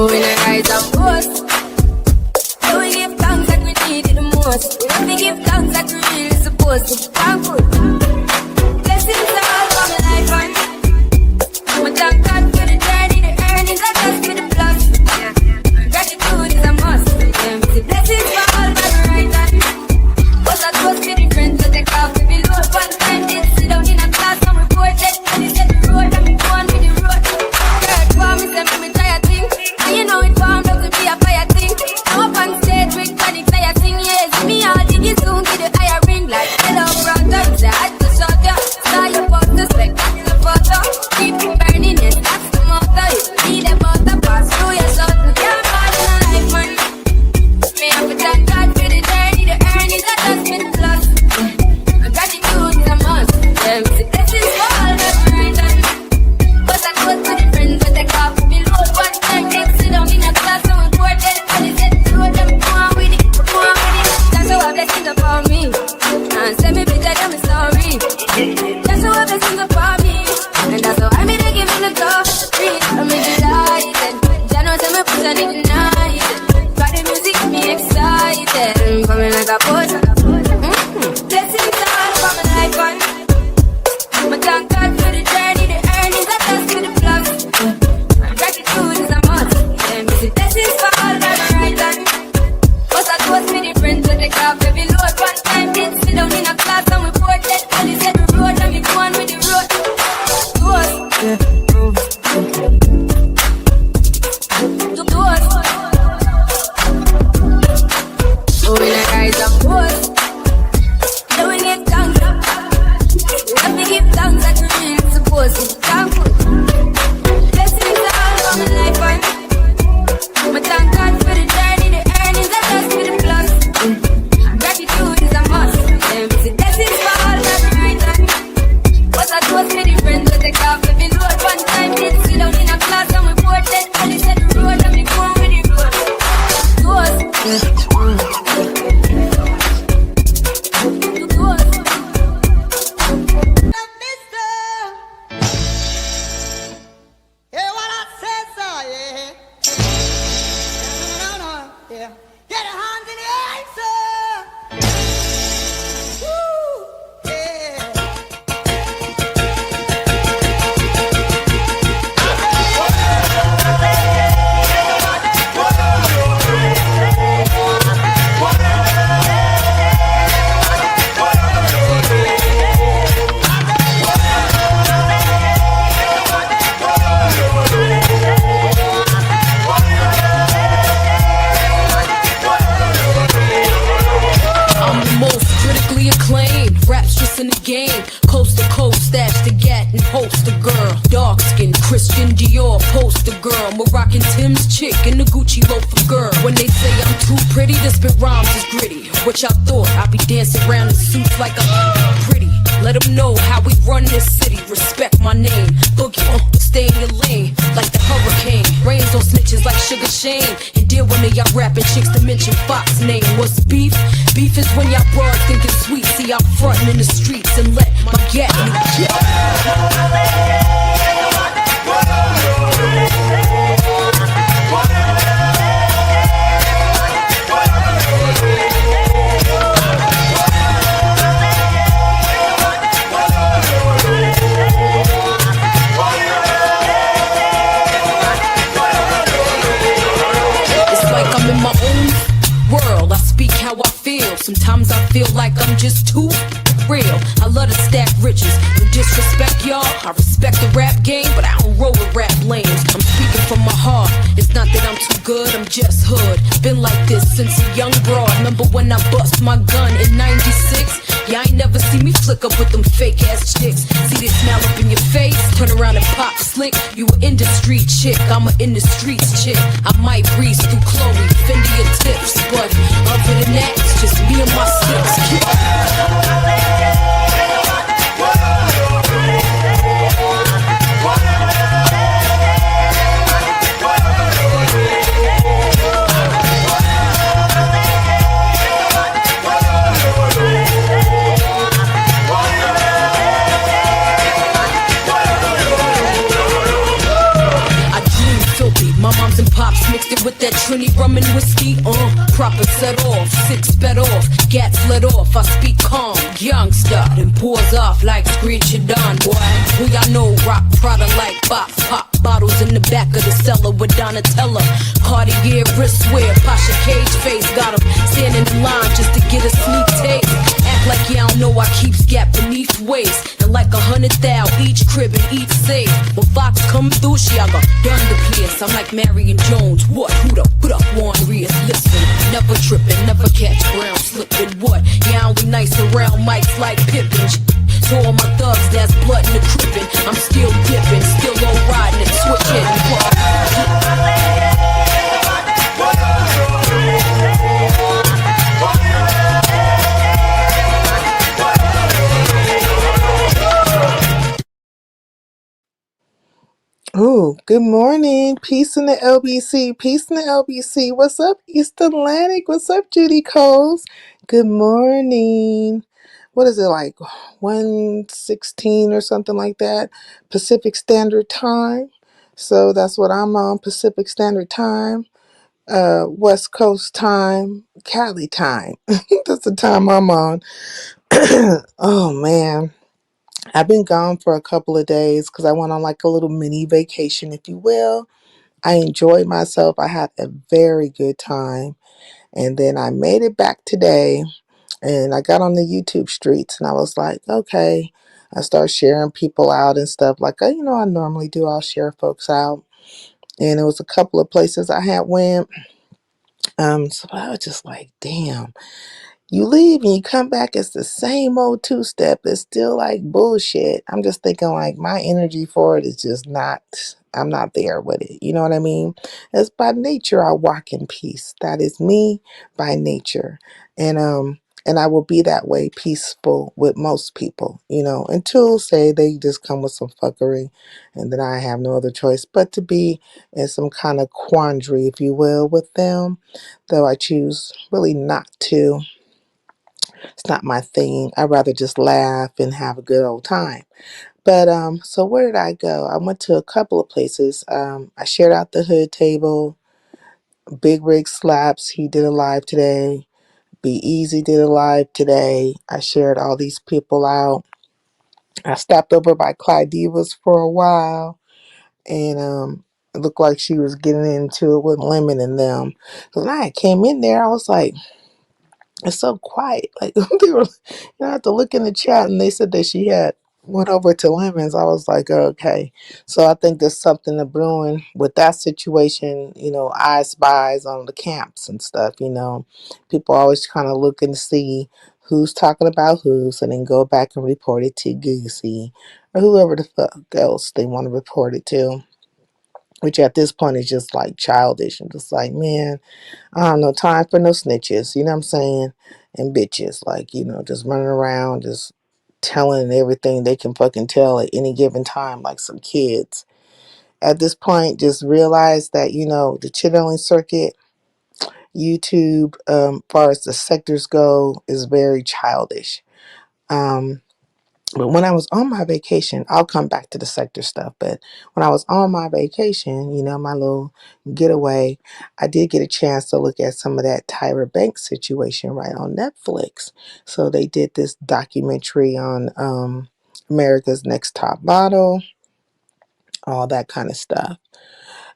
Oh, in a rise and boast. So we give thanks that we need it the most. We have to give thanks that we really supposed to. Thankful. Blessings all for my life and I thank God for the journey, the earnings, I just for the plus. Gratitude is a must. Blessings for all my right hand. But that was for the friends that take off the below. One time they sit down in a class and report that and they set the road and we go on with the road. Third for me, say me try a thing. And you know it warmed up to be a fire thing. I'm up on stage with panic, say a thing. Yeah, see me all diggy soon, get the higher ring. Like hello brother, say I just shot ya. Saw your poster, spectacular photo. Keep it burning, yes, that's the motto. Need about the pass through your shot. You can't fall in a life, man. Me have to thank God for the journey, the earnings, I just been plus. Gratitude is a must. Blessings for all my right hand. But I go to the friends that take off the load. One time they sit down in a class and we pour them and they set the road and go on with it, go on with it. That's how a blessing upon me. And send me picture tell me sorry. That's how a blessing upon me. And that's how I made a give him the go. I'm delighted. Jah knows I'm a push and ignited. Got the music me excited. Coming like a boat. Blessings all for my life and I thank God for the journey, the earnings, I just for the plus. Gratitude is a must. Blessings for all my right hand. But I was with the friends that take off every load. One time they sit down in a class and we pour that and they set the road and we go on with the road. To us. To us. Oh, in a rise and boast. So we give thanks. We have to give thanks that we really supposed to. Thankful. Blessings all for my life and I thank God for the journey, the earnings, I just for the plus. Gratitude is a must. Blessings for all my right hand. But I was with the friends that take off every load. One time they sit down in a class and we pour that and they set the road and we go on with the road. To us. Christian Dior poster girl, Moroccan Tim's chick and the Gucci loafer girl. When they say I'm too pretty, the spit rhymes is gritty. What y'all thought? I be dancing around in suits like I'm pretty. Let them know how we run this city. Respect my name. Boogie, stay in your lane like the hurricane. Rains on snitches like Sugar Shane. And deal one of y'all rapping chicks to mention Fox name. What's beef? Beef is when y'all broad thinking sweet. See I'm frontin' in the streets and let my gat me. Sometimes I feel like I'm just too real. I love to stack riches. No disrespect, y'all. I respect the rap game, but I don't roll with rap lanes. I'm speaking from my heart. It's not that I'm too good, I'm just hood. Been like this since a young broad. Remember when I bust my gun in 96? Y'all ain't never see me flick up with them fake ass chicks. See this smile up in your face? Turn around and pop slick. You an industry chick, I'm a in the streets chick. I might breeze through Chloe, Fendi your tips, but other than that, it's just me and my six kids. My moms and pops mixed it with that Trini rum and whiskey. Proper set off, six sped off, gats let off. I speak calm, youngster, then pours off like screech Don boy. Who y'all know rock Prada like box, pop bottles in the back of the cellar with Donatella. Cartier wristwear, Pasha cage face, got 'em standing in line just to get a sneak taste. Act like y'all know I keep scat beneath waist, and like 100,000 each crib and each safe. When Fox come through, she I got done the place. I'm like Marion Jones, what? Who the Juan Rios? Listen, never tripping, never catch brown slipping. What? Yeah, we nice around mics like Pippin. To all my thugs, that's blood in the crippin'. I'm still dipping, still low riding and switch hitting. Oh, good morning. Peace in the LBC. Peace in the LBC. What's up, East Atlantic? What's up, Judy Coles? Good morning. What is it like? 1:16 or something like that? Pacific Standard Time. So that's what I'm on, Pacific Standard Time. West Coast time, Cali time. That's the time I'm on. Oh man. I've been gone for a couple of days because I went on like a little mini vacation, if you will. I enjoyed myself. I had a very good time. And then I made it back today and I got on the YouTube streets and I was like, okay. I started sharing people out and stuff like, I normally do. I'll share folks out. And it was a couple of places I had went. So I was just like, damn. You leave and you come back, it's the same old two-step. It's still like bullshit. I'm just thinking like my energy for it is just not, I'm not there with it. You know what I mean? As by nature, I walk in peace. That is me by nature. And I will be that way, peaceful with most people, until say they just come with some fuckery and then I have no other choice but to be in some kind of quandary, if you will, with them, though I choose really not to. It's not my thing. I'd rather just laugh and have a good old time. But so where did I go? I went to a couple of places. I shared out the hood table. Big Rig Slaps, he did a live today. Be Easy did a live today. I shared all these people out. I stopped over by Clyde Divas for a while, and it looked like she was getting into it with Lemon and them. Because when I came in there, I was like, it's so quiet. Like they were, I had to look in the chat, and they said that she had went over to Lemons. I was like, okay. So I think there's something to brewing with that situation. Eyes spies on the camps and stuff. People always kind of looking to see who's talking about who's, and then go back and report it to Goosey or whoever the fuck else they want to report it to. Which at this point is just like childish and just like, man, I don't know, time for no snitches, you know what I'm saying? And bitches, like, just running around, just telling everything they can fucking tell at any given time, like some kids. At this point, just realize that, the channeling circuit, YouTube, far as the sectors go, is very childish. But when I was on my vacation, I'll come back to the sector stuff. But when I was on my vacation, my little getaway, I did get a chance to look at some of that Tyra Banks situation right on Netflix. So they did this documentary on America's Next Top Model, all that kind of stuff.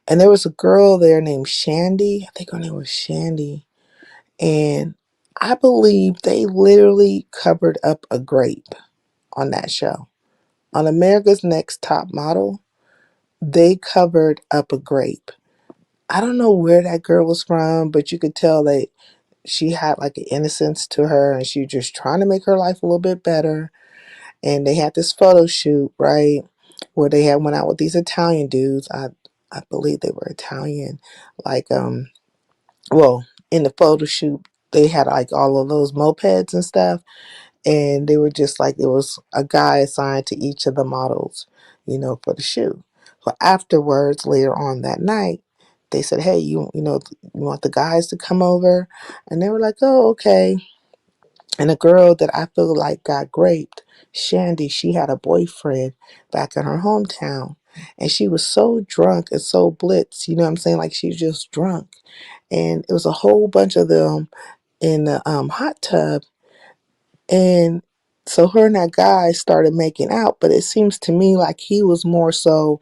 And there was a girl there named Shandy. I think her name was Shandy. And I believe they literally covered up a grape on that show. On America's Next Top Model, they covered up a grape. I don't know where that girl was from, but you could tell that she had like an innocence to her and she was just trying to make her life a little bit better. And they had this photo shoot, right? Where they had went out with these Italian dudes. I believe they were Italian. Like, well, in the photo shoot, they had like all of those mopeds and stuff. And they were just like, there was a guy assigned to each of the models, for the shoot. So afterwards, later on that night, they said, hey, you want the guys to come over? And they were like, oh, okay. And a girl that I feel like got raped, Shandy, she had a boyfriend back in her hometown. And she was so drunk and so blitzed, you know what I'm saying? Like she was just drunk. And it was a whole bunch of them in the hot tub. And so her and that guy started making out, but it seems to me like he was more so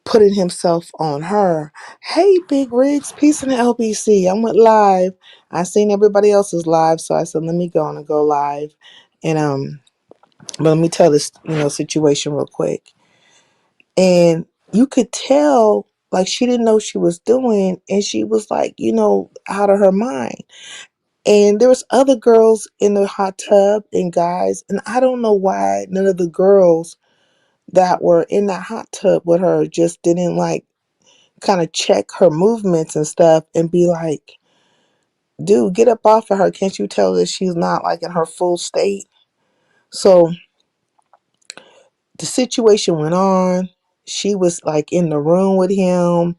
putting himself on her. Hey, Big Rigs, peace in the LBC. I went live. I seen everybody else's live, so I said, let me go on and go live. And but let me tell this, situation real quick. And you could tell like she didn't know what she was doing, and she was like, out of her mind. And there was other girls in the hot tub and guys, and I don't know why none of the girls that were in that hot tub with her just didn't like kind of check her movements and stuff and be like, dude, get up off of her. Can't you tell that she's not like in her full state? So the situation went on. She was like in the room with him,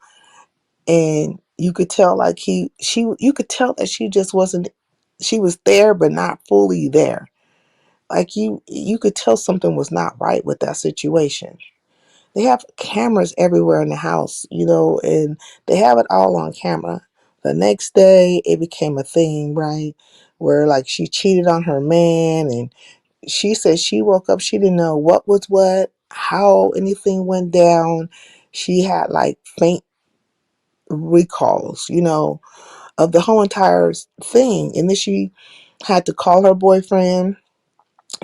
and you could tell like you could tell that she just wasn't, she was there but not fully there. Like you could tell something was not right with that situation. They have cameras everywhere in the house, and they have it all on camera. The next day, it became a thing, right? Where like she cheated on her man, and she said she woke up, she didn't know what was what, how anything went down. She had like faint recalls, of the whole entire thing. And then she had to call her boyfriend,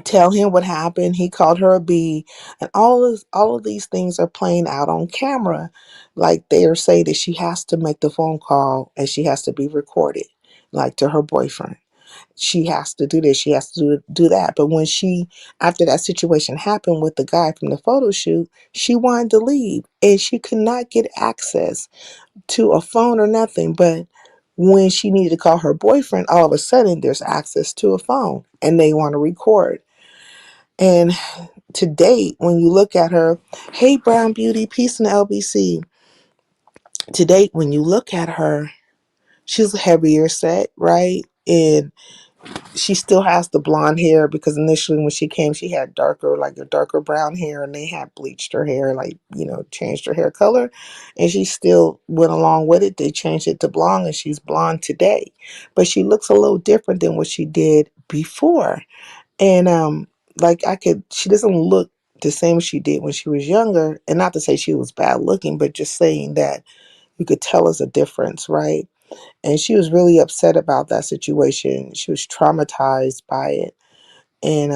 tell him what happened. He called her a B, and all of these things are playing out on camera. Like they are saying that she has to make the phone call and she has to be recorded, like to her boyfriend. She has to do this. She has to do that. But when after that situation happened with the guy from the photo shoot, she wanted to leave and she could not get access to a phone or nothing. But when she needed to call her boyfriend, all of a sudden there's access to a phone and they want to record. And to date, when you look at her, hey, Brown Beauty, peace in the LBC. To date, when you look at her, she's heavier set, right? And she still has the blonde hair because initially when she came, she had like a darker brown hair, and they had bleached her hair, like, changed her hair color. And she still went along with it. They changed it to blonde, and she's blonde today. But she looks a little different than what she did before. And like she doesn't look the same as she did when she was younger. And not to say she was bad looking, but just saying that you could tell us a difference, right? And she was really upset about that situation. She was traumatized by it. And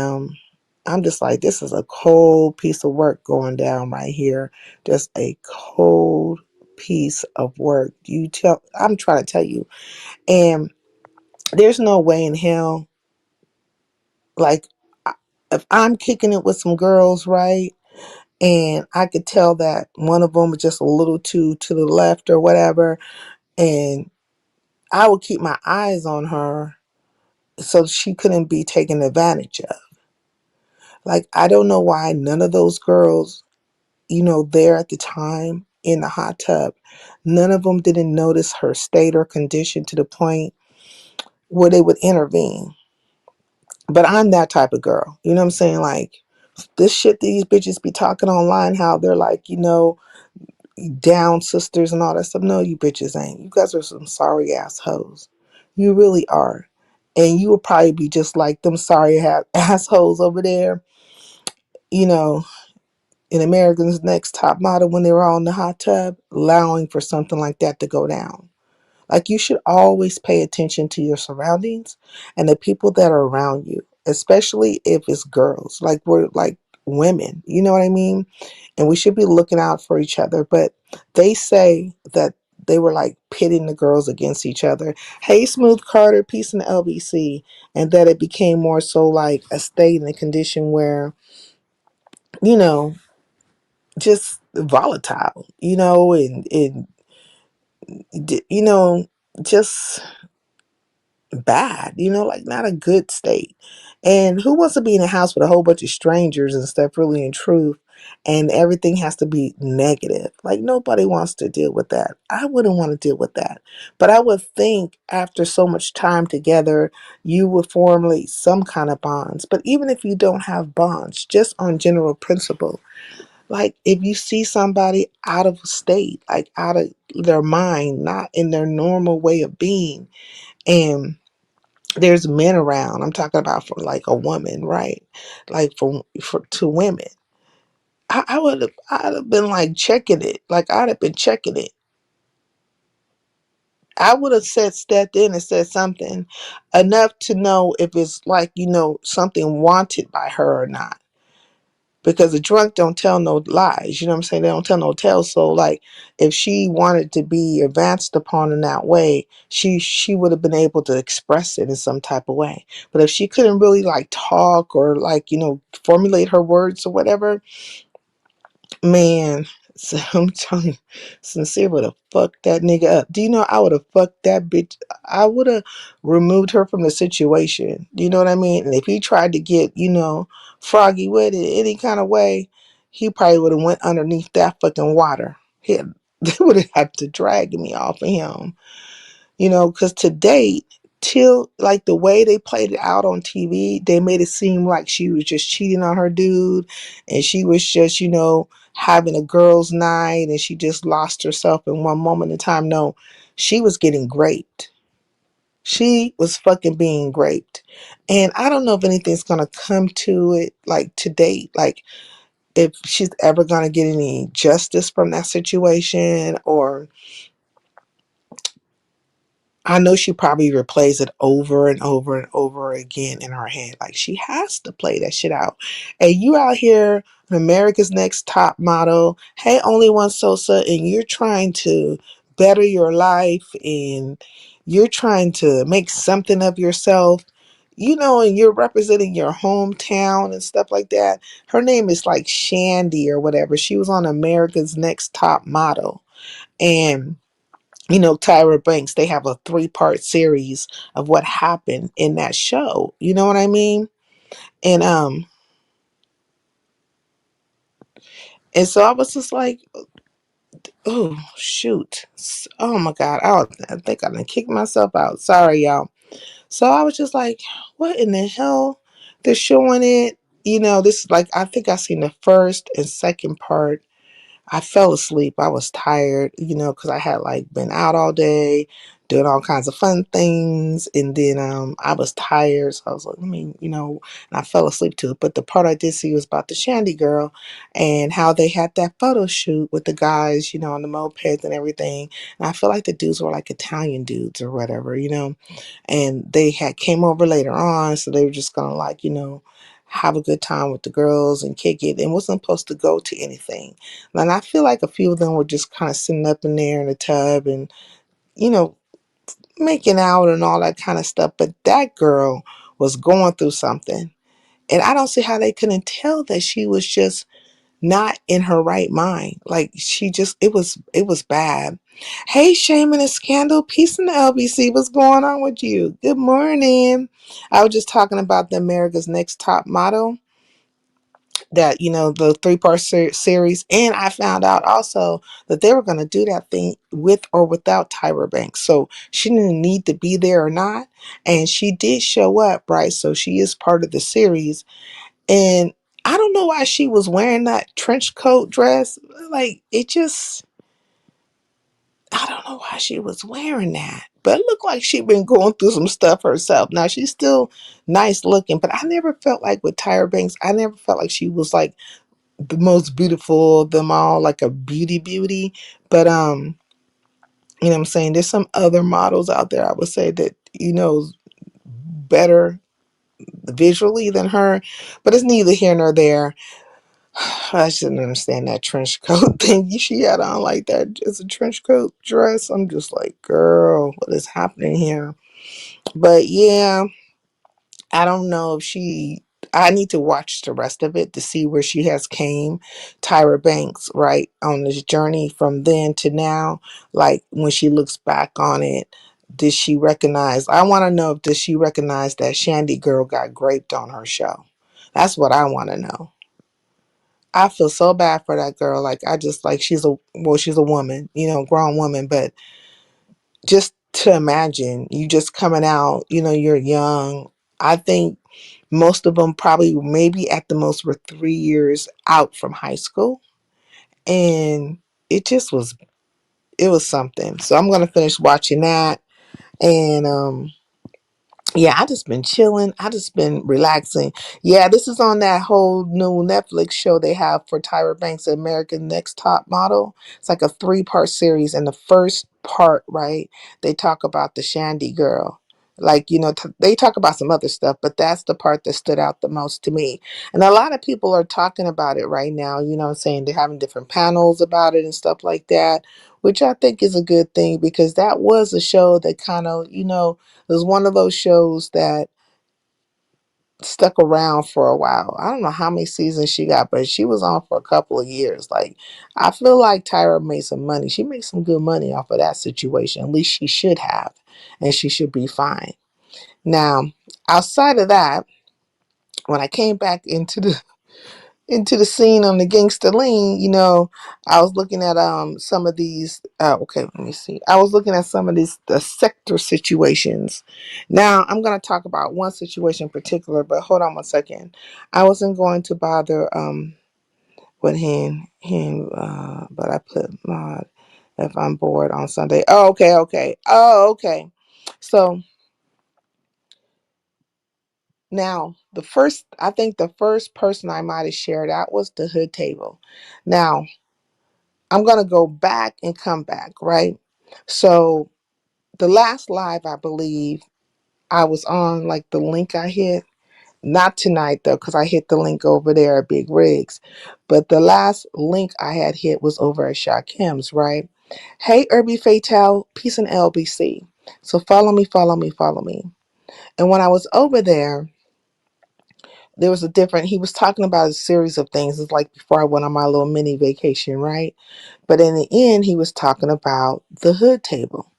I'm just like, this is a cold piece of work going down right here. Just a cold piece of work. I'm trying to tell you. And there's no way in hell, like, if I'm kicking it with some girls, right? And I could tell that one of them was just a little too to the left or whatever, and I would keep my eyes on her so she couldn't be taken advantage of. Like, I don't know why none of those girls, there at the time in the hot tub, none of them didn't notice her state or condition to the point where they would intervene. But I'm that type of girl. You know what I'm saying? Like, this shit these bitches be talking online, how they're like, down sisters and all that stuff. No, you bitches ain't. You guys are some sorry ass hoes. You really are. And you will probably be just like them sorry assholes over there, you know, in America's Next Top Model when they were all in the hot tub, allowing for something like that to go down. Like, you should always pay attention to your surroundings and the people that are around you, especially if it's girls. Like, we're like women, you know what I mean? And we should be looking out for each other. But they say that they were like pitting the girls against each other. Hey, Smooth Carter, peace in the LBC. And that it became more so like a state and a condition where, you know, just volatile, and just bad, like not a good state. And who wants to be in a house with a whole bunch of strangers and stuff, really, in truth, and everything has to be negative? Like, nobody wants to deal with that. I wouldn't want to deal with that. But I would think after so much time together, you would formulate some kind of bonds. But even if you don't have bonds, just on general principle, Like if you see somebody out of state, like out of their mind, not in their normal way of being, and there's men around. I'm talking about for like a woman, right? Like for two women. I would have I'd have been like checking it. Like I'd have been checking it. I would have said stepped in and said something enough to know if it's like, something wanted by her or not. Because a drunk don't tell no lies. You know what I'm saying? They don't tell no tales. So like if she wanted to be advanced upon in that way, she would have been able to express it in some type of way. But if she couldn't really like talk or like, formulate her words or whatever, man, so I'm telling you, Sincere would have fucked that nigga up. Do you know I would have fucked that bitch? I would have removed her from the situation. Do you know what I mean? And if he tried to get, froggy with it any kind of way, he probably would have went underneath that fucking water. They would have had to drag me off of him. Because to date, till like the way they played it out on TV, they made it seem like she was just cheating on her dude and she was just, having a girls' night and she just lost herself in one moment in time. No, she was getting raped. She was fucking being raped. And I don't know if anything's going to come to it like to date. Like if she's ever going to get any justice from that situation, or I know she probably replays it over and over and over again in her head. Like she has to play that shit out. And you out here, America's Next Top Model, hey, only one Sosa, and you're trying to better your life and you're trying to make something of yourself, and you're representing your hometown and stuff like that. Her name is like Shandy or whatever. She was on America's Next Top Model. And Tyra Banks, they have a 3-part series of what happened in that show. You know what I mean? And and so I was just like, oh shoot. Oh my God. I think I done kicked myself out. Sorry, y'all. So I was just like, what in the hell? They're showing it. This like I think I seen the first and second part. I fell asleep. I was tired, because I had like been out all day doing all kinds of fun things. And then I was tired. So I was like, and I fell asleep to it. But the part I did see was about the Shandy girl and how they had that photo shoot with the guys, on the mopeds and everything. And I feel like the dudes were like Italian dudes or whatever, and they had came over later on. So they were just going to like, have a good time with the girls and kick it and wasn't supposed to go to anything. And I feel like a few of them were just kind of sitting up in there in the tub and, you know, making out and all that kind of stuff. But that girl was going through something. And I don't see how they couldn't tell that she was just not in her right mind. Like it was bad. Hey, Shame and a Scandal, peace in the LBC. What's going on with you? Good morning. I was just talking about the America's Next Top Model, that the 3-part series, and I found out also that they were going to do that thing with or without Tyra Banks, so she didn't need to be there or not, and she did show up, right? So she is part of the series. And I don't know why she was wearing that trench coat dress. Like it just, I don't know why she was wearing that, but it looked like she'd been going through some stuff herself. Now she's still nice looking, but I never felt like with Tyra Banks, I never felt like she was like the most beautiful of them all, like a beauty. But you know what I'm saying? There's some other models out there I would say that, better visually than her, but it's neither here nor there. I shouldn't understand that trench coat thing she had on like that. It's a trench coat dress. I'm just like, girl, what is happening here? But yeah, I don't know if I need to watch the rest of it to see where she has came, Tyra Banks, right, on this journey from then to now. Like when she looks back on it, did she recognize? I want to know if does she recognize that Shandy girl got raped on her show? That's what I want to know. I feel so bad for that girl. Like I just like she's a woman, grown woman, but just to imagine you just coming out, you're young. I think most of them probably maybe at the most were 3 years out from high school. and it just was, it was something. So I'm gonna finish watching that, and yeah, I just been chilling. I just been relaxing. Yeah, this is on that whole new Netflix show they have for Tyra Banks, American Next Top Model. It's like a 3-part series. And the first part, right, they talk about the Shandy girl. Like, they talk about some other stuff, but that's the part that stood out the most to me. And a lot of people are talking about it right now, saying they're having different panels about it and stuff like that, which I think is a good thing because that was a show that kind of, it was one of those shows that stuck around for a while. I don't know how many seasons she got, but she was on for a couple of years. Like, I feel like Tyra made some money. She made some good money off of that situation. At least she should have, and she should be fine. Now, outside of that, when I came back into the scene on the gangster lean, I was looking at some of these. Okay, let me see. I was looking at some of these the sector situations. Now I'm going to talk about one situation in particular, but hold on one second. I wasn't going to bother with him, but I put mod if I'm bored on Sunday. Oh, okay. Oh, okay. So now I think the first person I might have shared out was the hood table. Now I'm going to go back and come back, right? So the last live, I believe, I was on like the link I hit. Not tonight though, because I hit the link over there at Big Rigs. But the last link I had hit was over at Shakim's, right? Hey, Irby Fatal, peace and LBC. So follow me, follow me, follow me. And when I was over there, there was he was talking about a series of things. It's like before I went on my little mini vacation, right? But in the end, he was talking about the hood table.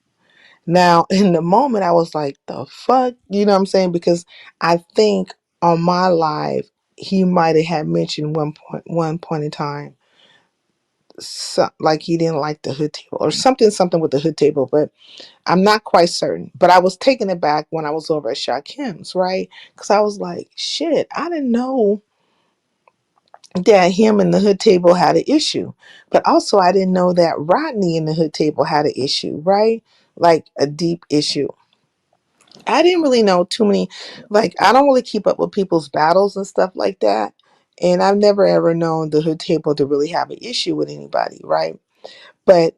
Now, in the moment, I was like, the fuck? You know what I'm saying? Because I think on my live, he might have had mentioned one point in time, like he didn't like the hood table or something with the hood table, but I'm not quite certain. But I was taken aback when I was over at Shakim's, right? Because I was like, shit, I didn't know that him and the hood table had an issue. But also I didn't know that Rodney and the hood table had an issue, right? Like a deep issue. I didn't really know too many, like I don't really keep up with people's battles and stuff like that. And I've never ever known the hood table to really have an issue with anybody, right? But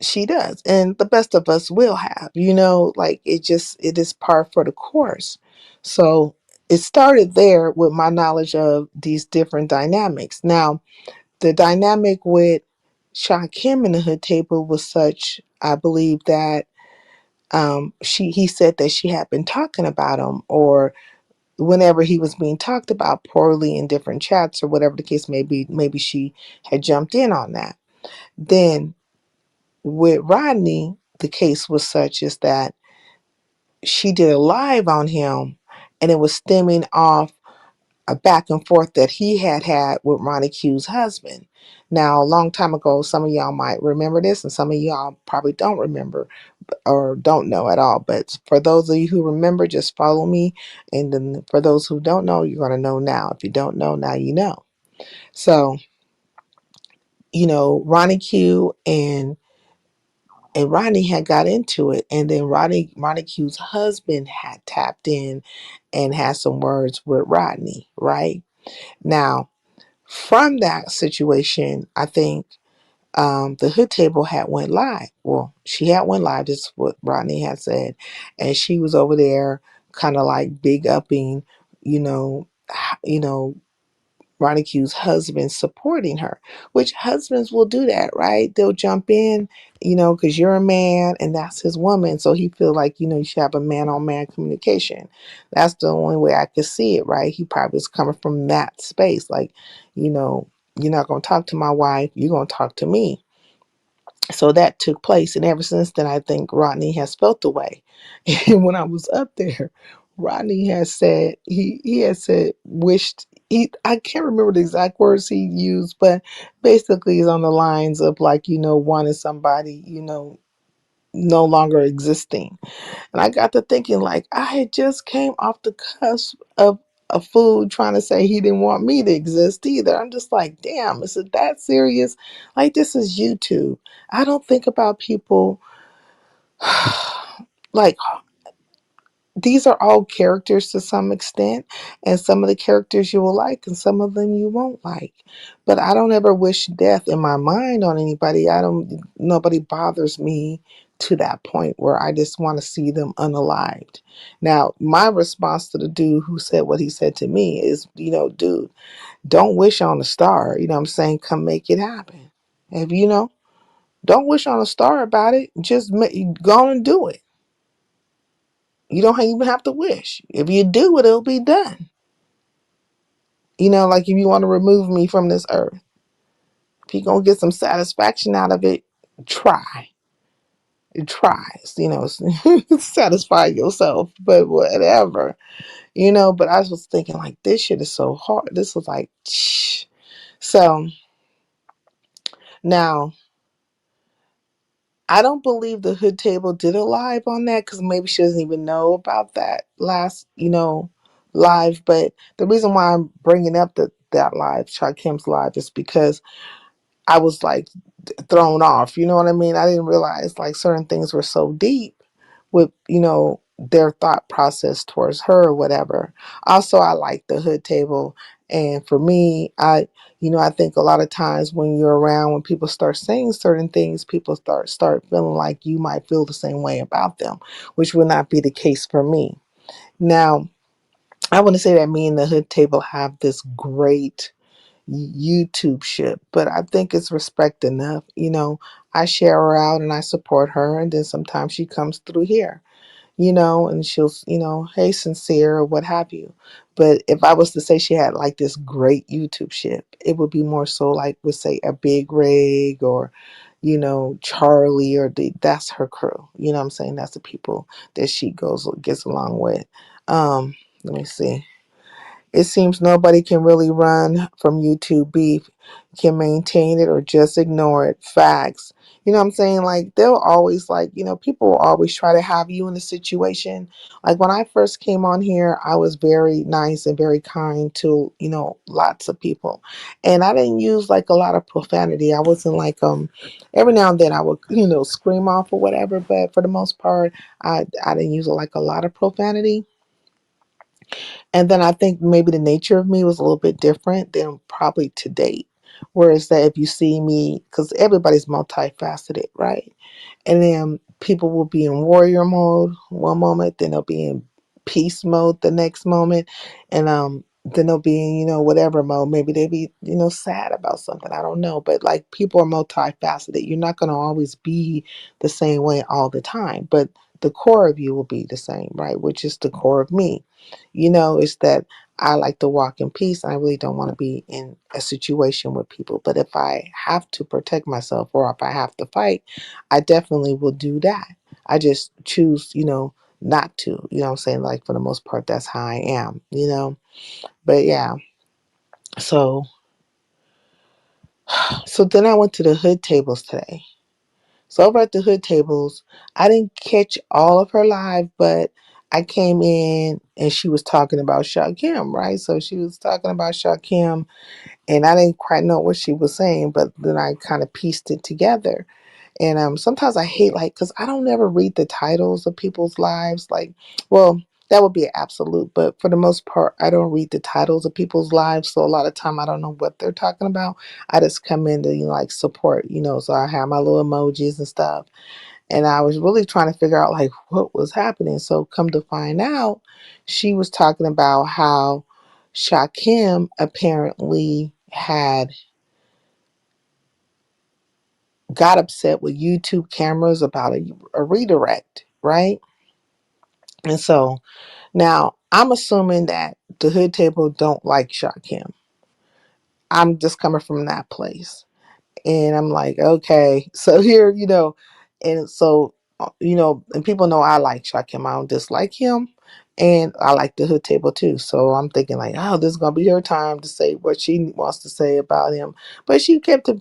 she does. And the best of us will have, like it is par for the course. So it started there with my knowledge of these different dynamics. Now, the dynamic with Sean Kim and the hood table was such, I believe that he said that she had been talking about him, or whenever he was being talked about poorly in different chats or whatever the case may be, maybe she had jumped in on that. Then with Rodney, the case was such is that she did a live on him, and it was stemming off a back and forth that he had with Ronnie Q's husband. Now, a long time ago, some of y'all might remember this, and some of y'all probably don't remember or don't know at all. But for those of you who remember, just follow me. And then for those who don't know, you're going to know now. If you don't know, now you know. So, Ronnie Q and Ronnie had got into it, and then Ronnie Q's husband had tapped in and had some words with Rodney, right? Now, from that situation, I think the hood table had went live. Well, she had went live. This is what Rodney had said, and she was over there, kind of like big upping, you know, you know, Ronnie Q's husband supporting her, which husbands will do that, right? They'll jump in, because you're a man and that's his woman. So he feel like, you should have a man on man communication. That's the only way I could see it, right? He probably was coming from that space. Like, you're not going to talk to my wife. You're going to talk to me. So that took place. And ever since then, I think Rodney has felt the way. And when I was up there, Rodney has said, he had said, I can't remember the exact words he used, but basically it's on the lines of like, wanting somebody, no longer existing. And I got to thinking, like, I had just came off the cusp of a fool trying to say he didn't want me to exist either. I'm just like, damn, is it that serious? Like, this is YouTube. I don't think about people like these are all characters to some extent, and some of the characters you will like and some of them you won't like. But I don't ever wish death in my mind on anybody. I don't Nobody bothers me to that point where I just want to see them unalived. Now, my response to the dude who said what he said to me is, dude, don't wish on a star. You know what I'm saying? Come make it happen. If don't wish on a star about it. Just go on and do it. You don't even have to wish. If you do it, it'll be done. Like if you want to remove me from this earth, if you're going to get some satisfaction out of it, try. Try. Satisfy yourself, but whatever. But I was thinking, like, this shit is so hard. This was like, shh. So now, I don't believe the Hood Table did a live on that because maybe she doesn't even know about that last, live. But the reason why I'm bringing up that live, Shakim's live, is because I was like thrown off. You know what I mean? I didn't realize like certain things were so deep with, their thought process towards her or whatever. Also, I like the Hood Table. And for me, I think a lot of times when you're around, when people start saying certain things, people start feeling like you might feel the same way about them, which would not be the case for me. Now, I want to say that me and the Hood Table have this great YouTube ship, but I think it's respect enough. I share her out and I support her, and then sometimes she comes through here, and she'll, hey, sincere or what have you. But if I was to say she had like this great YouTube ship, it would be more so like, would say a Big Rig or, Charlie, or that's her crew. You know what I'm saying? That's the people that she gets along with. Let me see. It seems nobody can really run from YouTube beef, can maintain it or just ignore it. Facts. You know what I'm saying? Like, they'll always, like, people will always try to have you in a situation. Like, when I first came on here, I was very nice and very kind to, lots of people. And I didn't use, like, a lot of profanity. I wasn't like, every now and then I would, scream off or whatever. But for the most part, I didn't use, like, a lot of profanity. And then I think maybe the nature of me was a little bit different than probably to date. Whereas that if you see me, because everybody's multifaceted, right? And then people will be in warrior mode one moment, then they'll be in peace mode the next moment, and then they'll be in, whatever mode. Maybe they be, sad about something. I don't know. But like, people are multifaceted. You're not gonna always be the same way all the time. But the core of you will be the same, right? Which is the core of me. It's that I like to walk in peace. I really don't want to be in a situation with people. But if I have to protect myself or if I have to fight, I definitely will do that. I just choose, not to. You know what I'm saying? Like, for the most part, that's how I am. But yeah. So then I went to the Hood Tables today. So over at the Hood Tables, I didn't catch all of her live, but I came in and she was talking about Shakim, right? So she was talking about Shakim, and I didn't quite know what she was saying, but then I kind of pieced it together. And sometimes I hate, like, because I don't ever read the titles of people's lives. Like, well, that would be an absolute, but for the most part, I don't read the titles of people's lives. So a lot of time, I don't know what they're talking about. I just come in to, like, support, so I have my little emojis and stuff. And I was really trying to figure out, like, what was happening. So come to find out, she was talking about how Shakim apparently had got upset with YouTube cameras about a redirect, right? And so now I'm assuming that the Hood Table don't like Shakim. I'm just coming from that place. And I'm like, okay, so here, and so, and people know I like Shakim. I don't dislike him. And I like the Hood Table too. So I'm thinking, like, oh, this is going to be her time to say what she wants to say about him. But she kept it,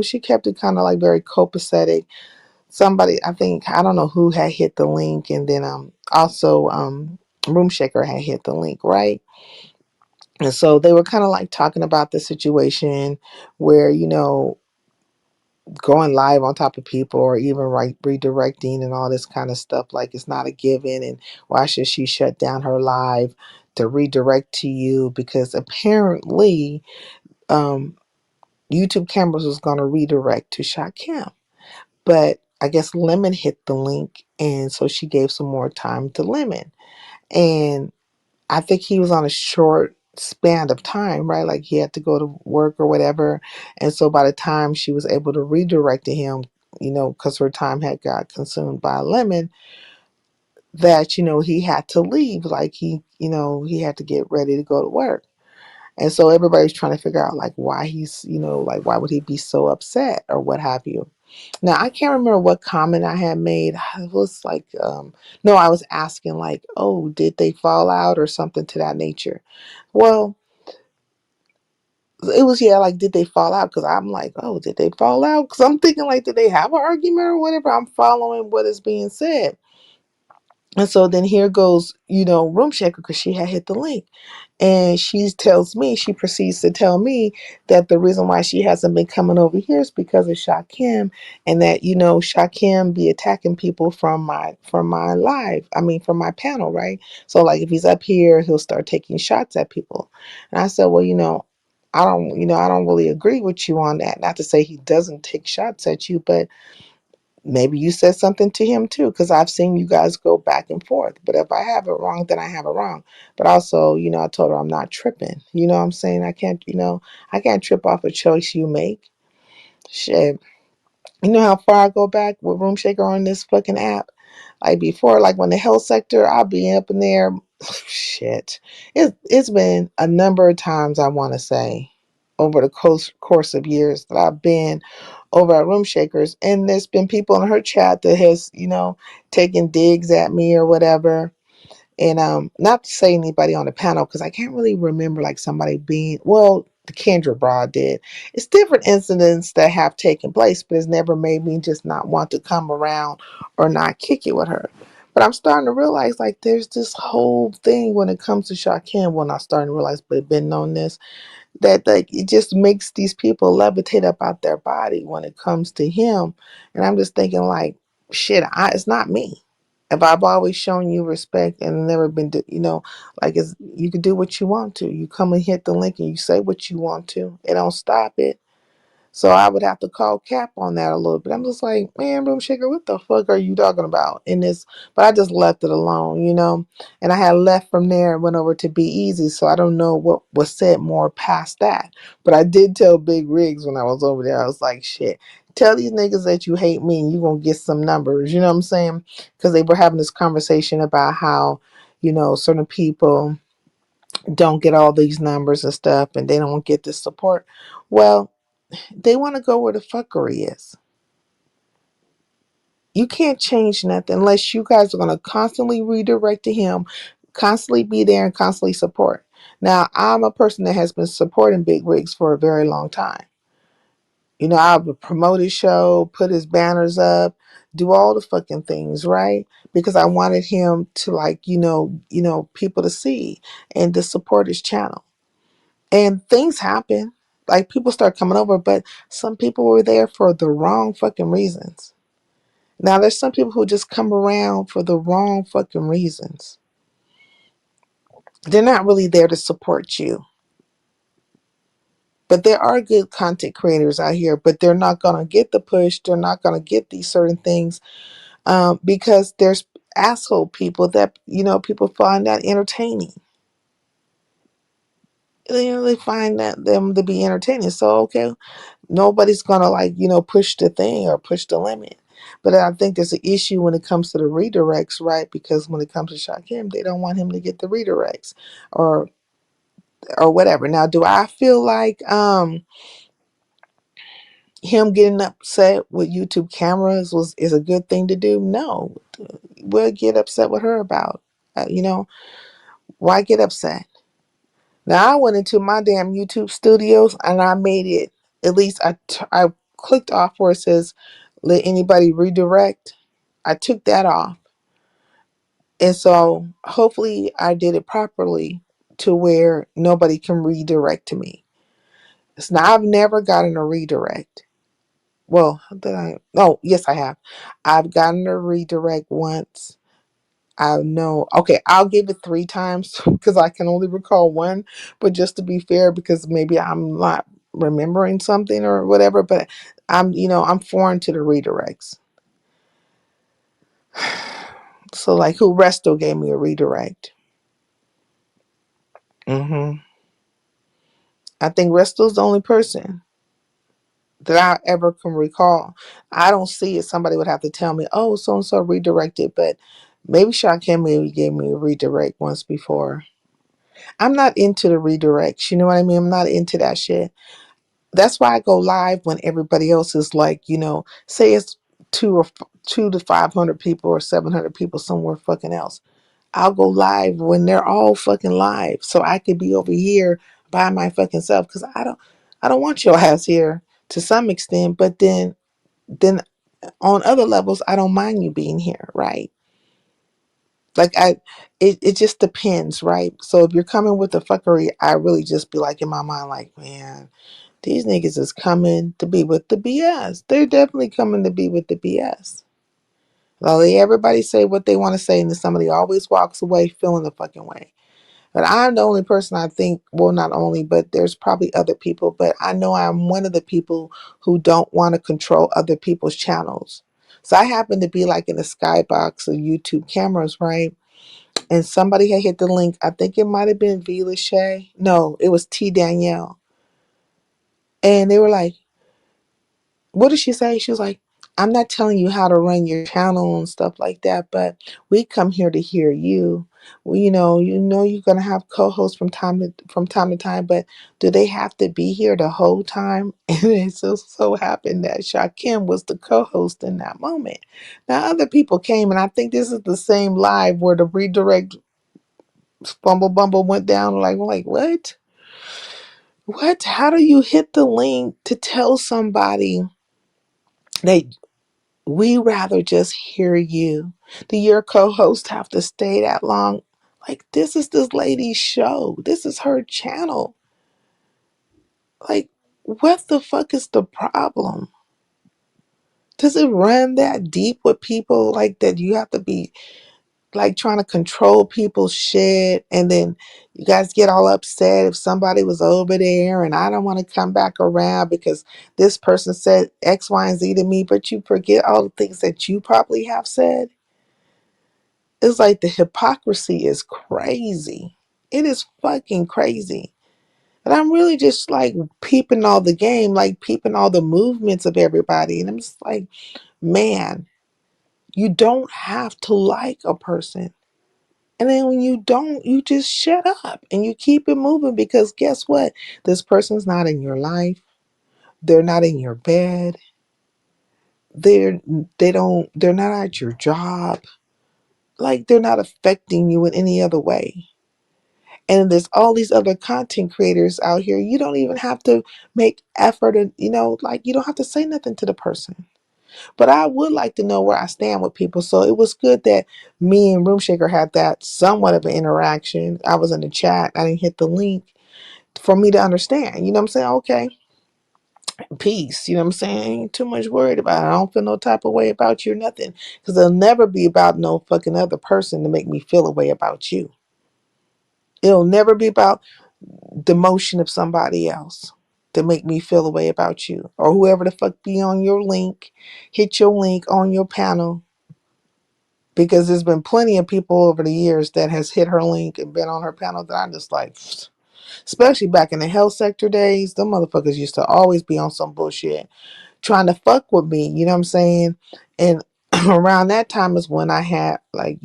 she kept it kind of like very copacetic. Somebody, I think, I don't know who had hit the link. And then also Room Shaker had hit the link, right? And so they were kind of like talking about the situation where, going live on top of people or even redirecting and all this kind of stuff, like it's not a given. And why should she shut down her live to redirect to you? Because apparently, um, YouTube cameras was going to redirect to Shot Cam. But I guess Lemon hit the link, and so she gave some more time to Lemon. And I think he was on a short span of time, right? Like he had to go to work or whatever. And so by the time she was able to redirect to him, because her time had got consumed by Lemon, that, he had to leave. Like he had to get ready to go to work. And so everybody's trying to figure out like why he's, like why would he be so upset or what have you. Now, I can't remember what comment I had made. It was like, no, I was asking, like, oh, did they fall out or something to that nature? Well, it was, yeah, like, did they fall out? Because I'm like, oh, did they fall out? Because I'm thinking, like, did they have an argument or whatever? I'm following what is being said. And so then here goes, Room Shaker, because she had hit the link. And she proceeds to tell me that the reason why she hasn't been coming over here is because of Shakim, and that, Shakim be attacking people from my live. I mean, from my panel, right? So like if he's up here, he'll start taking shots at people. And I said, well, I don't really agree with you on that. Not to say he doesn't take shots at you, but maybe you said something to him too, because I've seen you guys go back and forth. But if I have it wrong, then I have it wrong. But also, I told her I'm not tripping. You know what I'm saying? I can't trip off a choice you make. Shit. You know how far I go back with Room Shaker on this fucking app? Like before, like when the health sector, I'll be up in there. Shit. It's been a number of times, I want to say, over the course of years that I've been over at Room Shakers. And there's been people in her chat that has, taken digs at me or whatever. And not to say anybody on the panel, because I can't really remember like somebody being, well, the Kendra Broad did. It's different incidents that have taken place, but it's never made me just not want to come around or not kick it with her. But I'm starting to realize like there's this whole thing when it comes to Shaquem. Well, not starting to realize, but been on this, that like it just makes these people levitate up out their body when it comes to him. And I'm just thinking like, shit, it's not me. If I've always shown you respect and never been, like you can do what you want to. You come and hit the link and you say what you want to. It don't stop it. So I would have to call cap on that a little bit. I'm just like, man, Room Shaker, what the fuck are you talking about in this? But I just left it alone. And I had left from there and went over to Be Easy. So I don't know what was said more past that. But I did tell Big Riggs when I was over there, I was like, shit, tell these niggas that you hate me and you going to get some numbers. You know what I'm saying? Because they were having this conversation about how, certain people don't get all these numbers and stuff and they don't get the support. Well, they want to go where the fuckery is. You can't change nothing unless you guys are going to constantly redirect to him, constantly be there and constantly support. Now, I'm a person that has been supporting Big Wigs for a very long time. I would promote his show, put his banners up, do all the fucking things, right? Because I wanted him to like, people to see and to support his channel. And things happen. Like people start coming over, but some people were there for the wrong fucking reasons. Now there's some people who just come around for the wrong fucking reasons. They're not really there to support you. But there are good content creators out here, but they're not gonna get the push. They're not gonna get these certain things because there's asshole people that people find that entertaining. They find that them to be entertaining. So okay, nobody's gonna like push the thing or push the limit. But I think there's an issue when it comes to the redirects, right? Because when it comes to Shakim, they don't want him to get the redirects or whatever. Now, do I feel like him getting upset with YouTube cameras is a good thing to do? No, we'll get upset with her about. Why get upset? Now I went into my damn YouTube studios and I made it. At least I clicked off where it says let anybody redirect. I took that off. And so hopefully I did it properly to where nobody can redirect to me. It's not, I've never gotten a redirect. Well, did I? Oh, yes, I have. I've gotten a redirect once. I know. Okay, I'll give it 3 times because I can only recall one. But just to be fair, because maybe I'm not remembering something or whatever. But I'm foreign to the redirects. So, like, who Resto gave me a redirect. I think Resto's the only person that I ever can recall. I don't see it. Somebody would have to tell me, oh, so and so redirected, but maybe Shakim maybe gave me a redirect once before. I'm not into the redirects. You know what I mean? I'm not into that shit. That's why I go live when everybody else is like, say it's two to 500 people or 700 people somewhere fucking else. I'll go live when they're all fucking live, so I could be over here by my fucking self because I don't want your ass here to some extent, but then on other levels, I don't mind you being here, right? Like it just depends, right? So if you're coming with the fuckery, I really just be like in my mind, like, man, these niggas is coming to be with the BS. They're definitely coming to be with the BS. Well, everybody say what they want to say, and then somebody always walks away feeling the fucking way. But I'm the only person I think, well, not only, but there's probably other people, but I know I'm one of the people who don't want to control other people's channels. So I happen to be like in the skybox of YouTube cameras, right? And somebody had hit the link. I think it might have been V. Lachey. No, it was T. Danielle. And they were like, what did she say? She was like, I'm not telling you how to run your channel and stuff like that, but we come here to hear you. Well, you're gonna have co-hosts from time to time, but do they have to be here the whole time? And it so happened that Shakim was the co-host in that moment. Now other people came, and I think this is the same live where the redirect fumble bumble went down. Like what? What? How do you hit the link to tell somebody that we rather just hear you? Do your co-host have to stay that long? Like, this is this lady's show. This is her channel. Like, what the fuck is the problem? Does it run that deep with people like that? You have to be like trying to control people's shit, and then you guys get all upset if somebody was over there and I don't want to come back around because this person said X, Y, and Z to me, but you forget all the things that you probably have said. It's like the hypocrisy is crazy. It is fucking crazy. And I'm really just like peeping all the game, like peeping all the movements of everybody. And I'm just like, man, you don't have to like a person. And then when you don't, you just shut up and you keep it moving, because guess what? This person's not in your life. They're not in your bed. They're not at your job. Like, they're not affecting you in any other way. And there's all these other content creators out here. You don't even have to make effort, and like, you don't have to say nothing to the person. But I would like to know where I stand with people. So it was good that me and Room Shaker had that somewhat of an interaction. I was in the chat. I didn't hit the link for me to understand. You know what I'm saying? Okay, peace. You know what I'm saying? Ain't too much worried about it. I don't feel no type of way about you or nothing. Because it'll never be about no fucking other person to make me feel a way about you. It'll never be about the motion of somebody else to make me feel a way about you, or whoever the fuck be on your link, hit your link on your panel. Because there's been plenty of people over the years that has hit her link and been on her panel that I'm just like, especially back in the health sector days, them motherfuckers used to always be on some bullshit trying to fuck with me, you know what I'm saying? And around that time is when I had, like,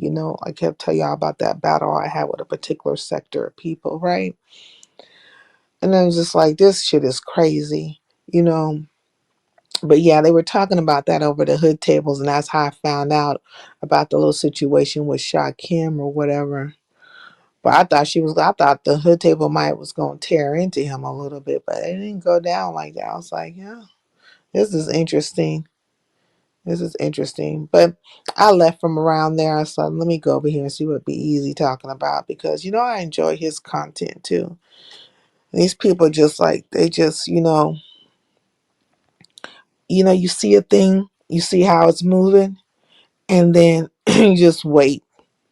I kept telling y'all about that battle I had with a particular sector of people, right? And then was just like, this shit is crazy, you know. But yeah, they were talking about that over the hood tables, and that's how I found out about the little situation with Sha Kim or whatever. But I thought the hood table might was gonna tear into him a little bit, but it didn't go down like that. I was like, yeah, this is interesting. This is interesting. But I left from around there. I said, let me go over here and see what Be Easy talking about because I enjoy his content too. These people just like they just, you see a thing, you see how it's moving, and then you just wait.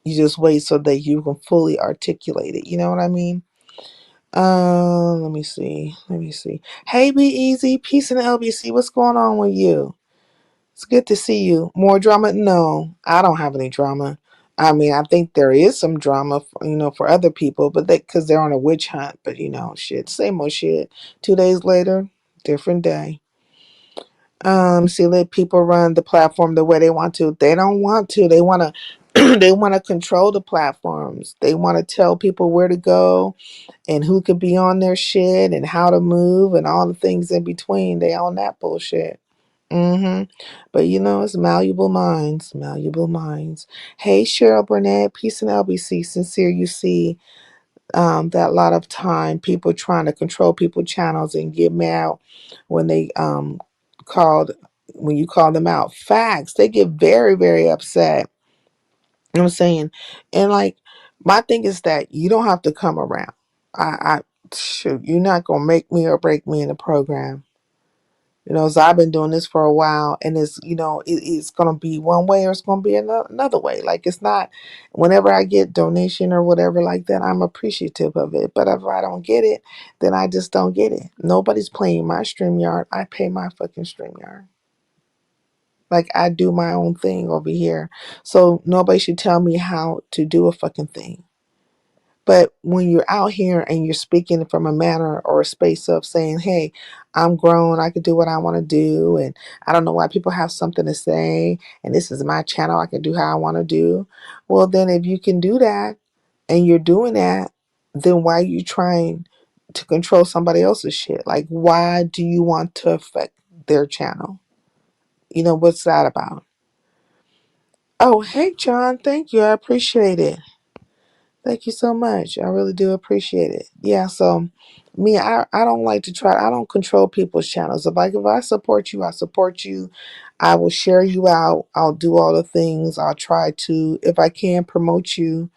You just wait so that you can fully articulate it. You know what I mean? Let me see. Let me see. Hey, Be Easy, peace in the LBC. What's going on with you? It's good to see you. More drama? No, I don't have any drama. I mean, I think there is some drama, for other people, but because they're on a witch hunt. But shit, same old shit. 2 days later, different day. See, let people run the platform the way they want to. They don't want to. They want to. They want to control the platforms. They want to tell people where to go and who could be on their shit and how to move and all the things in between. They own that bullshit. But it's malleable minds, malleable minds. Hey, Cheryl Burnett, peace and LBC. Sincere, you see that a lot of time people trying to control people channels and get mad when they called when you call them out. Facts. They get very, very upset. You know what I'm saying? And like my thing is that you don't have to come around. I shoot, you're not gonna make me or break me in the program. So I've been doing this for a while, and it's gonna be one way or it's gonna be another way. Like it's not. Whenever I get donation or whatever like that, I'm appreciative of it. But if I don't get it, then I just don't get it. Nobody's playing my StreamYard. I pay my fucking StreamYard. Like I do my own thing over here, so nobody should tell me how to do a fucking thing. But when you're out here and you're speaking from a manner or a space of saying, hey, I'm grown, I can do what I want to do, and I don't know why people have something to say, and this is my channel, I can do how I want to do. Well, then if you can do that and you're doing that, then why are you trying to control somebody else's shit? Like, why do you want to affect their channel? What's that about? Oh, hey, John, thank you. I appreciate it. Thank you so much. I really do appreciate it. Yeah, so me, I don't like to try, I don't control people's channels. If I support you, I support you. I will share you out. I'll do all the things. I'll try to, if I can promote you,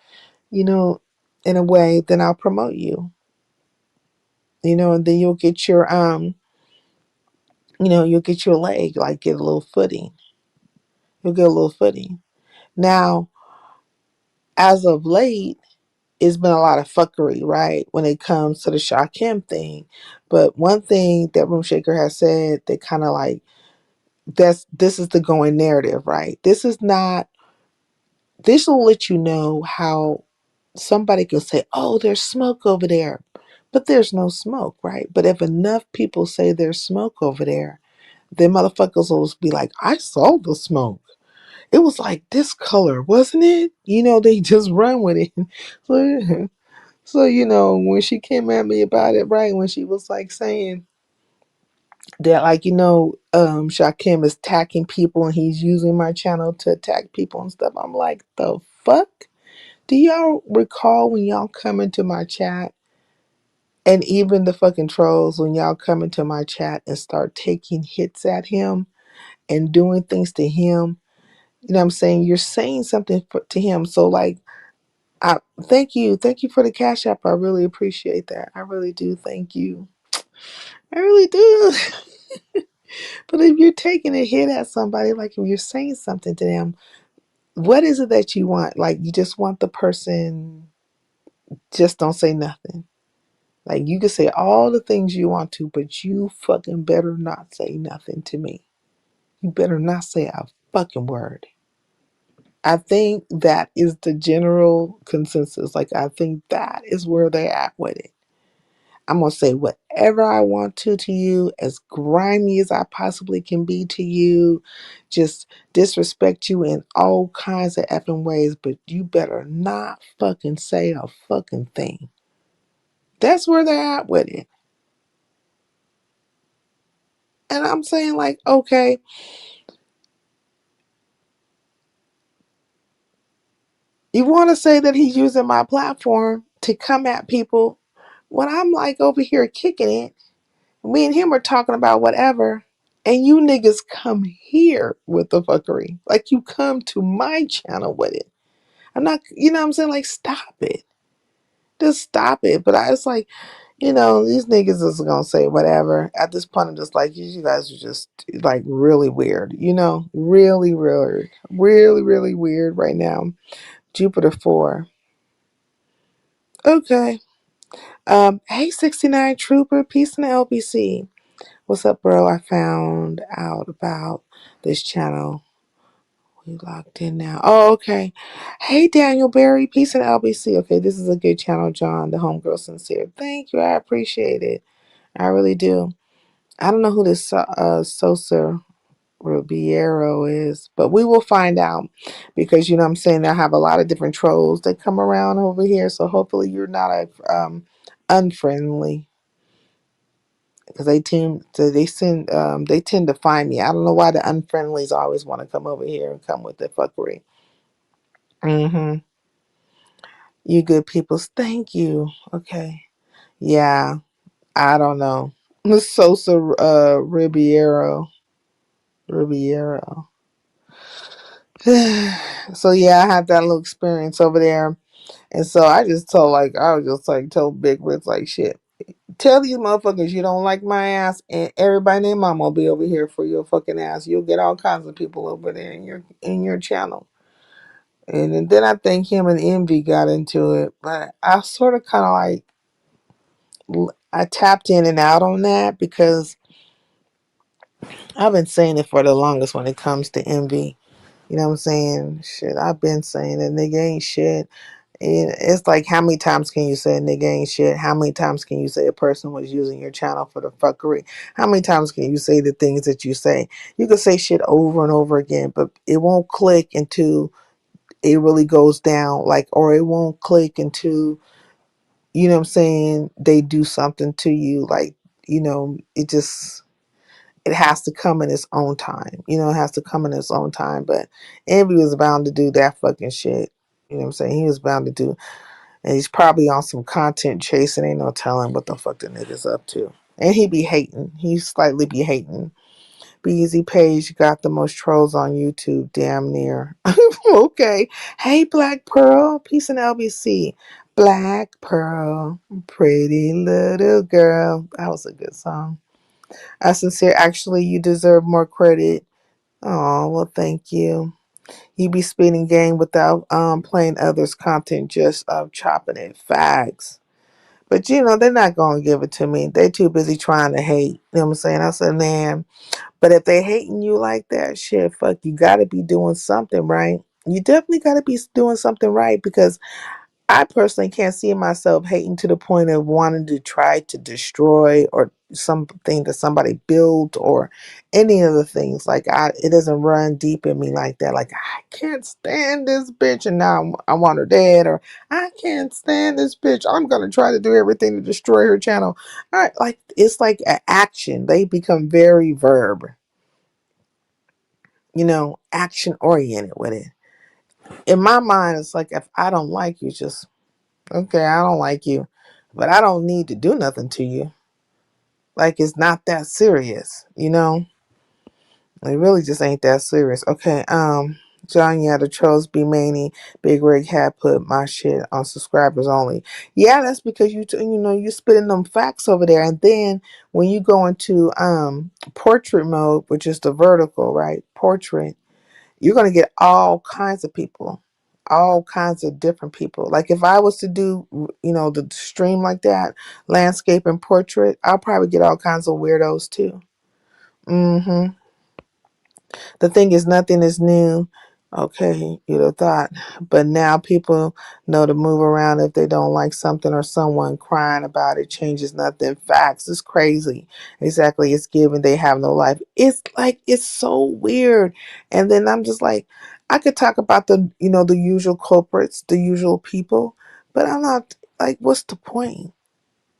you know, in a way, then I'll promote you. And then you'll get your leg, like get a little footing. You'll get a little footing. Now, as of late, it's been a lot of fuckery, right, when it comes to the Shakim thing. But one thing that Room Shaker has said that kind of like this is the going narrative, right? This will let you know how somebody can say, oh, there's smoke over there. But there's no smoke, right? But if enough people say there's smoke over there, then motherfuckers will be like, I saw the smoke. It was like this color, wasn't it? They just run with it. So, when she came at me about it, right, when she was like saying that, like, Shakim is attacking people and he's using my channel to attack people and stuff, I'm like, the fuck? Do y'all recall when y'all come into my chat and even the fucking trolls, when y'all come into my chat and start taking hits at him and doing things to him? You know what I'm saying? You're saying something to him. So, like, I thank you for the cash app. I really appreciate that. I really do. Thank you. I really do. But if you're taking a hit at somebody, like if you're saying something to them, what is it that you want? Like you just want the person, just don't say nothing. Like you can say all the things you want to, but you fucking better not say nothing to me. You better not say a fucking word. I think that is the general consensus. Like I think that is where they're at with it. I'm going to say whatever I want to you, as grimy as I possibly can be to you, just disrespect you in all kinds of effing ways, but you better not fucking say a fucking thing. That's where they're at with it. And I'm saying, like, okay, you want to say that he's using my platform to come at people when I'm like over here kicking it. Me and him are talking about whatever. And you niggas come here with the fuckery. Like you come to my channel with it. I'm not, you know what I'm saying? Like, stop it. Just stop it. But I was like, these niggas is gonna say whatever. At this point, I'm just like, you guys are just like really weird, really, really, really, really weird right now. Jupiter 4. Okay. Hey, 69 Trooper, peace in the LBC. What's up, bro? I found out about this channel. We locked in now. Oh, okay. Hey, Daniel Berry, peace in the LBC. Okay, this is a good channel, John, the homegirl sincere. Thank you. I appreciate it. I really do. I don't know who this Sosa Rubiero is, but we will find out because you know what I'm saying, I have a lot of different trolls that come around over here, so hopefully you're not unfriendly because they tend to find me. I don't know why the unfriendlies always want to come over here and come with the fuckery. You good peoples, thank you. Okay, yeah, I don't know. Sosa Rubiero. So yeah, I had that little experience over there. And so I was just like, tell Big Rich, like, shit. Tell these motherfuckers you don't like my ass, and everybody named Mama will be over here for your fucking ass. You'll get all kinds of people over there in your channel. And then I think him and Envy got into it, but I sort of kind of I tapped in and out on that because I've been saying it for the longest when it comes to Envy. You know what I'm saying? Shit, I've been saying that nigga ain't shit. It's like, how many times can you say a nigga ain't shit? How many times can you say a person was using your channel for the fuckery? How many times can you say the things that you say? You can say shit over and over again, but it won't click until it really goes down. Like, or it won't click until, you know what I'm saying, they do something to you. Like, it has to come in its own time. It has to come in its own time. But Envy was bound to do that fucking shit. You know what I'm saying? He was bound to do. And he's probably on some content chasing. Ain't no telling what the fuck the nigga's up to. And he be hating. He slightly be hating. Be Easy Page got the most trolls on YouTube, damn near. Okay. Hey, Black Pearl. Peace in LBC. Black Pearl. Pretty little girl. That was a good song. Sincere, actually, you deserve more credit. Oh, well, thank you. You be spitting game without playing others' content, just chopping it. Facts. But they're not gonna give it to me. They too busy trying to hate. You know what I'm saying? I said, man. But if they hating you like that, shit, fuck, you gotta be doing something right. You definitely gotta be doing something right because I personally can't see myself hating to the point of wanting to try to destroy or something that somebody built or any of the things. Like, it doesn't run deep in me like that. Like, I can't stand this bitch and now I want her dead, or I can't stand this bitch. I'm gonna try to do everything to destroy her channel. All right, like, it's like an action. They become very verb, action oriented with it. In my mind, it's like, if I don't like you, just okay, I don't like you, but I don't need to do nothing to you. Like, it's not that serious. It really just ain't that serious. Okay, John, yeah, the trolls be many. Big Rig had put my shit on subscribers only. Yeah, that's because you spitting them facts over there, and then when you go into portrait mode, which is the vertical, right? Portrait, you're going to get all kinds of people, all kinds of different people. Like, if I was to do, the stream like that, landscape and portrait, I'll probably get all kinds of weirdos too. The thing is, nothing is new. Okay, you'd have thought. But now people know to move around if they don't like something or someone crying about it changes nothing. Facts. It's crazy. Exactly. It's given they have no life. It's like, it's so weird. And then I'm just like, I could talk about the usual culprits, the usual people, but I'm not like, what's the point?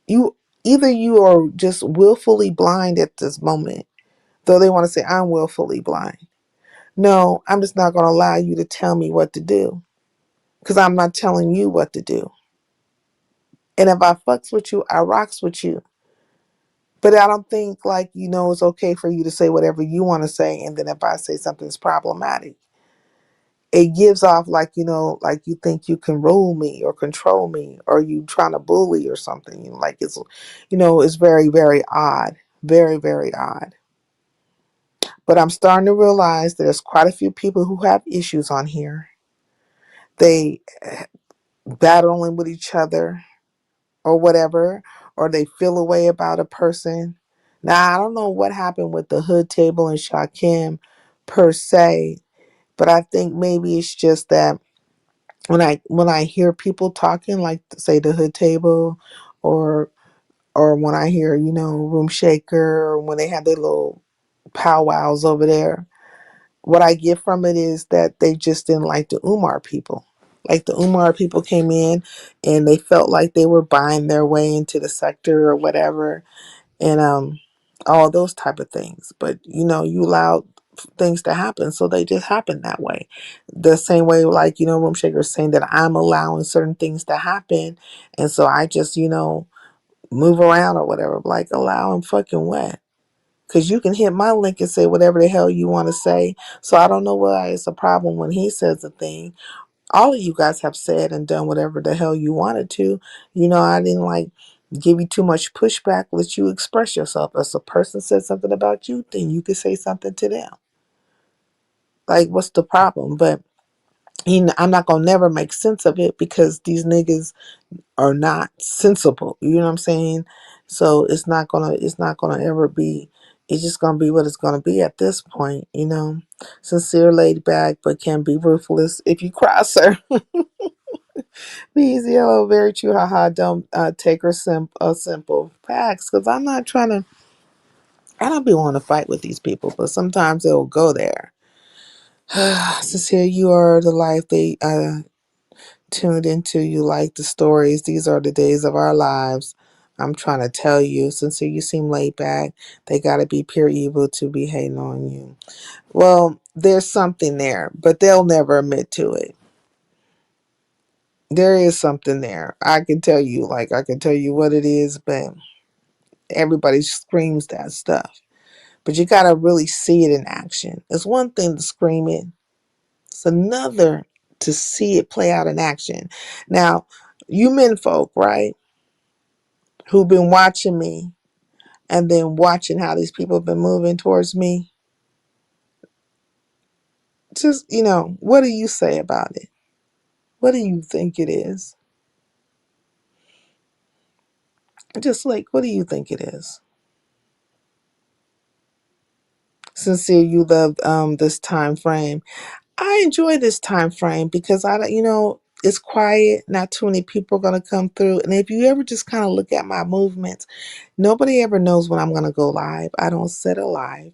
You Either you are just willfully blind at this moment, though they want to say I'm willfully blind. No, I'm just not going to allow you to tell me what to do because I'm not telling you what to do. And if I fucks with you, I rocks with you. But I don't think like, it's okay for you to say whatever you want to say. And then if I say something's problematic, it gives off like, like you think you can rule me or control me or you trying to bully or something. Like it's very, very odd. Very, very odd. But I'm starting to realize there's quite a few people who have issues on here. They battling with each other or whatever, or they feel a way about a person. Now, I don't know what happened with the hood table and Shakim per se, but I think maybe it's just that when I hear people talking, like say the hood table, or when I hear Room Shaker, or when they have their little powwows over there, what I get from it is that they just didn't like the Umar people. Like the Umar people came in and they felt like they were buying their way into the sector or whatever, and all those type of things. But you allowed things to happen, so they just happen that way. The same way, like Room Shaker is saying that I'm allowing certain things to happen, and so I just move around or whatever. Like allow and fucking what? Because you can hit my link and say whatever the hell you want to say. So I don't know why it's a problem when he says a thing. All of you guys have said and done whatever the hell you wanted to. I didn't like give you too much pushback. Let you express yourself. If a person said something about you, then you could say something to them. Like, what's the problem? But I'm not gonna never make sense of it because these niggas are not sensible. You know what I'm saying? So it's not gonna ever be. It's just gonna be what it's gonna be at this point. Sincere, laid back, but can be ruthless if you cross her. Be easy, hello, very true, haha. Don't take her simple facts, because I'm not trying to. I don't be wanting to fight with these people, but sometimes they'll go there. Sincere, you are the life they tuned into. You like the stories. These are the days of our lives. I'm trying to tell you, Sincere, you seem laid back. They got to be pure evil to be hating on you. Well, there's something there, but they'll never admit to it. There is something there. I can tell you, I can tell you what it is, but everybody screams that stuff. But you got to really see it in action. It's one thing to scream it, it's another to see it play out in action. Now, you men folk, right, who've been watching me and then watching how these people have been moving towards me, just, what do you say about it? What do you think it is? Just like, what do you think it is? Sincere, you love this time frame. I enjoy this time frame because it's quiet. Not too many people are gonna come through. And if you ever just kind of look at my movements, nobody ever knows when I'm gonna go live. I don't set a live,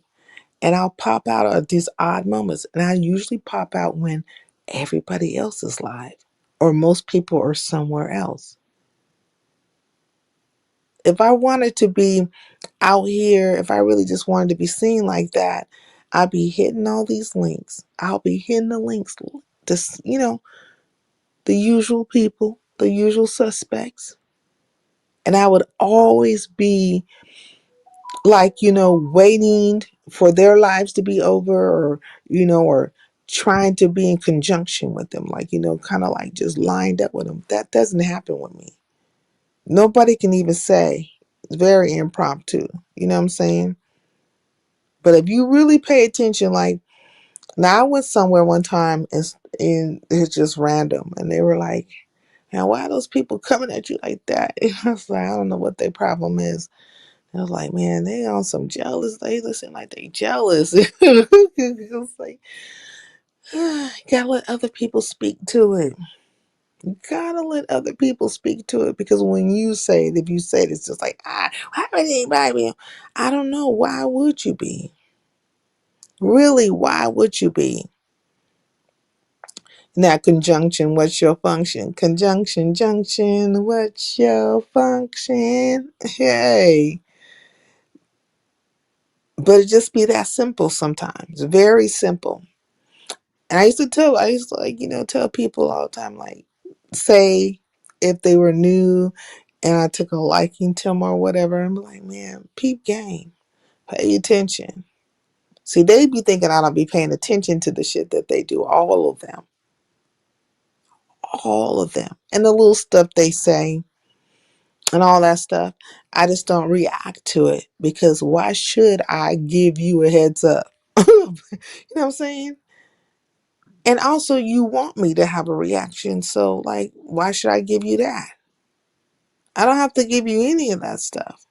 and I'll pop out at these odd moments. And I usually pop out when everybody else is live, or most people are somewhere else. If I wanted to be out here, if I really just wanted to be seen like that, I'd be hitting all these links. I'll be hitting the links. Just the usual people, the usual suspects. And I would always be like, waiting for their lives to be over, or trying to be in conjunction with them, like, kind of like just lined up with them. That doesn't happen with me. Nobody can even say. It's very impromptu. You know what I'm saying? But if you really pay attention, like, now I went somewhere one time and it's just random. And they were like, now, why are those people coming at you like that? And I was like, I don't know what their problem is. And I was like, man, they on some jealous. They listen like they jealous. It's like, gotta let other people speak to it. You gotta let other people speak to it, because when you say it, if you say it, it's just like, why would anybody be? I don't know. Why would you be? Really, why would you be? Now, conjunction, what's your function? Conjunction, junction, what's your function? Hey. But it just be that simple sometimes. Very simple. And I used to like, tell people all the time, like, say if they were new and I took a liking to them or whatever. I'm like, man, peep game, pay attention. See, they be thinking I don't be paying attention to the shit that they do. All of them, and the little stuff they say and all that stuff. I just don't react to it because why should I give you a heads up? You know what I'm saying? And also, you want me to have a reaction, so like, why should I give you that? I don't have to give you any of that stuff.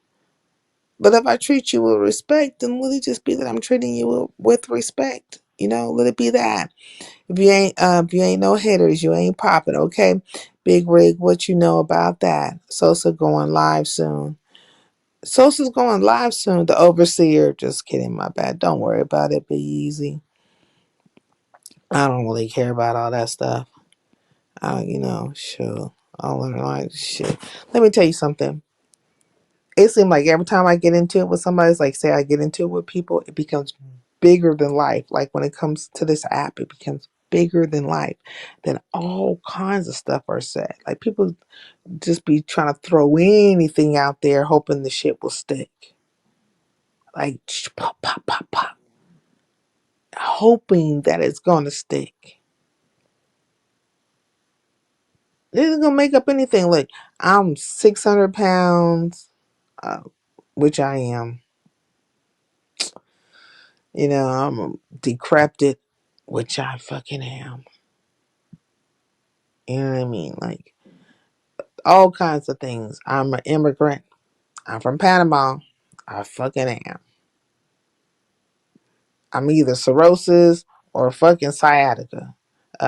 But if I treat you with respect, then let it just be that I'm treating you with respect. Let it be that. If you ain't no hitters, you ain't popping, okay? Big Rig, what you know about that? Sosa going live soon. Sosa's going live soon. The overseer, just kidding, my bad. Don't worry about it. Be easy. I don't really care about all that stuff. Sure. I'll learn like shit. Let me tell you something. It seems like every time I get into it with somebody, it's like, say I get into it with people, it becomes bigger than life. Like when it comes to this app, it becomes bigger than life. Then all kinds of stuff are said. Like people just be trying to throw anything out there, hoping the shit will stick. Like pop, pop, pop, pop, hoping that it's gonna stick. This is gonna make up anything. Like I'm 600 pounds, uh, which I am. I'm decrepit, which I fucking am. You know what I mean? Like all kinds of things. I'm an immigrant. I'm from Panama. I fucking am. I'm either cirrhosis or fucking sciatica.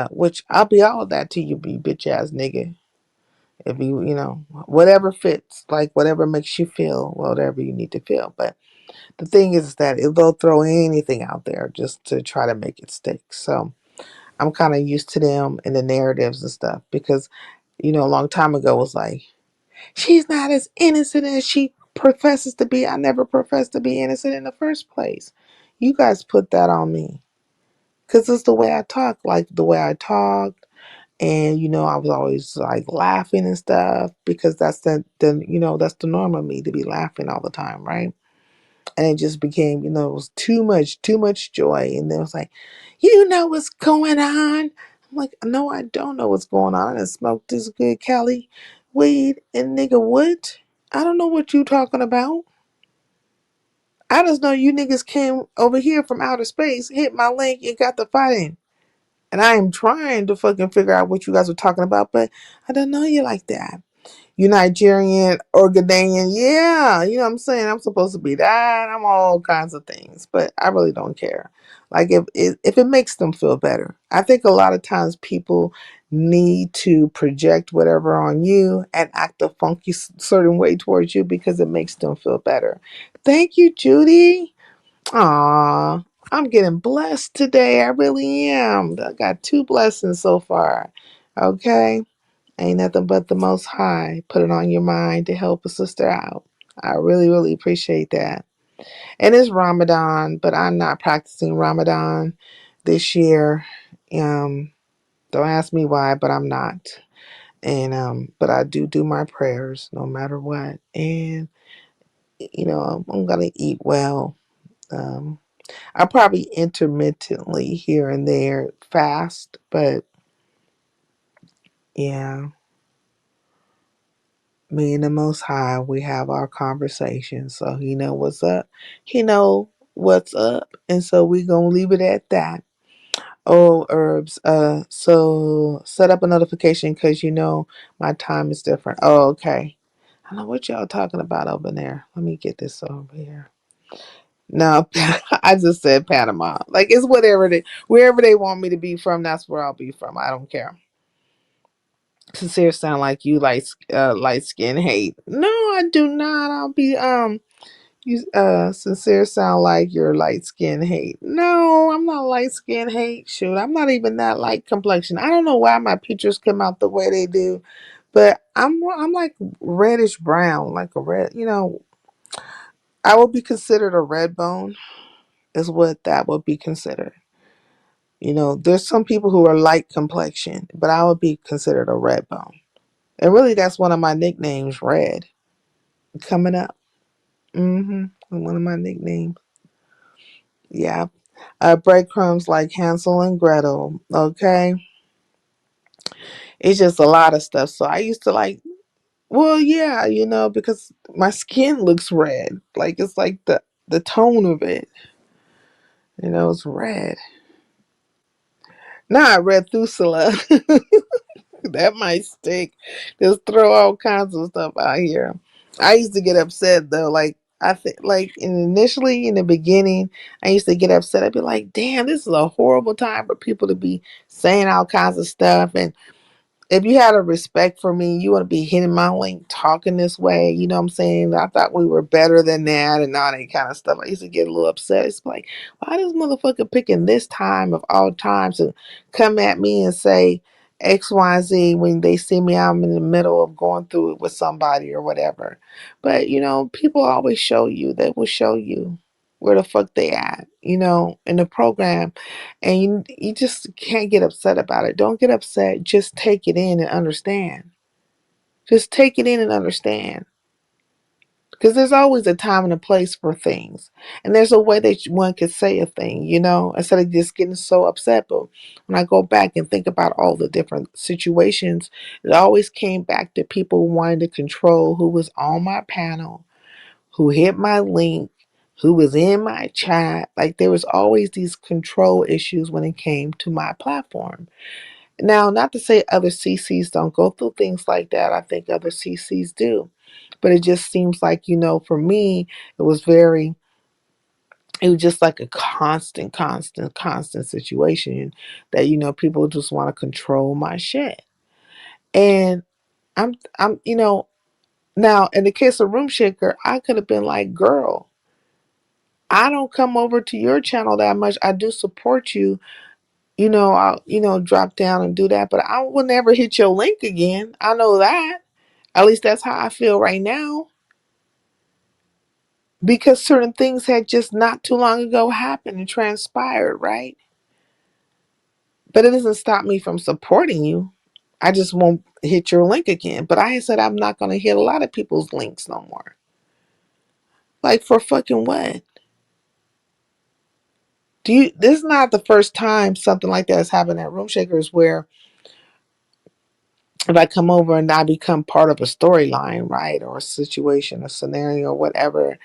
Which I'll be all that to you, be bitch ass nigga. If whatever fits, like whatever makes you feel, whatever you need to feel. But the thing is that they'll throw anything out there just to try to make it stick. So I'm kind of used to them and the narratives and stuff because, a long time ago was like, she's not as innocent as she professes to be. I never professed to be innocent in the first place. You guys put that on me because it's the way I talk, like the way I talked. And, I was always like laughing and stuff because that's that's the norm of me to be laughing all the time. Right. And it just became, it was too much joy. And then it was like, you know what's going on? I'm like, no, I don't know what's going on. I smoked this good Cali weed and nigga what? I don't know what you talking about. I just know you niggas came over here from outer space, hit my link and got the fighting. And I am trying to fucking figure out what you guys are talking about, but I don't know you like that. You Nigerian or Ghanaian, yeah, you know what I'm saying? I'm supposed to be that. I'm all kinds of things, but I really don't care. Like if it makes them feel better. I think a lot of times people need to project whatever on you and act a funky certain way towards you because it makes them feel better. Thank you, Judy. Aw, I'm getting blessed today. I really am. I got 2 blessings so far. Okay. Ain't nothing but the Most High. Put it on your mind to help a sister out. I really, really appreciate that. And it's Ramadan, but I'm not practicing Ramadan this year. Um, don't ask me why, but I'm not. And but I do my prayers no matter what. And I'm gonna eat well. Um, I probably intermittently here and there fast, but yeah. Me and the Most High, we have our conversations. So he know what's up. He know what's up. And so we gonna leave it at that. Oh, herbs. So set up a notification because my time is different. Oh, okay. I don't know what y'all talking about over there. Let me get this over here. No, I just said Panama. Like it's wherever they want me to be from, that's where I'll be from. I don't care. Sincere sound like you light skin hate. No, I do not. I'll be you sincere sound like you're light skin hate. No, I'm not light skin hate. Shoot, I'm not even that light complexion. I don't know why my pictures come out the way they do, but I'm like reddish brown, like a red. I would be considered a red bone. Is what that would be considered. There's some people who are light complexion, but I would be considered a red bone. And really, that's one of my nicknames, Red. Coming up. One of my nicknames. Yeah. Breadcrumbs like Hansel and Gretel. Okay. It's just a lot of stuff. So I used to like, well, yeah, because my skin looks red. Like it's like the tone of it, it's red. Not red Thusula. That might stick. Just throw all kinds of stuff out here. I used to get upset though. Like I think, like initially in the beginning, I used to get upset. I'd be like, "Damn, this is a horrible time for people to be saying all kinds of stuff." And if you had a respect for me, you wouldn't be hitting my link talking this way. You know what I'm saying? I thought we were better than that and all that kind of stuff. I used to get a little upset. It's like, why this motherfucker picking this time of all times to come at me and say X, Y, Z when they see me I'm in the middle of going through it with somebody or whatever. But people always show you. They will show you where the fuck they at, in the program. And you just can't get upset about it. Don't get upset. Just take it in and understand. Just take it in and understand. Because there's always a time and a place for things. And there's a way that one could say a thing, instead of just getting so upset. But when I go back and think about all the different situations, it always came back to people wanting to control who was on my panel, who hit my link, who was in my chat. Like there was always these control issues when it came to my platform. Now, not to say other CCs don't go through things like that. I think other CCs do. But it just seems like, for me, it was just like a constant situation that, people just want to control my shit. And I'm, now in the case of Room Shaker, I could have been like, girl, I don't come over to your channel that much. I do support you. I'll, drop down and do that, but I will never hit your link again. I know that. At least that's how I feel right now. Because certain things had just not too long ago happened and transpired, right? But it doesn't stop me from supporting you. I just won't hit your link again. But I said I'm not going to hit a lot of people's links no more. Like for fucking what? This is not the first time something like that has happened at Room Shakers where if I come over and I become part of a storyline, right, or a situation, a scenario, whatever,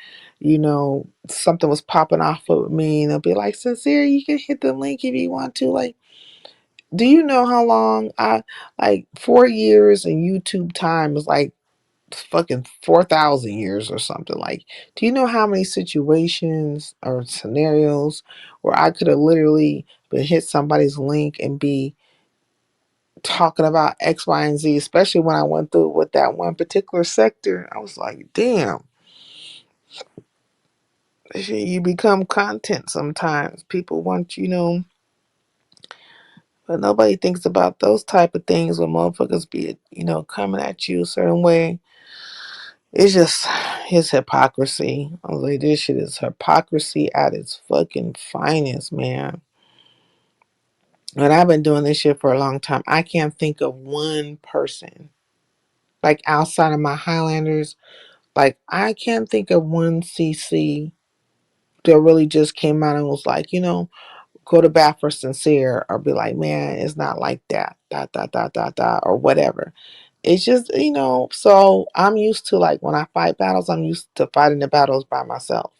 something was popping off of me, and they'll be like, "Sincere, you can hit the link if you want to." Like, do you know how long 4 years in YouTube time is like fucking 4,000 years or something? Like, do you know how many situations or scenarios where I could have literally been hit somebody's link and be talking about X, Y, and Z, especially when I went through with that one particular sector. I was like, damn, you become content sometimes. People want, but nobody thinks about those type of things when motherfuckers be, coming at you a certain way. It's hypocrisy. I was like, this shit is hypocrisy at its fucking finest, man. And I've been doing this shit for a long time. I can't think of one person, like outside of my Highlanders. Like, I can't think of one CC that really just came out and was like, go to bat for Sincere or be like, man, it's not like that, or whatever. It's just, so I'm used to, like, when I fight battles, I'm used to fighting the battles by myself.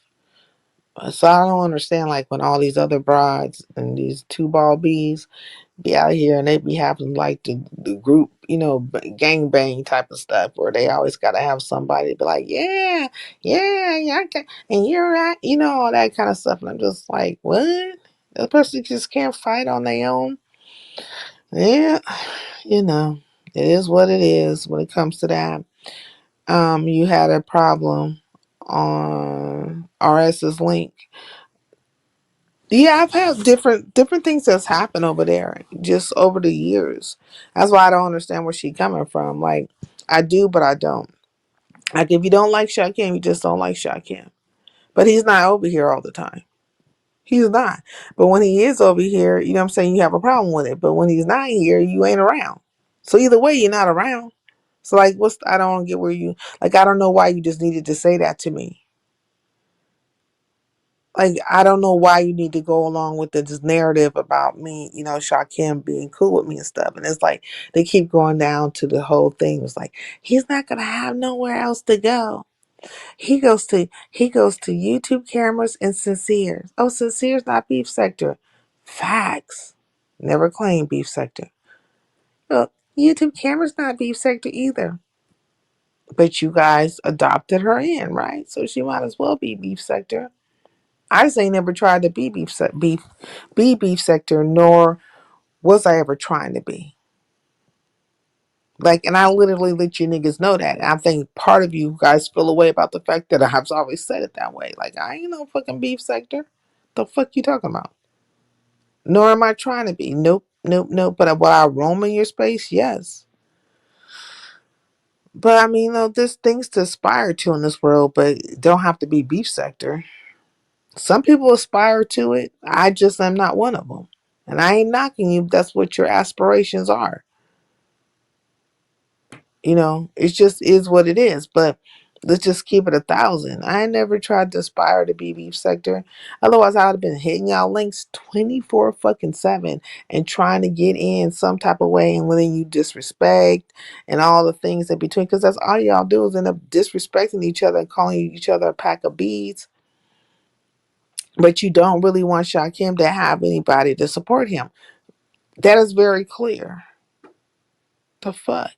So I don't understand, like, when all these other broads and these two ball bees be out here and they be having like the group, gang bang type of stuff where they always got to have somebody be like, yeah, and you're right, all that kind of stuff. And I'm just like, what? The person just can't fight on their own. Yeah, it is what it is when it comes to that. You had a problem on RS's link. Yeah, I've had different things that's happened over there just over the years. That's why I don't understand where she's coming from. Like, I do, but I don't. Like, if you don't like Shakim, you just don't like Shakim. But he's not over here all the time. He's not. But when he is over here, you know what I'm saying, you have a problem with it. But when he's not here, you ain't around. So either way, you're not around. So like, I don't get where you like. I don't know why you just needed to say that to me. Like, I don't know why you need to go along with this narrative about me, Shakim being cool with me and stuff. And it's like they keep going down to the whole thing. It's like he's not gonna have nowhere else to go. He goes to YouTube cameras and Sincere's. Oh, Sincere's not beef sector. Facts. Never claimed beef sector. Well, YouTube cameras not beef sector either. But you guys adopted her in, right? So she might as well be beef sector. I just ain't never tried to be beef sector, nor was I ever trying to be. Like, and I literally let you niggas know that. And I think part of you guys feel away about the fact that I've always said it that way. Like, I ain't no fucking beef sector. The fuck you talking about? Nor am I trying to be. Nope, nope, nope. But will I roam in your space? Yes. But I mean, there's things to aspire to in this world, but it don't have to be beef sector. Some people aspire to it. I just am not one of them. And I ain't knocking you. That's what your aspirations are. It just is what it is. But let's just keep it 1,000. I never tried to aspire to be beef sector. Otherwise, I would have been hitting y'all links 24 fucking 7 and trying to get in some type of way, and letting you disrespect and all the things in between. Because that's all y'all do is end up disrespecting each other and calling each other a pack of bees. But you don't really want Shakim to have anybody to support him. That is very clear. The fuck?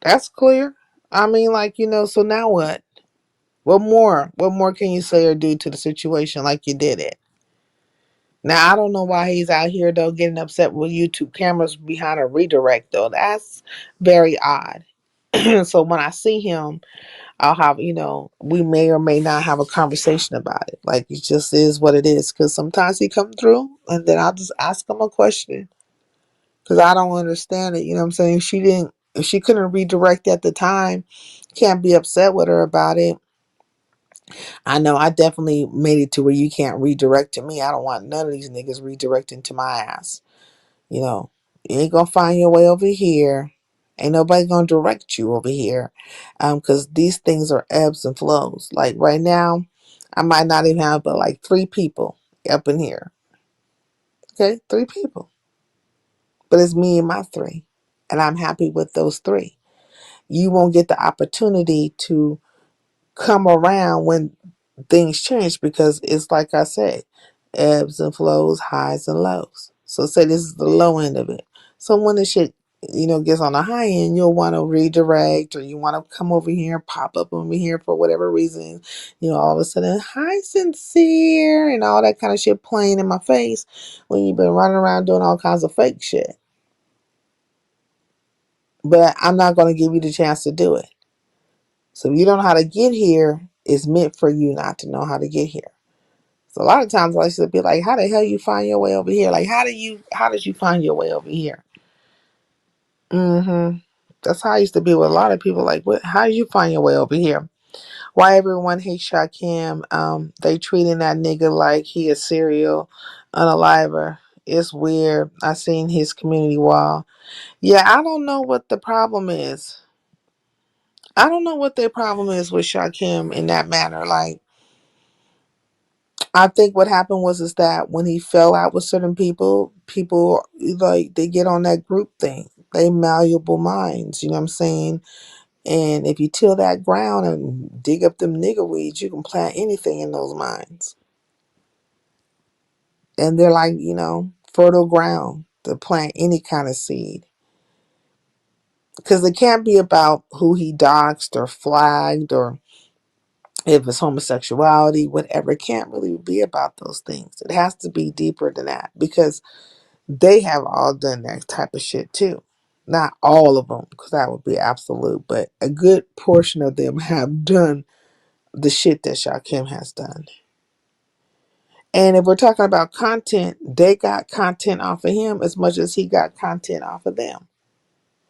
That's clear. I mean, like, so now what? What more? What more can you say or do to the situation like you did it? Now, I don't know why he's out here, though, getting upset with YouTube cameras behind a redirect, though. That's very odd. So when I see him, I'll have, we may or may not have a conversation about it. Like, it just is what it is. Because sometimes he come through, and then I'll just ask him a question. Because I don't understand it. You know what I'm saying? If she couldn't redirect at the time, can't be upset with her about it. I know I definitely made it to where you can't redirect to me. I don't want none of these niggas redirecting to my ass. You ain't gonna find your way over here. Ain't nobody gonna direct you over here. Because these things are ebbs and flows. Like right now, I might not even have but like 3 people up in here. Okay, 3 people. But it's me and my 3. And I'm happy with those 3. You won't get the opportunity to come around when things change, because it's like I said, ebbs and flows, highs and lows. So say this is the low end of it. So when the shit, gets on the high end, you'll want to redirect, or you want to come over here, pop up over here for whatever reason. All of a sudden, hi, sincere, and all that kind of shit playing in my face when you've been running around doing all kinds of fake shit. But I'm not going to give you the chance to do it. So if you don't know how to get here, it's meant for you not to know how to get here. So a lot of times I used to be like, how the hell you find your way over here? Like, how did you find your way over here? That's how I used to be with a lot of people. Like, how did you find your way over here? Why everyone hates Shakim? They treating that nigga like he a serial unaliver. It's weird. I seen his community wall. Yeah, I don't know what the problem is. I don't know what their problem is with Shakim in that manner. Like, I think what happened was is that when he fell out with certain people like they get on that group thing. They malleable minds, you know what I'm saying? And if you till that ground and dig up them nigger weeds, you can plant anything in those minds. And they're like, fertile ground to plant any kind of seed. Because it can't be about who he doxed or flagged, or if it's homosexuality, whatever. It can't really be about those things. It has to be deeper than that, because they have all done that type of shit too. Not all of them, because that would be absolute, but a good portion of them have done the shit that Shakim has done. And if we're talking about content, they got content off of him as much as he got content off of them.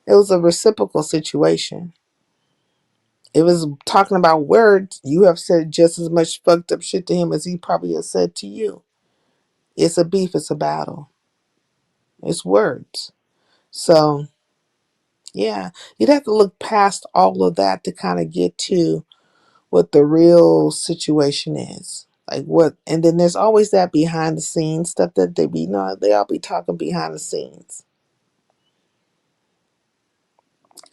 It was a reciprocal situation. It was talking about words. You have said just as much fucked up shit to him as he probably has said to you. It's a beef. It's a battle. It's words. So Yeah, you'd have to look past all of that to kind of get to what the real situation is. Like what, and then there's always that behind the scenes stuff that they be, no, they all be talking behind the scenes.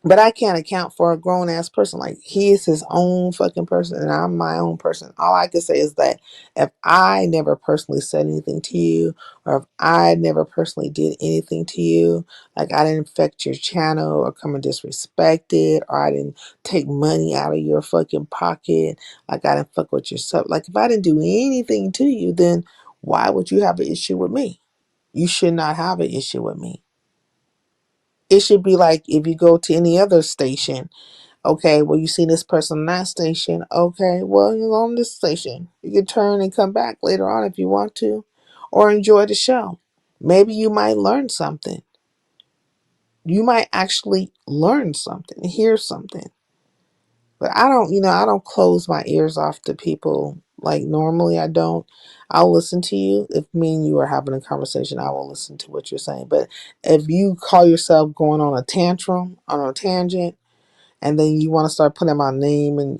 But I can't account for a grown ass person. Like he is his own fucking person, and I'm my own person. All I can say is that if I never personally said anything to you, or if I never personally did anything to you, like I didn't affect your channel or come and disrespect it, or I didn't take money out of your fucking pocket, like I didn't fuck with your stuff. Like if I didn't do anything to you, then why would you have an issue with me? You should not have an issue with me. It should be like if you go to any other station. Okay, well, you see this person on that station. Okay, well, you're on this station. You can turn and come back later on if you want to, or enjoy the show. Maybe you might learn something. You might actually learn something, hear something. But I don't, I don't close my ears off to people like normally I don't. I'll listen to you. If me and you are having a conversation, I will listen to what you're saying. But if you call yourself going on a tantrum, on a tangent, and then you want to start putting my name and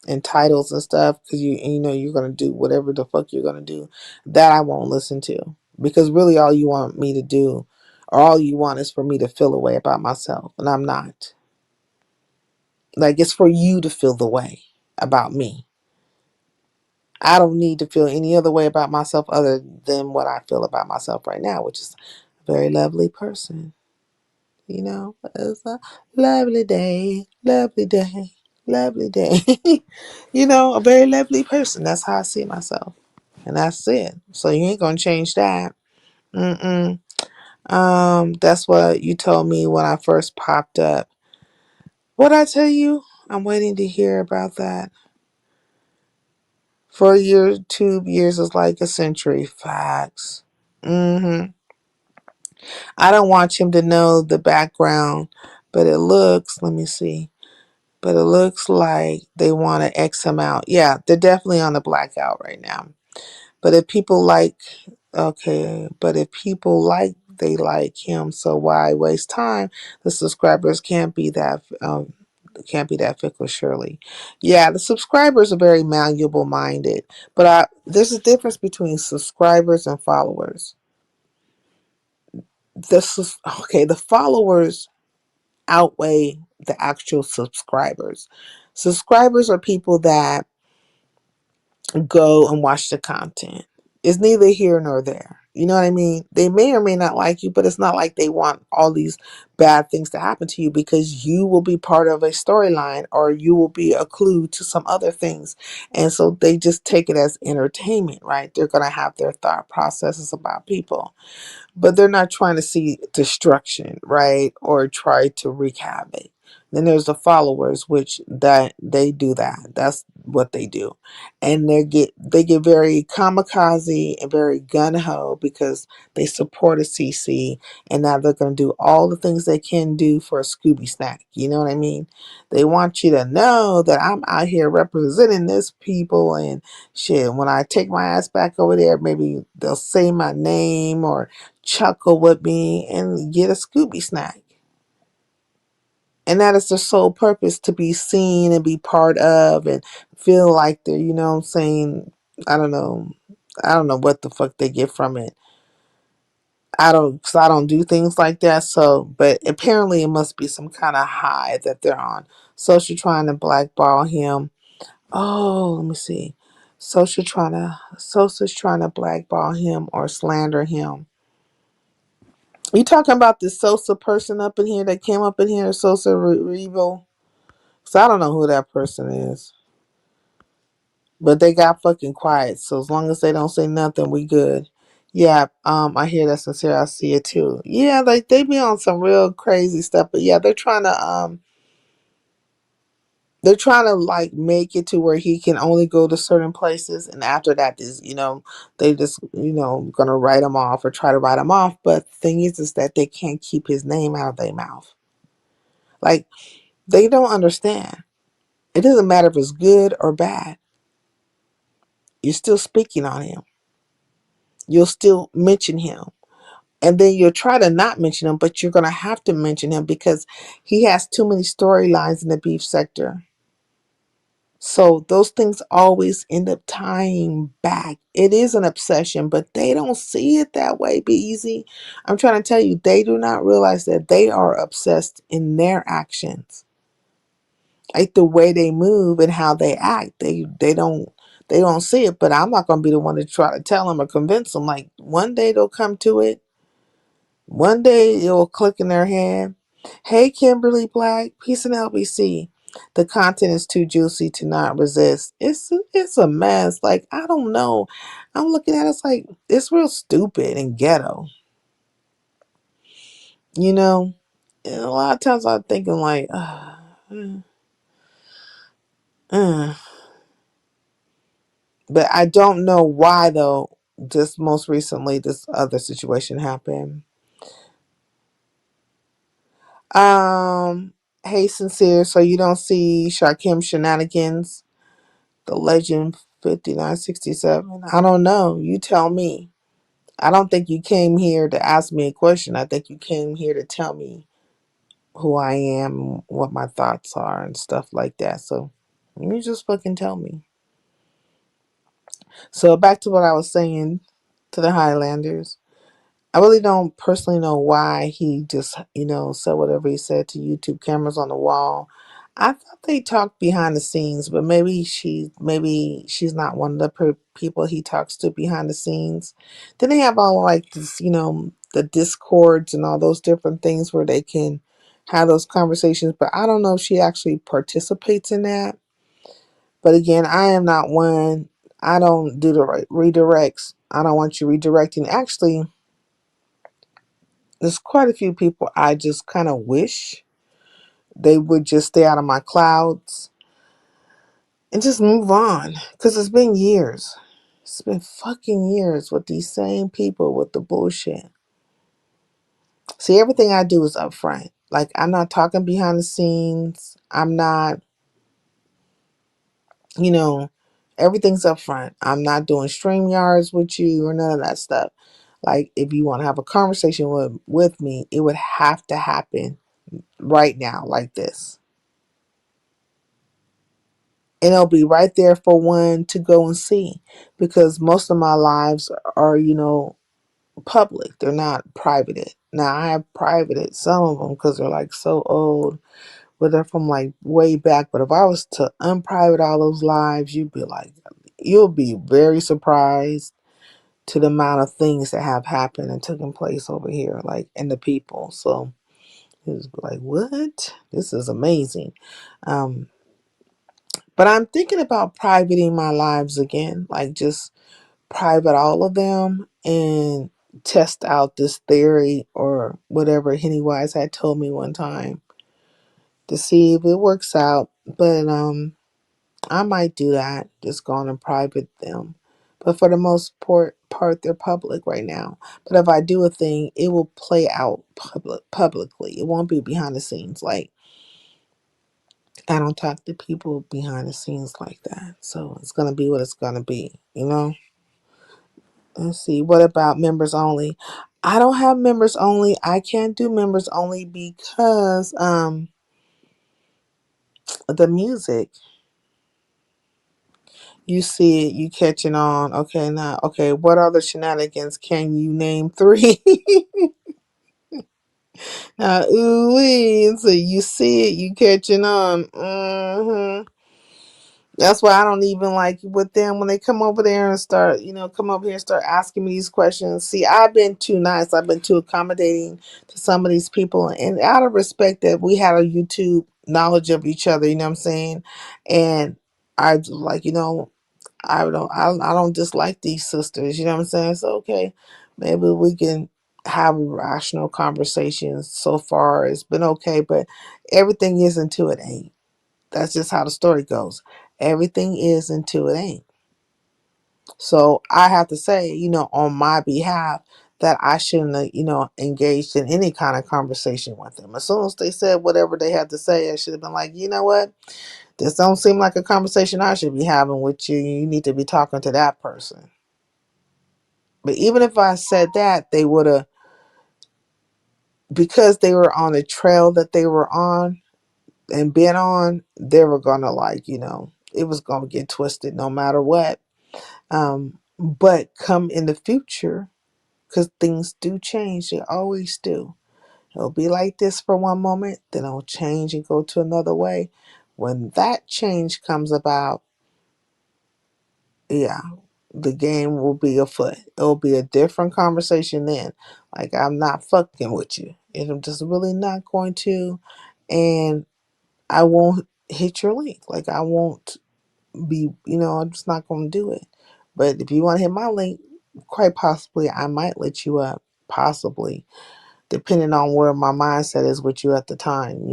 and titles and stuff because you're gonna do whatever the fuck you're gonna do, that I won't listen to, because really all you want me to do, or all you want, is for me to feel a way about myself, and I'm not. Like, it's for you to feel the way about me. I don't need to feel any other way about myself other than what I feel about myself right now, which is a very lovely person. It's a lovely day, lovely day, lovely day. A very lovely person. That's how I see myself. And that's it. So you ain't gonna change that. Mm-mm. That's what you told me when I first popped up. What I tell you? I'm waiting to hear about that. For a year, 2 years is like a century. Facts. Mm-hmm. I don't want him to know the background, but it looks, let me see. But it looks like they want to X him out. Yeah, they're definitely on the blackout right now. But if people like, okay, but if people like, they like him, so why waste time? The subscribers can't be that fickle, surely. Yeah, the subscribers are very malleable minded, but there's a difference between subscribers and followers. The followers outweigh the actual subscribers. Subscribers are people that go and watch the content. It's neither here nor there. You know what I mean? They may or may not like you, but it's not like they want all these bad things to happen to you, because you will be part of a storyline, or you will be a clue to some other things. And so they just take it as entertainment, right? They're going to have their thought processes about people, but they're not trying to see destruction, right? Or try to wreak havoc. Then there's the followers, which that they do that. That's what they do. And they get very kamikaze and very gun ho because they support a CC, and now they're gonna do all the things they can do for a Scooby snack. You know what I mean? They want you to know that I'm out here representing this people, and shit. When I take my ass back over there, maybe they'll say my name or chuckle with me and get a Scooby snack. And that is their sole purpose, to be seen and be part of and feel like they're, what I'm saying, I don't know. I don't know what the fuck they get from it. Cause I don't do things like that. So, but apparently it must be some kind of high that they're on. So she's trying to blackball him. Oh, let me see. Sosa's trying to blackball him or slander him. You talking about this Sosa person up in here that came up in here, Sosa Revo? So I don't know who that person is. But they got fucking quiet. So as long as they don't say nothing, we good. Yeah, I hear that sincere. I see it too. Yeah, like they be on some real crazy stuff. But yeah, they're trying to like make it to where he can only go to certain places, and after that is they just gonna write him off or try to write him off. But the thing is that they can't keep his name out of their mouth. Like, they don't understand. It doesn't matter if it's good or bad. You're still speaking on him. You'll still mention him. And then you'll try to not mention him, but you're going to have to mention him because he has too many storylines in the beef sector. So those things always end up tying back. It is an obsession, but they don't see it that way. Be easy. I'm trying to tell you, they do not realize that they are obsessed in their actions, like the way they move and how they act. They don't see it. But I'm not going to be the one to try to tell them or convince them. Like one day they'll come to it. One day it will click in their head. Hey, Kimberly Black, peace and LBC. The content is too juicy to not resist. It's a mess. Like, I don't know. I'm looking at it, it's like, it's real stupid and ghetto. You know? And a lot of times I'm thinking like, uh. But I don't know why though. Just most recently, this other situation happened. Hey, sincere. So you don't see Shakim shenanigans? The legend 5967. I don't know. You tell me. I don't think you came here to ask me a question. I think you came here to tell me who I am, what my thoughts are, and stuff like that. So you just fucking tell me. So back to what I was saying to the Highlanders. I really don't personally know why he just, said whatever he said to YouTube cameras on the wall. I thought they talked behind the scenes, but maybe she's not one of the people he talks to behind the scenes. Then they have all like this, the discords and all those different things where they can have those conversations. But I don't know if she actually participates in that. But again, I am not one. I don't do the redirects. I don't want you redirecting. Actually, there's quite a few people I just kind of wish they would just stay out of my clouds and just move on. Because it's been years. It's been fucking years with these same people with the bullshit. See, everything I do is upfront. Like, I'm not talking behind the scenes. I'm not, you know, everything's upfront. I'm not doing stream yards with you or none of that stuff. Like, if you want to have a conversation with me, it would have to happen right now, like this. And it'll be right there for one to go and see, because most of my lives are, public. They're not privated. Now I have privated some of them because they're like so old, but they're from like way back. But if I was to unprivate all those lives, you'll be very surprised to the amount of things that have happened and taken place over here, like, and the people. So it's like, what? This is amazing. Um, But I'm thinking about privating my lives again, like just private all of them and test out this theory or whatever Pennywise had told me one time to see if it works out. But I might do that, just go on and private them. But for the most part, they're public right now. But if I do a thing, it will play out publicly. It won't be behind the scenes. Like, I don't talk to people behind the scenes like that. So it's going to be what it's going to be. Let's see. What about members only? I don't have members only. I can't do members only because the music. You see it, you catching on. Okay, now, okay, what other shenanigans can you name three? Now, ooh wee. So you see it, you catching on. That's why I don't even like with them when they come over there and start, come over here and start asking me these questions. See, I've been too nice. I've been too accommodating to some of these people. And out of respect that we had a YouTube knowledge of each other, you know what I'm saying? And I like, I don't dislike these sisters, you know what I'm saying? So, okay, maybe we can have rational conversations. So far, it's been okay, but everything is until it ain't. That's just how the story goes. Everything is until it ain't. So I have to say, on my behalf, that I shouldn't have, engaged in any kind of conversation with them. As soon as they said whatever they had to say, I should have been like, you know what? This don't seem like a conversation I should be having with you. You need to be talking to that person. But even if I said that, they would have because they were on the trail that they were on and been on, they were gonna like, it was gonna get twisted no matter what. But come in the future, because things do change, they always do. It'll be like this for one moment, then it'll change and go to another way. When that change comes about, yeah, the game will be afoot. It'll be a different conversation then. Like, I'm not fucking with you. And I'm just really not going to. And I won't hit your link. Like, I won't be, I'm just not going to do it. But if you want to hit my link, quite possibly I might let you up. Possibly. Depending on where my mindset is with you at the time.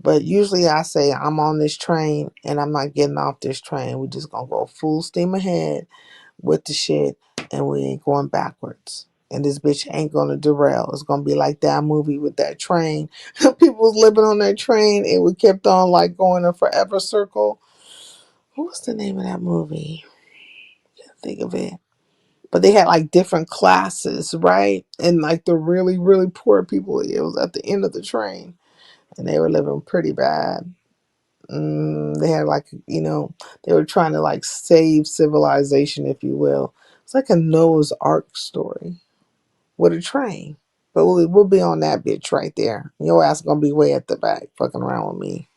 But usually I say I'm on this train and I'm not getting off this train. We're just going to go full steam ahead with the shit and we ain't going backwards. And this bitch ain't gonna derail. It's gonna be like that movie with that train. People was living on that train and we kept on like going a forever circle. What's the name of that movie? Can't think of it. But they had like different classes, right? And like the really, really poor people, it was at the end of the train. And they were living pretty bad. They had like, they were trying to like save civilization, if you will. It's like a Noah's Ark story with a train. But we'll be on that bitch right there. Your ass gonna be way at the back, fucking around with me.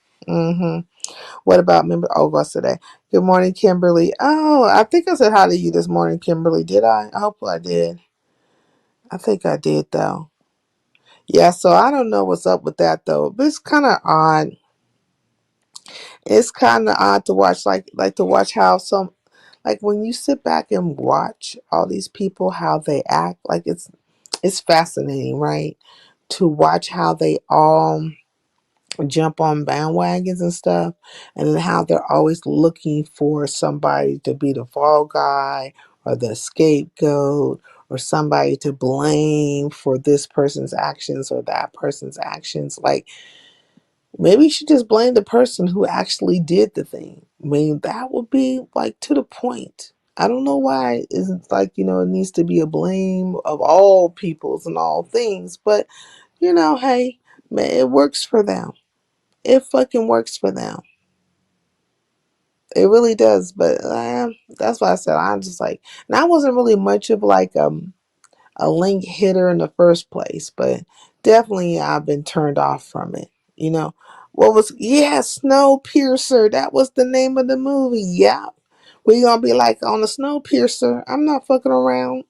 What about member? Oh, what's today? Good morning, Kimberly. Oh, I think I said hi to you this morning, Kimberly. Did I? I hope I did. I think I did though. Yeah. So I don't know what's up with that though. But it's kind of odd. It's kind of odd to watch, like to watch how some, like when you sit back and watch all these people how they act. Like it's fascinating, right? To watch how they all jump on bandwagons and stuff, and then how they're always looking for somebody to be the fall guy or the scapegoat or somebody to blame for this person's actions or that person's actions. Like, maybe you should just blame the person who actually did the thing. I mean, that would be like to the point. I don't know why it's like, it needs to be a blame of all peoples and all things, but hey, man, it works for them. It fucking works for them. It really does. But that's why I said I'm just like, and I wasn't really much of like a link hitter in the first place, but definitely I've been turned off from it. What was, yeah, Snowpiercer. That was the name of the movie. Yeah. We're gonna be like on a Snowpiercer. I'm not fucking around.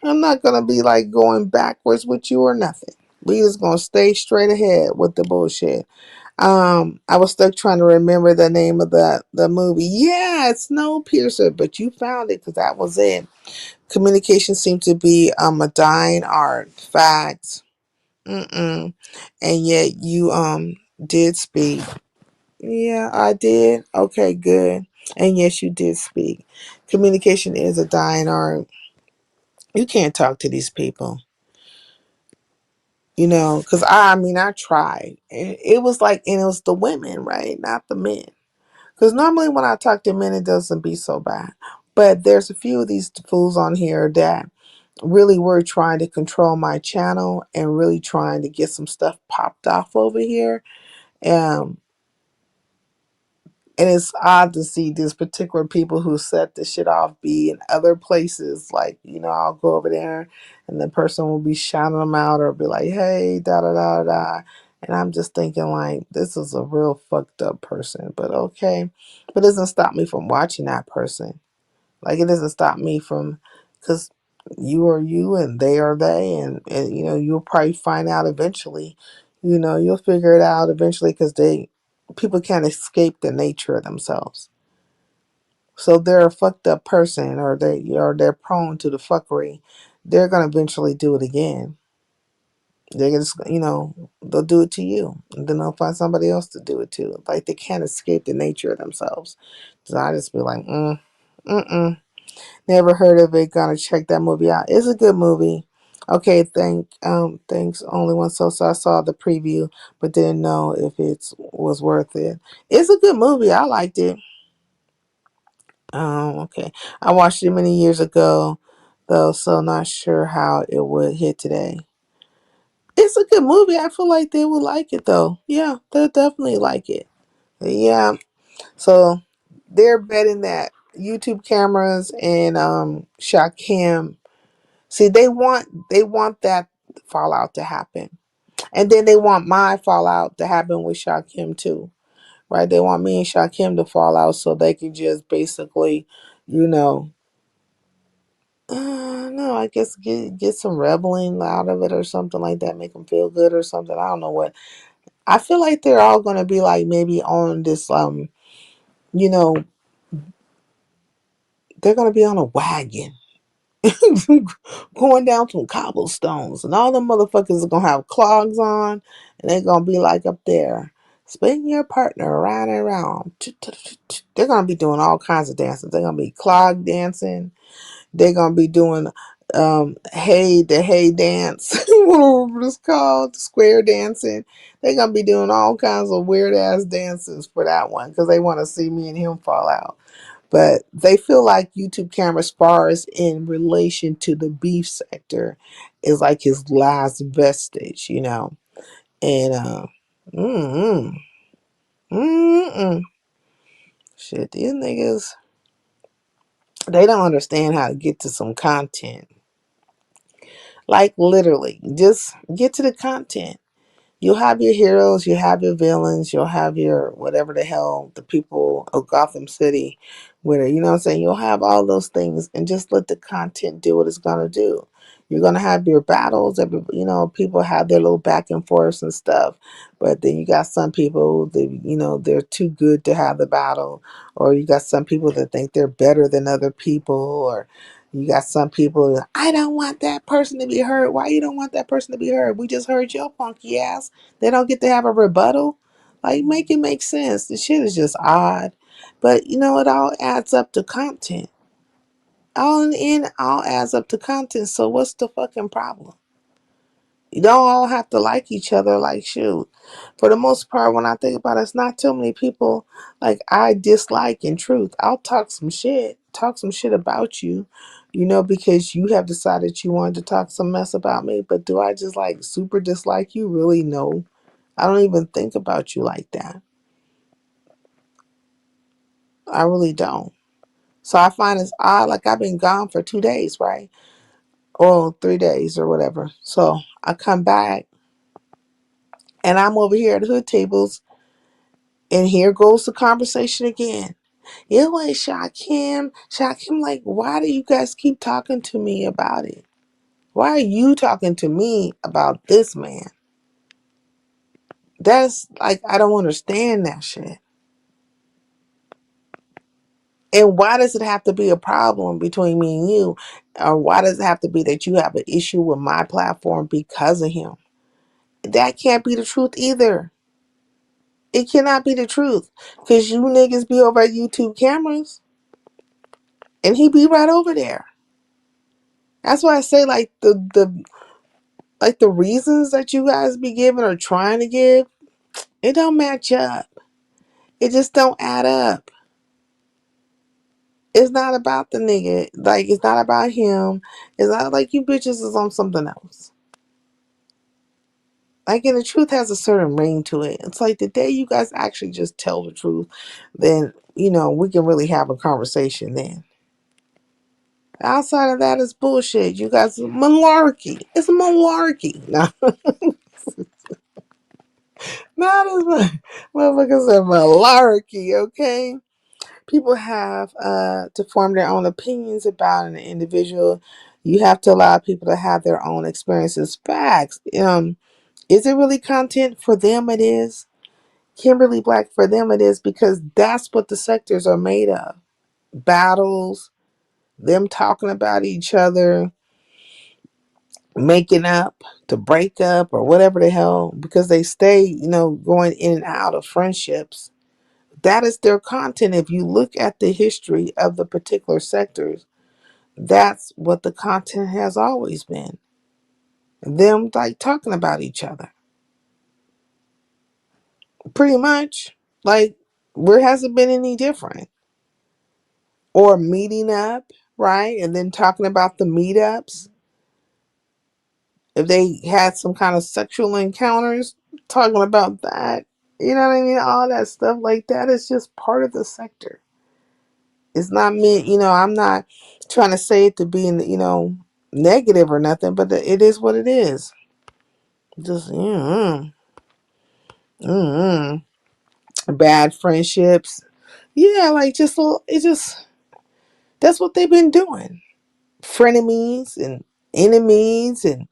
I'm not gonna be like going backwards with you or nothing. We just gonna stay straight ahead with the bullshit. I was stuck trying to remember the name of the movie. Yeah, it's Snowpiercer, but you found it because that was it. Communication seemed to be a dying art. Facts. Mm-mm. And yet you did speak. Yeah, I did. Okay, good. And yes, you did speak. Communication is a dying art. You can't talk to these people. Because I tried. It was like, and it was the women, right? Not the men. Because normally when I talk to men, it doesn't be so bad. But there's a few of these fools on here that really were trying to control my channel and really trying to get some stuff popped off over here. Um, and it's odd to see these particular people who set the shit off be in other places. Like, I'll go over there and the person will be shouting them out or be like, hey, da da da da. And I'm just thinking, like, this is a real fucked up person. But okay. But it doesn't stop me from watching that person. Like, it doesn't stop me from, because you are you and they are they. And, you'll probably find out eventually. You'll figure it out eventually because people can't escape the nature of themselves. So they're a fucked up person or they're prone to the fuckery. They're gonna eventually do it again. They're just they'll do it to you. And then they'll find somebody else to do it to. Like they can't escape the nature of themselves. So I just be like, never heard of it, gonna check that movie out. It's a good movie. Okay, thanks. Only one so I saw the preview, but didn't know if it was worth it. It's a good movie. I liked it. Okay. I watched it many years ago, though, so not sure how it would hit today. It's a good movie. I feel like they would like it though. Yeah, they'll definitely like it. Yeah. So they're betting that YouTube cameras and Shakim. See, they want that fallout to happen, and then they want my fallout to happen with Shakim too, right? They want me and Shakim to fall out so they can just basically, you know, no, I guess get some rebelling out of it or something like that, make them feel good or something. I don't know what. I feel like they're all gonna be like maybe on this you know, they're gonna be on a wagon going down some cobblestones, and all the motherfuckers are gonna have clogs on, and they're gonna be like up there, spin your partner around and around. They're gonna be doing all kinds of dances. They're gonna be clog dancing. They're gonna be doing the hay dance, whatever it's called, square dancing. They're gonna be doing all kinds of weird ass dances for that one because they want to see me and him fall out. But they feel like YouTube camera, as far as in relation to the beef sector, is like his last vestige, you know. And mm mm shit, these niggas, they don't understand how to get to some content. Like literally, just get to the content. You'll have your heroes, you have your villains, you'll have your whatever the hell, the people of Gotham City, where you know what I'm saying. You'll have all those things, and just let the content do what it's gonna do. You're gonna have your battles. People have their little back and forths and stuff, but then you got some people that they're too good to have the battle, or you got some people that think they're better than other people, or you got some people that, I don't want that person to be heard. Why you don't want that person to be heard? We just heard your funky ass. They don't get to have a rebuttal. Like, make it make sense. The shit is just odd. But it all adds up to content. All in the end, all adds up to content. So what's the fucking problem? You don't all have to like each other. Like, shoot. For the most part, when I think about it, it's not too many people like I dislike in truth. I'll talk some shit about you, because you have decided you wanted to talk some mess about me. But do I just like super dislike you? Really? No. I don't even think about you like that. I really don't. So I find it's odd. Like, I've been gone for 2 days, right? Or 3 days or whatever. So I come back and I'm over here at the hood tables, and here goes the conversation again. It was Shakim. Shakim, like, why do you guys keep talking to me about it? Why are you talking to me about this man? That's like, I don't understand that shit. And why does it have to be a problem between me and you? Or why does it have to be that you have an issue with my platform because of him? That can't be the truth either. It cannot be the truth. Because you niggas be over at YouTube cameras, and he be right over there. That's why I say, like, the reasons that you guys be giving or trying to give, it don't match up. It just don't add up. It's not about the nigga. Like, it's not about him. It's not like you bitches is on something else. Like, and the truth has a certain ring to it. It's like the day you guys actually just tell the truth, then, we can really have a conversation then. Outside of that, it's bullshit. You guys, malarkey. It's malarkey. No, not as much. Motherfuckers are malarkey, okay? People have to form their own opinions about an individual. You have to allow people to have their own experiences. Facts. Is it really content? For them it is. Kimberly Black, for them it is, because that's what the sectors are made of. Battles, them talking about each other, making up to break up or whatever the hell, because they stay, going in and out of friendships. That is their content. If you look at the history of the particular sectors, that's what the content has always been. Them like talking about each other. Pretty much. Like, where has it been any different? Or meeting up, right? And then talking about the meetups. If they had some kind of sexual encounters, talking about that. You know what I mean? All that stuff like that is just part of the sector. It's not me, I'm not trying to say it to be, negative or nothing, but it is what it is. Just, mm bad friendships. Yeah, like just, that's what they've been doing. Frenemies and enemies and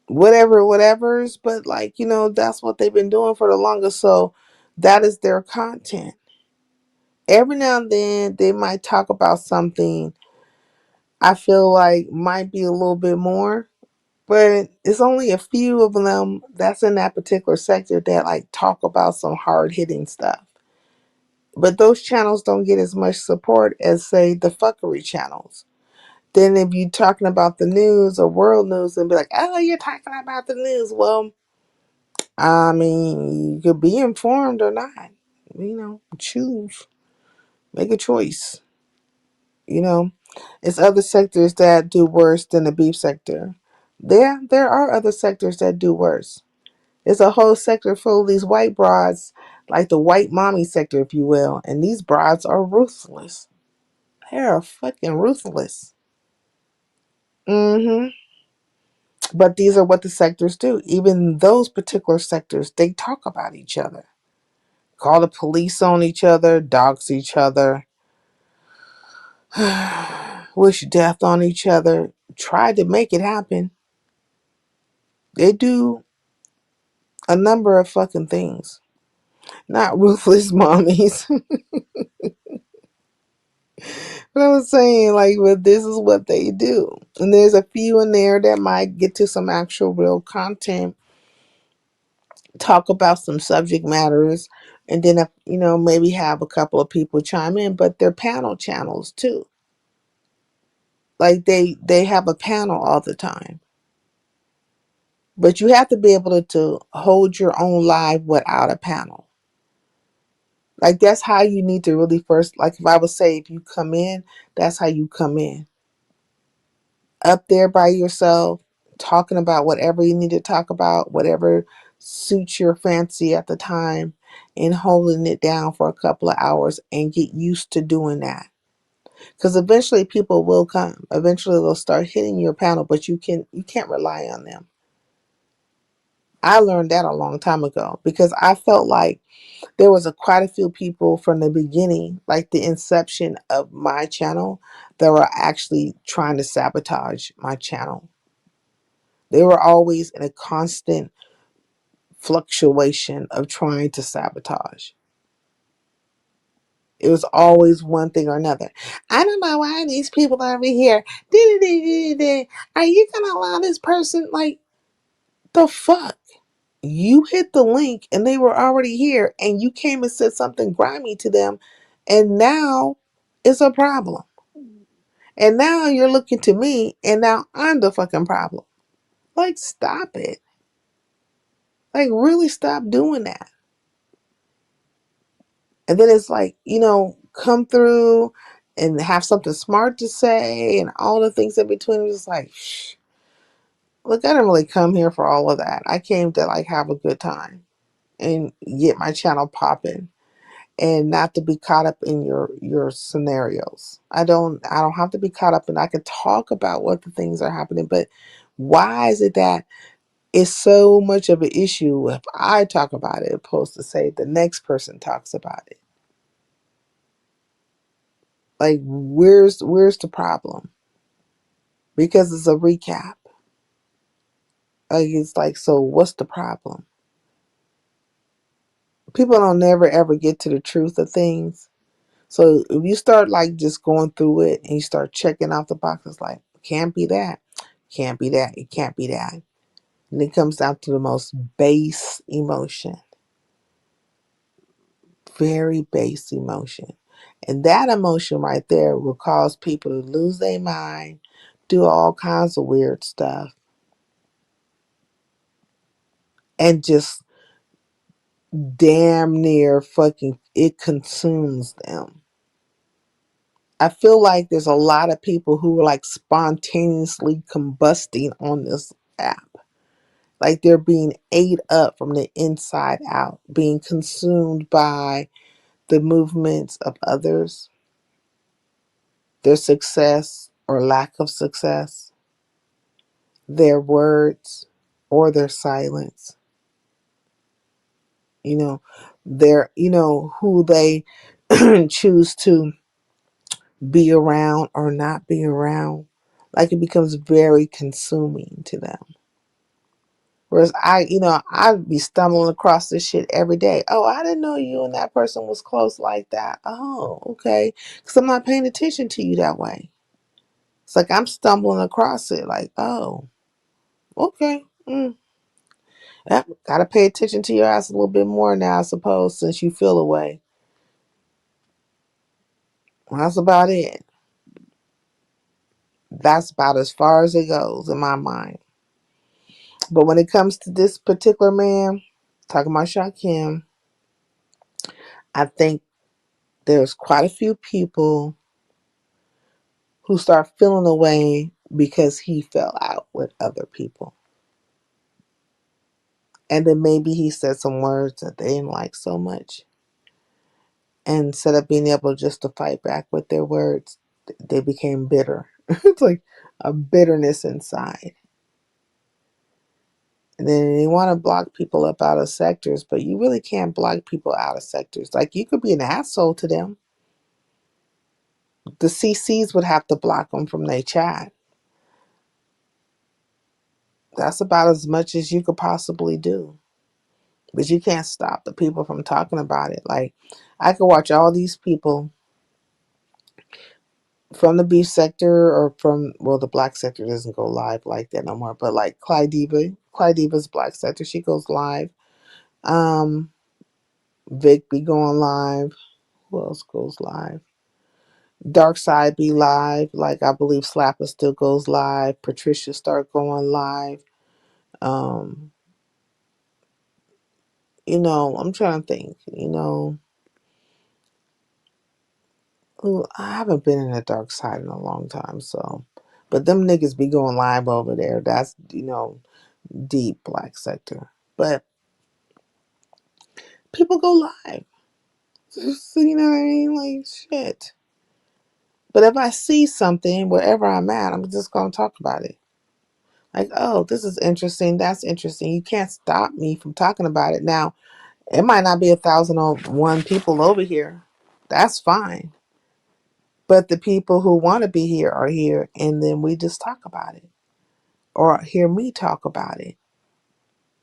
whatever's, but like, that's what they've been doing for the longest. So that is their content. Every now and then they might talk about something I feel like might be a little bit more, but it's only a few of them that's in that particular sector that like talk about some hard hitting stuff. But those channels don't get as much support as say the fuckery channels. Then if you're talking about the news or world news and be like, oh, you're talking about the news. Well, I mean, you could be informed or not. Choose. Make a choice. It's other sectors that do worse than the beef sector. There are other sectors that do worse. It's a whole sector full of these white broads, like the white mommy sector, if you will. And these broads are ruthless. They're fucking ruthless. hmm But these are what the sectors do. Even those particular sectors, they talk about each other. Call the police on each other, dox each other, wish death on each other, try to make it happen. They do a number of fucking things. Not ruthless mommies. But I was saying, like, but this is what they do. And there's a few in there that might get to some actual real content, talk about some subject matters, and then, maybe have a couple of people chime in, but they're panel channels too. Like they have a panel all the time. But you have to be able to hold your own live without a panel. Like that's how you need to really first, like if I would say if you come in, that's how you come in. Up there by yourself, talking about whatever you need to talk about, whatever suits your fancy at the time, and holding it down for a couple of hours and get used to doing that. Because eventually people will come. Eventually they'll start hitting your panel, but you can't rely on them. I learned that a long time ago because I felt like there was quite a few people from the beginning, like the inception of my channel, that were actually trying to sabotage my channel. They were always in a constant fluctuation of trying to sabotage. It was always one thing or another. I don't know why these people over here. Are you gonna allow this person? Like the fuck? You hit the link and they were already here, and you came and said something grimy to them, and now it's a problem. And now you're looking to me, and now I'm the fucking problem. Like, stop it. Like, really stop doing that. And then it's like, come through and have something smart to say and all the things in between. It's like, shh. Look, I didn't really come here for all of that. I came to like have a good time and get my channel popping and not to be caught up in your scenarios. I don't have to be caught up, and I can talk about what the things are happening, but why is it that it's so much of an issue if I talk about it opposed to say the next person talks about it? Like where's the problem? Because it's a recap. Like it's like, so what's the problem? People don't never ever get to the truth of things. So if you start like just going through it and you start checking off the boxes, like can't be that, can't be that, it can't be that. And it comes down to the most base emotion. Very base emotion. And that emotion right there will cause people to lose their mind, do all kinds of weird stuff, and just damn near fucking it consumes them. I feel like there's a lot of people who are like spontaneously combusting on this app. Like they're being ate up from the inside out, being consumed by the movements of others, their success or lack of success, their words or their silence, you know, their, who they choose to be around or not be around. Like it becomes very consuming to them. Whereas I'd be stumbling across this shit every day. Oh, I didn't know you and that person was close like that. Oh, okay. Because I'm not paying attention to you that way. It's like I'm stumbling across it. Like, oh, okay. Yep, gotta pay attention to your ass a little bit more now, I suppose, since you feel away. Well, that's about it. That's about as far as it goes in my mind. But when it comes to this particular man, talking about Shaquem, I think there's quite a few people who start feeling away because he fell out with other people. And then maybe he said some words that they didn't like so much. And instead of being able just to fight back with their words, they became bitter. It's like a bitterness inside. And then they want to block people up out of sectors, but you really can't block people out of sectors. Like you could be an asshole to them. The CCs would have to block them from their chat. That's about as much as you could possibly do. But you can't stop the people from talking about it. Like I could watch all these people from the beef sector or from, well, the black sector doesn't go live like that no more, but like Clydeva's black sector, she goes live. Vic be going live. Who else goes live? Dark Side be live. Like I believe Slapper still goes live. Patricia start going live. Um, I'm trying to think, ooh, I haven't been in the dark side in a long time, so but them niggas be going live over there. That's deep black sector. But people go live. So, you know what I mean? Like shit. But if I see something wherever I'm at, I'm just gonna talk about it. Like, oh, this is interesting. That's interesting. You can't stop me from talking about it. Now, it might not be 1,001 people over here. That's fine. But the people who want to be here are here, and then we just talk about it, or hear me talk about it,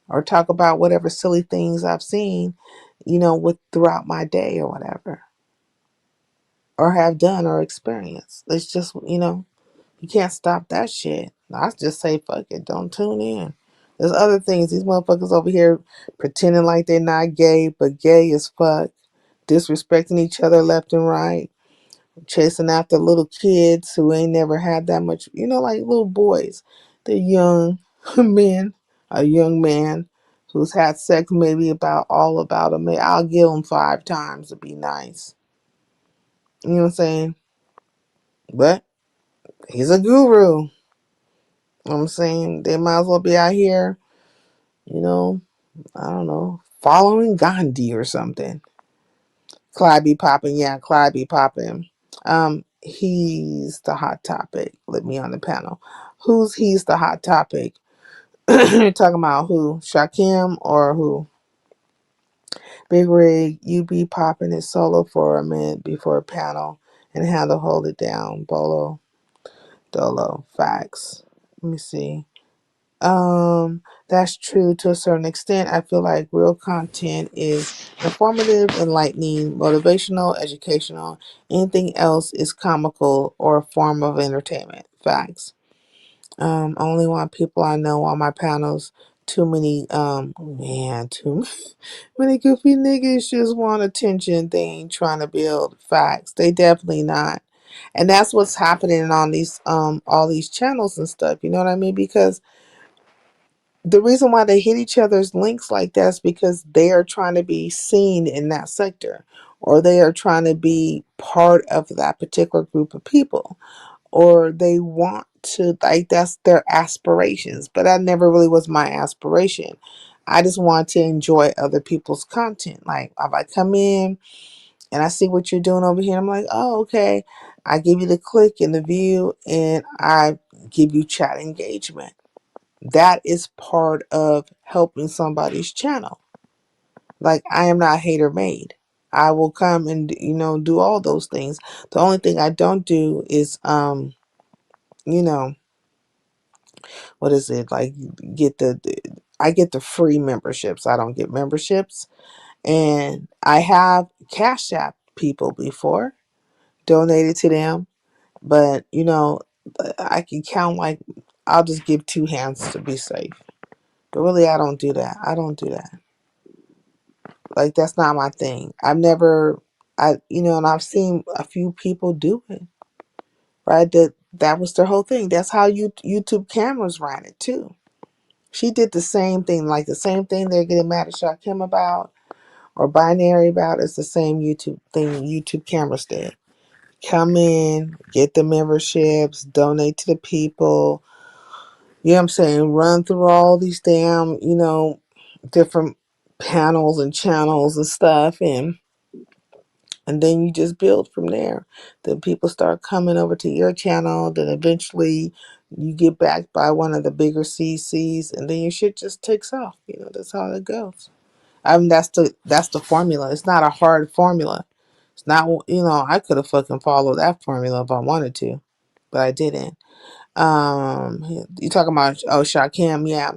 or talk about whatever silly things I've seen, with throughout my day or whatever, or have done or experienced. It's just, you can't stop that shit. I just say, fuck it, don't tune in. There's other things. These motherfuckers over here pretending like they're not gay, but gay as fuck. Disrespecting each other left and right. Chasing after little kids who ain't never had that much, like little boys. They're young men, a young man who's had sex maybe about a minute. I'll give him 5 times to be nice. You know what I'm saying? But he's a guru. You know what I'm saying? They might as well be out here, I don't know, following Gandhi or something. Clyde be popping, yeah, Clyde be popping. He's the hot topic. Let me on the panel. He's the hot topic? You're talking about who? Shaquem or who? Big Rig, you be popping it solo for a minute before a panel and handle hold it down. Bolo, Dolo, facts. Let me see. That's true to a certain extent. I feel like real content is informative, enlightening, motivational, educational. Anything else is comical or a form of entertainment. Facts. I only want people I know on my panels. Too many, too many goofy niggas just want attention. They ain't trying to build facts. They definitely not. And that's what's happening on these, all these channels and stuff. You know what I mean? Because the reason why they hit each other's links like that is because they are trying to be seen in that sector, or they are trying to be part of that particular group of people, or they want to like that's their aspirations, but that never really was my aspiration. I just want to enjoy other people's content. Like if I come in and I see what you're doing over here, I'm like, oh, okay. I give you the click and the view, and I give you chat engagement. That is part of helping somebody's channel. Like I am not hater made. I will come and do all those things. The only thing I don't do is you know what is it like get I get the free memberships. I don't get memberships, and I have Cash App people before, donated to them, but I can count, like I'll just give two hands to be safe. But really, I don't do that. I don't do that. Like that's not my thing. I've never, and I've seen a few people do it. Right, that was their whole thing. That's how YouTube cameras ran it too. She did the same thing, like the same thing they're getting mad at Shakim about or Binary about. It's the same YouTube thing YouTube cameras did. Come in, get the memberships, donate to the people. You know what I'm saying? Run through all these damn, different panels and channels and stuff, and then you just build from there. Then people start coming over to your channel. Then eventually you get backed by one of the bigger CCs, and then your shit just takes off. That's how it goes. I mean, that's the formula. It's not a hard formula. It's not. I could have fucking followed that formula if I wanted to, but I didn't. You talking about Shakim? Yeah,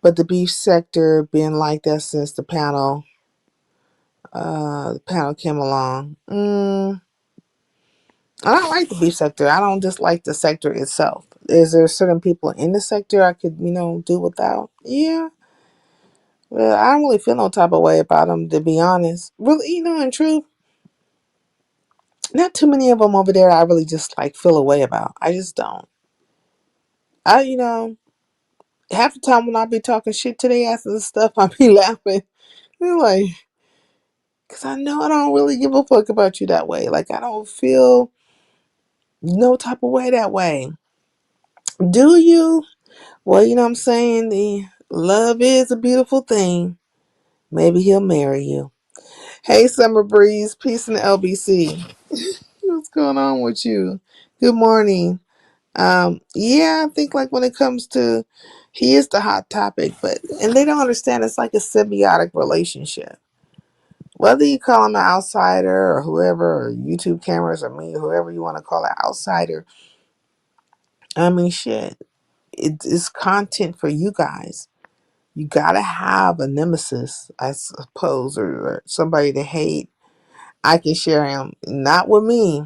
but the beef sector been like that since the panel came along. I don't like the beef sector. I don't dislike the sector itself. Is there certain people in the sector I could, do without? Yeah. Well, I don't really feel no type of way about them, to be honest. Really, in truth, not too many of them over there I really just like feel a way about. I just don't. Half the time when I be talking shit to their asses and stuff, I be laughing. They're like, because I know I don't really give a fuck about you that way. Like, I don't feel no type of way that way. Do you? Well, you know what I'm saying? The love is a beautiful thing. Maybe he'll marry you. Hey, Summer Breeze. Peace in the LBC. What's going on with you? Good morning. Yeah, I think like when it comes to, he is the hot topic, and they don't understand it's like a symbiotic relationship. Whether you call him an outsider or whoever, or YouTube cameras or me, whoever you want to call an outsider, I mean, shit, it's content for you guys. You gotta have a nemesis, I suppose, or somebody to hate. I can share him, not with me.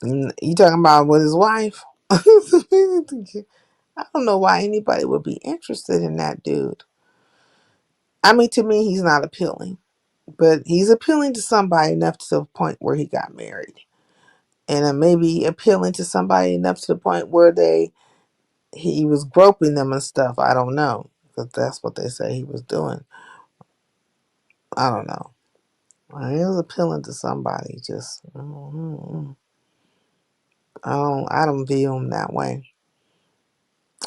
You talking about with his wife? I don't know why anybody would be interested in that dude. I mean, to me, he's not appealing, but he's appealing to somebody enough to the point where he got married, and maybe appealing to somebody enough to the point where he was groping them and stuff. I don't know, because that's what they say he was doing. I don't know. He was appealing to somebody. Just I don't view him that way.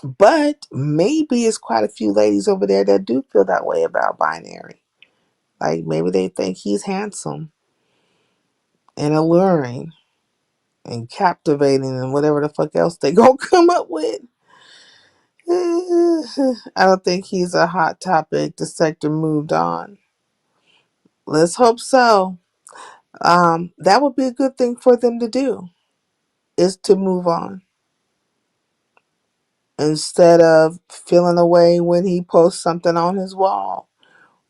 But maybe it's quite a few ladies over there that do feel that way about Binary. Like maybe they think he's handsome and alluring and captivating and whatever the fuck else they gonna come up with. I don't think he's a hot topic. The sector moved on. Let's hope so. That would be a good thing for them to do, is to move on. Instead of feeling away when he posts something on his wall,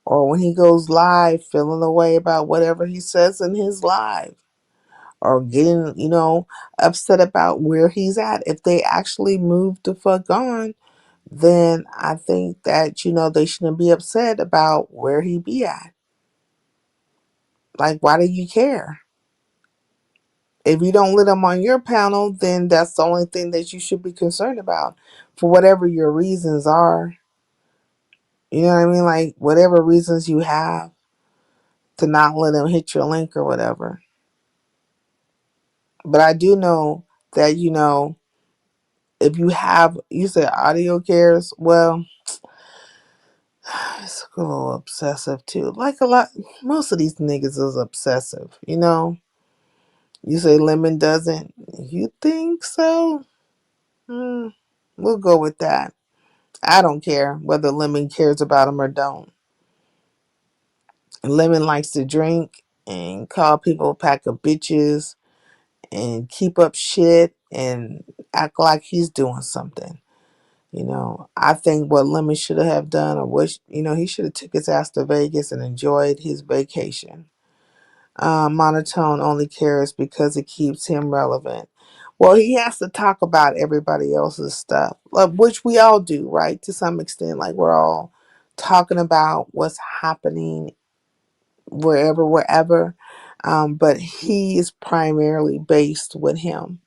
or when he goes live, feeling away about whatever he says in his live, or getting, upset about where he's at. If they actually move the fuck on, then I think that, they shouldn't be upset about where he be at. Like, why do you care? If you don't let him on your panel, then that's the only thing that you should be concerned about, for whatever your reasons are. You know what I mean? Like, whatever reasons you have to not let him hit your link or whatever. But I do know that, if you have, you said audio cares, well, it's a little obsessive too. Like a lot, most of these niggas is obsessive, you know? You say Lemon doesn't. You think so? Hmm, we'll go with that. I don't care whether Lemon cares about him or don't. Lemon likes to drink and call people a pack of bitches and keep up shit and act like he's doing something. You know, I think what Lemon should have done, or wish, you know, he should have took his ass to Vegas and enjoyed his vacation. Monotone only cares because it keeps him relevant. Well, he has to talk about everybody else's stuff, which we all do, right? To some extent, like we're all talking about what's happening wherever. But he is primarily based with him.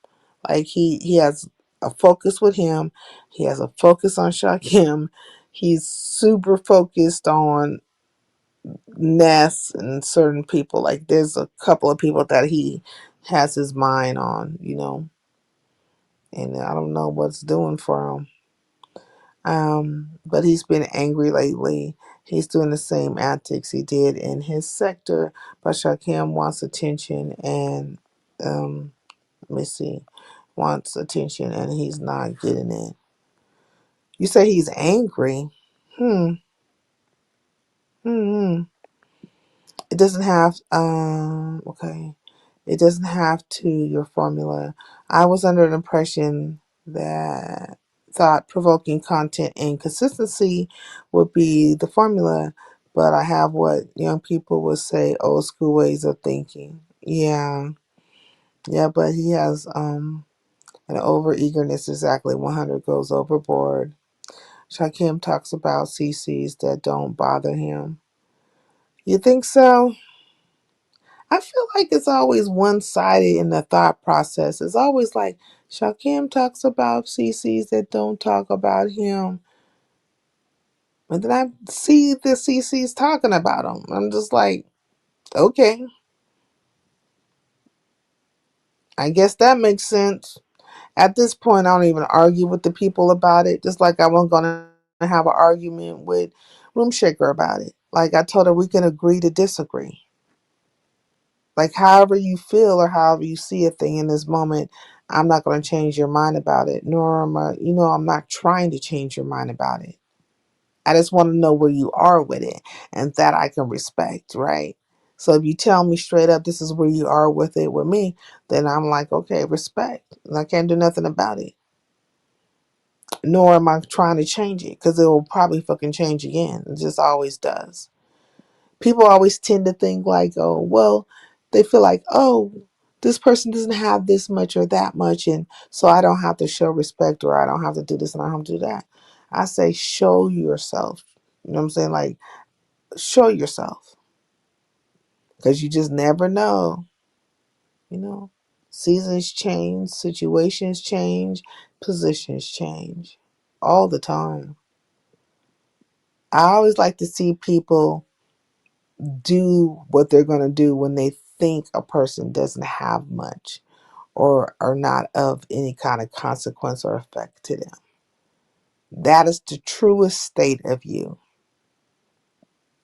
Like he has a focus with him. He has a focus on Shakim. He's super focused on Ness and certain people. Like there's a couple of people that he has his mind on, you know, and I don't know what's doing for him. But he's been angry lately. He's doing the same antics he did in his sector, but Shakim wants attention and let me see, wants attention and he's not getting it. You say he's angry. Hmm. Hmm. It doesn't have okay. It doesn't have to your formula. I was under the impression that thought provoking content and consistency would be the formula, but I have what young people would say old school ways of thinking. Yeah. Yeah, but he has an over eagerness, exactly. 100 goes overboard. Shakim talks about CCs that don't bother him. You think so? I feel like it's always one sided in the thought process. It's always like Shakim talks about CCs that don't talk about him. And then I see the CCs talking about him. I'm just like, okay, I guess that makes sense. At this point, I don't even argue with the people about it. Just like I wasn't going to have an argument with Room Shaker about it. Like I told her, we can agree to disagree. Like however you feel or however you see a thing in this moment, I'm not going to change your mind about it. Nor am I, you know, I'm not trying to change your mind about it. I just want to know where you are with it, and that I can respect, right? So if you tell me straight up this is where you are with it with me, then I'm like, okay, respect. And I can't do nothing about it. Nor am I trying to change it because it will probably fucking change again. It just always does. People always tend to think like, oh, well, they feel like, oh, this person doesn't have this much or that much, and so I don't have to show respect or I don't have to do this and I don't have to do that. I say, show yourself. You know what I'm saying? Like, show yourself because you just never know. You know, seasons change, situations change, positions change all the time. I always like to see people do what they're going to do when they think a person doesn't have much or are not of any kind of consequence or effect to them. That is the truest state of you.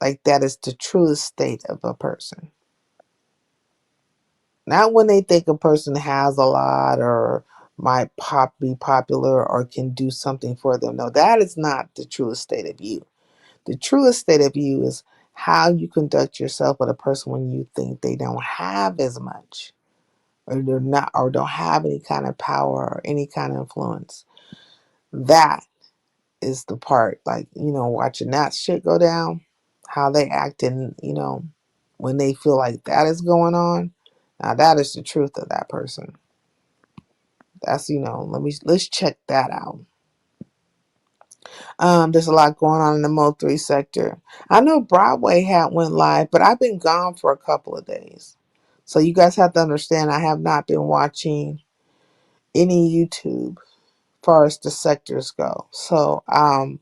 Like that is the truest state of a person. Not when they think a person has a lot or might be popular or can do something for them. No, that is not the truest state of you. The truest state of you is how you conduct yourself with a person when you think they don't have as much or they're not or don't have any kind of power or any kind of influence. That is the part, like, you know, watching that shit go down, how they act in, you know, when they feel like that is going on. Now that is the truth of that person. That's, you know, let's check that out. There's a lot going on in the Mo3 sector. I know Broadway had went live, but I've been gone for a couple of days. So you guys have to understand I have not been watching any YouTube as far as the sectors go. So I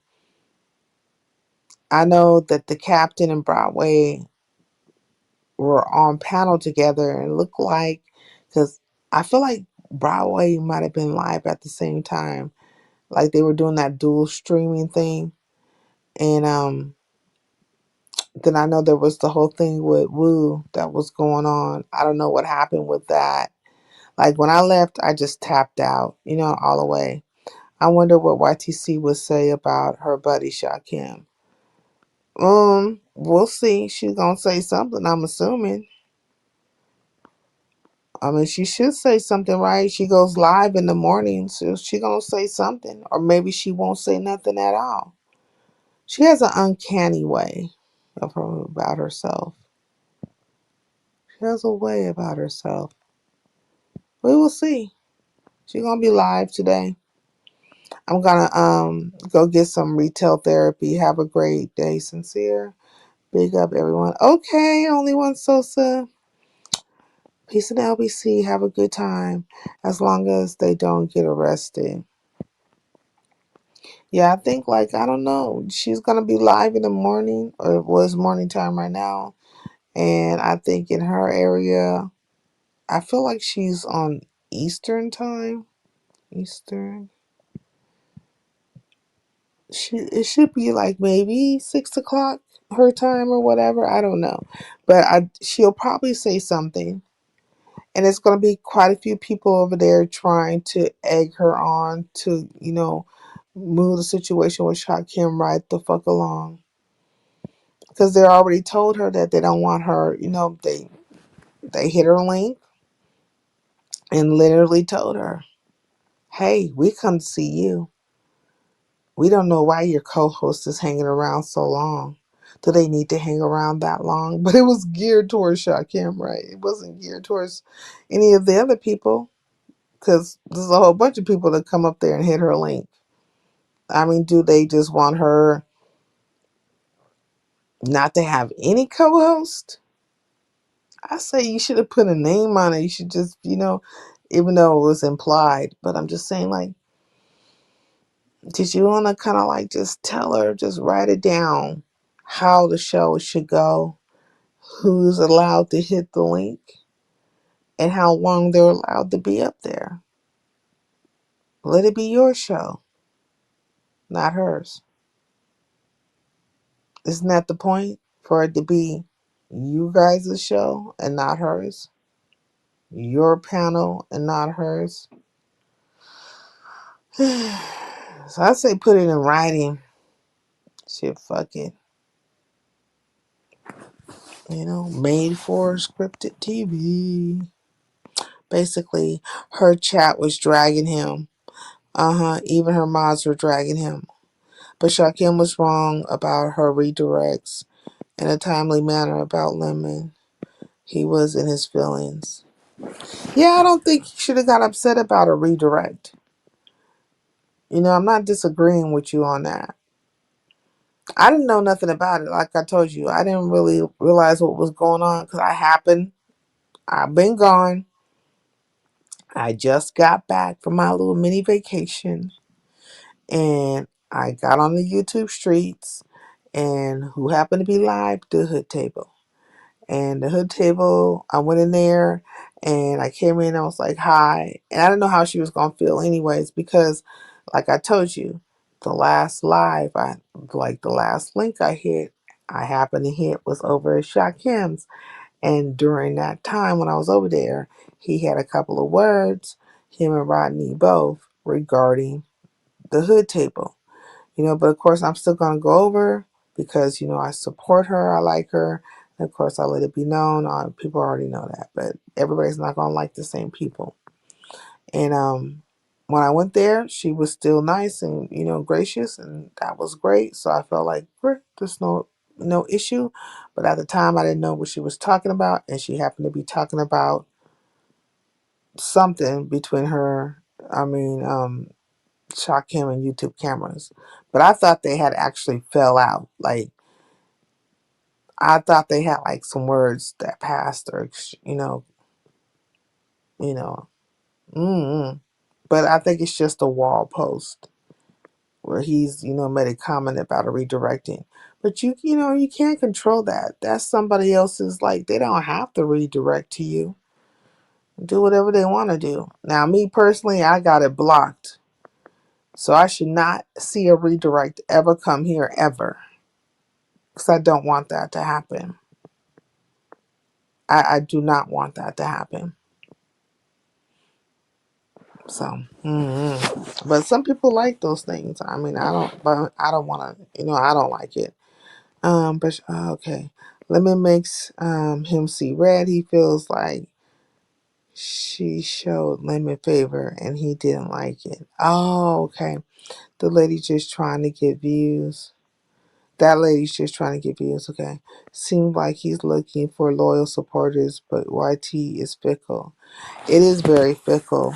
know that the Captain and Broadway were on panel together and looked like, because I feel like Broadway might have been live at the same time. Like they were doing that dual streaming thing. And then I know there was the whole thing with Woo that was going on. I don't know what happened with that. Like when I left, I just tapped out, all the way. I wonder what YTC would say about her buddy Shakim. We'll see. She's gonna say something, I'm assuming. I mean, she should say something, right? She goes live in the morning, so she gonna say something, or maybe she won't say nothing at all. She has an uncanny way about herself. She has a way about herself. We will see. She's gonna be live today. I'm gonna go get some retail therapy. Have a great day, Sincere. Big up everyone. Okay, only one Sosa. Peace in LBC. Have a good time. As long as they don't get arrested. Yeah, I think I don't know. She's gonna be live in the morning, or it was morning time right now. And I think in her area, I feel like she's on Eastern time. Eastern. It should be like maybe 6 o'clock her time or whatever. I don't know, but she'll probably say something, and it's gonna be quite a few people over there trying to egg her on to move the situation with Shakim right the fuck along, because they already told her that they don't want her. They hit her link and literally told her, "Hey, we come to see you. We don't know why your co-host is hanging around so long. Do they need to hang around that long?" But it was geared towards Shakim, right? It wasn't geared towards any of the other people, because there's a whole bunch of people that come up there and hit her link. I mean, do they just want her not to have any co-host? I say you should have put a name on it. You should just, even though it was implied. But I'm just saying, did you want to kind of just tell her, just write it down, how the show should go, who's allowed to hit the link, and how long they're allowed to be up there? Let it be your show, not hers. Isn't that the point? For it to be you guys' show and not hers? Your panel and not hers? So I say put it in writing. Shit, fuck it. Made for scripted TV. Basically, her chat was dragging him. Even her mods were dragging him. But Shakim was wrong about her redirects in a timely manner about Lemon. He was in his feelings. Yeah, I don't think he should have got upset about a redirect. I'm not disagreeing with you on that. I didn't know nothing about it. Like I told you, I didn't really realize what was going on because I've been gone. I just got back from my little mini vacation, and I got on the YouTube streets, and who happened to be live? The Hood Table. And the Hood Table, I went in there, and I came in, I was like, hi. And I didn't know how she was going to feel anyways, because like I told you, the last live, the last link I happened to hit was over at Shakim's. And during that time when I was over there, he had a couple of words, him and Rodney both, regarding the Hood Table. But of course I'm still gonna go over because I support her, I like her, and of course I let it be known. People already know that, but everybody's not gonna like the same people. And when I went there, she was still nice and gracious, and that was great. So I felt like there's no issue. But at the time, I didn't know what she was talking about, and she happened to be talking about something between her. I mean, Shakim and YouTube cameras. But I thought they had actually fell out. I thought they had some words that passed, or you know. mm But I think it's just a wall post where he's made a comment about a redirecting. But you can't control that. That's somebody else's. They don't have to redirect to you. Do whatever they want to do. Now, me personally, I got it blocked. So I should not see a redirect ever come here ever. Because I don't want that to happen. I do not want that to happen. So, but some people like those things. I mean, I don't, but I don't want to, I don't like it. But okay. Lemon makes him see red. He feels like she showed Lemon favor and he didn't like it. Oh, okay. The lady just trying to get views. That lady's just trying to get views, okay. Seems like he's looking for loyal supporters, but YT is fickle. It is very fickle.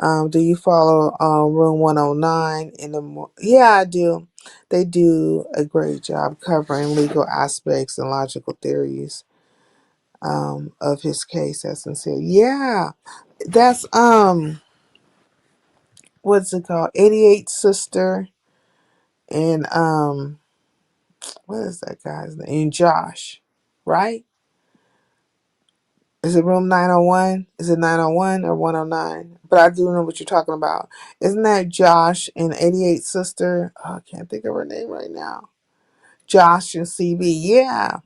Do you follow Room 109 in the Yeah, I do. They do a great job covering legal aspects and logical theories of his case as sincere. Yeah. That's what's it called? 88 Sister and what is that guy's name? And Josh, right? Is it room 901? Is it 901 or 109? But I do know what you're talking about. Isn't that Josh and 88 Sister? Oh, I can't think of her name right now. Josh and CB. Yeah.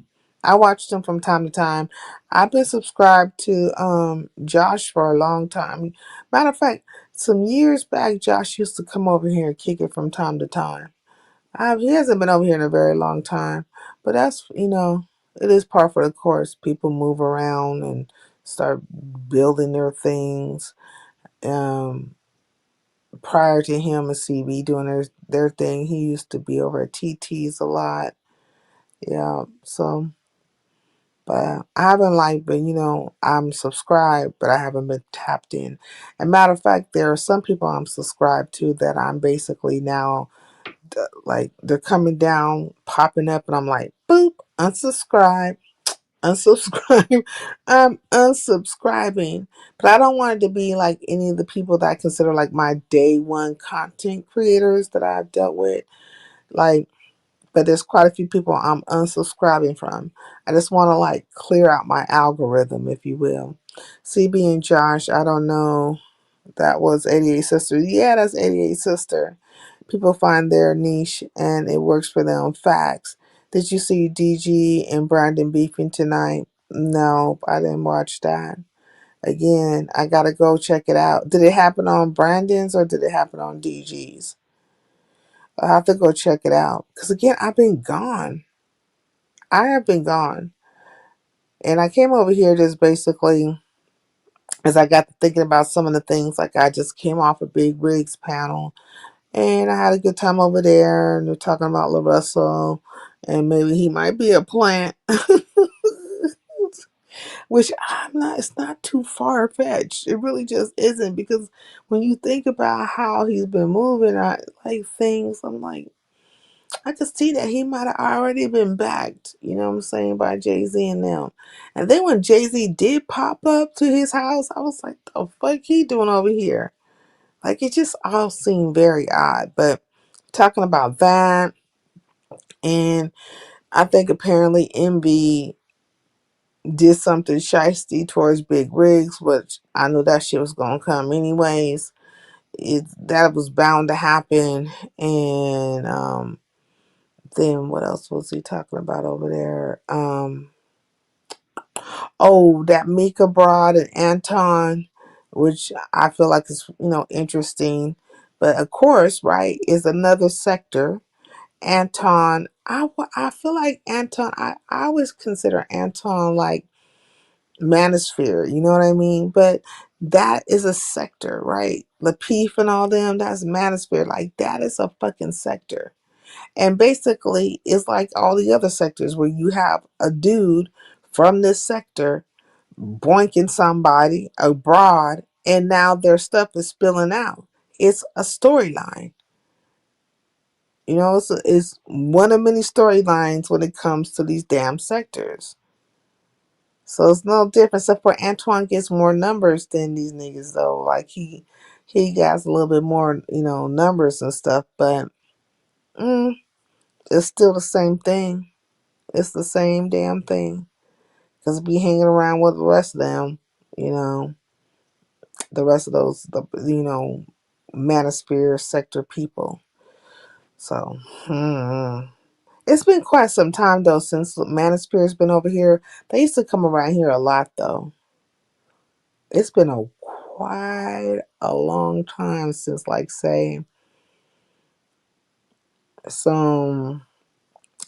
I watch them from time to time. I've been subscribed to Josh for a long time. Matter of fact, some years back, Josh used to come over here and kick it from time to time. He hasn't been over here in a very long time, but that's, it is par for the course. People move around and start building their things. Um, Prior to him and CB doing their thing, he used to be over at TT's a lot. Yeah, so, but I haven't been, I'm subscribed, but I haven't been tapped in. And matter of fact, there are some people I'm subscribed to that I'm basically now like they're coming down, popping up, and I'm like, boop, unsubscribe, unsubscribe. I'm unsubscribing. But I don't want it to be like any of the people that I consider like my day one content creators that I've dealt with. Like, but there's quite a few people I'm unsubscribing from. I just want to like clear out my algorithm, if you will. CB and Josh, I don't know. That was 88 Sister. Yeah, that's 88 Sister. People find their niche and it works for them. Facts. Did you see DG and Brandon beefing tonight? No, I didn't watch that. Again, I gotta go check it out. Did it happen on Brandon's or did it happen on DG's? I'll have to go check it out. Because again, I've been gone. I have been gone. And I came over here just basically as I got to thinking about some of the things. Like I just came off a Big Rigs panel. And I had a good time over there. And they're talking about LaRussell. And maybe he might be a plant. Which I'm not, it's not too far fetched. It really just isn't. Because when you think about how he's been moving, things, I'm like, I could see that he might have already been backed, you know what I'm saying, by Jay-Z and them. And then when Jay-Z did pop up to his house, I was like, the fuck he doing over here? Like, it just all seemed very odd. But talking about that, and I think apparently MB did something shisty towards Big Rigs, which I knew that shit was gonna come anyways. That was bound to happen. And then what else was he talking about over there? Oh, that Mika Broad and Anton, which I feel like is, interesting. But of course, right, is another sector. Anton, I feel like Anton, I always consider Anton like Manosphere, you know what I mean? But that is a sector, right? Lapeef and all them, that's Manosphere. Like, that is a fucking sector. And basically, it's like all the other sectors where you have a dude from this sector boinking somebody abroad, and now their stuff is spilling out. It's a storyline. It's one of many storylines when it comes to these damn sectors. So it's no different, except for Antoine gets more numbers than these niggas, though. Like, he got a little bit more, numbers and stuff, but it's still the same thing. It's the same damn thing. Because be hanging around with the rest of them, the rest of those, Manosphere sector people. So, it's been quite some time though since Manosphere's been over here. They used to come around here a lot though. It's been a quite a long time since, like, say, some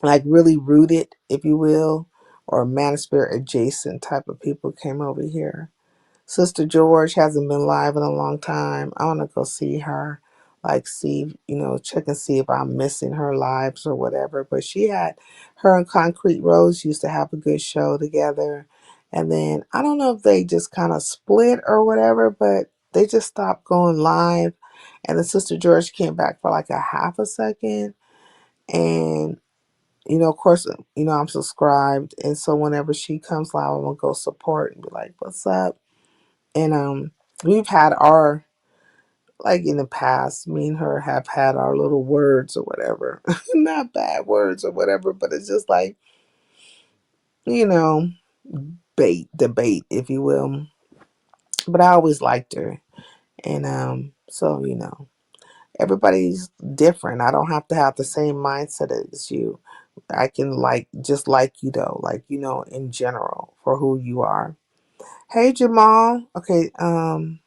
like really rooted, if you will, or Manosphere adjacent type of people came over here. Sister George hasn't been live in a long time. I want to go see her, like, see, check and see if I'm missing her lives or whatever. But her and Concrete Rose used to have a good show together. And then I don't know if they just kind of split or whatever, but they just stopped going live. And then Sister George came back for like a half a second. And, of course, I'm subscribed. And so whenever she comes live, I'm going to go support and be like, what's up? And we've had our, like, in the past, me and her have had our little words or whatever. Not bad words or whatever, but it's just like, you know, debate, if you will. But I always liked her. And so, everybody's different. I don't have to have the same mindset as you. I can just like you though, like, in general for who you are. Hey Jamal. Okay, I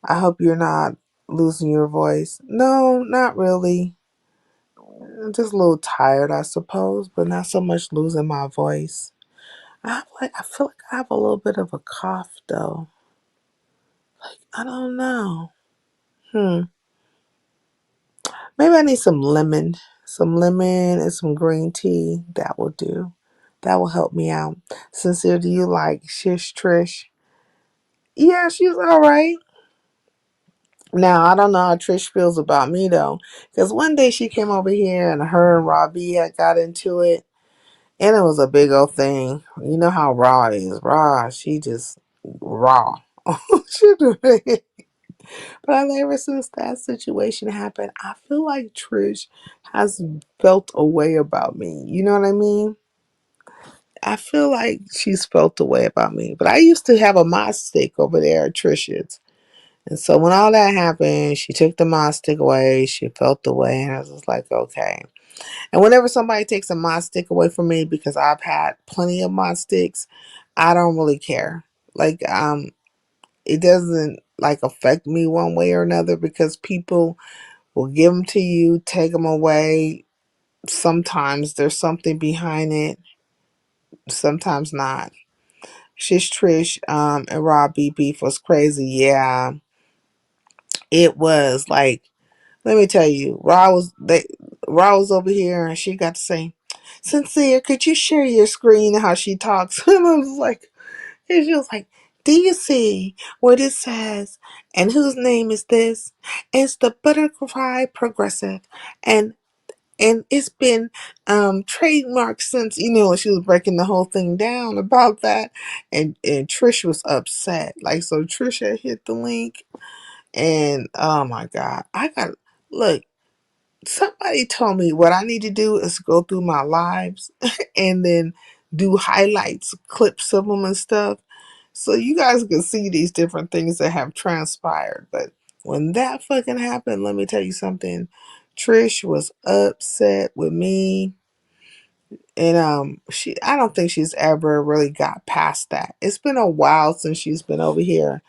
hope you're not losing your voice. No, not really. I'm just a little tired, I suppose, but not so much losing my voice. I feel like I have a little bit of a cough though. I don't know. Maybe I need some lemon and some green tea. That will do. That will help me out. Sincere, do you like Shish Trish? Yeah, she's all right. Now, I don't know how Trish feels about me, though. Because one day she came over here and her and Robbie had got into it. And it was a big old thing. You know how Raw is. Raw, she just raw. She do it. But ever since that situation happened, I feel like Trish has felt a way about me. You know what I mean? I feel like she's felt a way about me. But I used to have a mod stick over there at Trish's. And so when all that happened, she took the mod stick away. She felt the way. And I was just like, okay. And whenever somebody takes a mod stick away from me, because I've had plenty of mod sticks, I don't really care. Like, it doesn't like affect me one way or another because people will give them to you, take them away. Sometimes there's something behind it, sometimes not. Shish Trish and Robbie beef was crazy. Yeah, it was like, let me tell you, Raw was over here and she got to say, Sincere, could you share your screen how she talks? And I was like, and she was like, do you see what it says? And whose name is this? It's the Butterfly Progressive. And it's been trademarked since, she was breaking the whole thing down about that. And Trish was upset. Like, so Trisha hit the link and oh my God, look, somebody told me what I need to do is go through my lives and then do highlights, clips of them and stuff. So you guys can see these different things that have transpired. But when that fucking happened, let me tell you something. Trish was upset with me. And I don't think she's ever really got past that. It's been a while since she's been over here.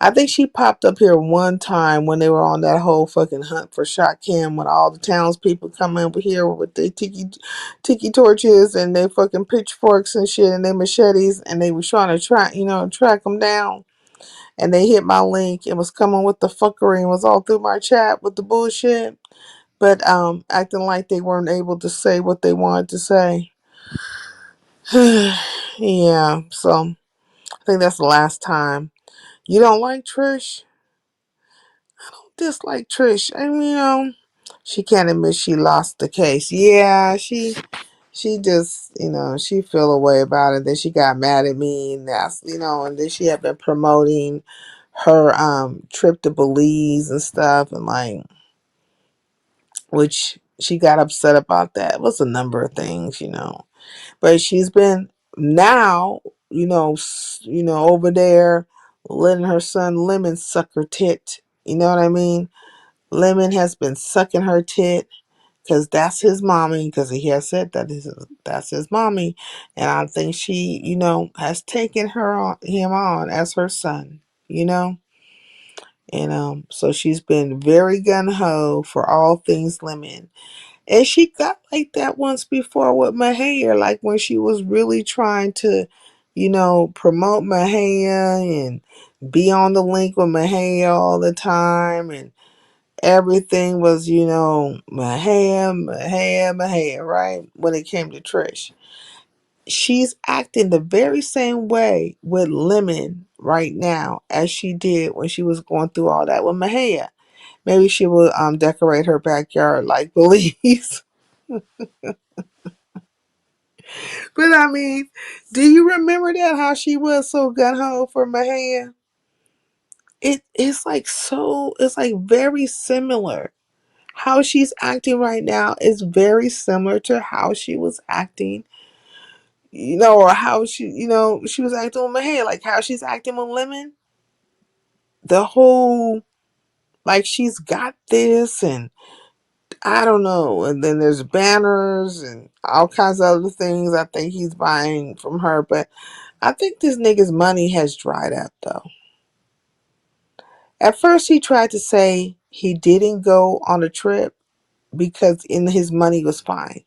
I think she popped up here one time when they were on that whole fucking hunt for Shot Kim when all the townspeople come over here with their tiki torches and they fucking pitchforks and shit and their machetes and they were trying to track them down. And they hit my link and was coming with the fuckery and was all through my chat with the bullshit. But acting like they weren't able to say what they wanted to say. Yeah, so I think that's the last time. You don't like Trish? Dislike Trish. I mean, she can't admit she lost the case. Yeah, she just, she feel a way about it. Then she got mad at me and that's, and then she had been promoting her trip to Belize and stuff and like, which she got upset about that. It was a number of things. But she's been now, over there letting her son Lemon suck her tit, You know what I mean? Lemon has been sucking her tit because that's his mommy, because he has said that that's his mommy. And I think she, has taken him on as her son, you know? And so she's been very gun ho for all things Lemon. And she got like that once before with Mahia, like when she was really trying to, promote Mahia and be on the link with Mahia all the time. And everything was, Mahia, right? When it came to Trish. She's acting the very same way with Lemon right now as she did when she was going through all that with Mahia. Maybe she will decorate her backyard like Belize. But I mean, do you remember that how she was so gun ho for Mahia? It's like very similar. How she's acting right now is very similar to how she was acting, or how she was acting with Mahia, like how she's acting with Lemon. The whole like she's got this and I don't know. And then there's banners and all kinds of other things I think he's buying from her. But I think this nigga's money has dried up though. At first he tried to say he didn't go on a trip because in his money was fine.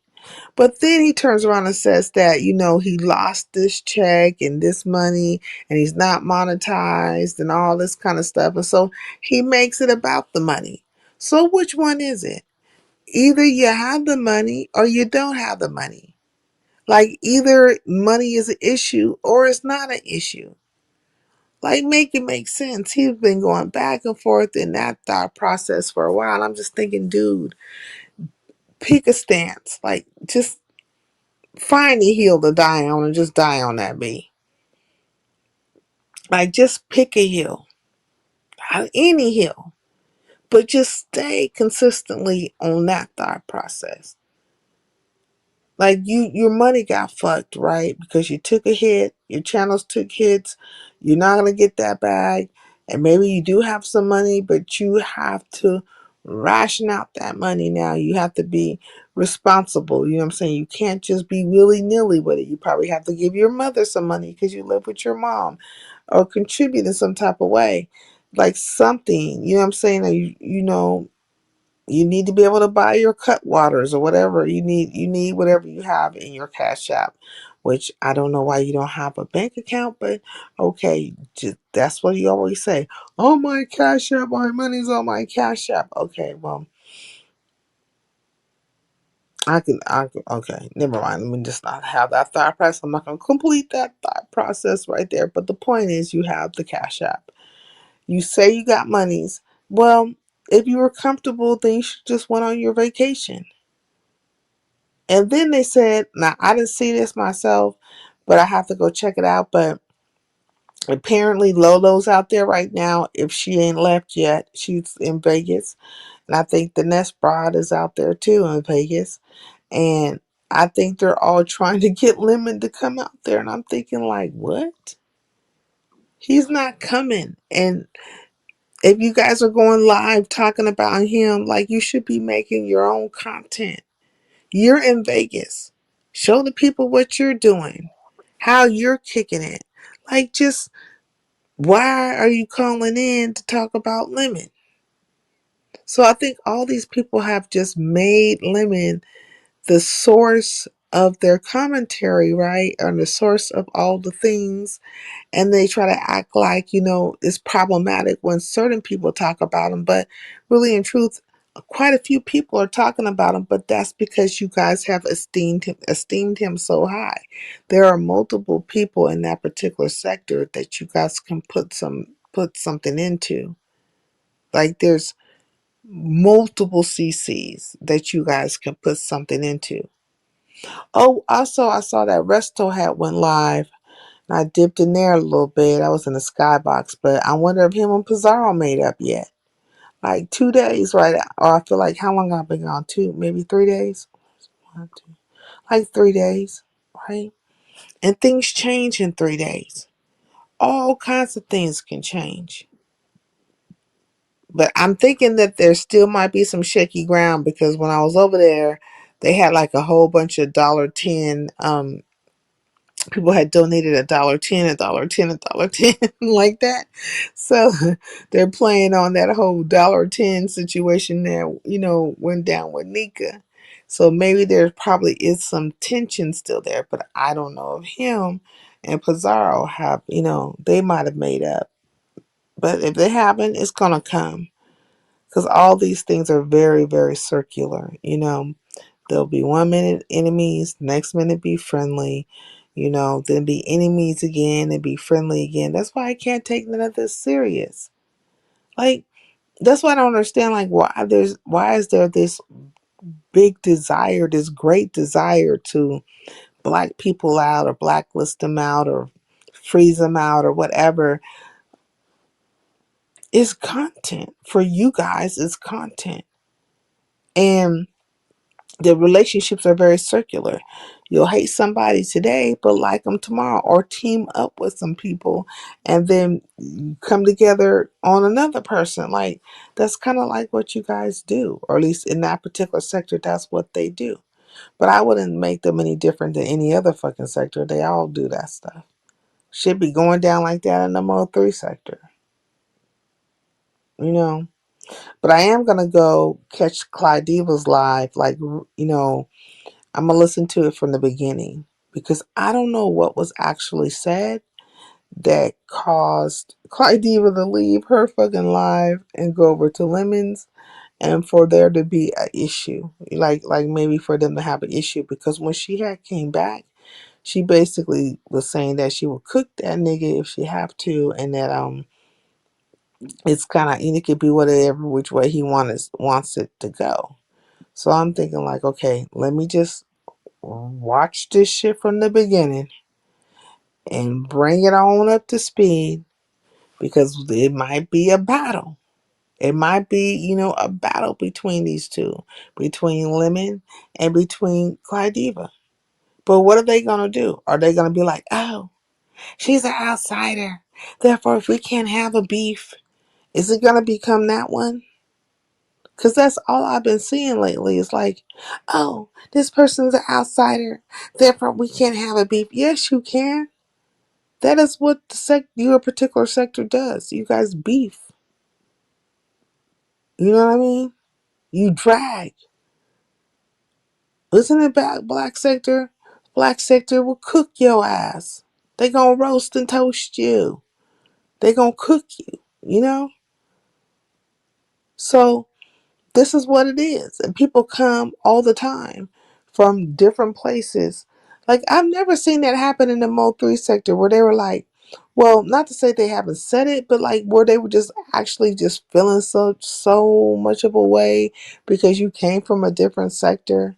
But then he turns around and says that, he lost this check and this money and he's not monetized and all this kind of stuff. And so he makes it about the money. So which one is it? Either you have the money or you don't have the money. Like either money is an issue or it's not an issue. Like make it make sense. He's been going back and forth in that thought process for a while. I'm just thinking, dude, pick a stance. Like just find a hill to die on and just die on that bee. Like just pick a hill. Any hill. But just stay consistently on that thought process. Like your money got fucked, right? Because you took a hit, your channels took hits, you're not gonna get that back. And maybe you do have some money, but you have to ration out that money now. You have to be responsible. You know what I'm saying? You can't just be willy-nilly with it. You probably have to give your mother some money because you live with your mom or contribute in some type of way. Like something, you know what I'm saying? You need to be able to buy your cut waters or whatever you need whatever you have in your cash app, which I don't know why you don't have a bank account, but okay, just, that's what you always say. Oh, my cash app, my money's on my cash app. Okay, well, okay, never mind. Let me just not have that thought process. I'm not going to complete that thought process right there. But the point is you have the cash app. You say you got monies. Well, if you were comfortable, then you should just went on your vacation. And then they said, now I didn't see this myself, but I have to go check it out. But apparently Lolo's out there right now. If she ain't left yet, she's in Vegas. And I think the Nest Broad is out there too in Vegas. And I think they're all trying to get Lemon to come out there. And I'm thinking like, what? He's not coming. And if you guys are going live talking about him, like you should be making your own content. You're in Vegas. Show the people what you're doing, how you're kicking it. Like, just why are you calling in to talk about Lemon? So I think all these people have just made Lemon the source of their commentary, right? And the source of all the things. And they try to act like, it's problematic when certain people talk about him. But really, in truth, quite a few people are talking about him, but that's because you guys have esteemed him so high. There are multiple people in that particular sector that you guys can put something into. Like there's multiple CCs that you guys can put something into. Oh, also I saw that Resto had went live. And I dipped in there a little bit. I was in the skybox, but I wonder if him and Pizarro made up yet. Like 2 days, right? Or I feel like how long I've been gone? Maybe 3 days. 1, 2, like 3 days, right? And things change in 3 days. All kinds of things can change. But I'm thinking that there still might be some shaky ground because when I was over there, they had like a whole bunch of $1.10. People had donated $1.10, $1.10, $1.10, like that. So they're playing on that whole $1.10 situation that went down with Nika. So maybe there probably is some tension still there, but I don't know if him and Pizarro have, they might have made up. But if they haven't, it's gonna come. Because all these things are very, very circular. There'll be 1 minute enemies, next minute be friendly, then be enemies again and be friendly again. That's why I can't take none of this serious. Like, that's why I don't understand, like, why is there this big desire, this great desire to black people out or blacklist them out or freeze them out or whatever. It's content. For you guys, it's content. And the relationships are very circular. You'll hate somebody today, but like them tomorrow, or team up with some people and then come together on another person. Like, that's kind of like what you guys do, or at least in that particular sector, that's what they do. But I wouldn't make them any different than any other fucking sector. They all do that stuff. Should be going down like that in the Mode 3 sector. But I am going to go catch Clyde Diva's live, like, I'm going to listen to it from the beginning because I don't know what was actually said that caused Clyde Diva to leave her fucking live and go over to Lemons and for there to be an issue. Like maybe for them to have an issue because when she had came back, she basically was saying that she would cook that nigga if she have to and that it's kind of, it could be whatever which way he wants it to go. So I'm thinking like, okay, let me just watch this shit from the beginning and bring it on up to speed because it might be a battle. It might be, a battle between these two, between Lemon and between Clyde Diva. But what are they going to do? Are they going to be like, oh, she's an outsider. Therefore, if we can't have a beef, is it going to become that one? Because that's all I've been seeing lately. It's like, oh, this person's an outsider. Therefore, we can't have a beef. Yes, you can. That is what your particular sector does. You guys beef. You know what I mean? You drag. Isn't it black sector? Black sector will cook your ass. They gonna roast and toast you. They gonna cook you. So this is what it is. And people come all the time from different places. Like, I've never seen that happen in the Mode 3 sector where they were like, well, not to say they haven't said it, but like where they were just actually just feeling so much of a way because you came from a different sector.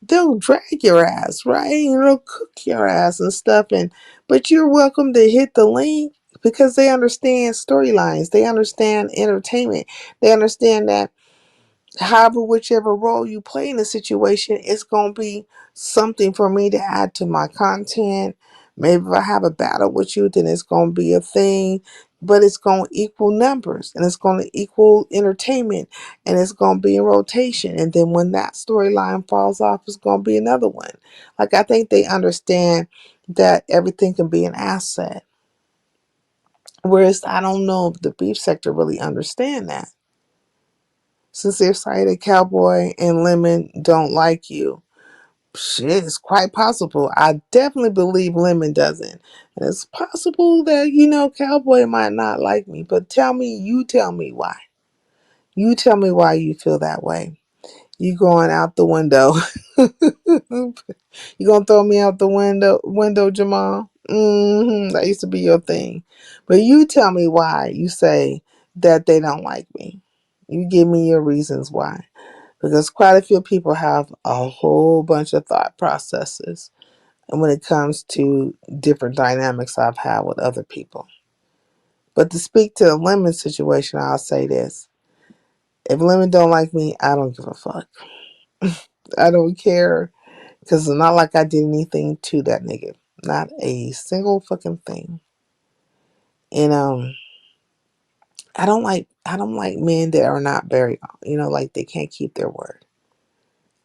They'll drag your ass, right? They'll cook your ass and stuff. But you're welcome to hit the link because they understand storylines. They understand entertainment. They understand that however, whichever role you play in the situation, it's going to be something for me to add to my content. Maybe if I have a battle with you, then it's going to be a thing, but it's going to equal numbers and it's going to equal entertainment and it's going to be in rotation. And then when that storyline falls off, it's going to be another one. Like, I think they understand that everything can be an asset. Whereas I don't know if the beef sector really understand that. Since they're cited Cowboy and Lemon don't like you. Shit, it's quite possible. I definitely believe Lemon doesn't. And it's possible that, Cowboy might not like me. But you tell me why. You tell me why you feel that way. You going out the window. You gonna throw me out the window, Jamal? That used to be your thing. But you tell me why you say that they don't like me. You give me your reasons why. Because quite a few people have a whole bunch of thought processes. And when it comes to different dynamics I've had with other people. But to speak to the Lemon situation, I'll say this. If Lemon don't like me, I don't give a fuck. I don't care. Because it's not like I did anything to that nigga. Not a single fucking thing. And I don't like men that are not very, like they can't keep their word.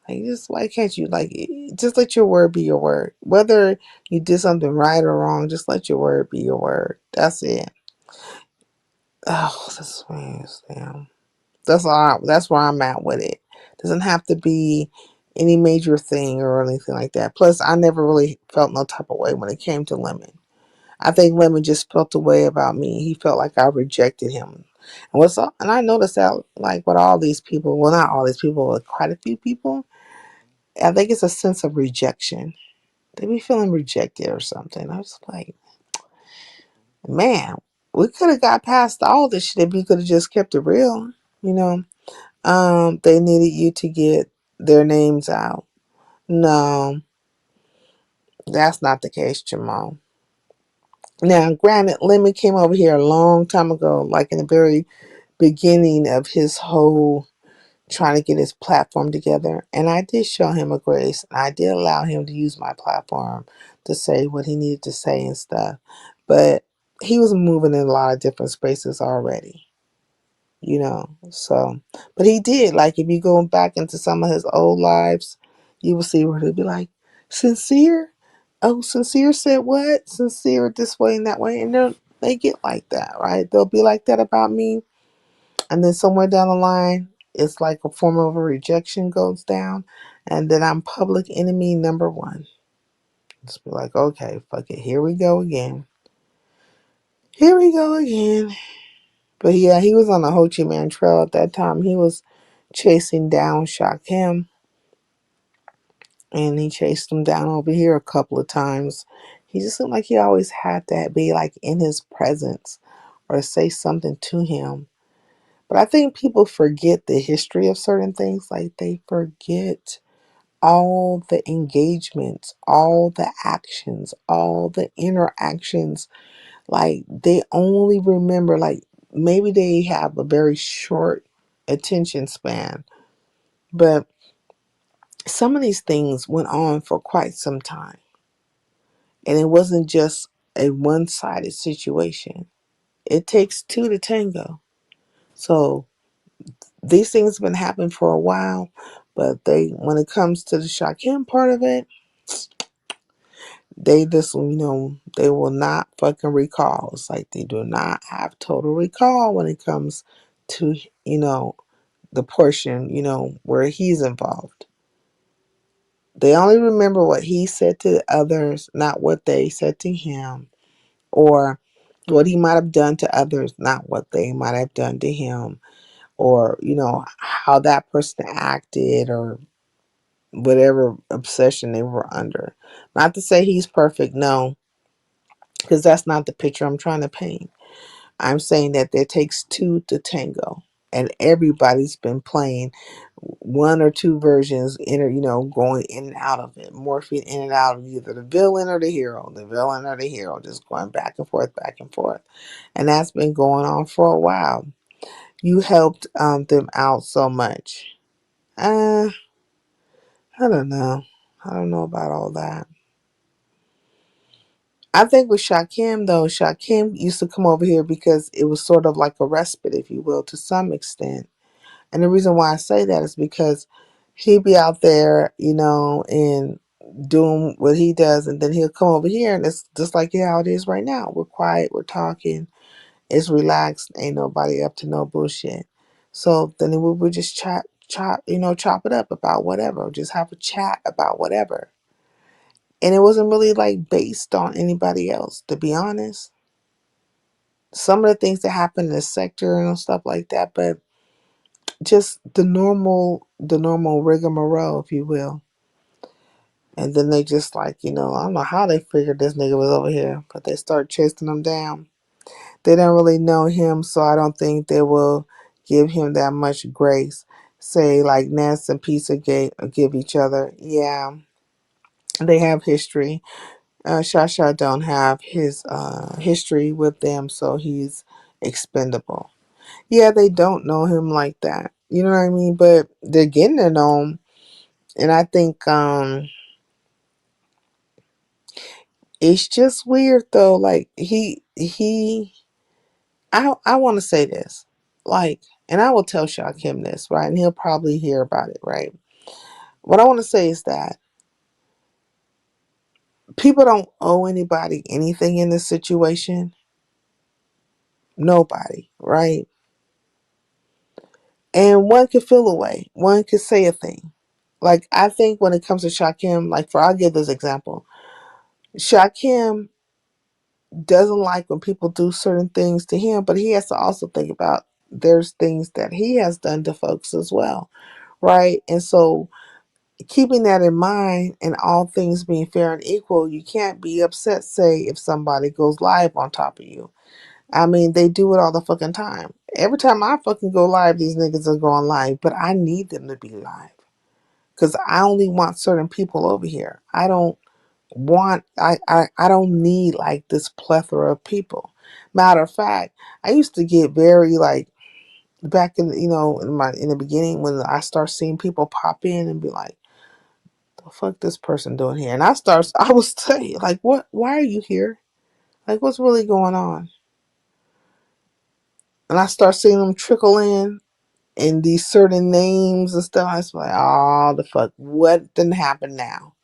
Like, just why can't you, like, just let your word be your word. Whether you did something right or wrong, just let your word be your word. That's it. Oh, that's damn. That's where I'm at with it. Doesn't have to be any major thing or anything like that. Plus, I never really felt no type of way when it came to Lemon. I think Lemon just felt a way about me. He felt like I rejected him. And I noticed that, like, with all these people, well, not all these people, but quite a few people, I think it's a sense of rejection. They be feeling rejected or something. I was like, man, we could have got past all this shit if we could have just kept it real, you know. They needed you to get their names out. No, that's not the case, Jamal. Now, granted, Lemon came over here a long time ago, like in the very beginning of his whole trying to get his platform together. And I did show him a grace. I did allow him to use my platform to say what he needed to say and stuff. But he was moving in a lot of different spaces already, So, but he did. Like, if you go back into some of his old lives, you will see where he'll be like, Sincere? Oh, Sincere said what? Sincere this way and that way. And they get like that, right? They'll be like that about me. And then somewhere down the line, it's like a form of a rejection goes down. And then I'm public enemy number one. Just be like, okay, fuck it. Here we go again. Here we go again. But yeah, he was on the Ho Chi Minh Trail at that time. He was chasing down Shakim. And he chased him down over here a couple of times. He just seemed like he always had to be like in his presence or say something to him. But I think people forget the history of certain things. Like, they forget all the engagements, all the actions, all the interactions. Like, they only remember, like, maybe they have a very short attention span. But some of these things went on for quite some time. And it wasn't just a one sided situation. It takes two to tango. So these things have been happening for a while, but when it comes to the Shakim part of it, they just, they will not fucking recall. It's like they do not have total recall when it comes to, the portion, where he's involved. They only remember what he said to others, not what they said to him, or what he might have done to others, not what they might have done to him, or, how that person acted, or whatever obsession they were under. Not to say he's perfect, no, because that's not the picture I'm trying to paint. I'm saying that there takes two to tango. And everybody's been playing one or two versions, going in and out of it, morphing in and out of either the villain or the hero, just going back and forth, back and forth. And that's been going on for a while. You helped them out so much. I don't know. I don't know about all that. I think with Shakim, though, Shakim used to come over here because it was sort of like a respite, if you will, to some extent. And the reason why I say that is because he'd be out there, and doing what he does, and then he'll come over here, and it's just like how it is right now. We're quiet, we're talking, it's relaxed, ain't nobody up to no bullshit. So then we would just chop it up about whatever, just have a chat about whatever. And it wasn't really like based on anybody else, to be honest. Some of the things that happen in the sector and stuff like that, but just the normal rigmarole, if you will. And then they just like, I don't know how they figured this nigga was over here, but they start chasing him down. They don't really know him, so I don't think they will give him that much grace. Say like Ness and Pizzagate give each other. Yeah, they have history. Shasha don't have his history with them, so he's expendable. Yeah, they don't know him like that. You know what I mean? But they're getting to know him. And I think it's just weird though. Like he I want to say this, like, and I will tell Shakim this, right? And he'll probably hear about it, right? What I want to say is that people don't owe anybody anything in this situation. Nobody, right? And one could feel a way. One could say a thing. Like, I think when it comes to Shakim, like, I'll give this example. Shakim doesn't like when people do certain things to him, but he has to also think about there's things that he has done to folks as well, right? And so, keeping that in mind and all things being fair and equal, you can't be upset, say, if somebody goes live on top of you. I mean, they do it all the fucking time. Every time I fucking go live, these niggas are going live, but I need them to be live because I only want certain people over here. I don't I don't need like this plethora of people. Matter of fact, I used to get very like back in in the beginning when I start seeing people pop in and be like, the fuck this person doing here? And I was saying like, what? Why are you here? Like, what's really going on? And I start seeing them trickle in and these certain names and stuff. I was like, oh, the fuck, what didn't happen now?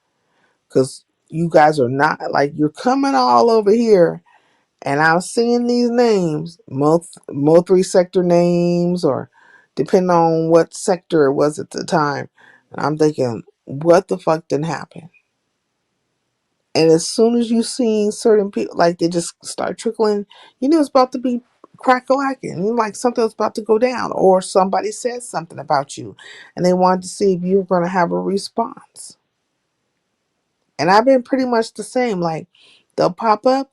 Because you guys are not like you're coming all over here. And I'm seeing these names, Mo 3 sector names, or depending on what sector it was at the time. And I'm thinking, what the fuck didn't happen? And as soon as you see certain people, like they just start trickling, it's about to be crack-a-lacking. Like something was about to go down, or somebody said something about you, and they wanted to see if you were going to have a response. And I've been pretty much the same. Like they'll pop up,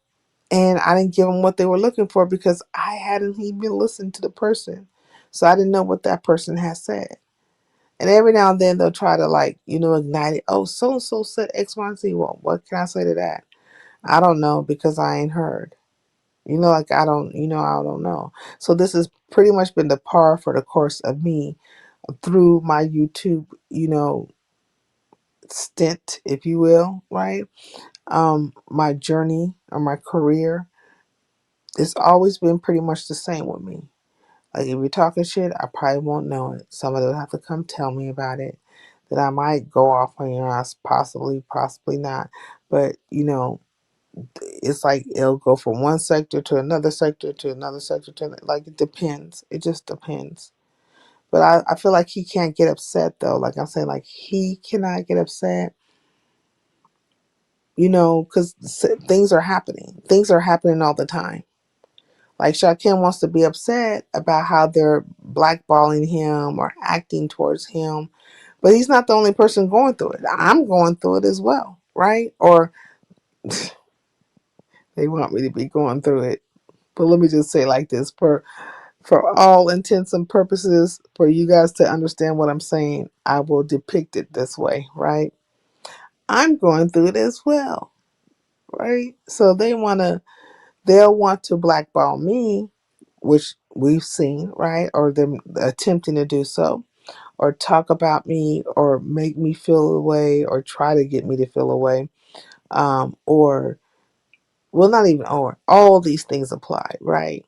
and I didn't give them what they were looking for because I hadn't even listened to the person, so I didn't know what that person had said. And every now and then they'll try to like ignite it. Oh, so and so said X, Y, and Z. Well, what can I say to that? I don't know because I ain't heard. Like I don't know. So this has pretty much been the par for the course of me through my YouTube, stint, if you will, right? My journey or my career, it's always been pretty much the same with me. Like if you're talking shit, I probably won't know it. Somebody will have to come tell me about it. That I might go off on your ass, possibly not. But it's like it'll go from one sector to another sector to another sector like it depends. It just depends. But I feel like he can't get upset though. Like I'm saying, like he cannot get upset, because things are happening. Things are happening all the time. Like Shakim wants to be upset about how they're blackballing him or acting towards him. But he's not the only person going through it. I'm going through it as well, right? Or they want me to be going through it. But let me just say like this, for all intents and purposes, for you guys to understand what I'm saying, I will depict it this way, right? I'm going through it as well, right? So they'll want to blackball me, which we've seen, right? Or them attempting to do so, or talk about me, or make me feel a way, or try to get me to feel a way, or well, not even or all these things apply, right?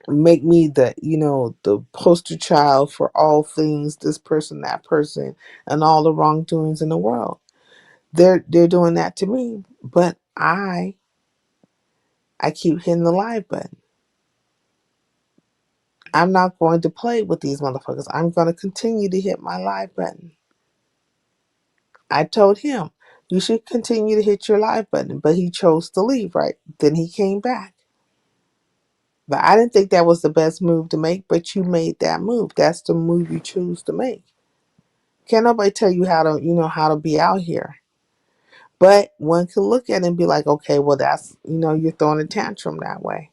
Make me the poster child for all things this person, that person, and all the wrongdoings in the world. They're doing that to me, but I keep hitting the live button. I'm not going to play with these motherfuckers. I'm going to continue to hit my live button. I told him you should continue to hit your live button, but he chose to leave, right? Then he came back. But I didn't think that was the best move to make, but you made that move. That's the move you choose to make. Can't nobody tell you how to be out here. But one can look at it and be like, okay, well, that's, you're throwing a tantrum that way.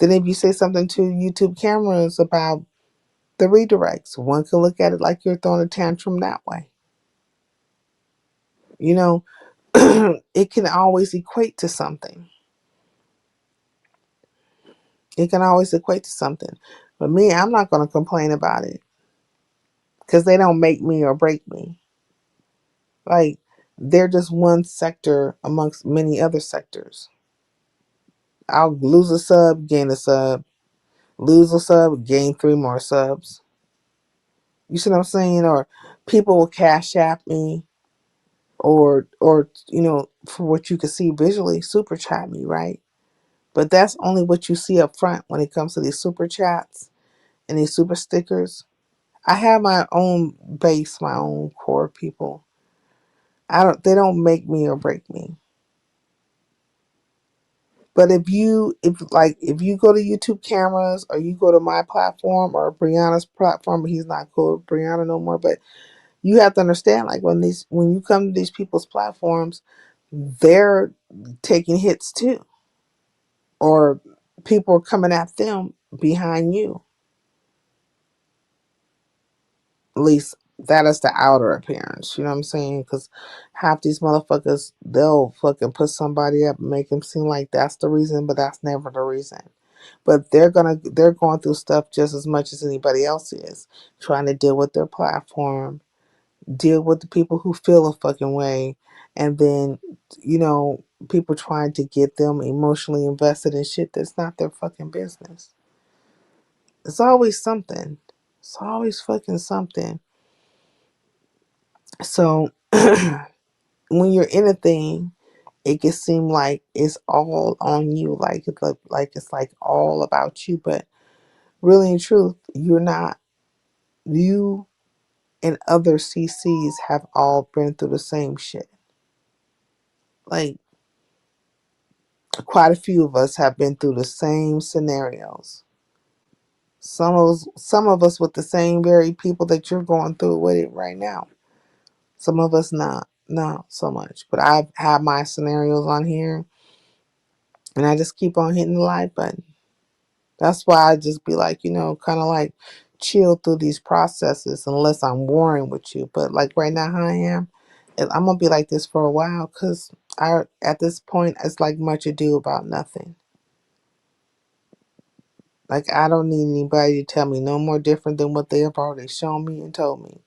Then if you say something to YouTube cameras about the redirects, one can look at it like you're throwing a tantrum that way. It can always equate to something. It can always equate to something. But me, I'm not going to complain about it because they don't make me or break me. Like, they're just one sector amongst many other sectors. I'll lose a sub, gain a sub, lose a sub, gain 3 more subs. You see what I'm saying? Or people will cash app me, or for what you can see visually, super chat me, right? But that's only what you see up front when it comes to these super chats and these super stickers. I have my own base, my own core people. They don't make me or break me. But if you go to YouTube cameras, or you go to my platform or Brianna's platform, but he's not cool with Brianna no more. But you have to understand, like, when you come to these people's platforms, they're taking hits too, or people are coming at them behind you. At least that is the outer appearance. You know what I'm saying? Because half these motherfuckers, they'll fucking put somebody up and make them seem like that's the reason, but that's never the reason. But they're going through stuff just as much as anybody else is, trying to deal with their platform, deal with the people who feel a fucking way, and then people trying to get them emotionally invested in shit that's not their fucking business. It's always something. It's always fucking something. So when you're in a thing, it can seem like it's all on you, like it's like all about you, but really in truth, you're not. You and other CCs have all been through the same shit. Like, quite a few of us have been through the same scenarios. Some of us with the same very people that you're going through with it right now. Some of us not so much. But I've had my scenarios on here, and I just keep on hitting the like button. That's why I just be like, kind of like chill through these processes unless I'm warring with you. But like right now, how I am, I'm gonna be like this for a while, because at this point it's like much ado about nothing. Like, I don't need anybody to tell me no more different than what they have already shown me and told me.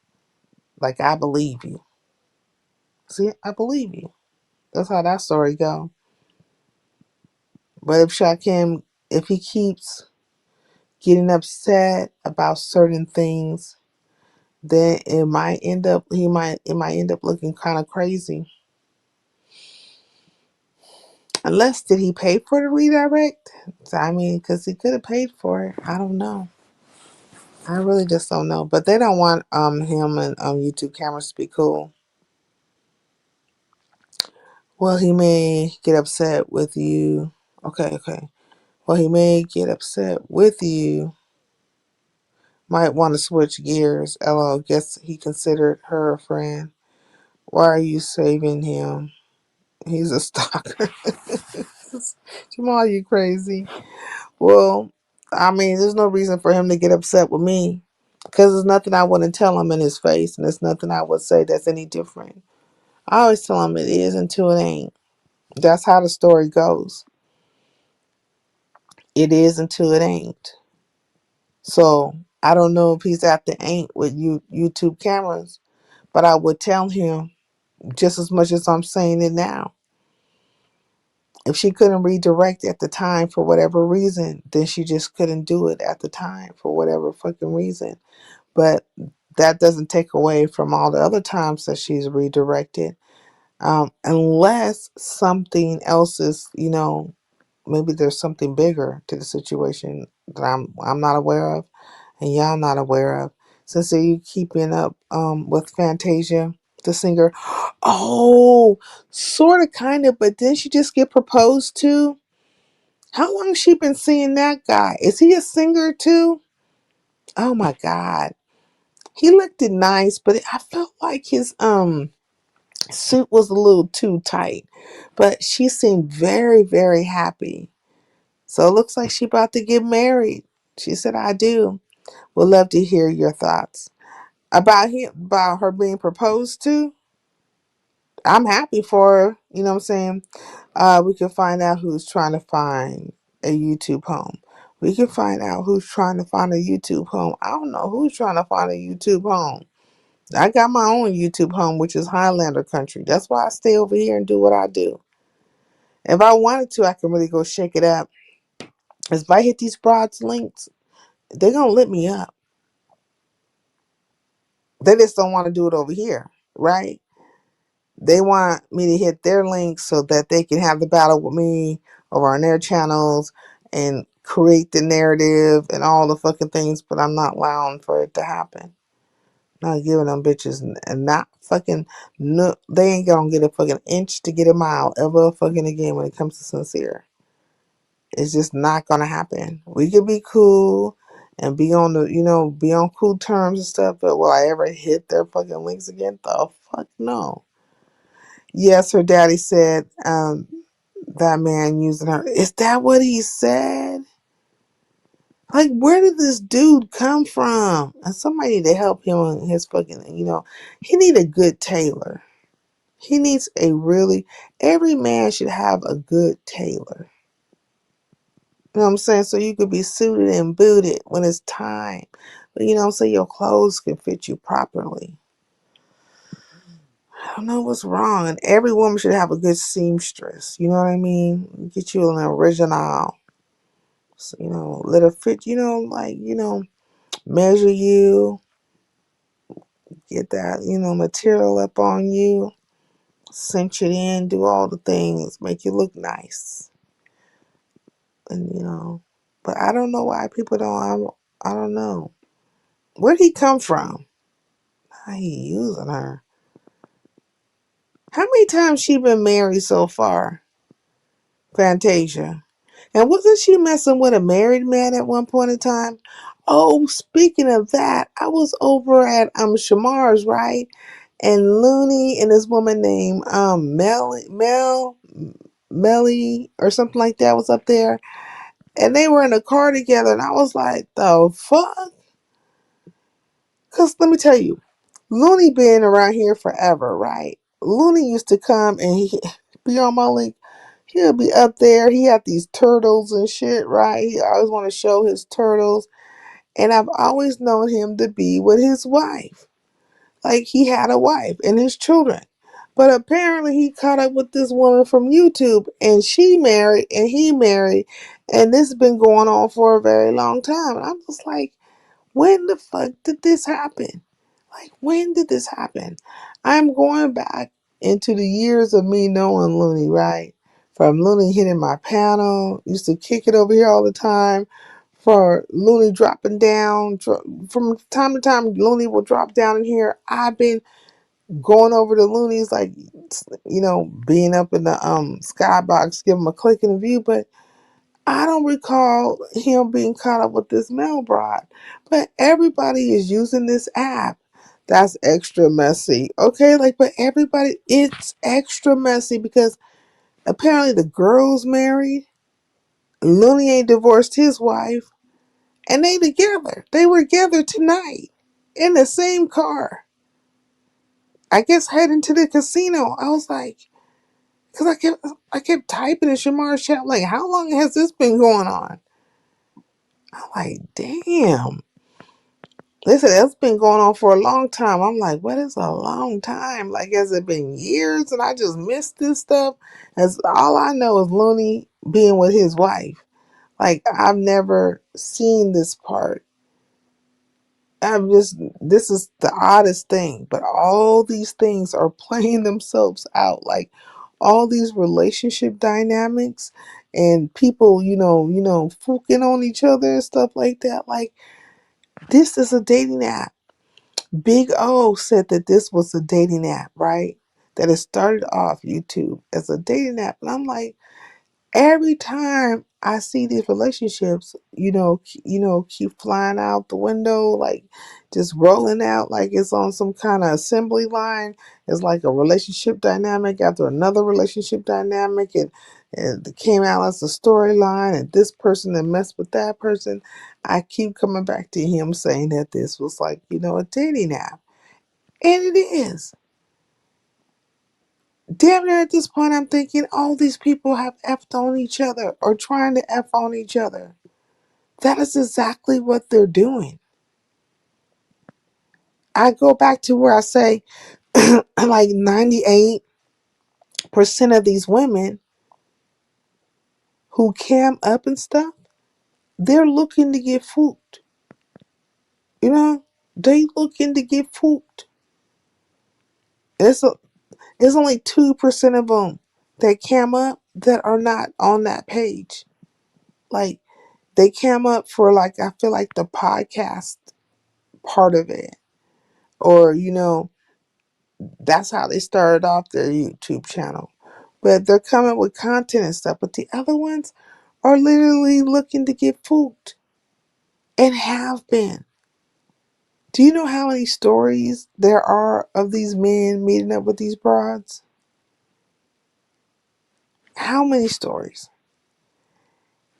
Like, I believe you. See, I believe you. That's how that story go. But if he keeps getting upset about certain things, then it might end up looking kind of crazy. Unless, did he pay for the redirect? I mean, because he could have paid for it. I don't know. I really just don't know. But they don't want him and YouTube cameras to be cool. Well, he may get upset with you. Okay. Well, he may get upset with you. Might want to switch gears. LO, guess he considered her a friend. Why are you saving him? He's a stalker. Jamal, you crazy. Well, I mean, there's no reason for him to get upset with me, because there's nothing I wouldn't tell him in his face, and there's nothing I would say that's any different. I always tell him it is until it ain't. That's how the story goes. It is until it ain't. So I don't know if he's at the ain't with YouTube cameras, but I would tell him just as much as I'm saying it now. If she couldn't redirect at the time for whatever reason, then she just couldn't do it at the time for whatever fucking reason. But that doesn't take away from all the other times that she's redirected. Unless something else is, maybe there's something bigger to the situation that I'm not aware of, and y'all not aware of. Since you keeping up with Fantasia, the singer. Oh, sort of, kind of, but didn't she just get proposed to? How long has she been seeing that guy? Is he a singer too? Oh my God. He looked nice, but I felt like his suit was a little too tight. But she seemed very, very happy. So it looks like she about to get married. She said, I do. Would love to hear your thoughts. About her being proposed to. I'm happy for her. You know what I'm saying? We can find out who's trying to find a YouTube home. We can find out who's trying to find a YouTube home. I don't know who's trying to find a YouTube home. I got my own YouTube home, which is Highlander country. That's why I stay over here and do what I do. If I wanted to, I can really go shake it up. If I hit these broads links, they're gonna lit me up. They just don't want to do it over here, right? They want me to hit their links so that they can have the battle with me over on their channels and create the narrative and all the fucking things, but I'm not allowing for it to happen. Not giving them bitches and not fucking, no, they ain't gonna get a fucking inch to get a mile ever fucking again when it comes to sincere. It's just not gonna happen. We could be cool and be on the, be on cool terms and stuff, but will I ever hit their fucking links again? The fuck no. Yes, her daddy said, that man using her. Is that what he said? Like, where did this dude come from? And somebody need to help him on his fucking, he need a good tailor. He needs every man should have a good tailor. You know what I'm saying? So you could be suited and booted when it's time. But so your clothes can fit you properly. I don't know what's wrong. And every woman should have a good seamstress. You know what I mean? Get you an original. So, let her fit, measure you, get that, material up on you, cinch it in, do all the things, make you look nice. And, but I don't know why people I don't know. Where'd he come from? How he using her? How many times she been married so far? Fantasia. And wasn't she messing with a married man at one point in time? Oh, speaking of that, I was over at Shamar's, right? And Looney and this woman named Melly or something like that was up there. And they were in a car together, and I was like, the fuck? Because let me tell you, Looney been around here forever, right? Looney used to come and he be on my link. He'll be up there. He had these turtles and shit, right? He always want to show his turtles. And I've always known him to be with his wife. Like he had a wife and his children. But apparently he caught up with this woman from YouTube and she married and he married. And this has been going on for a very long time. And I'm just like, when the fuck did this happen? Like, when did this happen? I'm going back into the years of me knowing Looney, right? From Looney hitting my panel, used to kick it over here all the time. For Looney dropping down, from time to time, Looney will drop down in here. I've been going over to Looney's, like, being up in the skybox, give him a click and a view, but I don't recall him being caught up with this male broad. But everybody is using this app. That's extra messy. Okay, but everybody, it's extra messy because apparently the girl's married. Looney ain't divorced his wife. And they together. They were together tonight in the same car. I guess heading to the casino. I was like, because I kept typing in Shamar's chat, like, how long has this been going on? I'm like, damn. They said that's been going on for a long time. I'm like, what is a long time? Like, has it been years and I just missed this stuff? As all I know is Looney being with his wife. Like, I've never seen this part. This is the oddest thing, but all these things are playing themselves out. Like, all these relationship dynamics and people, fucking on each other and stuff like that. Like, this is a dating app. Big O said that this was a dating app, right? That it started off YouTube as a dating app. And I'm like, every time I see these relationships, keep flying out the window, like just rolling out like it's on some kind of assembly line. It's like a relationship dynamic after another relationship dynamic, and it came out as a storyline, and this person that messed with that person. I keep coming back to him saying that this was like, a dating app. And it is. Damn near at this point, I'm thinking all these people have effed on each other or trying to F on each other. That is exactly what they're doing. I go back to where I say like 98% of these women who cam up and stuff, they're looking to get fooled. You know, they looking to get fooled. It's a, it's only 2% of them that cam up that are not on that page. Like they cam up for like I feel like the podcast part of it, or that's how they started off their YouTube channel. But they're coming with content and stuff. But the other ones are literally looking to get fooled and have been. Do you know how many stories there are of these men meeting up with these broads? How many stories?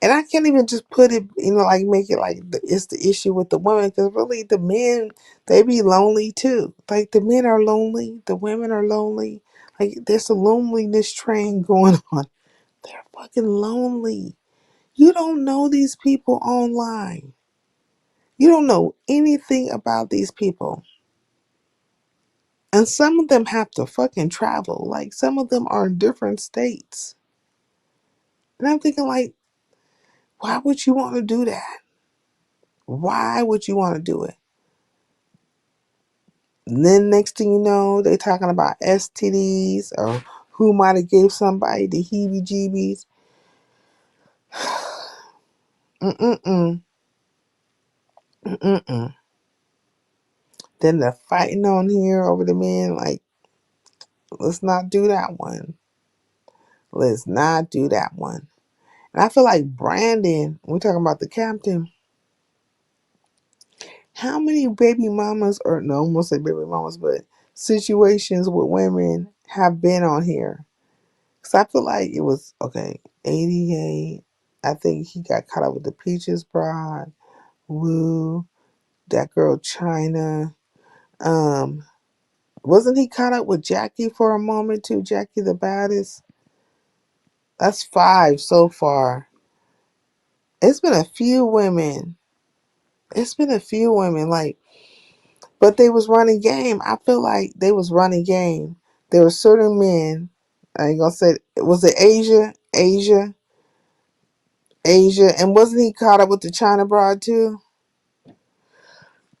And I can't even just put it, like make it like it's the issue with the women, because really the men, they be lonely too. Like the men are lonely, the women are lonely. Like there's a loneliness train going on. They're fucking lonely. You don't know these people online. You don't know anything about these people. And some of them have to fucking travel. Like some of them are in different states. And I'm thinking like, why would you want to do that? Why would you want to do it? And then next thing you know, they talking about STDs or who might have gave somebody the heebie-jeebies. Mm-mm-mm. Mm-mm-mm. Then they're fighting on here over the men. Like, let's not do that one. Let's not do that one. And I feel like Brandon, we're talking about the captain. How many baby mamas, or no, I won't say baby mamas, but situations with women have been on here? Because I feel like it was, okay, 88. I think he got caught up with the Peaches Broad. Woo. That girl China. Um, Wasn't he caught up with Jackie for a moment too? Jackie the baddest? That's 5 so far. It's been a few women. It's been a few women, like, but they was running game. I feel like they was running game. There were certain men. I ain't gonna say. Was it Asia, and wasn't he caught up with the China broad too?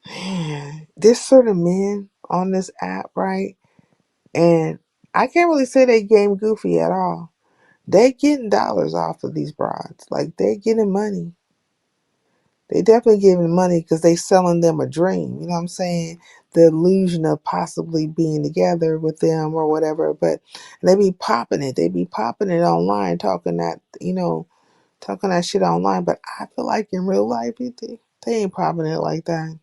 Man, there's certain men on this app, right? And I can't really say they game goofy at all. They getting dollars off of these broads. Like they getting money. They definitely giving money because they selling them a dream. You know what I'm saying? The illusion of possibly being together with them or whatever. But they be popping it. They be popping it online, talking that shit online. But I feel like in real life, they ain't popping it like that.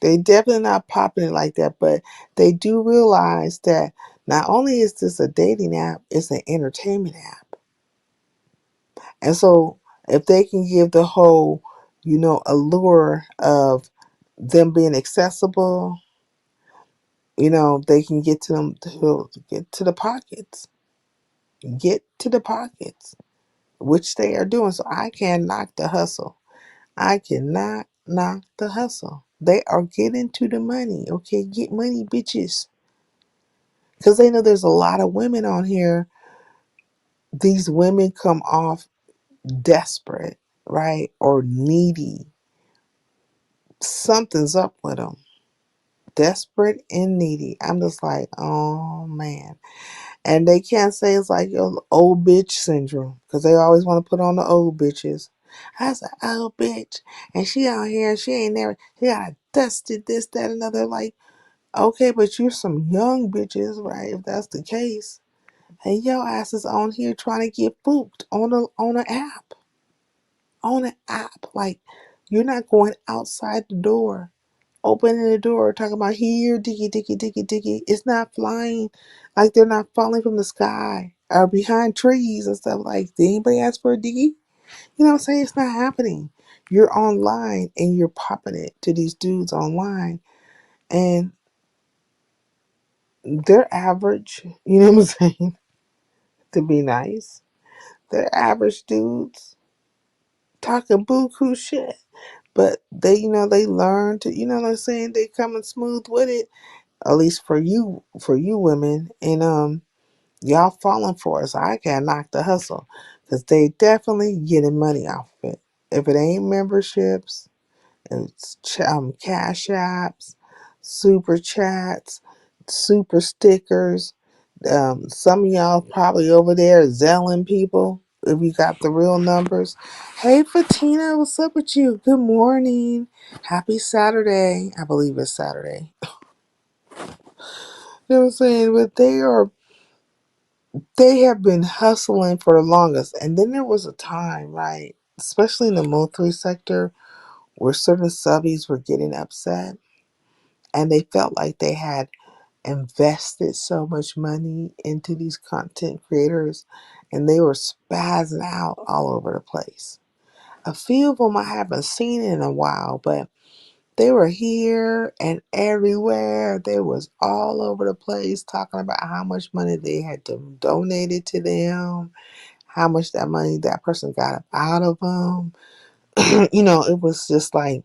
They definitely not popping it like that. But they do realize that not only is this a dating app, it's an entertainment app. And so if they can give the whole, allure of them being accessible, they can get to them to get to the pockets. Get to the pockets, which they are doing. So I can't knock the hustle. I cannot knock the hustle. They are getting to the money. Okay, get money, bitches. Because they know there's a lot of women on here. These women come off desperate, right? Or needy. Something's up with them. Desperate and needy. I'm just like, oh man. And they can't say it's like old bitch syndrome because they always want to put on the old bitches. That's an old bitch, and she out here and she ain't never, she got dusted this, that, another. Like, okay, but you're some young bitches, right? If that's the case, and your ass is on here trying to get booped on an app, like you're not going outside the door, opening the door, talking about here, diggy, diggy, diggy, diggy. It's not flying, like they're not falling from the sky or behind trees and stuff. Like, did anybody ask for a diggy? You know what I'm saying? It's not happening. You're online and you're popping it to these dudes online, and they're average. You know what I'm saying? To be nice, they're average dudes talking buku shit. But they learn to, you know what I'm saying? They coming smooth with it, at least for you women, and y'all falling for us. I can't knock the hustle because they definitely getting money off of it. If it ain't memberships, it's cash apps, super chats, super stickers. Some of y'all probably over there zelling people if you got the real numbers. Hey, Fatina, what's up with you? Good morning. Happy Saturday. I believe it's Saturday. You know what I'm saying? But they have been hustling for the longest. And then there was a time, right, especially in the Mo3 sector, where certain subbies were getting upset and they felt like they had invested so much money into these content creators and they were spazzing out all over the place. A few of them I haven't seen in a while, but they were here and everywhere. They was all over the place talking about how much money they had to donated to them, how much that money that person got up out of them. It was just like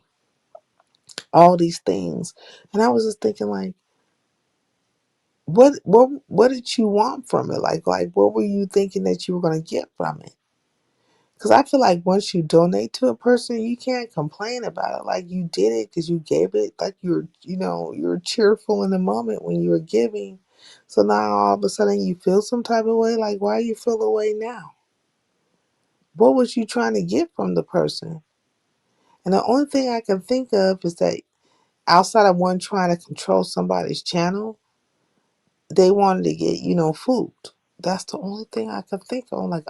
all these things. And I was just thinking like, what did you want from it? Like what were you thinking that you were gonna get from it? Because I feel like once you donate to a person, you can't complain about it. Like you did it because you gave it. Like you're cheerful in the moment when you were giving. So now all of a sudden you feel some type of way. Like why you feel the way now? What was you trying to get from the person? And the only thing I can think of is that outside of one trying to control somebody's channel, they wanted to get, food. That's the only thing I could think of. I'm like,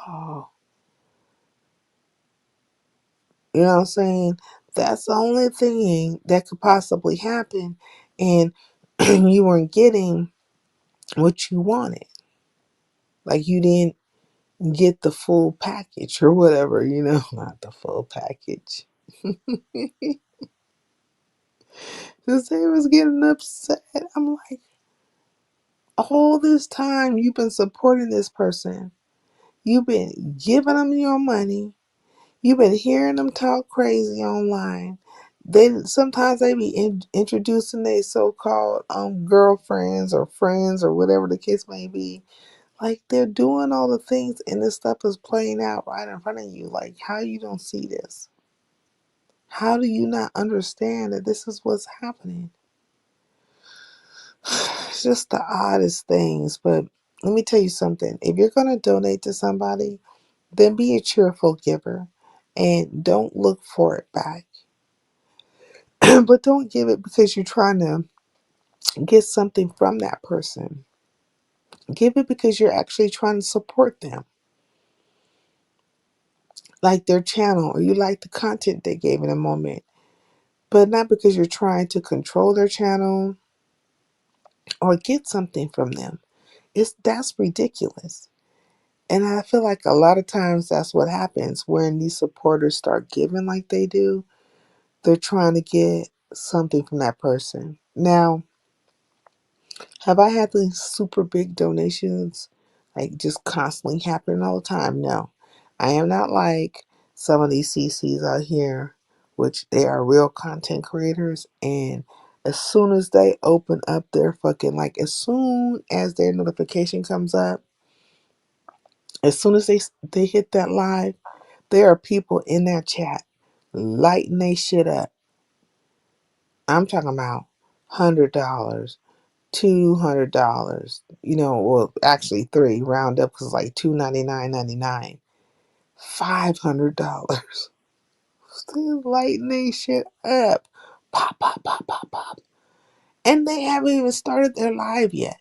oh, you know what I'm saying? That's the only thing that could possibly happen. And you weren't getting what you wanted. Like you didn't get the full package or whatever, not the full package. Because they was getting upset. I'm like, all this time you've been supporting this person. You've been giving them your money. You've been hearing them talk crazy online. Sometimes they be introducing their so-called girlfriends or friends or whatever the case may be. Like they're doing all the things and this stuff is playing out right in front of you. Like how you don't see this? How do you not understand that this is what's happening? It's just the oddest things. But let me tell you something. If you're gonna donate to somebody, then be a cheerful giver and don't look for it back. But don't give it because you're trying to get something from that person. Give it because you're actually trying to support them. Like their channel or you like the content they gave in a moment. But not because you're trying to control their channel or get something from them. That's ridiculous. And I feel like a lot of times that's what happens when these supporters start giving like they do. They're trying to get something from that person. Now, have I had these super big donations like just constantly happening all the time? No. I am not like some of these CCs out here, which they are real content creators. And as soon as they open up their as soon as their notification comes up, as soon as they hit that live, there are people in that chat lighting they shit up. I'm talking about $100, $200, well, actually three, round up because it's like $299.99, $500. Still lighting they shit up. Pop, pop, pop, pop, pop. And they haven't even started their live yet.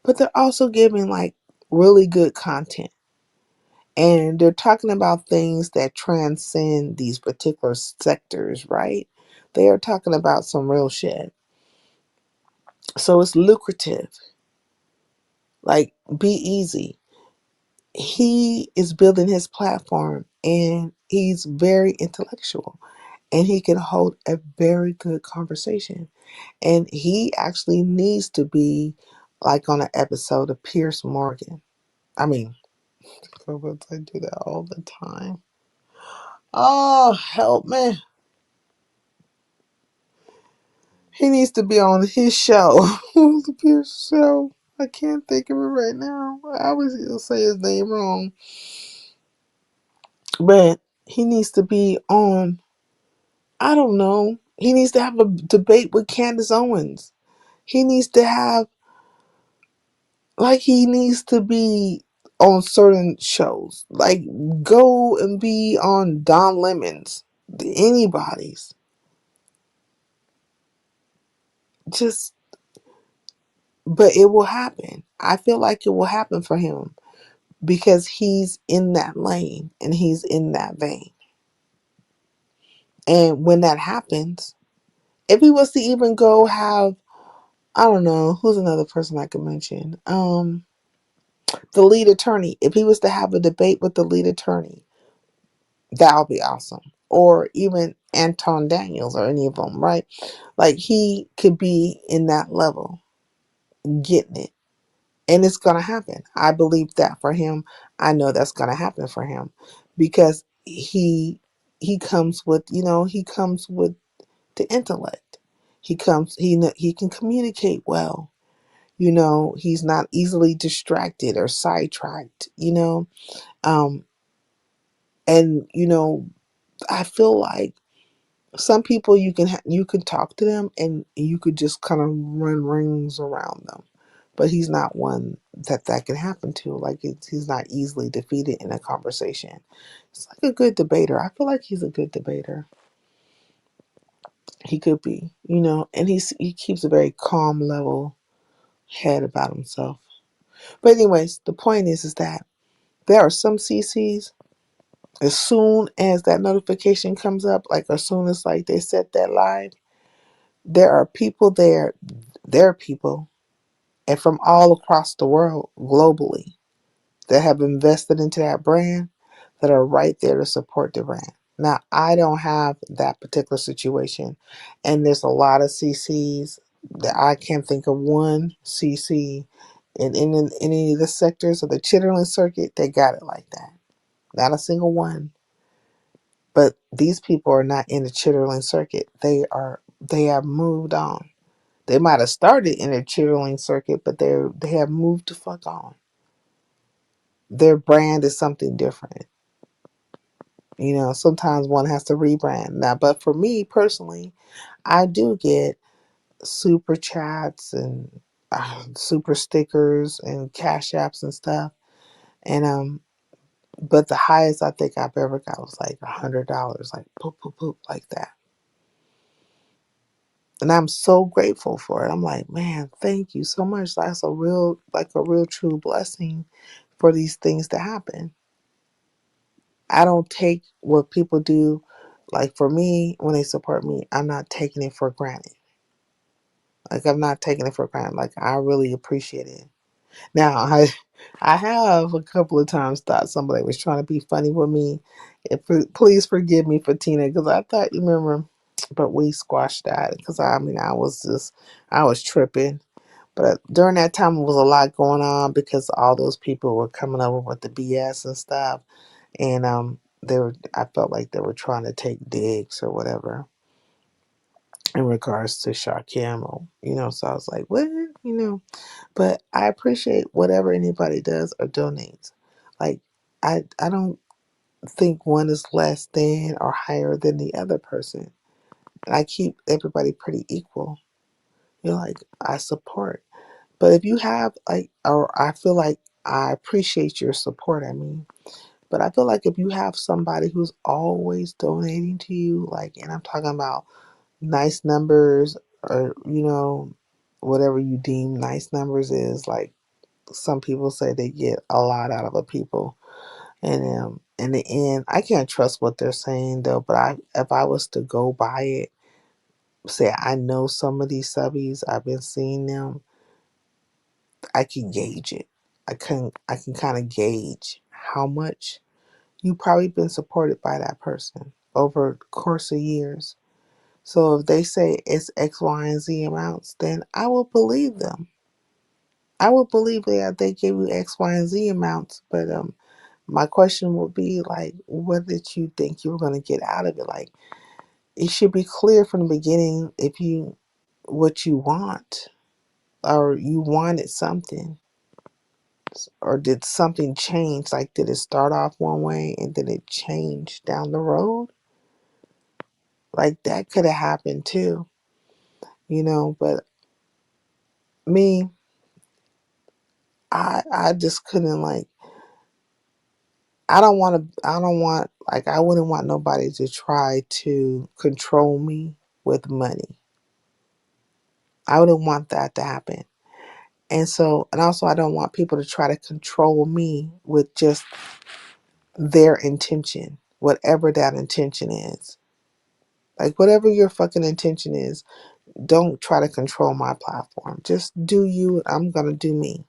But they're also giving like really good content. And they're talking about things that transcend these particular sectors, right? They are talking about some real shit. So it's lucrative. Like, be easy. He is building his platform and he's very intellectual and he can hold a very good conversation. And he actually needs to be like on an episode of Pierce Morgan. I mean, I do that all the time. Oh, help me. He needs to be on his show. The Pierce show. I can't think of it right now. I always say his name wrong. But he needs to be on, I don't know. He needs to have a debate with Candace Owens. He needs to have, like, he needs to be on certain shows. Like, go and be on Don Lemon's, anybody's. Just, but it will happen. I feel like it will happen for him because he's in that lane and he's in that vein. And when that happens, if he was to even go have, I don't know, who's another person I could mention? The lead attorney. If he was to have a debate with the lead attorney, that would be awesome. Or even Anton Daniels or any of them, right? Like, he could be in that level, getting it. And it's going to happen. I believe that for him. I know that's going to happen for him because he comes with, he comes with the intellect. He can communicate well. He's not easily distracted or sidetracked, um and I feel like some people you can talk to them and you could just kind of run rings around them, but he's not one that can happen to. Like, he's not easily defeated in a conversation. It's like a good debater. I feel like he's a good debater. He could be, and he keeps a very calm, level head about himself. But anyways, the point is that there are some CCs, as soon as that notification comes up, like as soon as like they set that live, there are people there. There are people, and from all across the world, globally, that have invested into that brand, that are right there to support the brand. Now, I don't have that particular situation, and there's a lot of CCs that I can't think of one CC in any of the sectors of the Chitterling circuit. They got it like that. Not a single one. But these people are not in the Chitterling circuit. They have moved on. They might have started in the Chitterling circuit, but they have moved the fuck on. Their brand is something different. Sometimes one has to rebrand. Now, but for me personally, I do get super chats and super stickers and cash apps and stuff. And but the highest I think I've ever got was like $100, like poop poop poop, like that. And I'm so grateful for it. I'm like, man, thank you so much. That's a real true blessing for these things to happen. I don't take what people do, like for me, when they support me, I'm not taking it for granted. Like, I'm not taking it for granted. Like, I really appreciate it. Now, I have a couple of times thought somebody was trying to be funny with me. Please forgive me for Tina, because I thought, you remember, but we squashed that because I was tripping. But during that time, it was a lot going on because all those people were coming over with the BS and stuff, and I felt like they were trying to take digs or whatever in regards to Shakim, or So I was like, what, But I appreciate whatever anybody does or donates. Like, I don't think one is less than or higher than the other person. I keep everybody pretty equal. Like, I support. But if you have, like, or I feel like I appreciate your support, but I feel like if you have somebody who's always donating to you, like, and I'm talking about nice numbers, or, whatever you deem nice numbers is, like, some people say they get a lot out of a people. And in the end, I can't trust what they're saying though, but if I was to go by it, say I know some of these subbies, I've been seeing them, I can gauge it. I can kind of gauge how much you probably been supported by that person over the course of years. So if they say it's X, Y, and Z amounts, then I will believe them. I will believe that they give you X, Y, and Z amounts. But my question would be, like, what did you think you were going to get out of it? Like, it should be clear from the beginning if you what you want. or you wanted something, or did something change? Like, did it start off one way and then it changed down the road? Like, that could have happened too, but me, I just couldn't, like, I wouldn't want nobody to try to control me with money. I wouldn't want that to happen. And also I don't want people to try to control me with just their intention, whatever that intention is. Like, whatever your fucking intention is, don't try to control my platform. Just do you, I'm going to do me.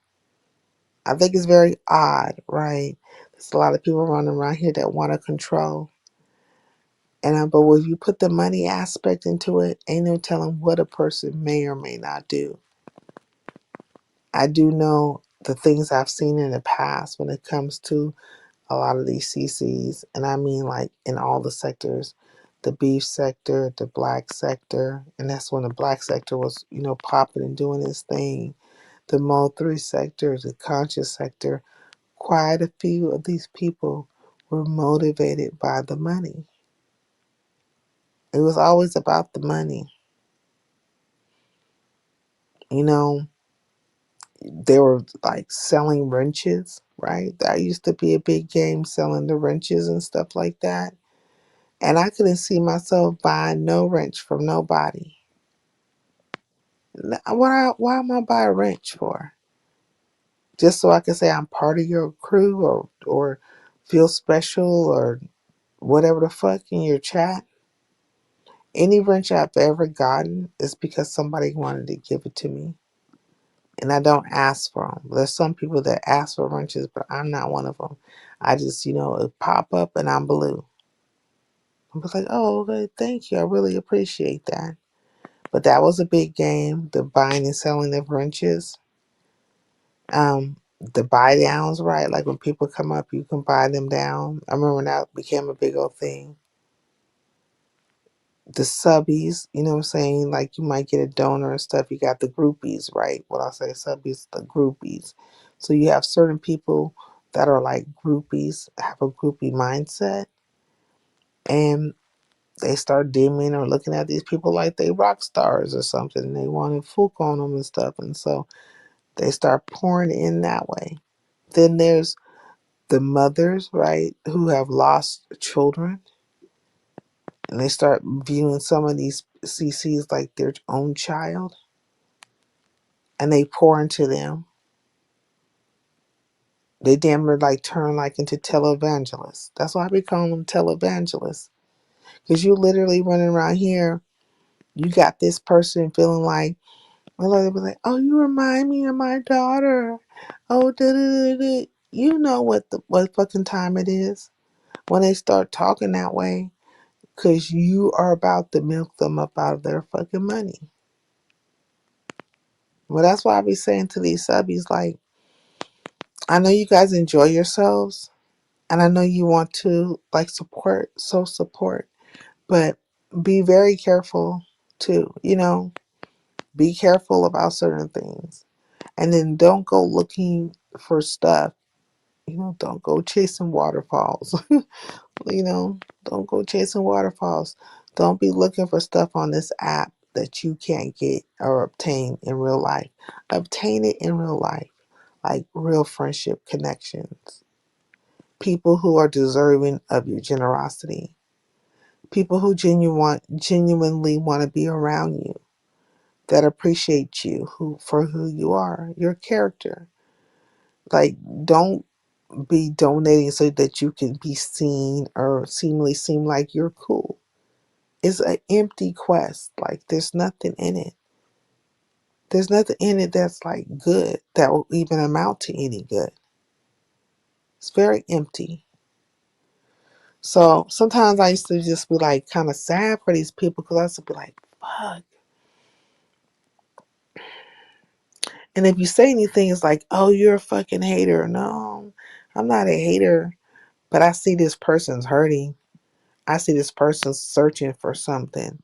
I think it's very odd, right? There's a lot of people running around here that want to control. But when you put the money aspect into it, ain't no telling what a person may or may not do. I do know the things I've seen in the past when it comes to a lot of these CCs, and I mean like in all the sectors, the beef sector, the black sector, and that's when the black sector was, popping and doing its thing. The Mode 3 sector, the conscious sector, quite a few of these people were motivated by the money. It was always about the money. They were like selling wrenches, right? That used to be a big game, selling the wrenches and stuff like that. And I couldn't see myself buying no wrench from nobody. Why am I buying a wrench for? Just so I can say I'm part of your crew, or feel special, or whatever the fuck in your chat. Any wrench I've ever gotten is because somebody wanted to give it to me. And I don't ask for them. There's some people that ask for wrenches, but I'm not one of them. I just, it pop up and I'm blue. I'm just like, oh, okay, thank you. I really appreciate that. But that was a big game, the buying and selling of wrenches. The buy downs, right? Like when people come up, you can buy them down. I remember when that became a big old thing. The subbies, you know what I'm saying? Like, you might get a donor and stuff. You got the groupies, right? What I say, subbies, the groupies. So you have certain people that are like groupies, have a groupie mindset, and they start dimming or looking at these people like they rock stars or something. And they want to fool on them and stuff. And so they start pouring in that way. Then there's the mothers, right, who have lost children, and they start viewing some of these CCs like their own child, and they pour into them. They damn near like turn like into televangelists. That's why we call them televangelists. Because you literally running around here, you got this person feeling like, well, they be like, oh, you remind me of my daughter. Oh, da da da da. You know what fucking time it is when they start talking that way, because you are about to milk them up out of their fucking money. Well, that's why I be saying to these subbies, like, I know you guys enjoy yourselves, and I know you want to, like, support, but be very careful too, be careful about certain things. And then don't go looking for stuff, don't go chasing waterfalls. Don't go chasing waterfalls. Don't be looking for stuff on this app that you can't get or obtain in real life. Obtain it in real life, like real friendship connections. People who are deserving of your generosity. People who genuinely want to be around you, that appreciate you for who you are, your character. Like, don't be donating so that you can be seen or seemingly seem like you're cool. It's an empty quest. Like, there's nothing in it. There's nothing in it that's like good, that will even amount to any good. It's very empty. So sometimes I used to just be like kind of sad for these people, because I used to be like, fuck. And if you say anything, it's like, oh, you're a fucking hater. No, I'm not a hater, but I see this person's hurting. I see this person searching for something.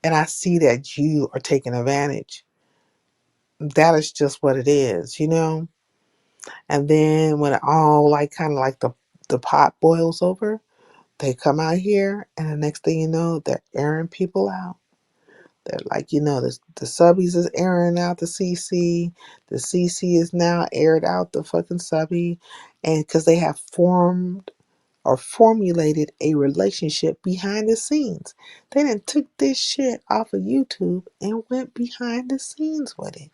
And I see that you are taking advantage. that is just what it is, you know? And then when it all like kind of like the pot boils over, they come out here and the next thing you know, they're airing people out. They're like, the subbies is airing out the CC. The CC is now aired out the fucking subby. And because they have formed or formulated a relationship behind the scenes. They done took this shit off of YouTube and went behind the scenes with it.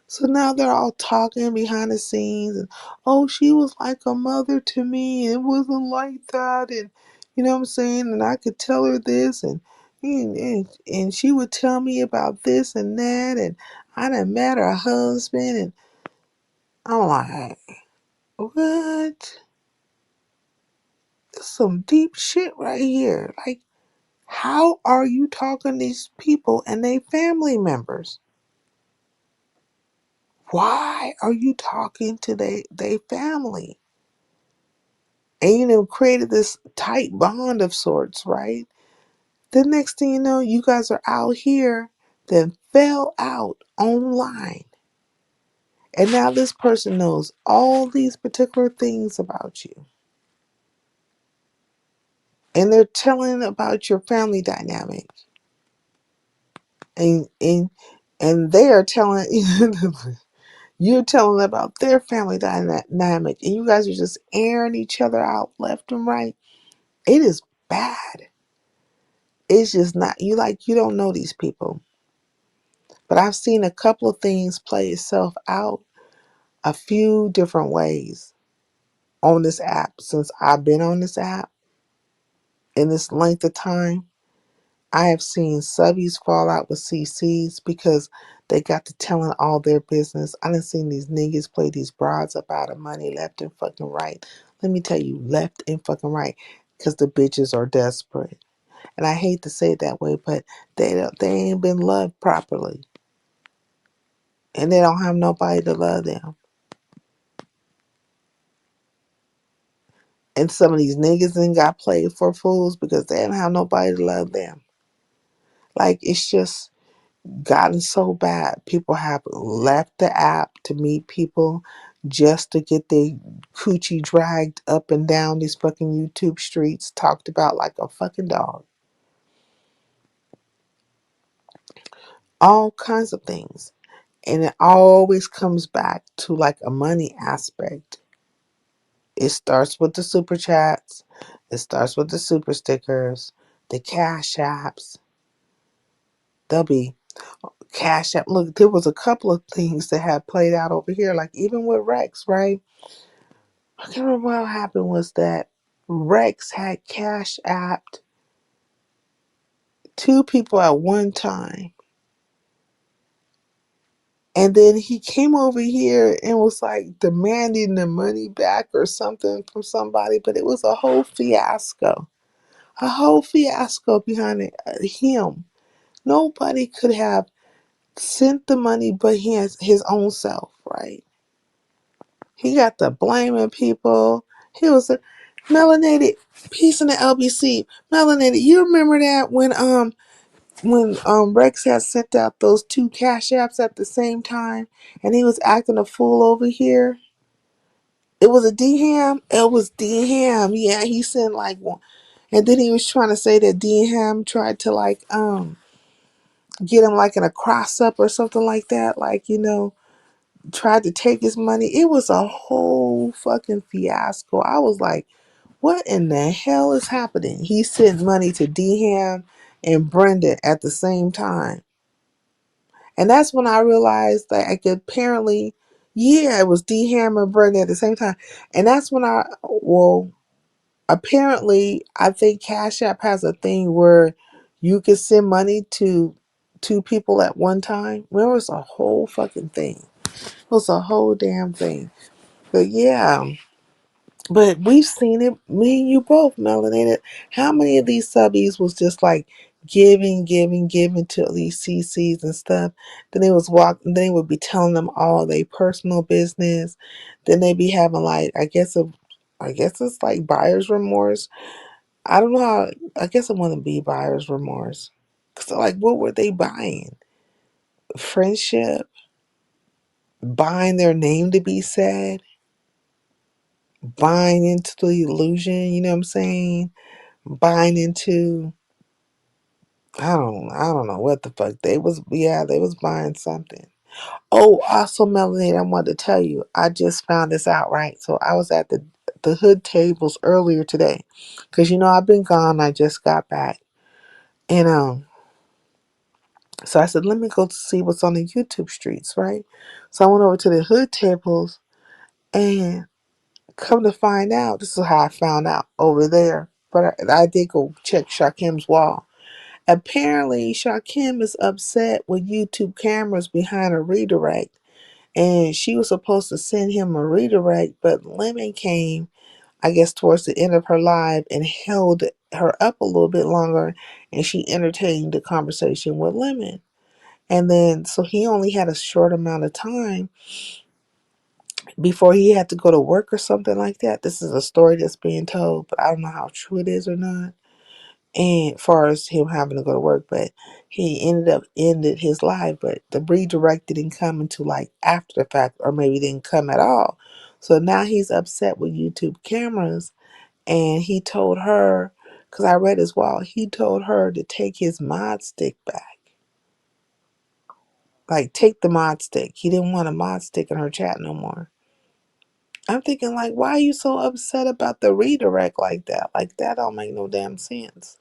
So now they're all talking behind the scenes and, oh, she was like a mother to me and it wasn't like that, and you know what I'm saying, and I could tell her this, and she would tell me about this and that, and I done met her husband, and I'm like, what? This some deep shit right here. Like, how are you talking to these people and they family members? Why are you talking to they family? And created this tight bond of sorts, right? The next thing you know, you guys are out here, then fell out online. And now this person knows all these particular things about you. And they're telling about your family dynamic. And they are telling you're telling about their family dynamic. And you guys are just airing each other out left and right. It is bad. It's just not you don't know these people. But I've seen a couple of things play itself out a few different ways on this app since I've been on this app in this length of time. I have seen subbies fall out with CCs because they got to telling all their business. I done seen these niggas play these broads up out of money left and fucking right. Let me tell you, left and fucking right, because the bitches are desperate. And I hate to say it that way, but they ain't been loved properly, and they don't have nobody to love them. And some of these niggas ain't got played for fools because they don't have nobody to love them. Like, it's just gotten so bad. People have left the app to meet people just to get their coochie dragged up and down these fucking YouTube streets, talked about like a fucking dog. All kinds of things. And it always comes back to like a money aspect. It starts with the super chats. It starts with the super stickers, the cash apps. They'll be cash app. Look, there was a couple of things that had played out over here, like even with Rex, right? I can't remember what happened was that Rex had cash apped two people at one time. And then he came over here and was like demanding the money back or something from somebody, but it was a whole fiasco. A whole fiasco behind it, him. Nobody could have sent the money but his own self, right? He got the blaming people. He was a melanated piece in the LBC. Melanated, you remember that when Rex had sent out those two cash apps at the same time and he was acting a fool over here? It was a D-Ham? It was D-Ham. Yeah, he sent like one. And then he was trying to say that D-Ham tried to like get him like in a cross up or something like that. Like, tried to take his money. It was a whole fucking fiasco. I was like, what in the hell is happening? He sent money to D-Ham and Brenda at the same time. And that's when I realized that I could apparently, yeah, it was D-Ham and Brenda at the same time. And that's when apparently I think Cash App has a thing where you can send money to two people at one time. Well, it was a whole fucking thing. It was a whole damn thing. But yeah. But we've seen it, me and you both, Melanated. How many of these subbies was just like giving to these CCs and stuff? Then they was then they would be telling them all their personal business. Then they be having like, I guess it's like buyer's remorse. I don't know how. I guess it wouldn't be buyer's remorse. Cause like, what were they buying? friendship, buying their name to be said, buying into the illusion, you know what I'm saying? Buying into I don't know what the fuck. They was buying something. Oh, also Melanie, I wanted to tell you, I just found this out, right? So I was at the hood tables earlier today. Cause I've been gone, I just got back. And so I said, let me go to see what's on the YouTube streets, right? So I went over to the hood tables and come to find out, this is how I found out over there. But I did go check Shakim's wall. Apparently, Shakim is upset with YouTube cameras behind a redirect. And she was supposed to send him a redirect, but Lemon came, I guess, towards the end of her live and held her up a little bit longer. And she entertained the conversation with Lemon. And then, so he only had a short amount of time before he had to go to work or something like that. This is a story that's being told, but I don't know how true it is or not. And as far as him having to go to work, but he ended his life, but the redirect didn't come until like after the fact, or maybe didn't come at all. So now he's upset with YouTube cameras, and he told her, because I read his wall, he told her to take his mod stick back. Like, take the mod stick. He didn't want a mod stick in her chat no more. I'm thinking, like, why are you so upset about the redirect like that? Like, that don't make no damn sense.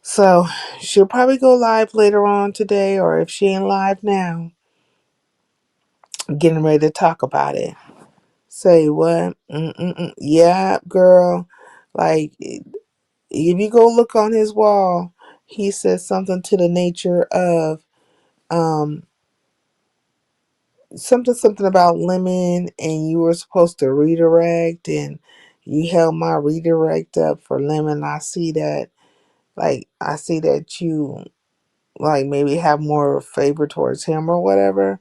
So she'll probably go live later on today, or if she ain't live now, getting ready to talk about it. Say what? Yeah, girl. Like, if you go look on his wall, he says something to the nature of um something about lemon, and you were supposed to redirect, and you held my redirect up for lemon. I see that you like maybe have more favor towards him or whatever.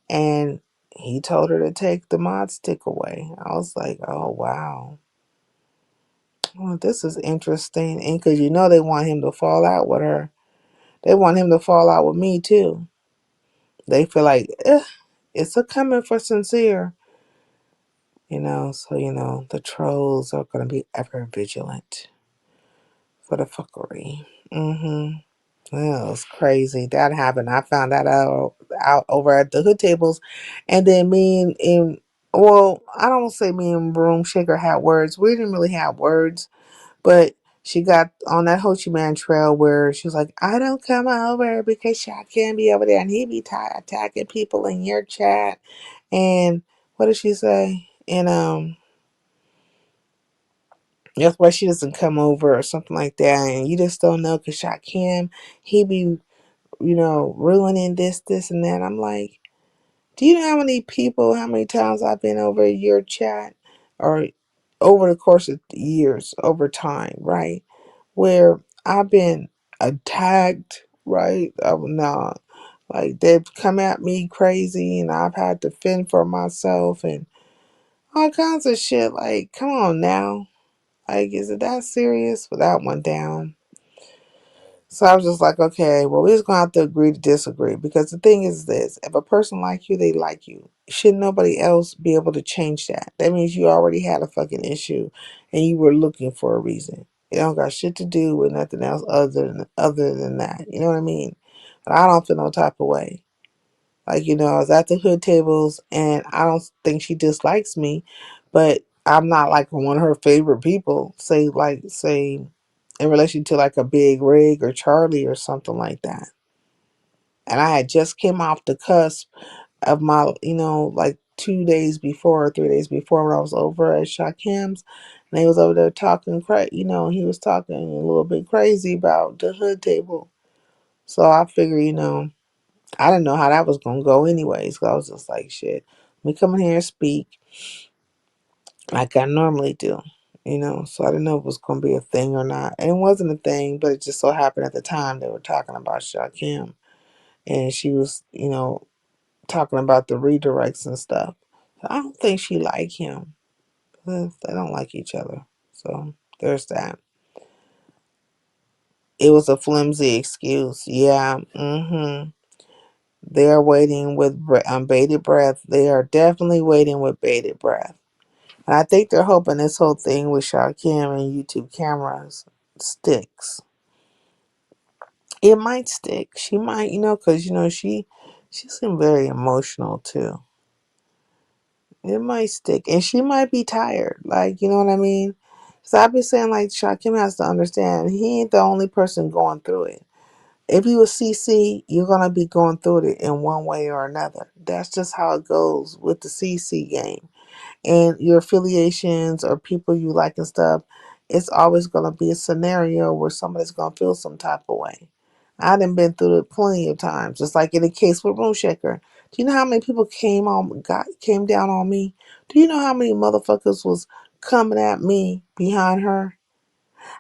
And he told her to take the mod stick away. I was like, oh wow. Well, this is interesting. And because they want him to fall out with her. They want him to fall out with me too. They feel like, it's a coming for sincere. So the trolls are gonna be ever vigilant for the fuckery. Mm-hmm. Well, it's crazy. That happened. I found that out over at the hood tables. And then well, I don't say me and Broom Shaker had words. We didn't really have words, but she got on that Ho Chi Minh trail where she was like, I don't come over because Shaq can't be over there and he be attacking people in your chat. And what did she say? And that's why she doesn't come over or something like that. And you just don't know because Shaq he be ruining this, and that. I'm like, do you know how many times I've been over your chat, or over the course of years, over time, right? Where I've been attacked, right? Not like they've come at me crazy, and I've had to fend for myself and all kinds of shit. Like, come on now. Like, is it that serious? With that one down. So I was just like, okay, well, we're just going to have to agree to disagree. Because the thing is this, if a person like you, they like you. Should nobody else be able to change that? That means you already had a fucking issue and you were looking for a reason. It don't got shit to do with nothing else other than that. You know what I mean? But I don't feel no type of way. Like, I was at the hood tables and I don't think she dislikes me, but I'm not like one of her favorite people. Say in relation to like a Big Rig or Charlie or something like that. And I had just came off the cusp of my, like 2 days before or 3 days before when I was over at Shakim's. And he was over there talking he was talking a little bit crazy about the hood table. So I figured, I didn't know how that was going to go anyways. So I was just like, shit, let me come in here and speak like I normally do. So I didn't know if it was going to be a thing or not. And it wasn't a thing, but it just so happened at the time they were talking about Shakim. And she was, talking about the redirects and stuff. I don't think she liked him. They don't like each other. So there's that. It was a flimsy excuse. Yeah. Mm-hmm. They are waiting with bated breath. They are definitely waiting with bated breath. And I think they're hoping this whole thing with Shakim and YouTube cameras sticks. It might stick. She might, because she seemed very emotional too. It might stick, and she might be tired. Like, you know what I mean? So I've been saying, like, Shakim has to understand he ain't the only person going through it. If you a CC, you're gonna be going through it in one way or another. That's just how it goes with the CC game. And your affiliations or people you like and stuff, it's always going to be a scenario where somebody's going to feel some type of way. I done been through it plenty of times, just like in the case with Room Shaker. Do you know how many people came down on me? Do you know how many motherfuckers was coming at me behind her?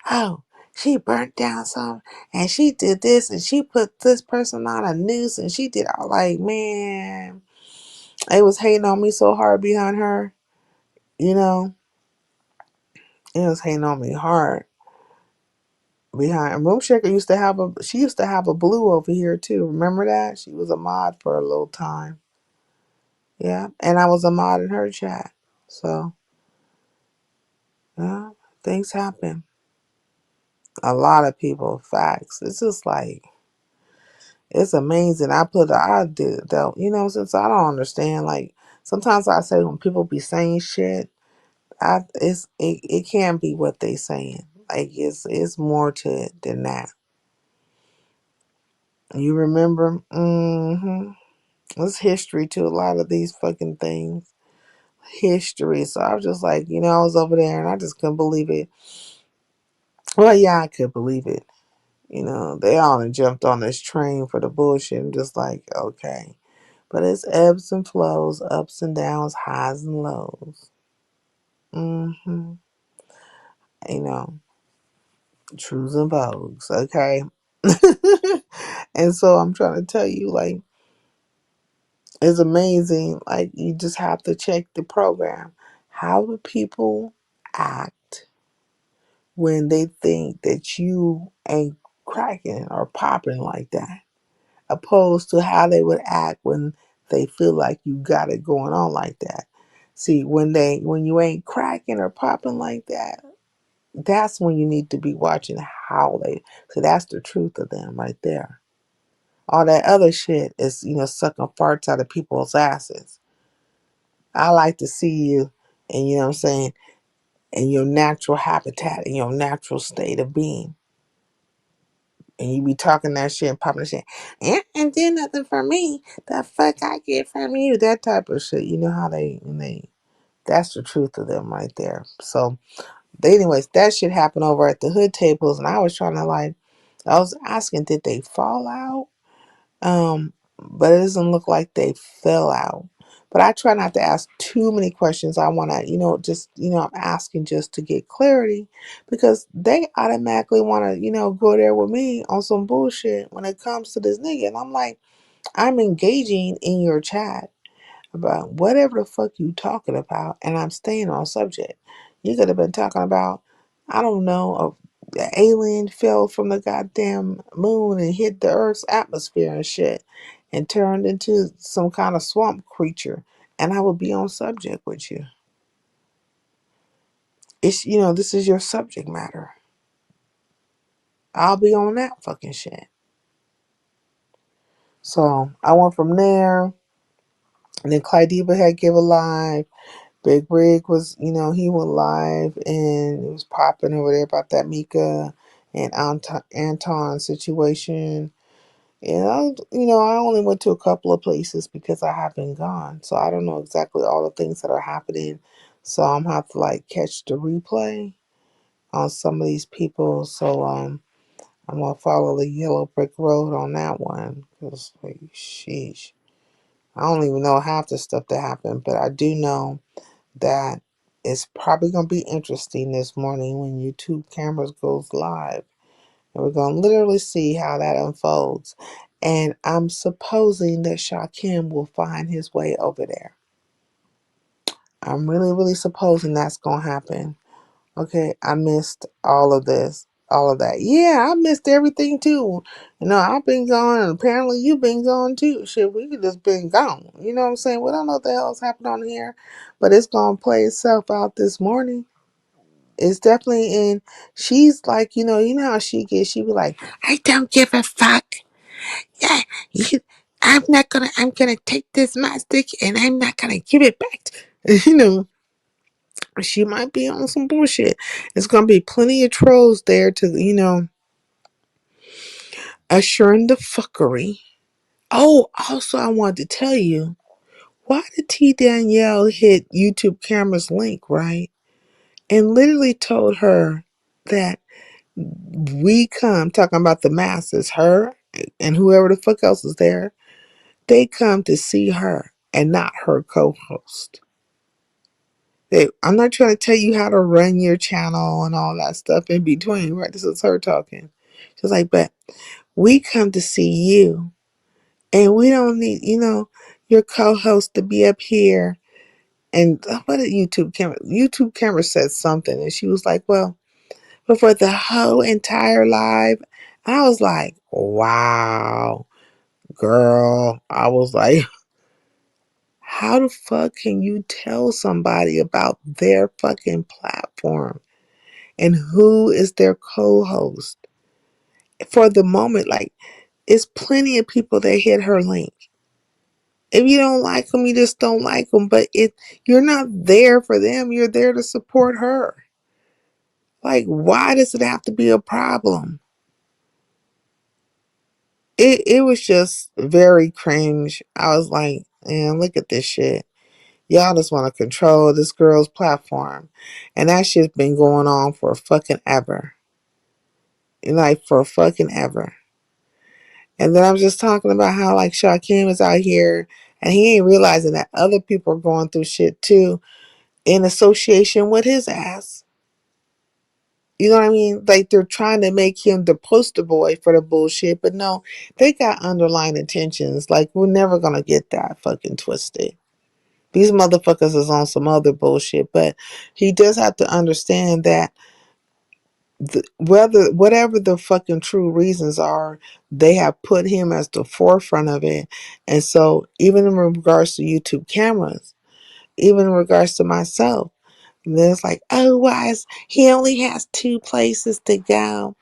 Oh, she burnt down some, and she did this, and she put this person on a noose, and she did all like, man, they was hating on me so hard behind her. You know, it was hating on me hard behind. Room Shaker used to have a blue over here too. Remember that? She was a mod for a little time. Yeah, and I was a mod in her chat. So yeah, things happen. A lot of people, facts. It's just like it's amazing. I did though. Since I don't understand. Like sometimes I say when people be saying shit, it can't be what they saying. Like it's more to it than that. You remember? Mm-hmm. There's history to a lot of these fucking things. History. So I was just like, I was over there and I just couldn't believe it. Well, yeah, I could believe it. They all done jumped on this train for the bullshit. I'm just like, okay. But it's ebbs and flows, ups and downs, highs and lows. Mm-hmm. You know, trues and vogues, okay? And so I'm trying to tell you, like, it's amazing. Like, you just have to check the program. How do people act when they think that you ain't cracking or popping like that? Opposed to how they would act when they feel like you got it going on like that. See, when you ain't cracking or popping like that, that's when you need to be watching how they. So that's the truth of them right there. All that other shit is, sucking farts out of people's asses. I like to see you, and you know what I'm saying, in your natural habitat, in your natural state of being. And you be talking that shit and popping that shit. And did nothing for me. The fuck I get from you. That type of shit. You know how that's the truth of them right there. So, anyways, that shit happened over at the hood tables. And I was trying to I was asking, did they fall out? But it doesn't look like they fell out. But I try not to ask too many questions. I want to, I'm asking just to get clarity because they automatically want to, go there with me on some bullshit when it comes to this nigga. And I'm like, I'm engaging in your chat about whatever the fuck you talking about, and I'm staying on subject. You could have been talking about, I don't know, the alien fell from the goddamn moon and hit the Earth's atmosphere and shit, and turned into some kind of swamp creature, and I would be on subject with you. It's this is your subject matter. I'll be on that fucking shit. So I went from there, and then Clyde had give a live. Big Rig was, he went live and it was popping over there about that Mika and Anton situation. And I only went to a couple of places because I have been gone. So I don't know exactly all the things that are happening. So I'm gonna have to catch the replay on some of these people. So I'm gonna follow the yellow brick road on that one. Cause sheesh. I don't even know half the stuff that happened, but I do know that it's probably going to be interesting this morning when YouTube cameras goes live. And we're going to literally see how that unfolds. And I'm supposing that Shakim will find his way over there. I'm really, really supposing that's going to happen. Okay, I missed all of this. all of that. Yeah, I missed everything too. I've been gone, and apparently you've been gone too. Shit, we could just been gone. You know what I'm saying? We don't know what the hell's happened on here, but it's gonna play itself out this morning. It's definitely in. She's like, you know how she gets. She be like, I don't give a fuck. Yeah, you, I'm gonna take this stick and I'm not gonna give it back. You know, she might be on some bullshit. It's gonna be plenty of trolls there to, assuring the fuckery. Oh, also, I wanted to tell you, why did T. Danielle hit YouTube camera's link, right? And literally told her that we come, talking about the masses, her and whoever the fuck else is there, they come to see her and not her co-host. I'm not trying to tell you how to run your channel and all that stuff in between, right? This is her talking. She's like, but we come to see you, and we don't need, your co-host to be up here. And what did YouTube camera? YouTube camera said something, and she was like, well, but for the whole entire live, I was like, wow, girl. I was like, how the fuck can you tell somebody about their fucking platform and who is their co-host for the moment? Like, it's plenty of people that hit her link. If you don't like them, you just don't like them. But you're not there for them. You're there to support her. Like, why does it have to be a problem? It was just very cringe. I was like, man, look at this shit. Y'all just want to control this girl's platform. And that shit's been going on for fucking ever. Like, for fucking ever. And then I'm just talking about how, like, Shaquem is out here and he ain't realizing that other people are going through shit too in association with his ass. You know what I mean? Like, they're trying to make him the poster boy for the bullshit, but no, they got underlying intentions. Like, we're never going to get that fucking twisted. These motherfuckers is on some other bullshit, but he does have to understand that whatever the fucking true reasons are, they have put him as the forefront of it. And so, even in regards to YouTube cameras, even in regards to myself, then it's like, oh, why is he only has 2 places to go?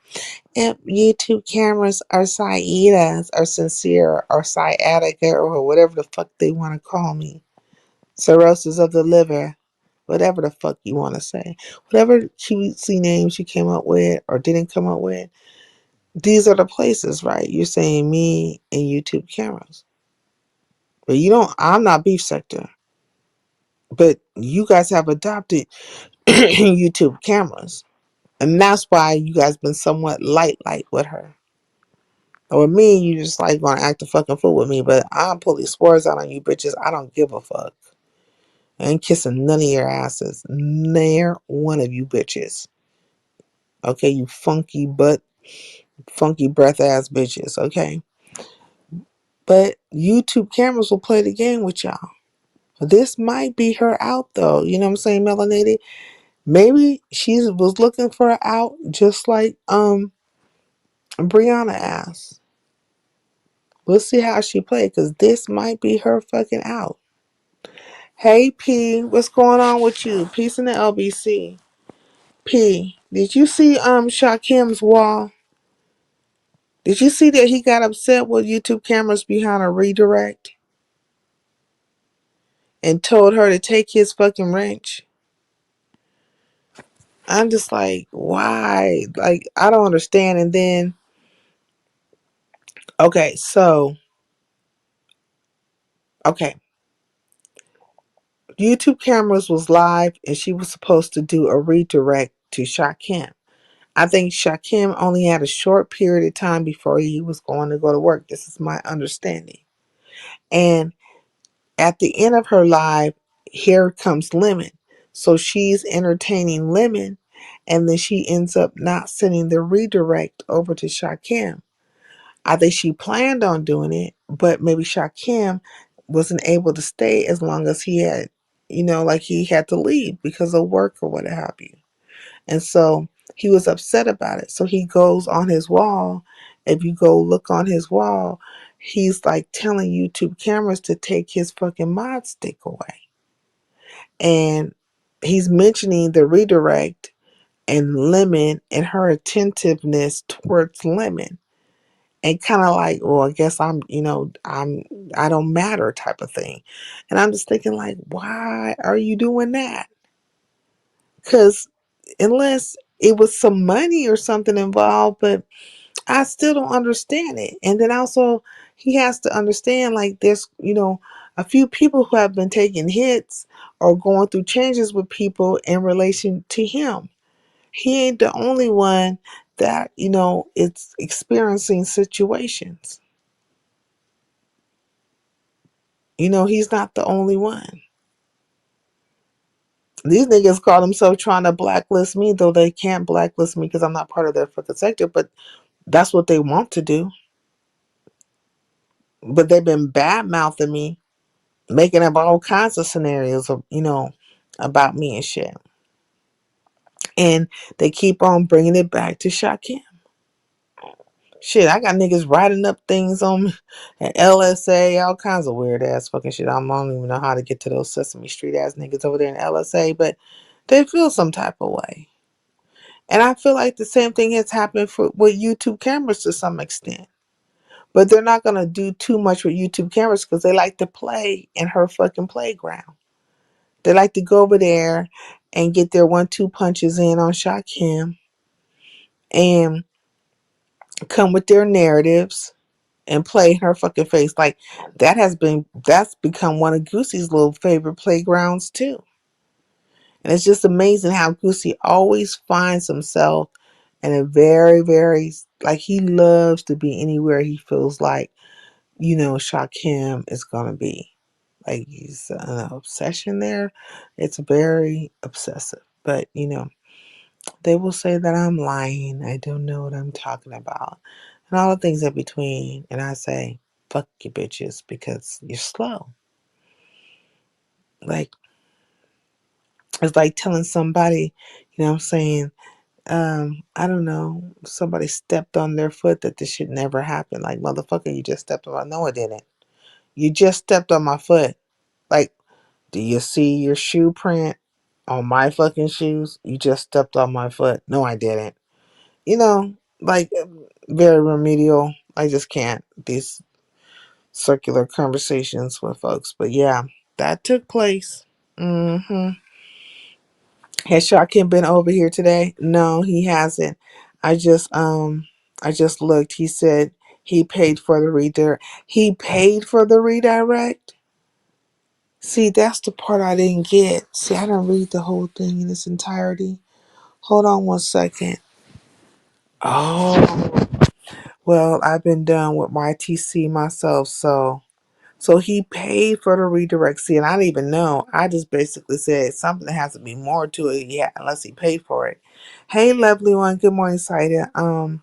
If YouTube cameras are Saidas or sincere or sciatica or whatever the fuck they want to call me, cirrhosis of the liver, whatever the fuck you want to say, whatever cutesy names you came up with or didn't come up with, these are the places, right? You're saying me and YouTube cameras. But I'm not beef sector. But you guys have adopted YouTube cameras. And that's why you guys been somewhat light with her. Or with me, you just like gonna act a fucking fool with me. But I'll pull these swords out on you bitches. I don't give a fuck. I ain't kissing none of your asses. Near one of you bitches. Okay, you funky breath ass bitches. Okay. But YouTube cameras will play the game with y'all. This might be her out though. You know what I'm saying, Melanated? Maybe she was looking for an out just like Brianna asked. We'll see how she played, because this might be her fucking out. Hey P, what's going on with you? Peace in the LBC. P, did you see Shakim's wall? Did you see that he got upset with YouTube cameras behind a redirect and told her to take his fucking wrench? I'm just like, why? Like, I don't understand. And then, okay, YouTube cameras was live and she was supposed to do a redirect to Shakim. I think Shakim only had a short period of time before he was going to go to work. This is my understanding. And at the end of her live, here comes Lemon. So she's entertaining Lemon, and then she ends up not sending the redirect over to Shakim. I think she planned on doing it, but maybe Shakim wasn't able to stay as long as he had to leave because of work or what have you. And so He was upset about it. So he goes on his wall. If you go look on his wall, he's like telling YouTube cameras to take his fucking mod stick away. And he's mentioning the redirect and Lemon and her attentiveness towards Lemon. And kind of like, well, I guess I don't matter type of thing. And I'm just thinking like, why are you doing that? Because unless it was some money or something involved, but I still don't understand it. And then also, he has to understand like there's, a few people who have been taking hits or going through changes with people in relation to him. He ain't the only one that, is experiencing situations. He's not the only one. These niggas call themselves trying to blacklist me, though they can't blacklist me because I'm not part of their fucking sector, but that's what they want to do. But they've been bad mouthing me, making up all kinds of scenarios of, about me and shit. And they keep on bringing it back to Shakim. Shit, I got niggas writing up things on me at LSA, all kinds of weird ass fucking shit. I don't even know how to get to those Sesame Street ass niggas over there in LSA, but they feel some type of way. And I feel like the same thing has happened with YouTube cameras to some extent. But they're not going to do too much with YouTube cameras because they like to play in her fucking playground. They like to go over there and get their 1-2 punches in on Shakim and come with their narratives and play in her fucking face. Like that's become one of Goosey's little favorite playgrounds too. And it's just amazing how Goosey always finds himself in a very, very, like he loves to be anywhere he feels like, Shakim is going to be. Like he's an obsession there. It's very obsessive. But, they will say that I'm lying. I don't know what I'm talking about. And all the things in between. And I say, fuck you bitches because you're slow. Like, it's like telling somebody, I'm saying, I don't know, somebody stepped on their foot that this should never happen. Like, motherfucker, you just stepped on my, no, I didn't. You just stepped on my foot. Like, do you see your shoe print on my fucking shoes? You just stepped on my foot. No, I didn't. Like very remedial. I just can't. These circular conversations with folks. But yeah, that took place. Mm-hmm. Has Shakim been over here today? No, he hasn't. I just looked. He said he paid for the redirect. He paid for the redirect? See, that's the part I didn't get. See, I didn't read the whole thing in its entirety. Hold on one second. Oh, well, I've been done with my TC myself, so he paid for the redirect. See, and I didn't even know. I just basically said something has to be more to it, yeah, unless he paid for it. Hey, lovely one. Good morning, Saida. I'm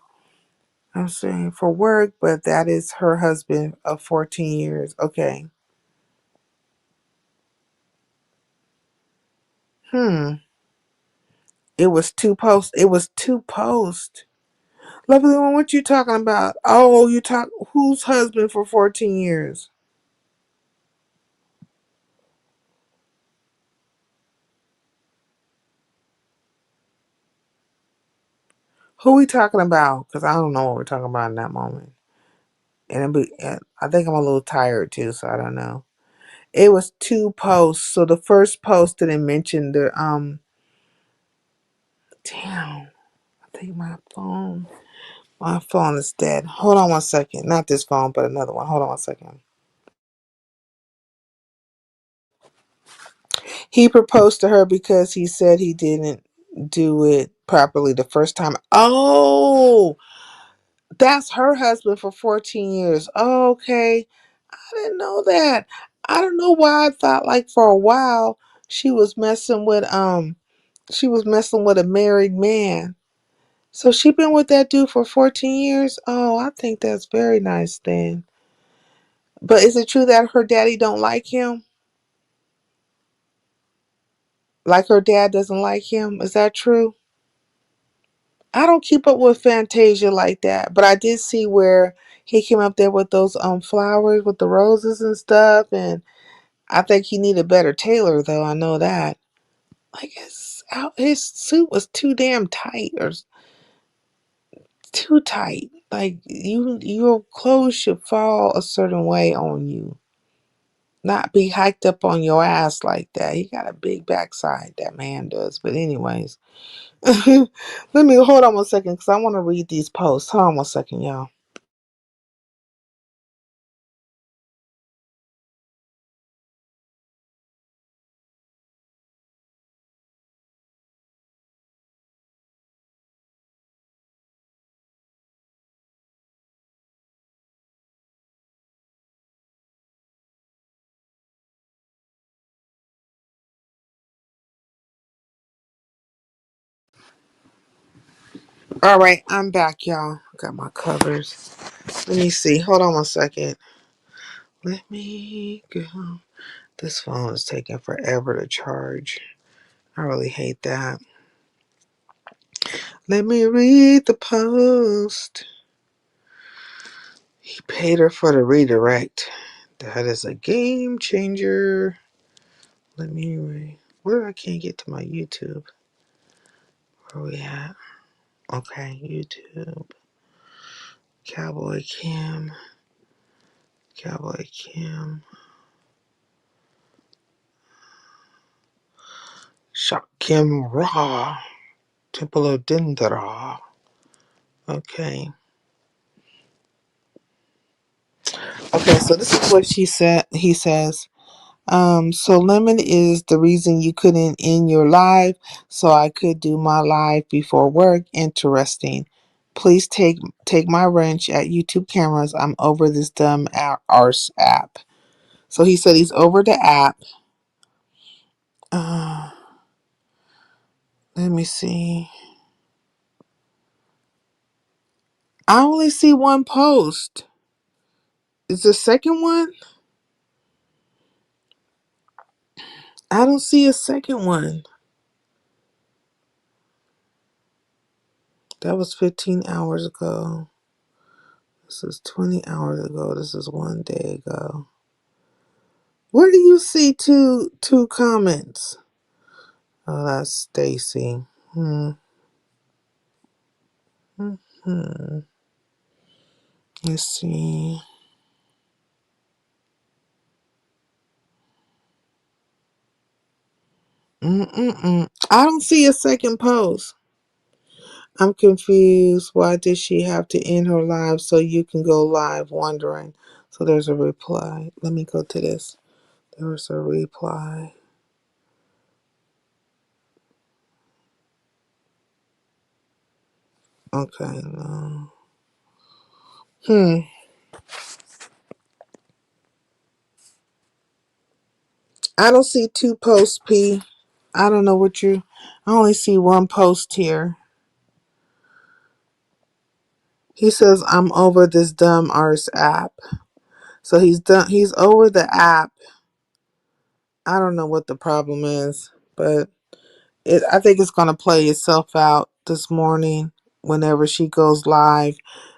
saying for work, but that is her husband of 14 years. Okay. Hmm. It was two posts. It was two posts. Lovely one, what you talking about? Oh, you talk whose husband for 14 years? Who we talking about? Because I don't know what we're talking about in that moment. And I think I'm a little tired too, so I don't know. It was two posts. So the first post didn't mention the damn. I think my phone is dead. Hold on one second. Not this phone, but another one. Hold on one second. He proposed to her because he said he didn't do it properly the first time. Oh, that's her husband for 14 years. Oh, okay. I didn't know that. I don't know why I thought like for a while she was messing with a married man. So she been with that dude for 14 years? Oh, I think that's very nice then. But is it true that her daddy don't like him? Like her dad doesn't like him? Is that true? I don't keep up with Fantasia like that, but I did see where he came up there with those flowers with the roses and stuff, and I think he needed better tailor though. I know that. Like his suit was too damn tight or too tight. Like your clothes should fall a certain way on you, not be hiked up on your ass like that. He got a big backside, that man does. But anyways, let me hold on one second because I want to read these posts. Hold on one second, y'all. All right, I'm back, y'all. Got my covers. Let me see. Hold on one second. Let me go. This phone is taking forever to charge. I really hate that. Let me read the post. He paid her for the redirect. That is a game changer. Let me read. Where I can't get to my YouTube. Where we at? Okay, YouTube. Cowboy Kim. Cowboy Kim. Shock Kim Raw. Temple of Dindra. Okay. Okay, so this is what she said. He says, so lemon is the reason you couldn't end your live, so I could do my live before work. Interesting. Please take my wrench at YouTube cameras. I'm over this dumb arse app. So he said he's over the app. Uh, let me see. I only see one post. Is the second one? I don't see a second one. That was 15 hours ago. This is 20 hours ago. This is 1 day ago. Where do you see two comments? Oh, that's Stacy. Hmm. Hmm. Let's see. I don't see a second post. I'm confused. Why did she have to end her live so you can go live? Wondering. So there's a reply. Let me go to this. There was a reply. Okay, no. I don't see two posts, P. I don't know what you. I only see one post here. He says, I'm over this dumb arse app. So he's done. He's over the app. I don't know what the problem is, but I think it's gonna play itself out this morning whenever she goes live,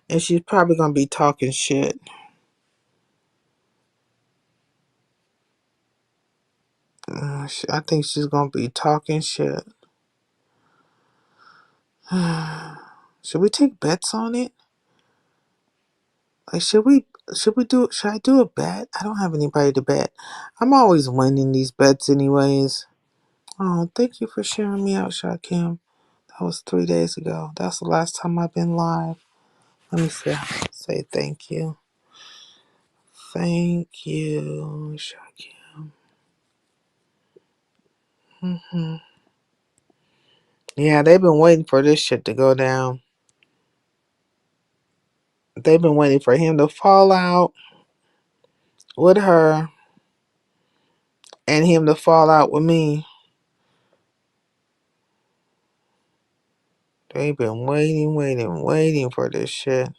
and she's probably gonna be talking shit. I think she's gonna be talking shit. Should we take bets on it? Like, should I do a bet? I don't have anybody to bet. I'm always winning these bets anyways. Oh, thank you for sharing me out, Shakim. That was 3 days ago. That's the last time I've been live. Let me say thank you. Thank you, Shakim. Yeah, they've been waiting for this shit to go down. They've been waiting for him to fall out with her and him to fall out with me. They've been waiting for this shit.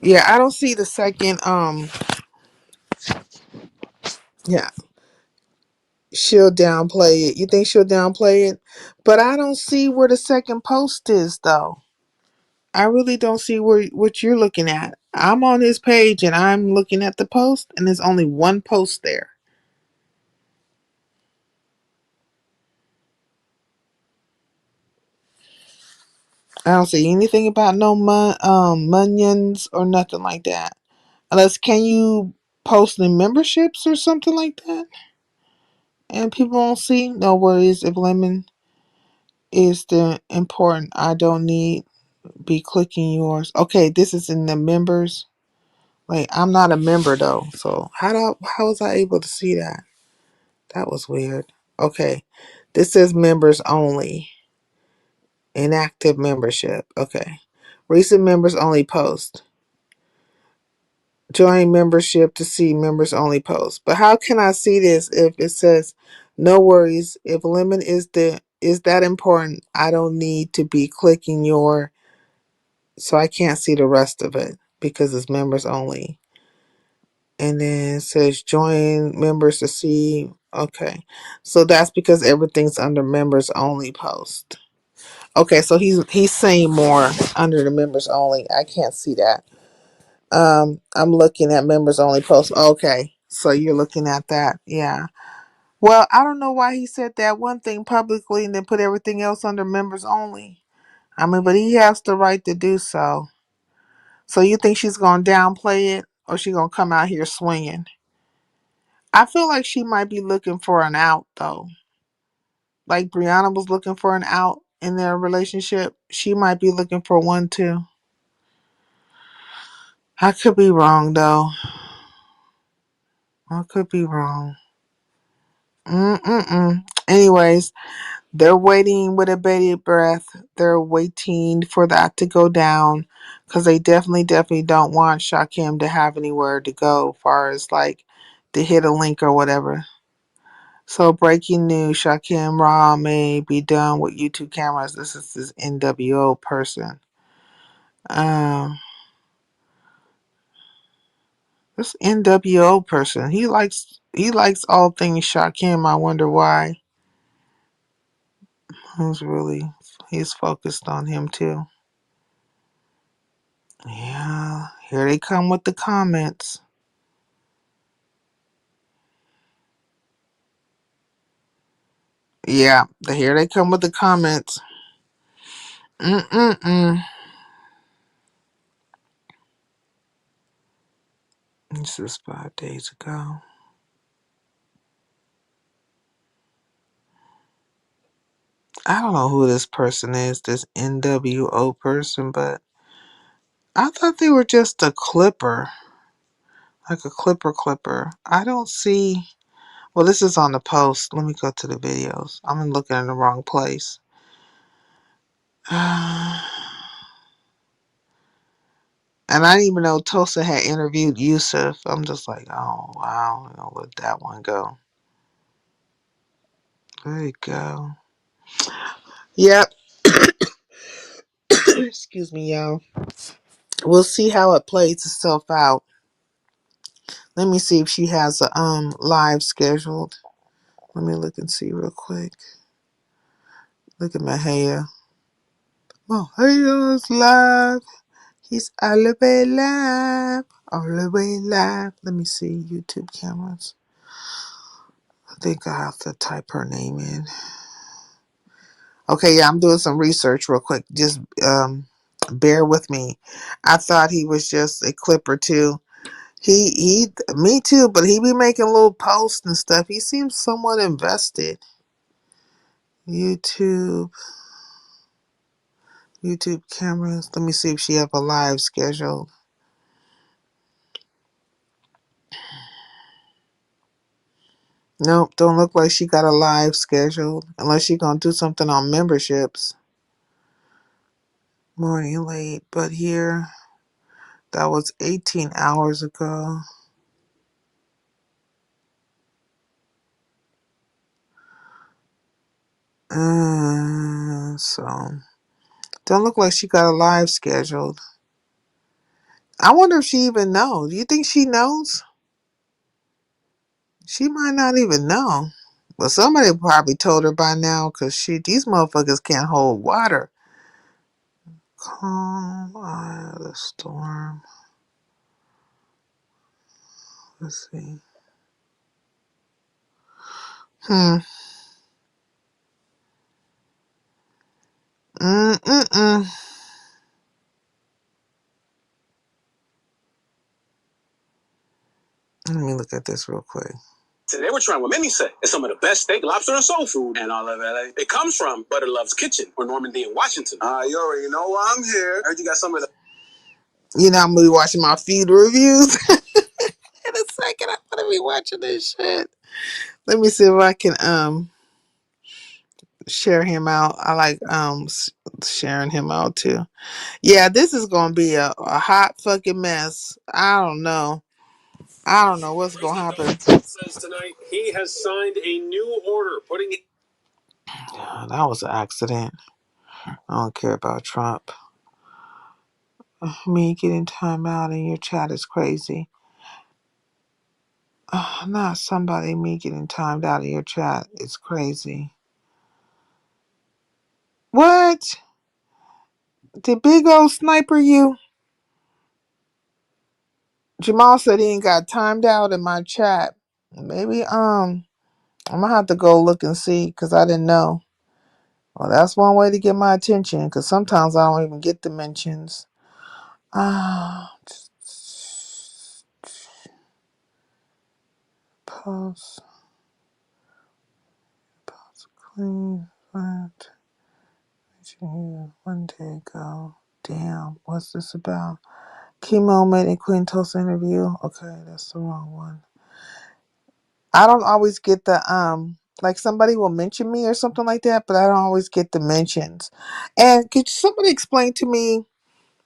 Yeah, I don't see the second. Yeah, She'll downplay it. You think she'll downplay it? But I don't see where the second post is, though. I really don't see where what you're looking at. I'm on his page and I'm looking at the post, and there's only one post there. I don't see anything about no munions or nothing like that. Unless can you post in memberships or something like that, and people won't see. No worries if lemon is the important. I don't need be clicking yours. Okay, this is in the members. Like I'm not a member though, so how was I able to see that? That was weird. Okay, this says members only. Inactive membership. Okay, recent members only post. Join membership to see members only posts. But how can I see this if it says no worries if lemon is that important? I don't need to be clicking your so I can't see the rest of it because it's members only. And then it says join members to see. Okay. So that's because everything's under members only post. Okay, so he's saying more under the members only. I can't see that. I'm looking at members only posts. Okay. So you're looking at that. Yeah. Well, I don't know why he said that one thing publicly and then put everything else under members only. I mean, but he has the right to do so. So you think she's going to downplay it or she going to come out here swinging? I feel like she might be looking for an out though. Like Brianna was looking for an out in their relationship. She might be looking for one too. I could be wrong though. I could be wrong. Mm-mm-mm. Anyways, they're waiting with a bated breath. They're waiting for that to go down because they definitely don't want Shakim to have anywhere to go, as far as like to hit a link or whatever. So breaking news: Shakim Ra may be done with YouTube cameras. This is this NWO person. Um, this NWO person. He likes all things Shakim. I wonder why. He's focused on him too. Yeah, here they come with the comments. Yeah, here they come with the comments. Mm-mm-mm. This is 5 days ago. I don't know who this person is, this NWO person, but I thought they were just a clipper, like a clipper. I don't see. Well, this is on the post. Let me go to the videos. I'm looking in the wrong place. And I didn't even know Tosa had interviewed Yusuf. I'm just like, oh, wow. I'll let that one go. There you go. Yep. Excuse me, y'all. We'll see how it plays itself out. Let me see if she has a live scheduled. Let me look and see real quick. Look at Mahaya. Mahaya's live. He's all the way live. All the way live. Let me see YouTube cameras. I think I have to type her name in. Okay, yeah, I'm doing some research real quick. Just bear with me. I thought he was just a clipper too. Me too, but he be making little posts and stuff. He seems somewhat invested. YouTube cameras. Let me see if she have a live scheduled. Nope, don't look like she got a live scheduled. Unless she gonna do something on memberships. Morning late, but here that was 18 hours ago. So don't look like she got a live scheduled. I wonder if she even knows. Do you think she knows? She might not even know. Well, somebody probably told her by now because these motherfuckers can't hold water. Calm eye of the storm. Let's see. Mm-mm-mm. Let me look at this real quick. Today we're trying what Mimi said. It's some of the best steak, lobster, and soul food. And all of LA. It comes from Butter Love's Kitchen or Normandy in Washington. You already know why I'm here. I heard you got some of the... You know, I'm gonna be watching my feed reviews. In a second, I'm gonna be watching this shit. Let me see if I can share him out. I like sharing him out too. Yeah, this is gonna be a hot fucking mess. I don't know what's gonna happen. Trump says tonight he has signed a new order putting it... That was an accident. I don't care about Trump. Me getting time out in your chat is crazy. Not somebody me getting timed out of your chat. It's crazy. What? Did Big O sniper you? Jamal said he ain't got timed out in my chat. Maybe I'm gonna have to go look and see because I didn't know. Well, that's one way to get my attention because sometimes I don't even get the mentions. Post clean front. One day ago. Damn, what's this about? Chemo made a Queen Toast interview. Okay, that's the wrong one. I don't always get the like somebody will mention me or something like that, but I don't always get the mentions. And could somebody explain to me?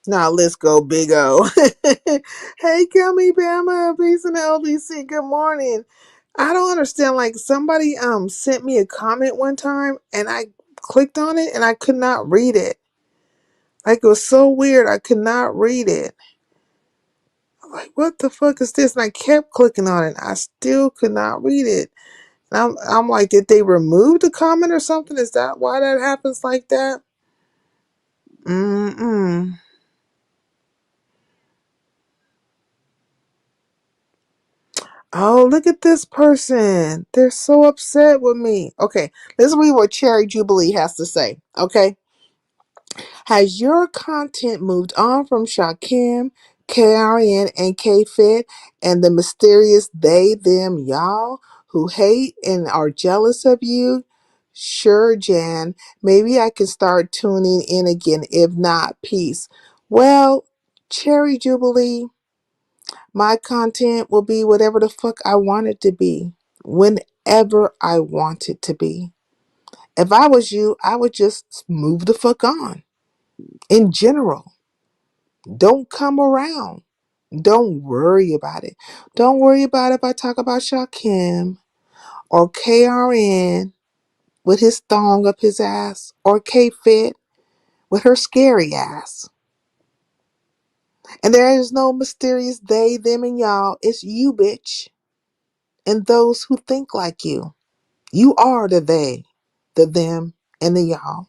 Now let's go, Big O. Hey, Gummy Bama, peace in the LBC. Good morning. I don't understand. Like somebody sent me a comment one time, and I clicked on it, and I could not read it. Like it was so weird. I could not read it. Like, what the fuck is this? And I kept clicking on it. I still could not read it. And I'm like, did they remove the comment or something? Is that why that happens like that? Mm-mm. Oh, look at this person. They're so upset with me. Okay, let's read what Cherry Jubilee has to say. Okay. Has your content moved on from Shakim, KRN, and K-Fit and the mysterious they, them, y'all who hate and are jealous of you? Sure, Jan. Maybe I can start tuning in again. If not, peace. Well, Cherry Jubilee, my content will be whatever the fuck I want it to be, whenever I want it to be. If I was you, I would just move the fuck on. In general, don't come around. Don't worry about it. Don't worry about if I talk about Shakim or KRN with his thong up his ass or K-Fit with her scary ass. And there is no mysterious they, them, and y'all. It's you, bitch. And those who think like you. You are the they, the them, and the y'all.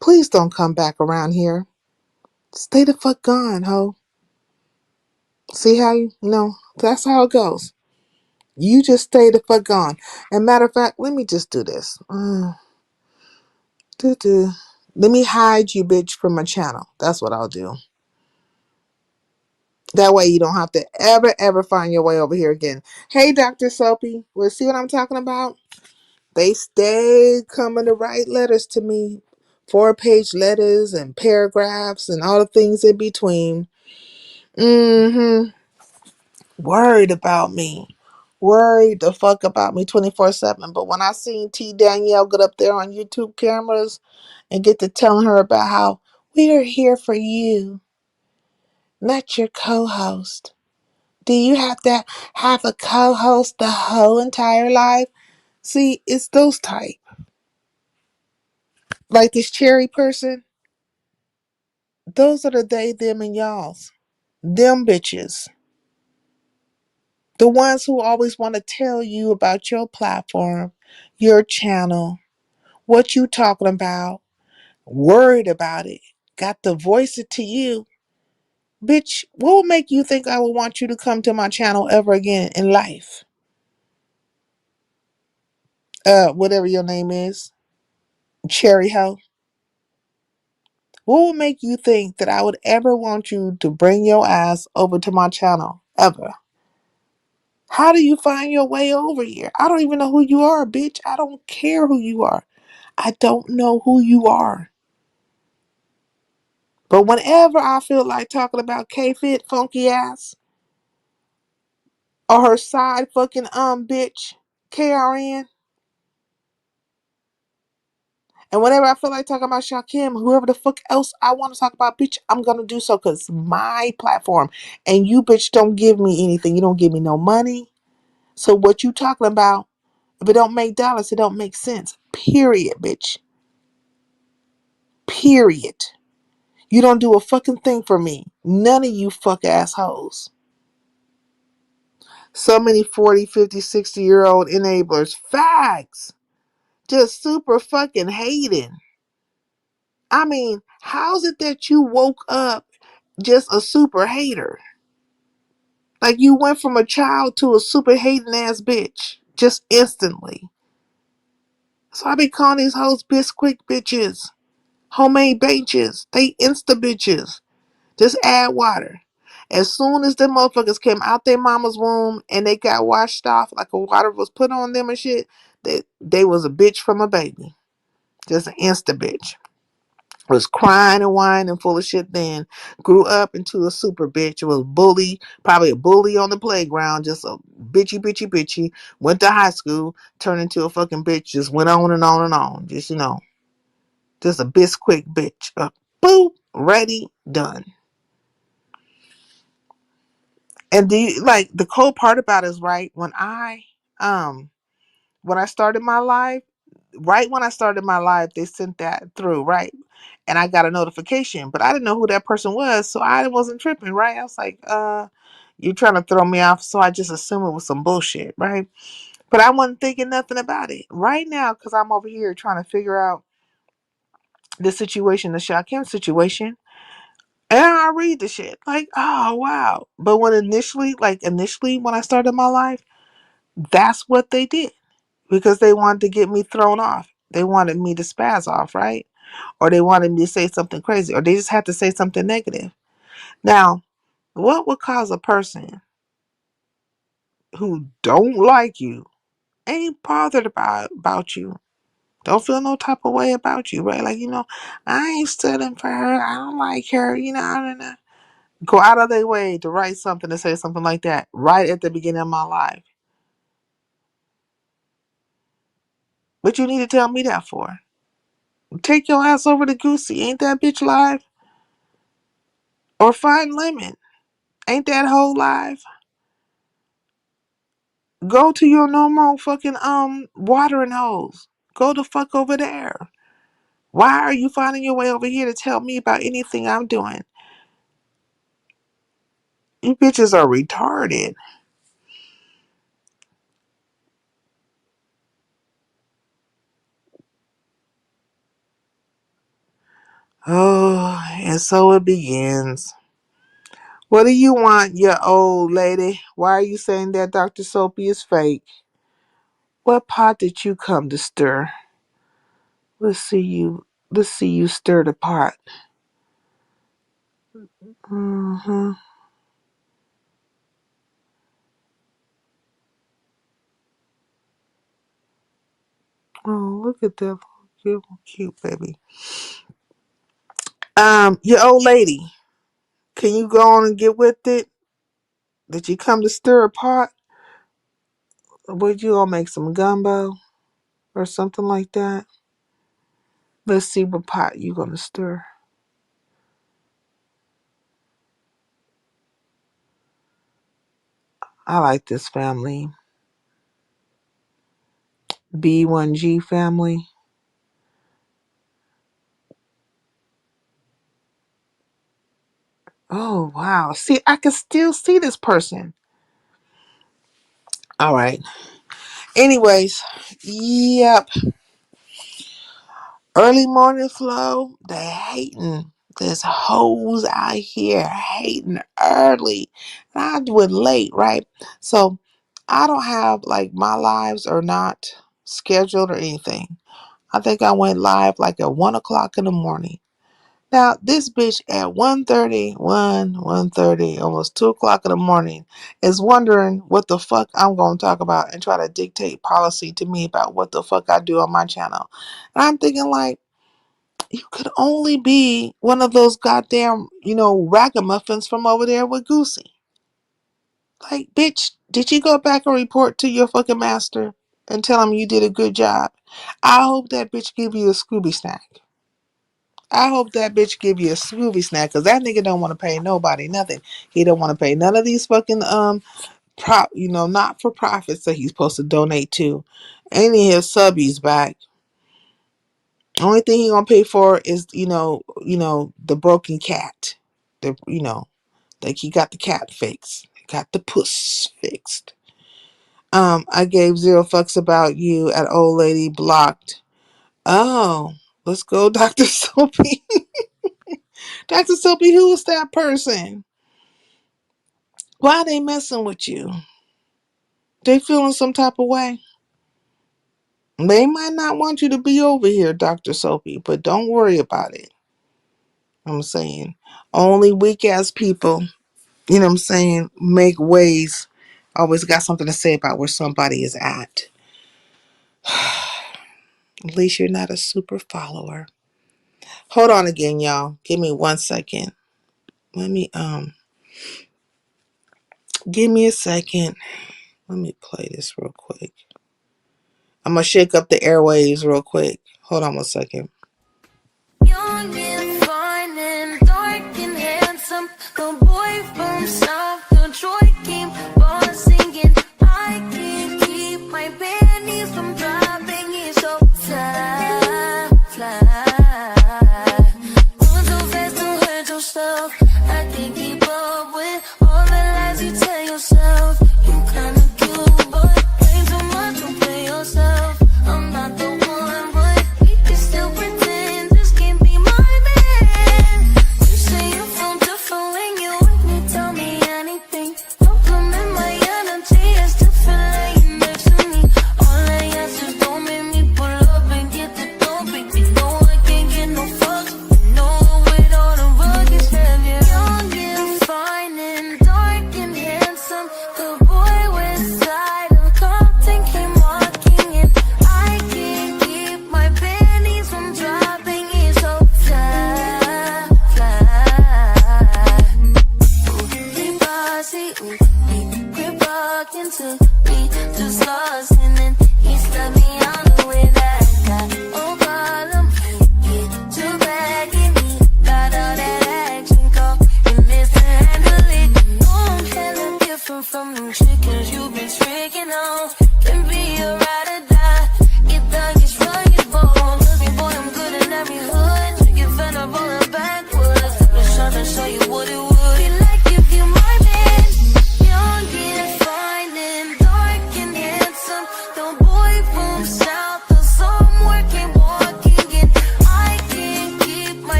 Please don't come back around here. Stay the fuck gone, ho. See how that's how it goes. You just stay the fuck gone. And matter of fact, let me just do this. Let me hide you, bitch, from my channel. That's what I'll do. That way you don't have to ever find your way over here again. Hey, Dr. Soapy. Well, see what I'm talking about? They stay coming to write letters to me. 4-page letters and paragraphs and all the things in between. Mm-hmm. Worried about me. Worried the fuck about me 24/7. But when I seen T. Danielle get up there on YouTube cameras and get to telling her about how we are here for you, not your co-host. Do you have to have a co-host the whole entire life? See, it's those type. Like this cherry person. Those are the they, them, and y'alls. Them bitches. The ones who always want to tell you about your platform, your channel, what you talking about, worried about it, got to voice it to you. Bitch, what would make you think I would want you to come to my channel ever again in life? Whatever your name is, Cherry Ho. What would make you think that I would ever want you to bring your ass over to my channel? Ever? How do you find your way over here? I don't even know who you are, bitch. I don't care who you are. I don't know who you are. But whenever I feel like talking about K-Fit funky ass or her side fucking bitch, KRN, and whenever I feel like talking about Shakim, whoever the fuck else I want to talk about, bitch, I'm gonna do so because my platform. And you, bitch, don't give me anything. You don't give me no money. So what you talking about, if it don't make dollars, it don't make sense. Period, bitch. Period. You don't do a fucking thing for me. None of you fuck assholes. So many 40, 50, 60-year-old enablers. Facts. Just super fucking hating. I mean, how's it that you woke up just a super hater? Like you went from a child to a super hating ass bitch. Just instantly. So I be calling these hoes Bisquick bitches. Homemade bitches. They insta bitches. Just add water. As soon as them motherfuckers came out their mama's womb and they got washed off, like a water was put on them and shit, they was a bitch from a baby. Just an insta bitch. Was crying and whining and full of shit then. Grew up into a super bitch. Was bully, probably a bully on the playground. Just a bitchy. Went to high school, turned into a fucking bitch. Just went on and on and on. Just, just a quick bitch. Boop, ready, done. And the cool part about it is, right, um when I started my life, they sent that through, right? And I got a notification, but I didn't know who that person was, so I wasn't tripping, right? I was like, you trying to throw me off, so I just assumed it was some bullshit, right? But I wasn't thinking nothing about it. Right now, because I'm over here trying to figure out the situation, the Shakim situation, and I read the shit, like, oh wow. But initially when I started my life, that's what they did because they wanted to get me thrown off. They wanted me to spaz off, right? Or they wanted me to say something crazy, or they just had to say something negative. Now, what would cause a person who don't like you, ain't bothered about you, don't feel no type of way about you, right? Like, I ain't studying for her. I don't like her. I don't know. Go out of their way to write something to say something like that right at the beginning of my life. What you need to tell me that for? Take your ass over to Goosey. Ain't that bitch live? Or find Lemon. Ain't that whole live? Go to your normal fucking watering holes. Go the fuck over there. Why are you finding your way over here to tell me about anything I'm doing? You bitches are retarded. Oh, and so it begins. What do you want, you old lady? Why are you saying that Dr. Soapy is fake? What pot did you come to stir? Let's see you stir the pot. Mm-hmm. Oh, look at that. Cute baby. Your old lady, can you go on and get with it? Did you come to stir a pot? Would you all make some gumbo or something like that? Let's see what pot you gonna stir. I like this family. B1G family. Oh, wow. See, I can still see this person. All right. Anyways, yep. Early morning flow, they hating. There's hoes out here hating early. And I do it late, right? So I don't have like my lives are not scheduled or anything. I think I went live like at 1 o'clock in the morning. Now this bitch at 1:30, 1:30, almost 2 o'clock in the morning is wondering what the fuck I'm gonna talk about and try to dictate policy to me about what the fuck I do on my channel. And I'm thinking like, you could only be one of those goddamn, ragamuffins from over there with Goosey. Like, bitch, did you go back and report to your fucking master and tell him you did a good job? I hope that bitch give you a Scooby snack. I hope that bitch give you a Scooby snack, because that nigga don't want to pay nobody nothing. He don't want to pay none of these fucking not for profits that he's supposed to donate to. Any of his subbies back. Only thing he gonna pay for is the broken cat. Like he got the cat fixed, got the puss fixed. I gave zero fucks about you at old lady blocked. Oh, let's go, Dr. Soapy. Dr. Soapy, who is that person? Why are they messing with you? They feeling some type of way. They might not want you to be over here, Dr. Soapy, but don't worry about it. I'm saying only weak ass people, make ways. Always got something to say about where somebody is at. At least you're not a super follower. Hold on again, y'all. Give me 1 second. Let me give me a second. Let me play this real quick. I'm gonna shake up the airwaves real quick. Hold on 1 second. Young and fine and dark and handsome, the boy from South Detroit came on singing. I can't keep my panties from dropping. It's so fly. Moving so fast to hurt yourself. I can't keep up with all the lies you tell yourself. You kinda cute, but ain't too much to play yourself. I'm not the one, but we can still pretend.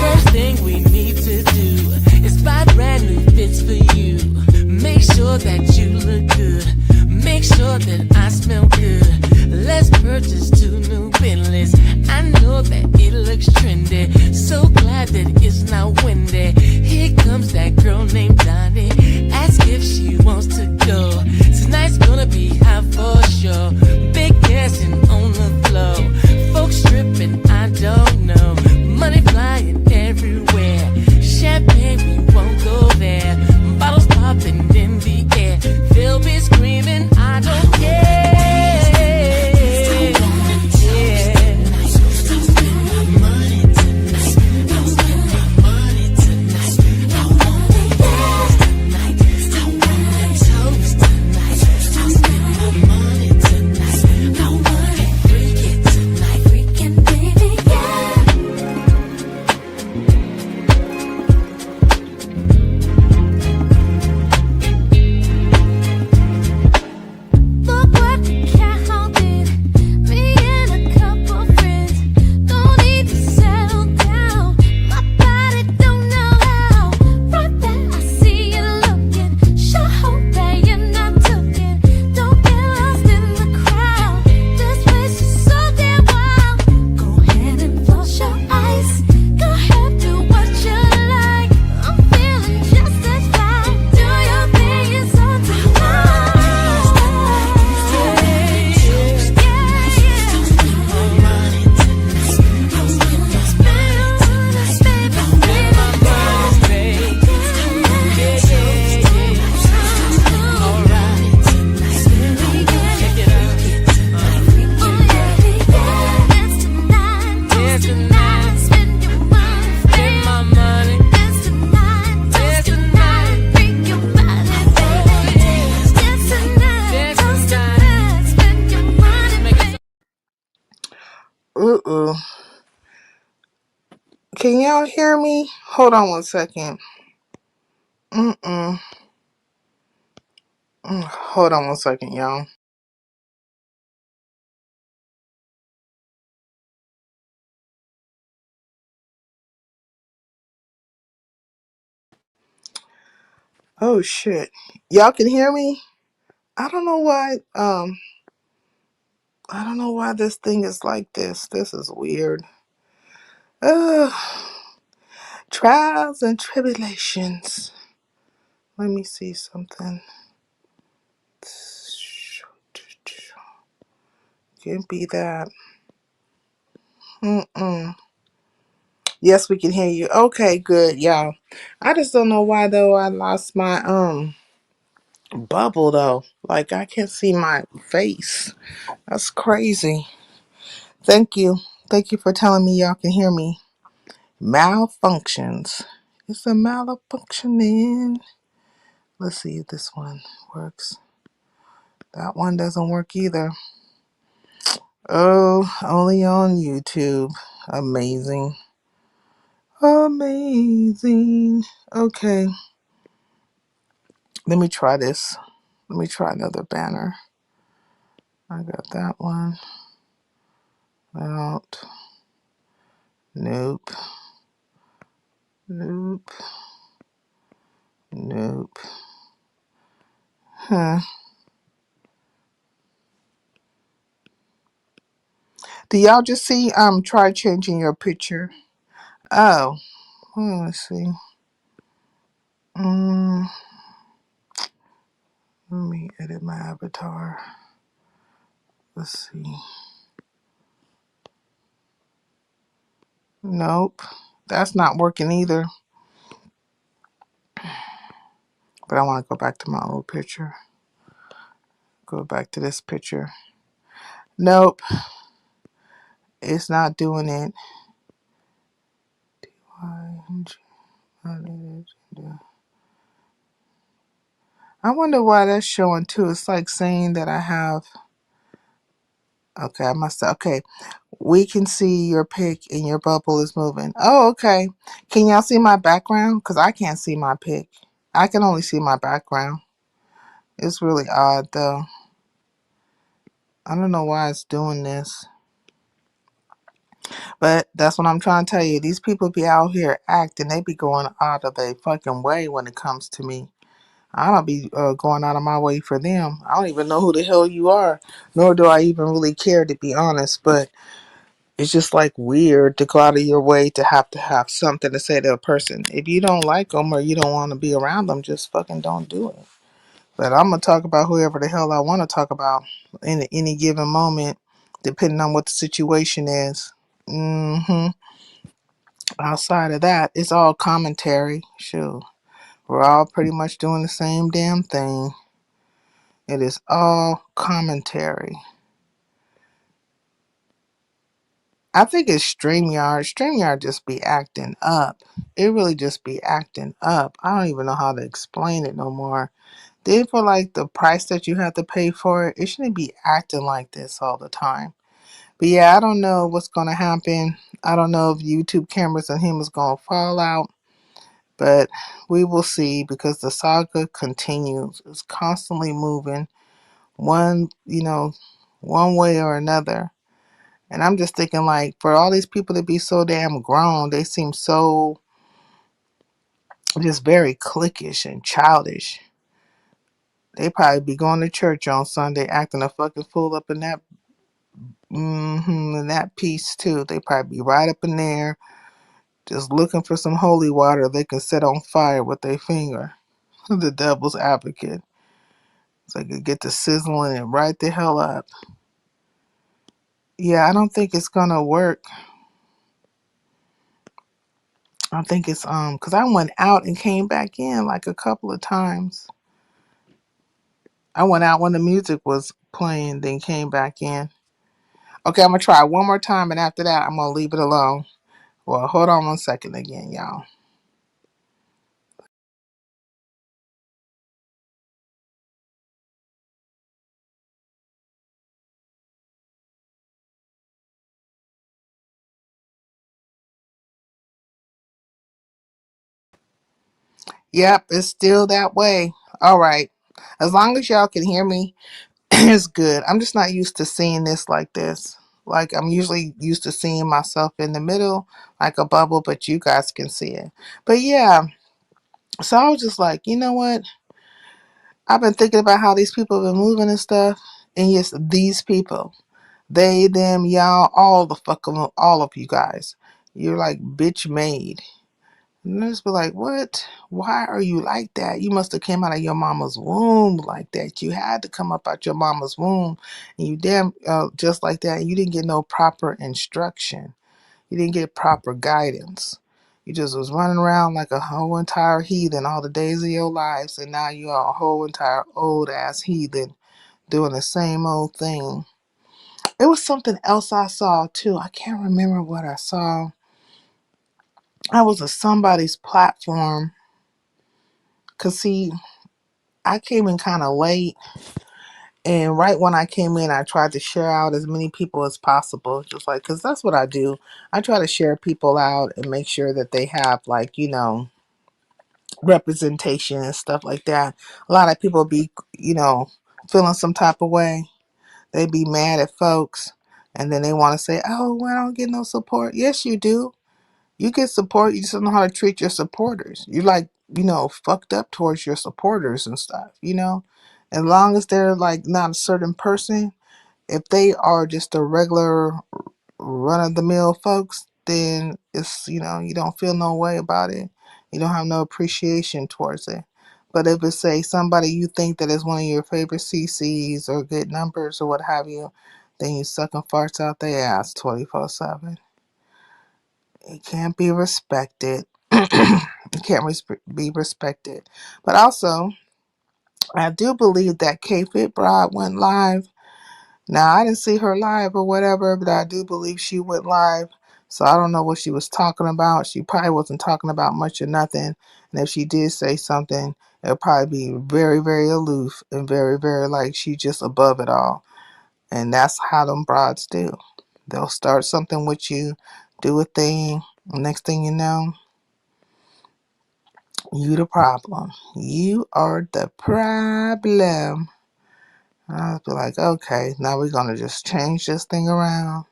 First thing we need to do is buy brand new fits for you. Make sure that you look good. Make sure that I smell good. Let's purchase 2 new Bentleys. I know that it looks trendy. So glad that it's not windy. Here comes that girl named Donnie. Ask if she wants to go. Tonight's gonna be hot for sure. Big dancing on the floor. Folks stripping, I don't know. Money flying everywhere. Champagne, we won't go there. Bottles popping in the air. They'll be screaming, I don't care. Look what counted. Me and a couple friends. Don't need to settle down. My body don't know how. Right there, I see you looking. Sure hope that you're not looking. Don't get lost in the crowd. This place is so damn wild. Go ahead and close your eyes. Go ahead, do what you like. I'm feeling just as fine. Do your thing, it's on tonight. Ooh. Can y'all hear me? Hold on one second. Hold on one second, y'all. Oh shit. Y'all can hear me? I don't know why I don't know why this thing is like this. This is weird. Ugh. Trials and tribulations. Let me see something. Can't be that. Yes, we can hear you. Okay, good, y'all. I just don't know why though I lost my bubble though. Like I can't see my face. That's crazy. Thank you. Thank you for telling me y'all can hear me. Malfunctions. It's a malfunctioning. Let's see if this one works. That one doesn't work either. Oh, only on YouTube. Amazing. Amazing. Okay. Let me try this. Let me try another banner. I got that one. Out. Nope. Nope. Nope. Huh. Do y'all just see try changing your picture? Oh. Let's see. Let me edit my avatar. Let's see. Nope. That's not working either. But I want to go back to my old picture. Go back to this picture. Nope. It's not doing it. I wonder why that's showing too. It's like saying that I have Okay, I must. Okay, we can see your pic and your bubble is moving. Oh, okay. Can y'all see my background? Cause I can't see my pic. I can only see my background. It's really odd though. I don't know why it's doing this, but that's what I'm trying to tell you. These people be out here acting. They be going out of their fucking way when it comes to me. I don't be going out of my way for them. I don't even know who the hell you are, nor do I even really care, to be honest. But it's just like weird to go out of your way to have something to say to a person. If you don't like them or you don't want to be around them, just fucking don't do it. But I'm gonna talk about whoever the hell I want to talk about in any given moment, depending on what the situation is. Outside of that, it's all commentary. Sure, we're all pretty much doing the same damn thing. It is all commentary. I think it's StreamYard. StreamYard just be acting up. It really just be acting up. I don't even know how to explain it no more. Then for like the price that you have to pay for it, it shouldn't be acting like this all the time. But yeah, I don't know what's gonna happen. I don't know if YouTube cameras and him is gonna fall out. But we will see because the saga continues. It's constantly moving one, one way or another. And I'm just thinking, like, for all these people to be so damn grown, they seem so just very cliquish and childish. They probably be going to church on Sunday, acting a fucking fool up in that, in that piece too. They probably be right up in there, just looking for some holy water they can set on fire with their finger. The devil's advocate, so they could get to sizzling it right the hell up. Yeah, I don't think it's gonna work. I think it's because I went out and came back in like a couple of times. I went out when the music was playing, then came back in. Okay, I'm gonna try one more time, and after that, I'm gonna leave it alone. Well, hold on 1 second again, y'all. Yep, it's still that way. All right. As long as y'all can hear me, it's good. I'm just not used to seeing this like this. Like, I'm usually used to seeing myself in the middle, like a bubble, but you guys can see it. But yeah, so I was just like, you know what? I've been thinking about how these people have been moving and stuff. And yes, these people, they, them, y'all, all the fucking, all of you guys, you're like bitch made. And I just be like, what? Why are you like that? You must have came out of your mama's womb like that. You had to come up out your mama's womb, and you damn just like that. And you didn't get no proper instruction. You didn't get proper guidance. You just was running around like a whole entire heathen all the days of your lives, and now you are a whole entire old ass heathen doing the same old thing. It was something else I saw too. I can't remember what I saw. I was a somebody's platform. Cause see, I came in kind of late, and right when I came in, I tried to share out as many people as possible. Just like, cause that's what I do. I try to share people out and make sure that they have like representation and stuff like that. A lot of people be feeling some type of way. They be mad at folks, and then they want to say, "Oh, well, I don't get no support." Yes, you do. You get support. You just don't know how to treat your supporters. You like, fucked up towards your supporters and stuff. As long as they're like not a certain person, if they are just a regular run of the mill folks, then you don't feel no way about it. You don't have no appreciation towards it. But if it's say somebody you think that is one of your favorite CCs or good numbers or what have you, then you sucking farts out their ass 24/7. It can't be respected. It can't be respected. But also, I do believe that K-Fit Broad went live. Now, I didn't see her live or whatever, but I do believe she went live. So I don't know what she was talking about. She probably wasn't talking about much or nothing. And if she did say something, it'll probably be very, very aloof and very, very like she's just above it all. And that's how them broads do. They'll start something with you, do a thing. Next thing you know, you the problem. You are the problem. I'll be like, okay, now we're going to just change this thing around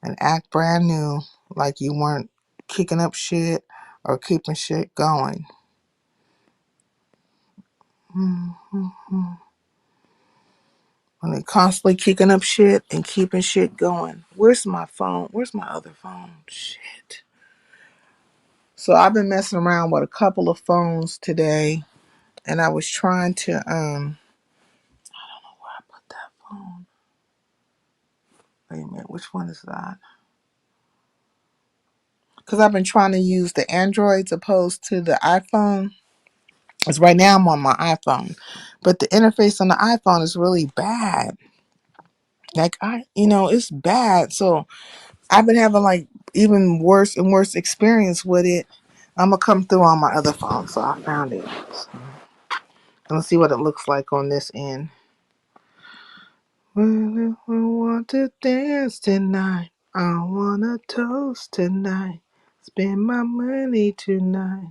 and act brand new, like you weren't kicking up shit or keeping shit going. Mm-hmm. When they constantly kicking up shit and keeping shit going. Where's my phone? Where's my other phone? Shit. So I've been messing around with a couple of phones today, and I was trying to I don't know where I put that phone. Wait a minute, which one is that? Because I've been trying to use the Androids opposed to the iPhone. Because right now I'm on my iPhone, but the interface on the iPhone is really bad. Like it's bad. So I've been having like even worse and worse experience with it. I'm gonna come through on my other phone, so I found it. So, let's see what it looks like on this end. Well, if we want to dance tonight, I wanna toast tonight. Spend my money tonight.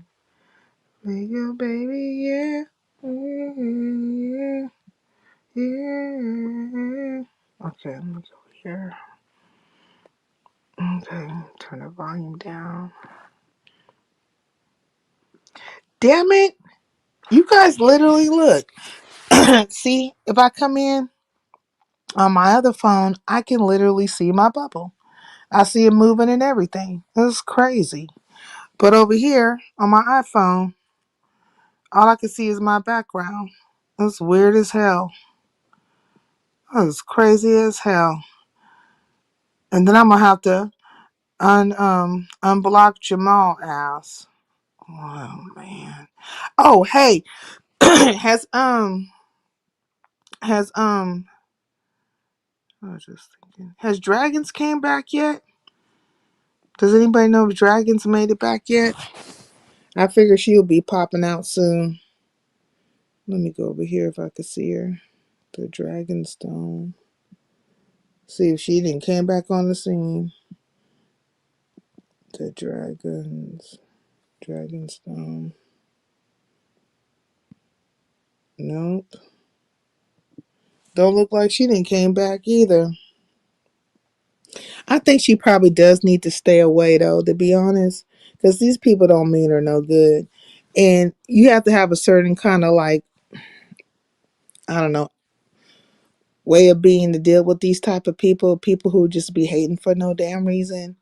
Make your baby, yeah. Yeah, yeah. Okay, let me go here. Okay, turn the volume down. Damn it! You guys literally look. See, if I come in on my other phone, I can literally see my bubble. I see it moving and everything. It's crazy. But over here on my iPhone, all I can see is my background. It's weird as hell. It's crazy as hell. And then I'm gonna have to unblock Jamal ass. Oh man. Oh hey, has has I was just thinking, has Dragons came back yet? Does anybody know if Dragons made it back yet? I figure she'll be popping out soon. Let me go over here if I could see her. The Dragonstone. See if she didn't came back on the scene. The Dragonstone. Nope. Don't look like she didn't came back either. I think she probably does need to stay away though, to be honest. Because these people don't mean her no good. And you have to have a certain kind of like, I don't know, way of being to deal with these type of people who just be hating for no damn reason.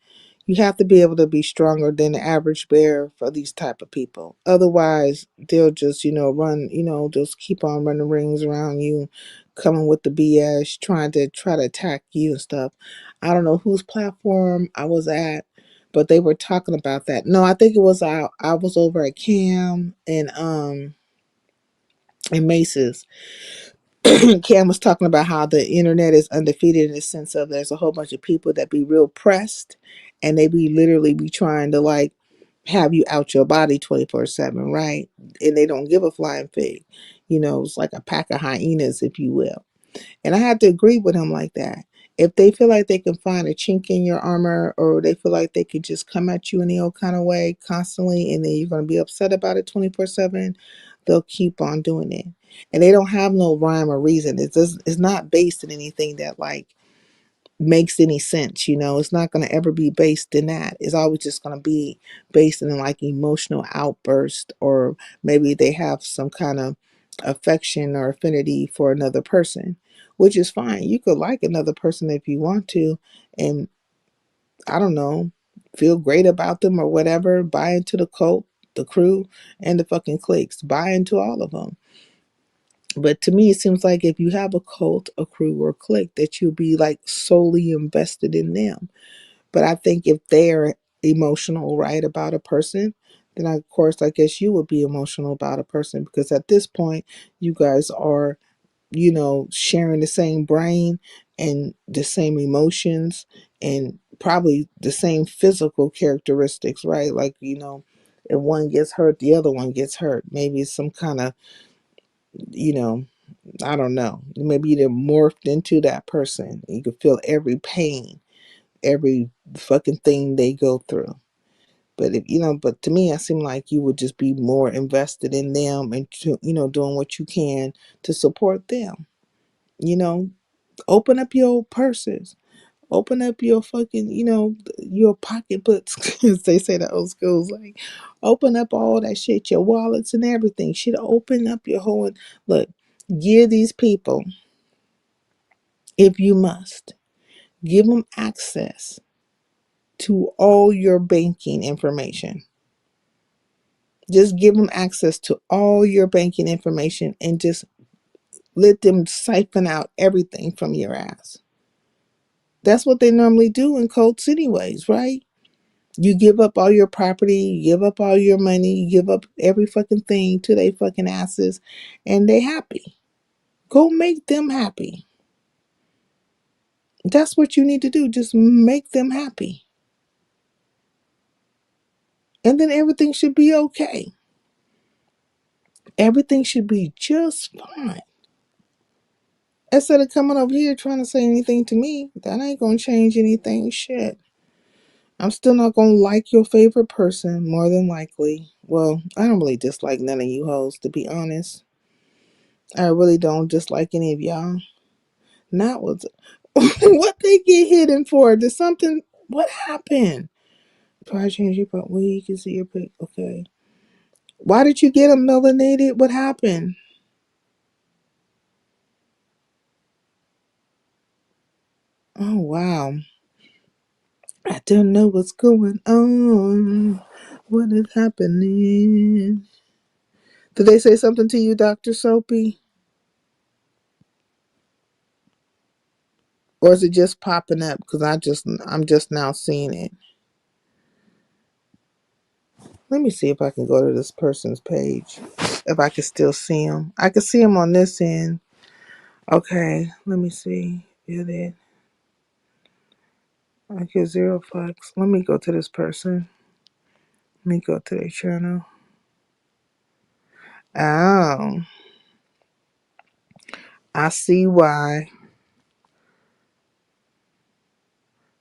You have to be able to be stronger than the average bear for these type of people. Otherwise, they'll just, run, just keep on running rings around you, coming with the BS, try to attack you and stuff. I don't know whose platform I was at, but they were talking about that. No, I think it was I was over at Cam and Mace's. Cam was talking about how the internet is undefeated in the sense of there's a whole bunch of people that be real pressed and they be literally be trying to like have you out your body 24/7, right? And they don't give a flying fig. It's like a pack of hyenas, if you will. And I had to agree with him like that. If they feel like they can find a chink in your armor or they feel like they could just come at you in the old kind of way constantly and then you're going to be upset about it 24/7, they'll keep on doing it. And they don't have no rhyme or reason. It's not based in anything that like makes any sense. It's not going to ever be based in that. It's always just going to be based in like emotional outburst, or maybe they have some kind of affection or affinity for another person, which is fine. You could like another person if you want to, and I don't know, feel great about them or whatever. Buy into the cult, the crew, and the fucking cliques. Buy into all of them. But to me, it seems like if you have a cult, a crew, or a clique, that you'll be like solely invested in them. But I think if they're emotional, right, about a person, then of course, I guess you would be emotional about a person because at this point, you guys are, sharing the same brain and the same emotions and probably the same physical characteristics, right? Like, if one gets hurt, the other one gets hurt. Maybe it's some kind of, you know, I don't know. Maybe you done morphed into that person. You could feel every pain, every fucking thing they go through. But if but to me, I seem like you would just be more invested in them and doing what you can to support them. You know, open up your purses, open up your fucking, your pocketbooks, as they say the old schools, like open up all that shit, your wallets and everything. Should open up your whole look. Give these people, if you must, give them access to all your banking information. Just give them access to all your banking information and just let them siphon out everything from your ass. That's what they normally do in cults anyways, right? You give up all your property, you give up all your money, you give up every fucking thing to they fucking asses, and they happy. Go make them happy. That's what you need to do. Just make them happy. And then everything should be okay. Everything should be just fine. Instead of coming over here trying to say anything to me, that ain't gonna change anything. Shit. I'm still not gonna like your favorite person, more than likely. Well, I don't really dislike none of you hoes, to be honest. I really don't dislike any of y'all. Not what what they get hidden for. Did something what happened? Try to change your but well, you can see your pic. Okay. Why did you get them melanated? What happened? Oh wow. I don't know what's going on. What is happening? Did they say something to you, Dr. Soapy? Or is it just popping up? Because I'm just now seeing it. Let me see if I can go to this person's page. If I can still see them. I can see them on this end. Okay, let me see. View it. I get zero fucks. Let me go to this person. Let me go to their channel. Oh, I see why.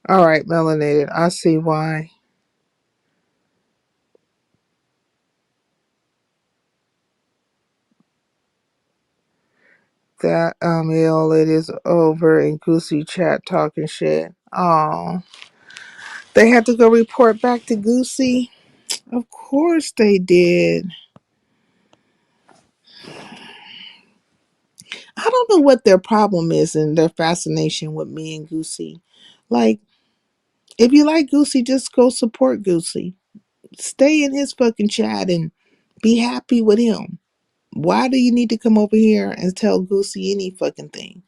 All right, melanated. I see why. That it is over in Goosey chat talking shit. Oh, they had to go report back to Goosey. Of course they did. I don't know what their problem is and their fascination with me and Goosey. Like, if you like Goosey, just go support Goosey. Stay in his fucking chat and be happy with him. Why do you need to come over here and tell Goosey any fucking thing?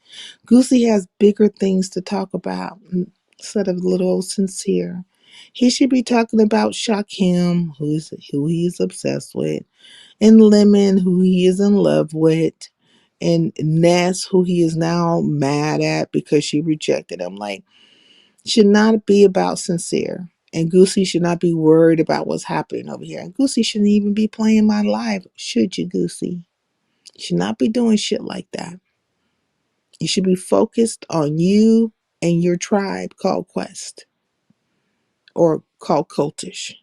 Goosey has bigger things to talk about instead of little old sincere. He should be talking about Shakim, who he is obsessed with, and Lemon, who he is in love with, and Ness, who he is now mad at because she rejected him. Like, should not be about sincere. And Goosey should not be worried about what's happening over here. And Goosey shouldn't even be playing my live, should you, Goosey? You should not be doing shit like that. You should be focused on you and your tribe called Quest or called Cultish.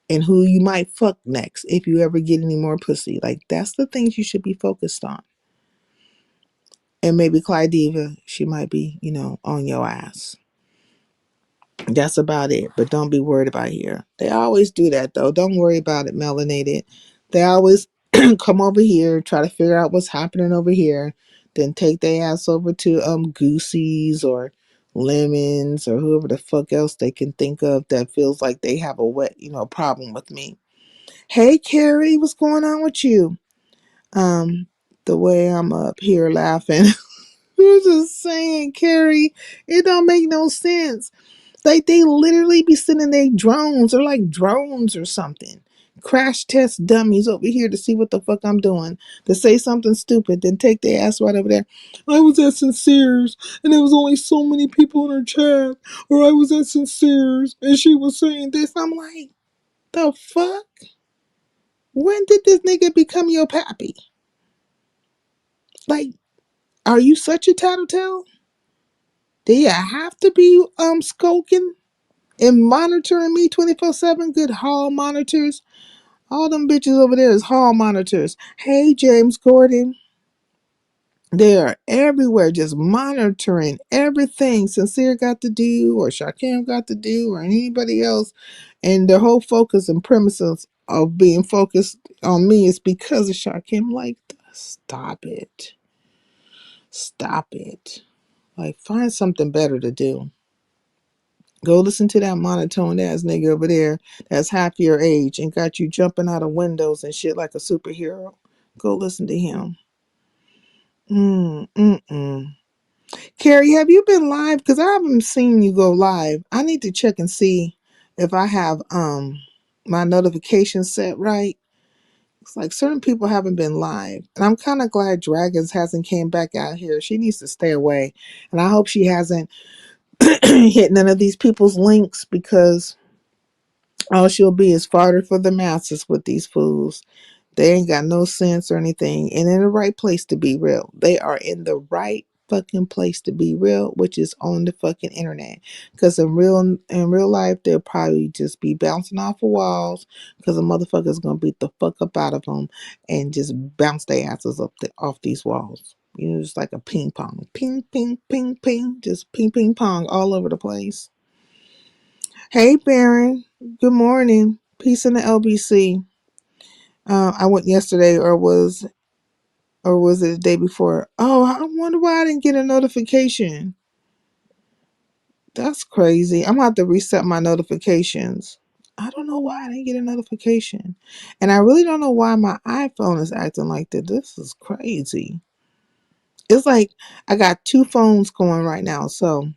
And who you might fuck next if you ever get any more pussy. Like, that's the things you should be focused on. And maybe Clyde Diva, she might be, on your ass. That's about it. But don't be worried about here. They always do that though. Don't worry about it, melanated. They always come over here, try to figure out what's happening over here, then take their ass over to Goosey's or Lemons or whoever the fuck else they can think of that feels like they have a problem with me. Hey Carrie, what's going on with you? The way I'm up here laughing. You're just saying, Carrie, it don't make no sense. Like, they literally be sending their drones or like drones or something. Crash test dummies over here to see what the fuck I'm doing. To say something stupid, then take their ass right over there. I was at Sincere's and there was only so many people in her chat. Or I was at Sincere's and she was saying this. I'm like, the fuck? When did this nigga become your pappy? Like, are you such a tattletale? Do you have to be skulking and monitoring me 24/7? Good hall monitors. All them bitches over there is hall monitors. Hey, James Gordon. They are everywhere, just monitoring everything Sincere got to do, or Shakim got to do, or anybody else. And their whole focus and premises of being focused on me is because of Shakim. Like, stop it. Stop it. Like, find something better to do. Go listen to that monotone ass nigga over there that's half your age and got you jumping out of windows and shit like a superhero. Go listen to him. Mm. Carrie, have you been live? Because I haven't seen you go live. I need to check and see if I have my notifications set right. It's like certain people haven't been live. And I'm kind of glad Dragons hasn't came back out here. She needs to stay away. And I hope she hasn't hit none of these people's links, because all she'll be is fodder for the masses with these fools. They ain't got no sense or anything, and in the right place to be real. They are in the right fucking place to be real, which is on the fucking internet. Because in real life, they'll probably just be bouncing off of walls, because the motherfucker's gonna beat the fuck up out of them and just bounce their asses off these walls. You know, just like a ping pong, ping, ping, ping, ping, just ping, ping, pong all over the place. Hey, Baron. Good morning. Peace in the LBC. I went yesterday, or was it the day before? Oh, I wonder why I didn't get a notification. That's crazy. I'm gonna have to reset my notifications. I don't know why I didn't get a notification. And I really don't know why my iPhone is acting like that. This is crazy. It's like I got two phones going right now. So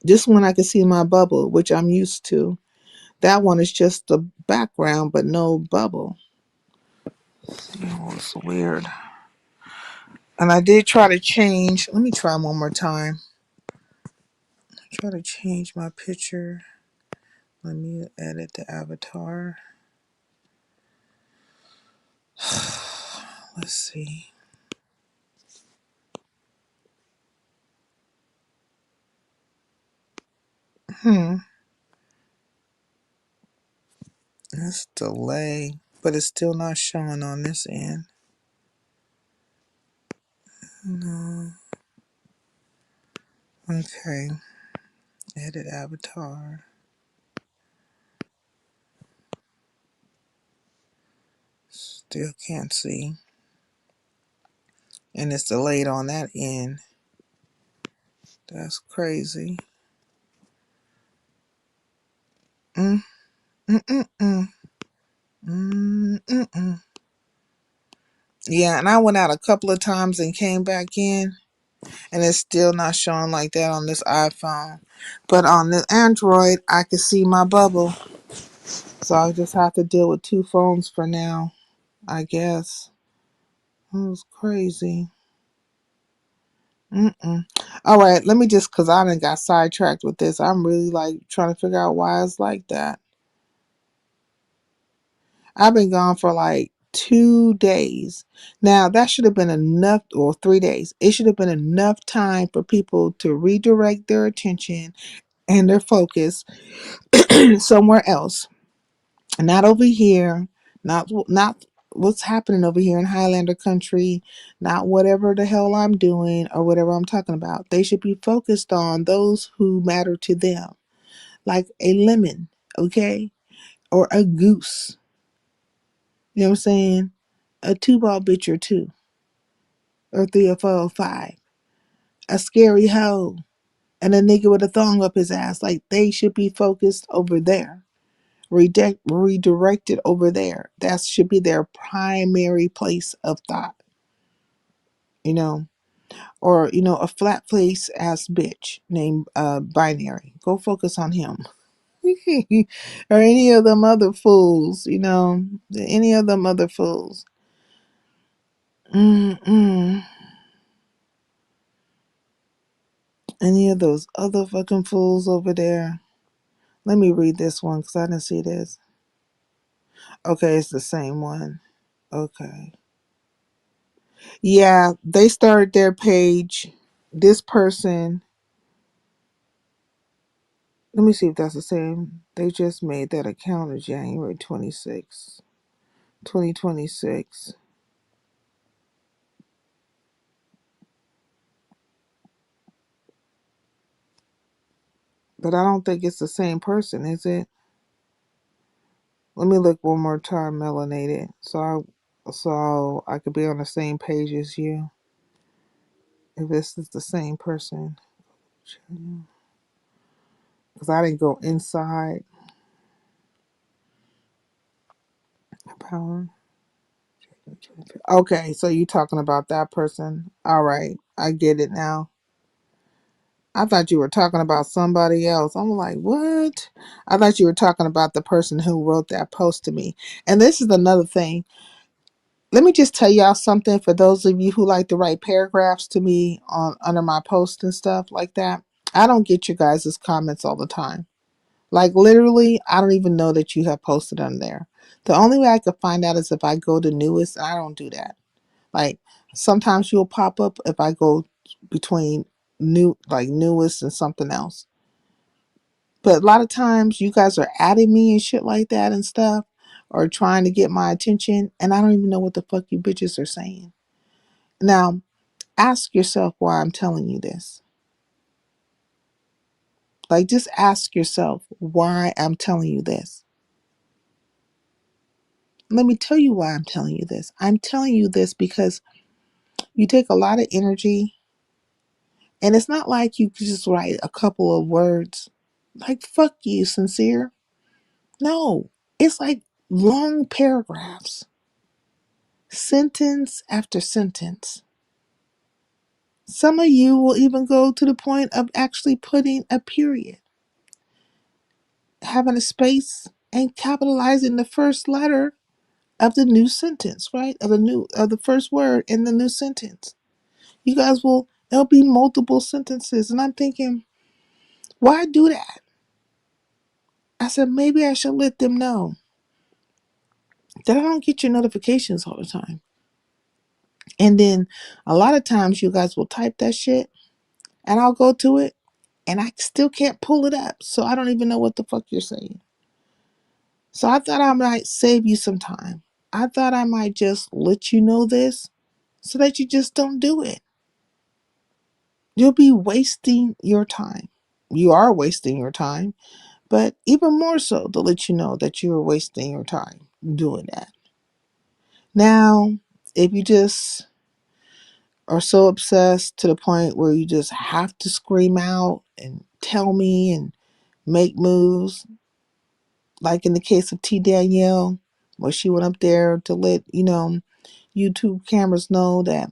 this one I can see my bubble, which I'm used to. That one is just the background, but no bubble. Oh, it's weird. And I did try to change. Let me try one more time. Try to change my picture. Let me edit the avatar. Let's see. That's delay, but it's still not showing on this end. No. Okay. Edit avatar. Still can't see. And it's delayed on that end. That's crazy. Mm, mm, mm, mm. Mm, mm, mm. Yeah, and I went out a couple of times and came back in, and it's still not showing like that on this iPhone. But on the Android, I can see my bubble. So I just have to deal with two phones for now, I guess. It was crazy. Mm-mm. All right, let me just, because I done got sidetracked with this. I'm really like trying to figure out why it's like that. I've been gone for like 2 days. Now, that should have been enough, or 3 days. It should have been enough time for people to redirect their attention and their focus somewhere else. Not over here, not what's happening over here in Highlander country, not whatever the hell I'm doing or whatever I'm talking about. They should be focused on those who matter to them, like a lemon, okay, or a goose. You know what I'm saying? A two-ball bitch or two, or three or four or five, a scary hoe, and a nigga with a thong up his ass. Like, they should be focused over there. Redirected over there. That should be their primary place of thought, you know. Or, a flat face ass bitch named Binary. Go focus on him. Or any of them other fools, any of them other fools. Mm-mm. Any of those other fucking fools over there. Let me read this one because I didn't see this. Okay, it's the same one. Okay. Yeah, they started their page. This person, let me see if that's the same. They just made that account of January 26th, 2026. But I don't think it's the same person, is it? Let me look one more time, melanated, so I could be on the same page as you. If this is the same person, because I didn't go inside power. Okay, so you talking about that person? All right, I get it now. I thought you were talking about somebody else. I'm like, what? I thought you were talking about the person who wrote that post to me. And this is another thing. Let me just tell y'all something for those of you who like to write paragraphs to me on under my posts and stuff like that. I don't get your guys' comments all the time. Like literally, I don't even know that you have posted on there. The only way I could find out is if I go to newest. I don't do that. Like sometimes you'll pop up if I go between newest and something else. But a lot of times you guys are adding me and shit like that and stuff, or trying to get my attention, and I don't even know what the fuck you bitches are saying. Now, ask yourself why I'm telling you this. Like, just ask yourself why I'm telling you this. Let me tell you why I'm telling you this. I'm telling you this because you take a lot of energy, and it's not like you could just write a couple of words. Like, fuck you, sincere. No, it's like long paragraphs, sentence after sentence. Some of you will even go to the point of actually putting a period, having a space, and capitalizing the first letter of the new sentence, right? Of the first word in the new sentence. You guys will there'll be multiple sentences. And I'm thinking, why do that? I said maybe I should let them know that I don't get your notifications all the time. And then a lot of times you guys will type that shit and I'll go to it and I still can't pull it up. So I don't even know what the fuck you're saying. So I thought I might save you some time. I thought I might just let you know this so that you just don't do it. You'll be wasting your time. You are wasting your time, but even more so to let you know that you're wasting your time doing that. Now, if you just are so obsessed to the point where you just have to scream out and tell me and make moves, like in the case of T. Danielle, where she went up there to let, YouTube cameras know that,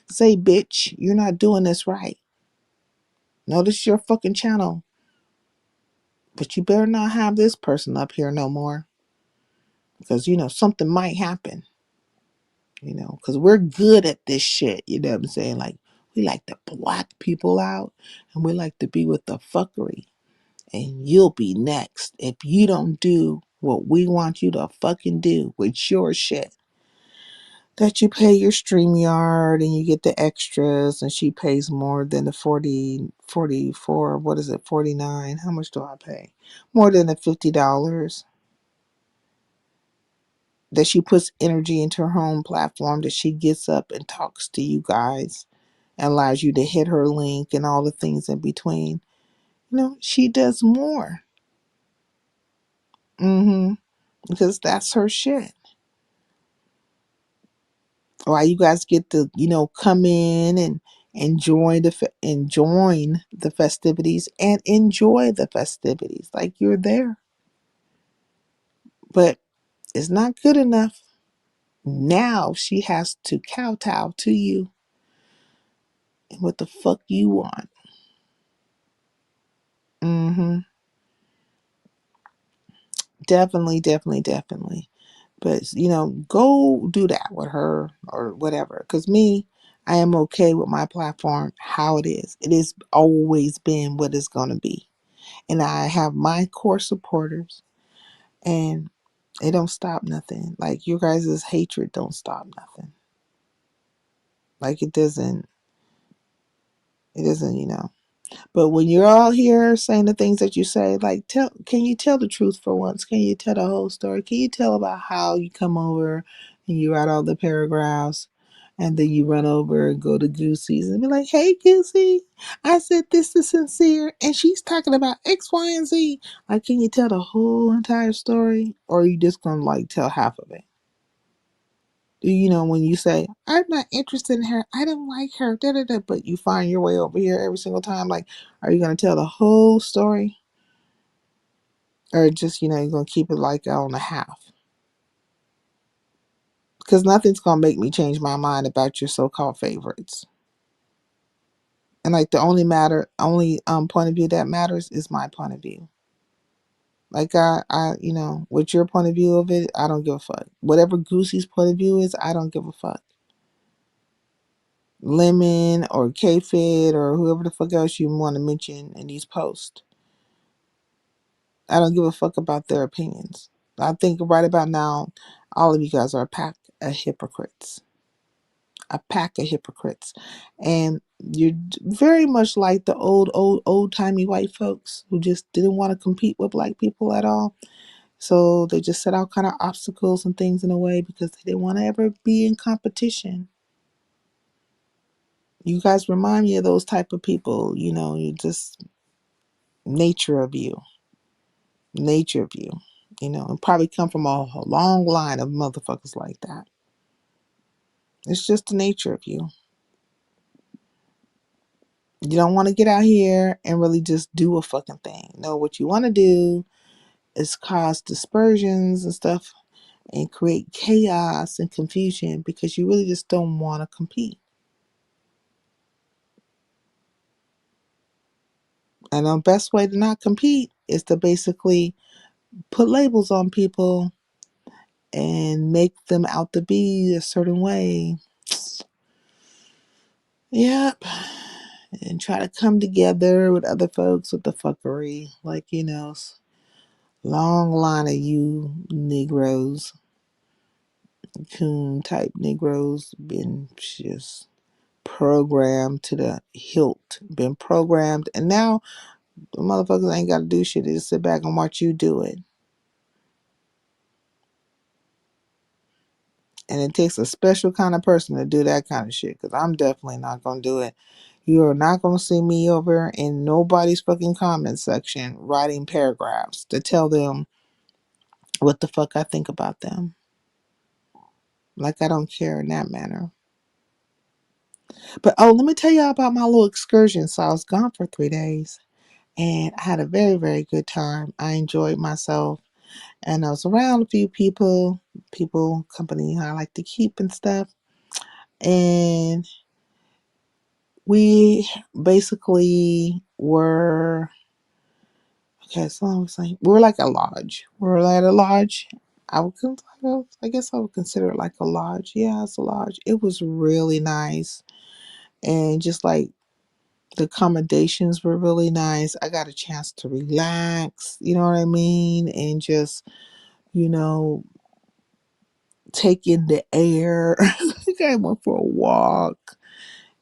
say, bitch, you're not doing this right. Notice your fucking channel. But you better not have this person up here no more. Because, something might happen. Because we're good at this shit. You know what I'm saying? Like, we like to block people out. And we like to be with the fuckery. And you'll be next if you don't do what we want you to fucking do with your shit. That you pay your StreamYard and you get the extras, and she pays more than the 44, what is it, 49? How much do I pay? More than the $50 that she puts energy into her home platform, that she gets up and talks to you guys and allows you to hit her link and all the things in between. She does more. Because that's her shit. Why you guys get to, come in and join the festivities and enjoy the festivities like you're there. But it's not good enough. Now she has to kowtow to you and what the fuck you want. Mm-hmm. Definitely, definitely, definitely. But, go do that with her or whatever. Because me, I am okay with my platform how it is. It has always been what it's going to be. And I have my core supporters. And it don't stop nothing. Like, your guys' hatred don't stop nothing. Like it doesn't, But when you're all here saying the things that you say, like can you tell the truth for once? Can you tell the whole story? Can you tell about how you come over and you write all the paragraphs and then you run over and go to Goosey's and be like, hey Goosey, I said this is sincere and she's talking about X, Y, and Z. Like, can you tell the whole entire story? Or are you just gonna like tell half of it? When you say, I'm not interested in her, I don't like her, da da da, but you find your way over here every single time, like, are you going to tell the whole story? Or just, you're going to keep it like on a half? Because nothing's going to make me change my mind about your so called favorites. And like the only point of view that matters is my point of view. Like with your point of view of it, I don't give a fuck. Whatever Goosey's point of view is, I don't give a fuck. Lemon or K-Fed or whoever the fuck else you want to mention in these posts. I don't give a fuck about their opinions. I think right about now, all of you guys are a pack of hypocrites. A pack of hypocrites. And you're very much like the old timey white folks who just didn't want to compete with black people at all. So they just set out kind of obstacles and things in a way because they didn't want to ever be in competition. You guys remind me of those type of people, you just nature of you. And probably come from a long line of motherfuckers like that. It's just the nature of you. You don't want to get out here and really just do a fucking thing. No, what you want to do is cause dispersions and stuff and create chaos and confusion because you really just don't want to compete. And the best way to not compete is to basically put labels on people and make them out to be a certain way. Yep. And try to come together with other folks with the fuckery. Like, long line of you Negroes, coon type Negroes, been just programmed to the hilt. Been programmed. And now the motherfuckers ain't got to do shit. They just sit back and watch you do it. And it takes a special kind of person to do that kind of shit. Because I'm definitely not going to do it. You are not going to see me over in nobody's fucking comment section writing paragraphs to tell them what the fuck I think about them. Like I don't care in that manner. But let me tell y'all about my little excursion. So I was gone for 3 days and I had a very, very good time. I enjoyed myself and I was around a few people, company I like to keep and stuff. And we basically were, okay, so I was like, we were like a lodge. We were at a lodge. I guess I would consider it like a lodge. Yeah, it's a lodge. It was really nice. And just like the accommodations were really nice. I got a chance to relax, you know what I mean? And just, you know, take in the air. I went for a walk.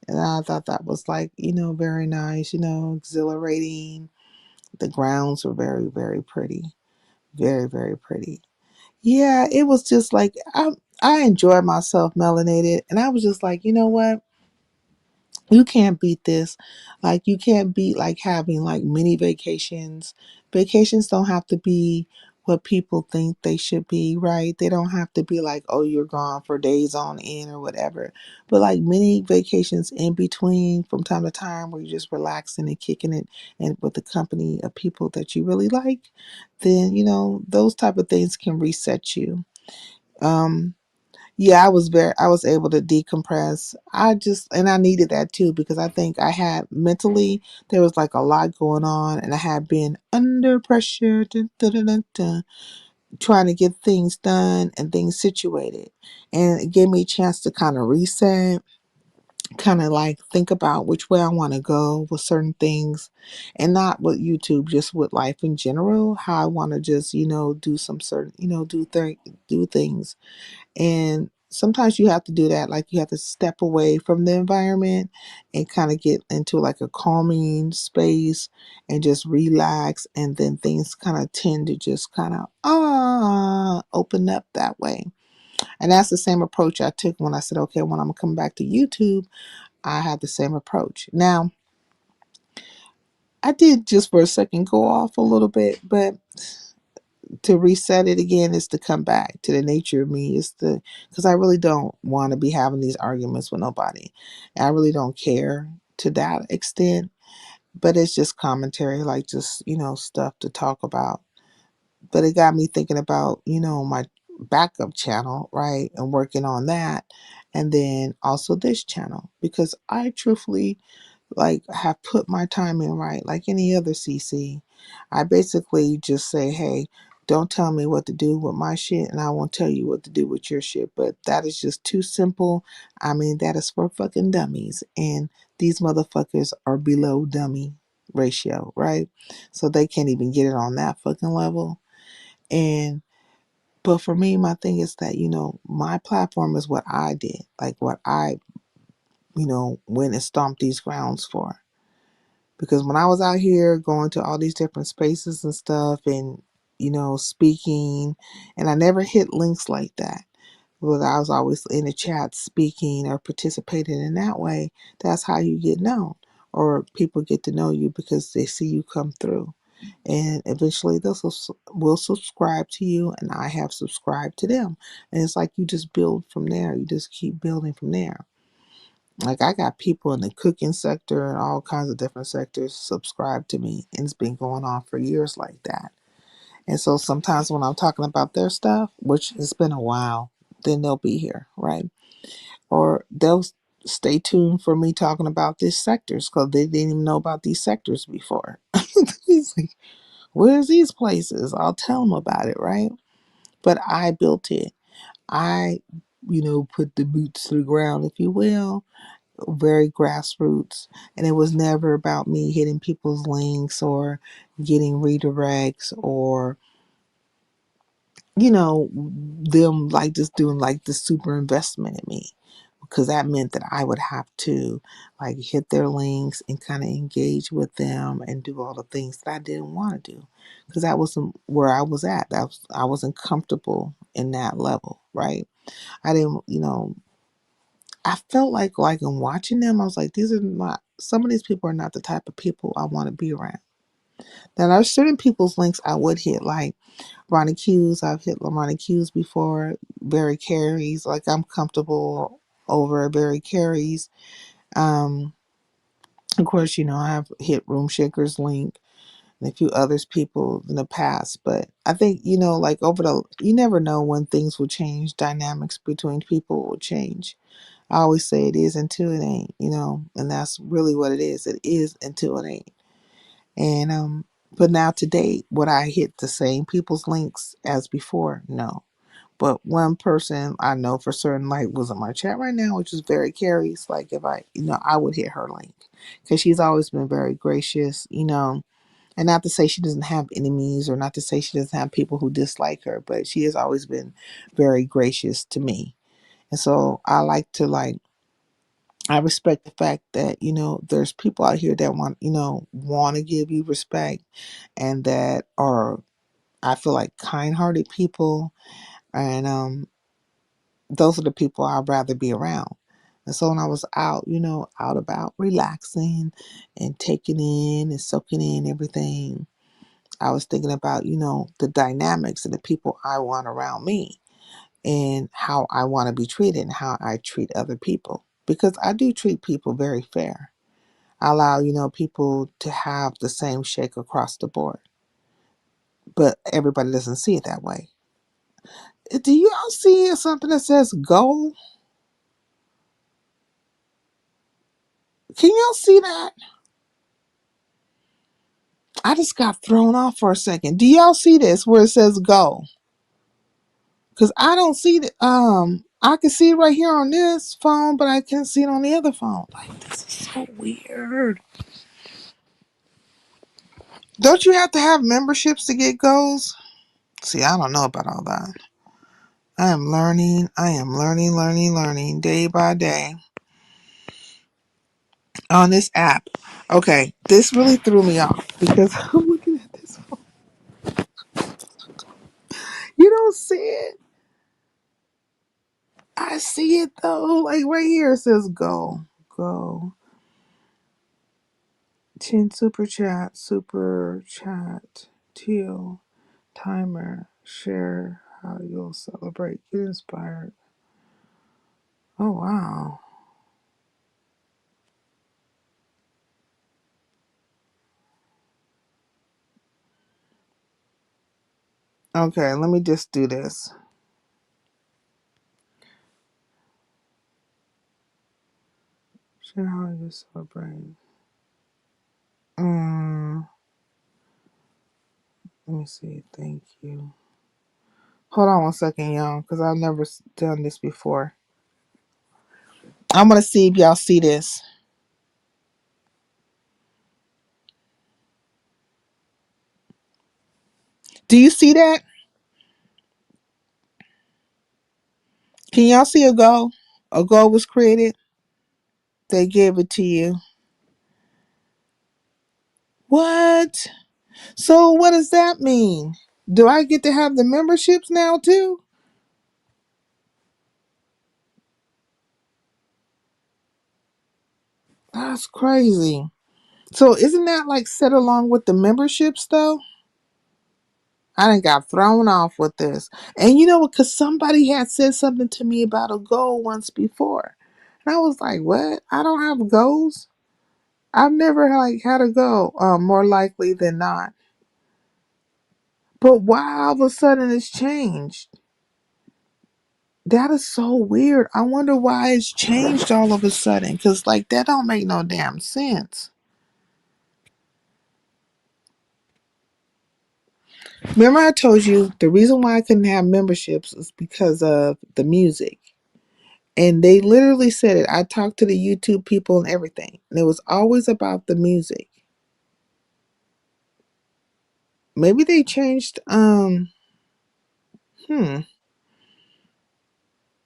And I thought that was like, very nice, exhilarating. The grounds were very, very pretty. Very, very pretty. Yeah, it was just like I enjoyed myself melanated, and I was just like, you know what? You can't beat this. Like you can't beat like having like mini vacations. Vacations don't have to be what people think they should be, right? They don't have to be like, oh, you're gone for days on end or whatever. But like mini vacations in between from time to time where you're just relaxing and kicking it and with the company of people that you really like, then those type of things can reset you. Um yeah, I was able to decompress. And I needed that too because I think I had mentally, there was like a lot going on and I had been under pressure, dun, dun, dun, dun, dun, trying to get things done and things situated. And it gave me a chance to kind of reset, kind of like think about which way I want to go with certain things and not with YouTube, just with life in general, how I want to just, do some certain, do things. And sometimes you have to do that. Like you have to step away from the environment and kind of get into like a calming space and just relax. And then things kind of tend to just kind of open up that way. And that's the same approach I took when I said, okay, when I'm coming back to YouTube, I had the same approach. Now, I did just for a second go off a little bit, but to reset it again is to come back to the nature of me. Is to, because I really don't want to be having these arguments with nobody. I really don't care to that extent, but it's just commentary, like just, stuff to talk about. But it got me thinking about, my backup channel, right? And working on that. And then also this channel, because I truthfully like have put my time in, right, like any other CC. I basically just say, hey, don't tell me what to do with my shit, and I won't tell you what to do with your shit. But that is just too simple. I mean, that is for fucking dummies, and these motherfuckers are below dummy ratio, right? So they can't even get it on that fucking level. And but for me, my thing is that, my platform is what I did, like what I, went and stomped these grounds for. Because when I was out here going to all these different spaces and stuff and, speaking, and I never hit links like that. But I was always in the chat speaking or participating in that way. That's how you get known, or people get to know you because they see you come through. And eventually will subscribe to you, and I have subscribed to them. And it's like you just build from there. You just keep building from there. Like I got people in the cooking sector and all kinds of different sectors subscribe to me, and it's been going on for years like that. And so sometimes when I'm talking about their stuff, which has been a while, then they'll be here, right? Or they'll stay tuned for me talking about these sectors because they didn't even know about these sectors before. He's like, where's these places? I'll tell them about it, right? But I built it. I, put the boots to the ground, if you will, very grassroots. And it was never about me hitting people's links or getting redirects or, them like just doing like the super investment in me. Because that meant that I would have to like hit their links and kind of engage with them and do all the things that I didn't want to do. Because that wasn't where I was at. I wasn't comfortable in that level, right? I didn't, I felt like in watching them, I was like, these are not, some of these people are not the type of people I want to be around. Now, there are certain people's links I would hit, like Ronnie Q's. I've hit Ronnie Q's before, Barry Carey's. Like, I'm comfortable over Barry Carey's. Um, of course, I have hit Room Shaker's link and a few others people in the past. But I think, like you never know when things will change. Dynamics between people will change. I always say it is until it ain't, and that's really what it is. It is until it ain't. And but now today, would I hit the same people's links as before? No. But one person I know for certain like was in my chat right now, which is very Carrie's. Like if I, I would hit her link because she's always been very gracious, and not to say she doesn't have enemies or not to say she doesn't have people who dislike her, but she has always been very gracious to me. And so I like to I respect the fact that, there's people out here that want to give you respect and that are, I feel like, kind-hearted people. And those are the people I'd rather be around. And so when I was out, out about relaxing and taking in and soaking in everything, I was thinking about, the dynamics and the people I want around me and how I want to be treated and how I treat other people. Because I do treat people very fair. I allow, people to have the same shake across the board. But everybody doesn't see it that way. Do y'all see something that says go? Can y'all see that? I just got thrown off for a second. Do y'all see this where it says go? Because I don't see it. I can see it right here on this phone, but I can't see it on the other phone. Like, this is so weird. Don't you have to have memberships to get goals? See, I don't know about all that. I am learning. I am learning day by day on this app. Okay, this really threw me off because I'm looking at this. You don't see it. I see it though. Like right here it says go. Go. Chin super chat, teal, timer, share how you'll celebrate. Get inspired. Oh wow. Okay, let me just do this. Share how you celebrate. Let me see. Thank you. Hold on one second, y'all, because I've never done this before. I'm gonna see if y'all see this. Do you see that? Can y'all see a goal? A goal was created. They gave it to you. What? So what does that mean? Do I get to have the memberships now too? That's crazy. So isn't that like set along with the memberships though? I done got thrown off with this. And you know what? Because somebody had said something to me about a goal once before. And I was like, what? I don't have goals? I've never like had a goal, more likely than not. But why all of a sudden it's changed? That is so weird. I wonder why it's changed all of a sudden. Because like that don't make no damn sense. Remember I told you the reason why I couldn't have memberships is because of the music. And they literally said it. I talked to the YouTube people and everything. And it was always about the music. Maybe they changed hmm.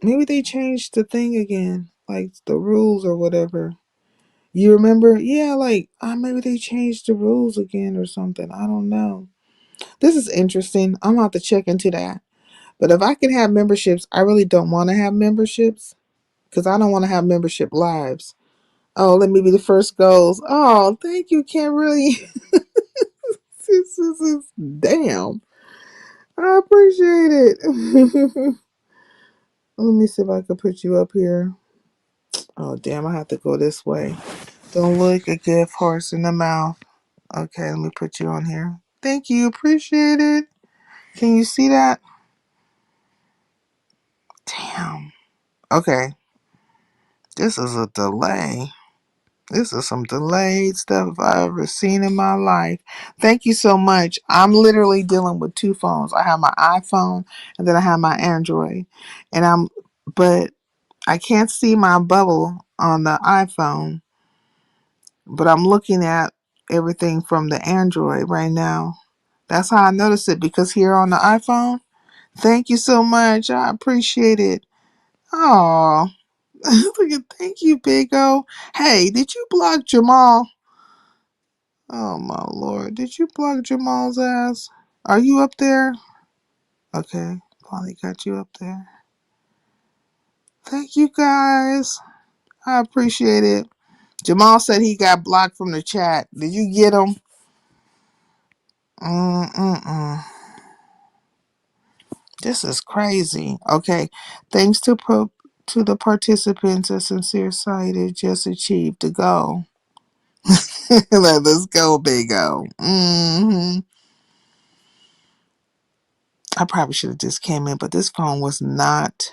Maybe they changed the thing again. Like the rules or whatever. You remember? Yeah, like maybe they changed the rules again or something. I don't know. This is interesting. I'm gonna have to check into that. But if I can have memberships, I really don't want to have memberships because I don't want to have membership lives. Oh, let me be the first goals. Oh, thank you, Kimberly. This is damn. I appreciate it. Let me see if I can put you up here. Oh, damn, I have to go this way. Don't look a gift horse in the mouth. Okay, let me put you on here. Thank you. Appreciate it. Can you see that? Damn. Okay. This is a delay. This is some delayed stuff I've ever seen in my life. Thank you so much. I'm literally dealing with two phones. I have my iPhone and then I have my Android. But I can't see my bubble on the iPhone, but I'm looking at everything from the Android right now. That's how I noticed it because here on the iPhone, thank you so much. I appreciate it. Oh, thank you, Big O. Hey, did you block Jamal? Oh my lord. Did you block Jamal's ass? Are you up there? Okay. Finally got you up there. Thank you guys. I appreciate it. Jamal said he got blocked from the chat. Did you get him? Mm-mm-mm. This is crazy. Okay. Thanks to the participants, a sincere sighted just achieved the goal. Let's go, Big O. I probably should have just came in, but this phone was not.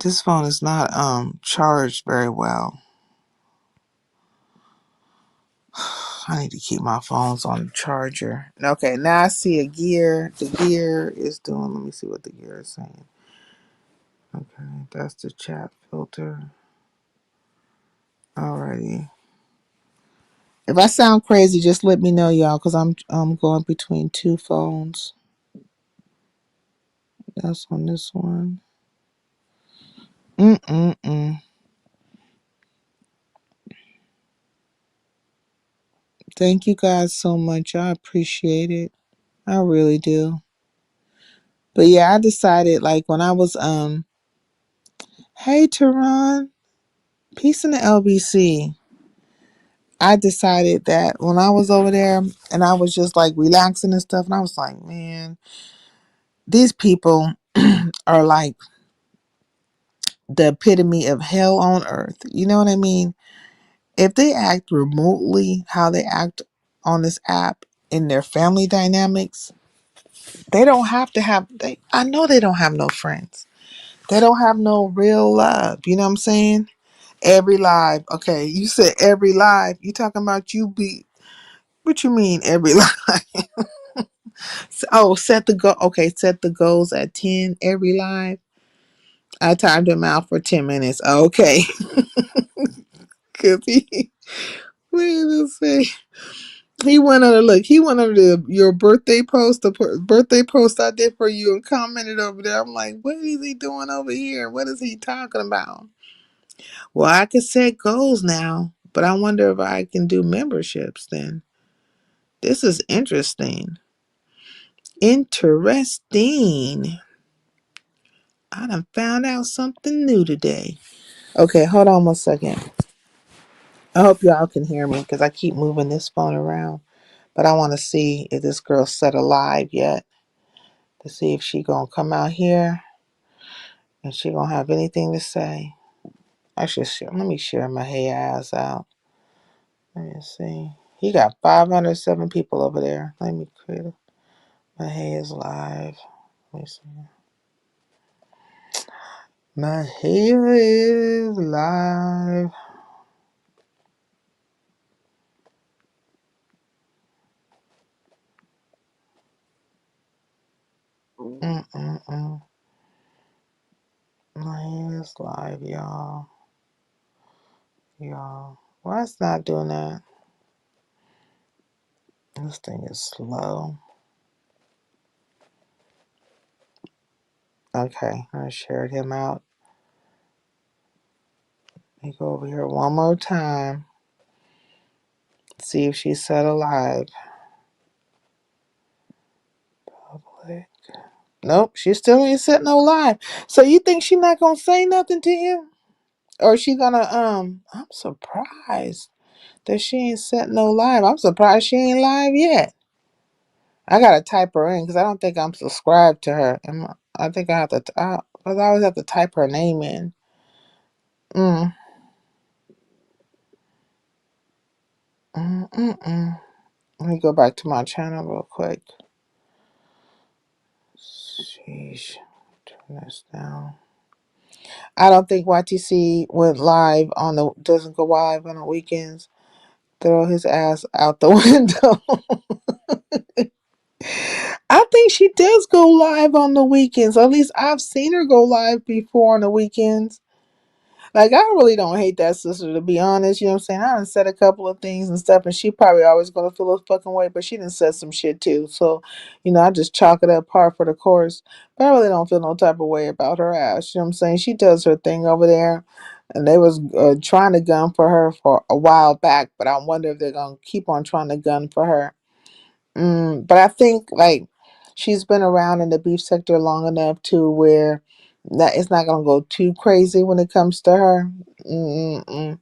This phone is not charged very well. I need to keep my phones on the charger. Okay, now I see a gear. The gear is doing. Let me see what the gear is saying. Okay, that's the chat filter. Alrighty. If I sound crazy, just let me know, y'all, because I'm going between two phones. else on this one? Mm-mm-mm. Thank you guys so much. I appreciate it. I really do. But yeah, I decided like when I was hey Tehran, peace in the LBC. I decided that when I was over there and I was just like relaxing and stuff, and I was like, man, these people are like the epitome of hell on earth. You know what I mean? If they act remotely how they act on this app in their family dynamics, they don't have to have they I know they don't have no friends. They don't have no real love. You know what I'm saying? Every live. Okay, you said every live. You talking about you be what you mean every live? Oh, set the go okay, set the goals at 10 every live. I timed him out for 10 minutes. Okay. Cause he wait a second. He went under he went under your birthday post, the birthday post I did for you and commented over there. I'm like, what is he doing over here? What is he talking about? Well, I could set goals now, but I wonder if I can do memberships then. This is interesting. Interesting. I done found out something new today. Okay, hold on 1 second. I hope y'all can hear me because I keep moving this phone around. But I want to see if this girl's set alive yet. To see if she gonna come out here and she gonna have anything to say. I should share. Let me share my hey ass out. Let me see. He got 507 people over there. Let me create my hey is live. Let me see. My hair is live. Mm-mm-mm. My hair is live, y'all. Y'all. Why it's not doing that? This thing is slow. Okay, I shared him out. Let me go over here one more time. See if she's set alive. Public. Nope, she still ain't set no live. So you think she not gonna say nothing to him? Or she gonna I'm surprised that she ain't set no live. I'm surprised she ain't live yet. I gotta type her in because I don't think I'm subscribed to her. I think I have to because I always have to type her name in. Mm. Mm-mm-mm. Let me go back to my channel real quick. Sheesh. Turn this down. I don't think YTC went live doesn't go live on the weekends. Throw his ass out the window. I think she does go live on the weekends. At least I've seen her go live before on the weekends. Like, I really don't hate that sister, to be honest. You know what I'm saying? I done said a couple of things and stuff, and she probably always going to feel a fucking way, but she done said some shit too. So, I just chalk it up par for the course. But I really don't feel no type of way about her ass. You know what I'm saying? She does her thing over there, and they was trying to gun for her for a while back, but I wonder if they're going to keep on trying to gun for her. But I think, like, she's been around in the beef sector long enough to where that it's not gonna go too crazy when it comes to her. Mm-mm-mm.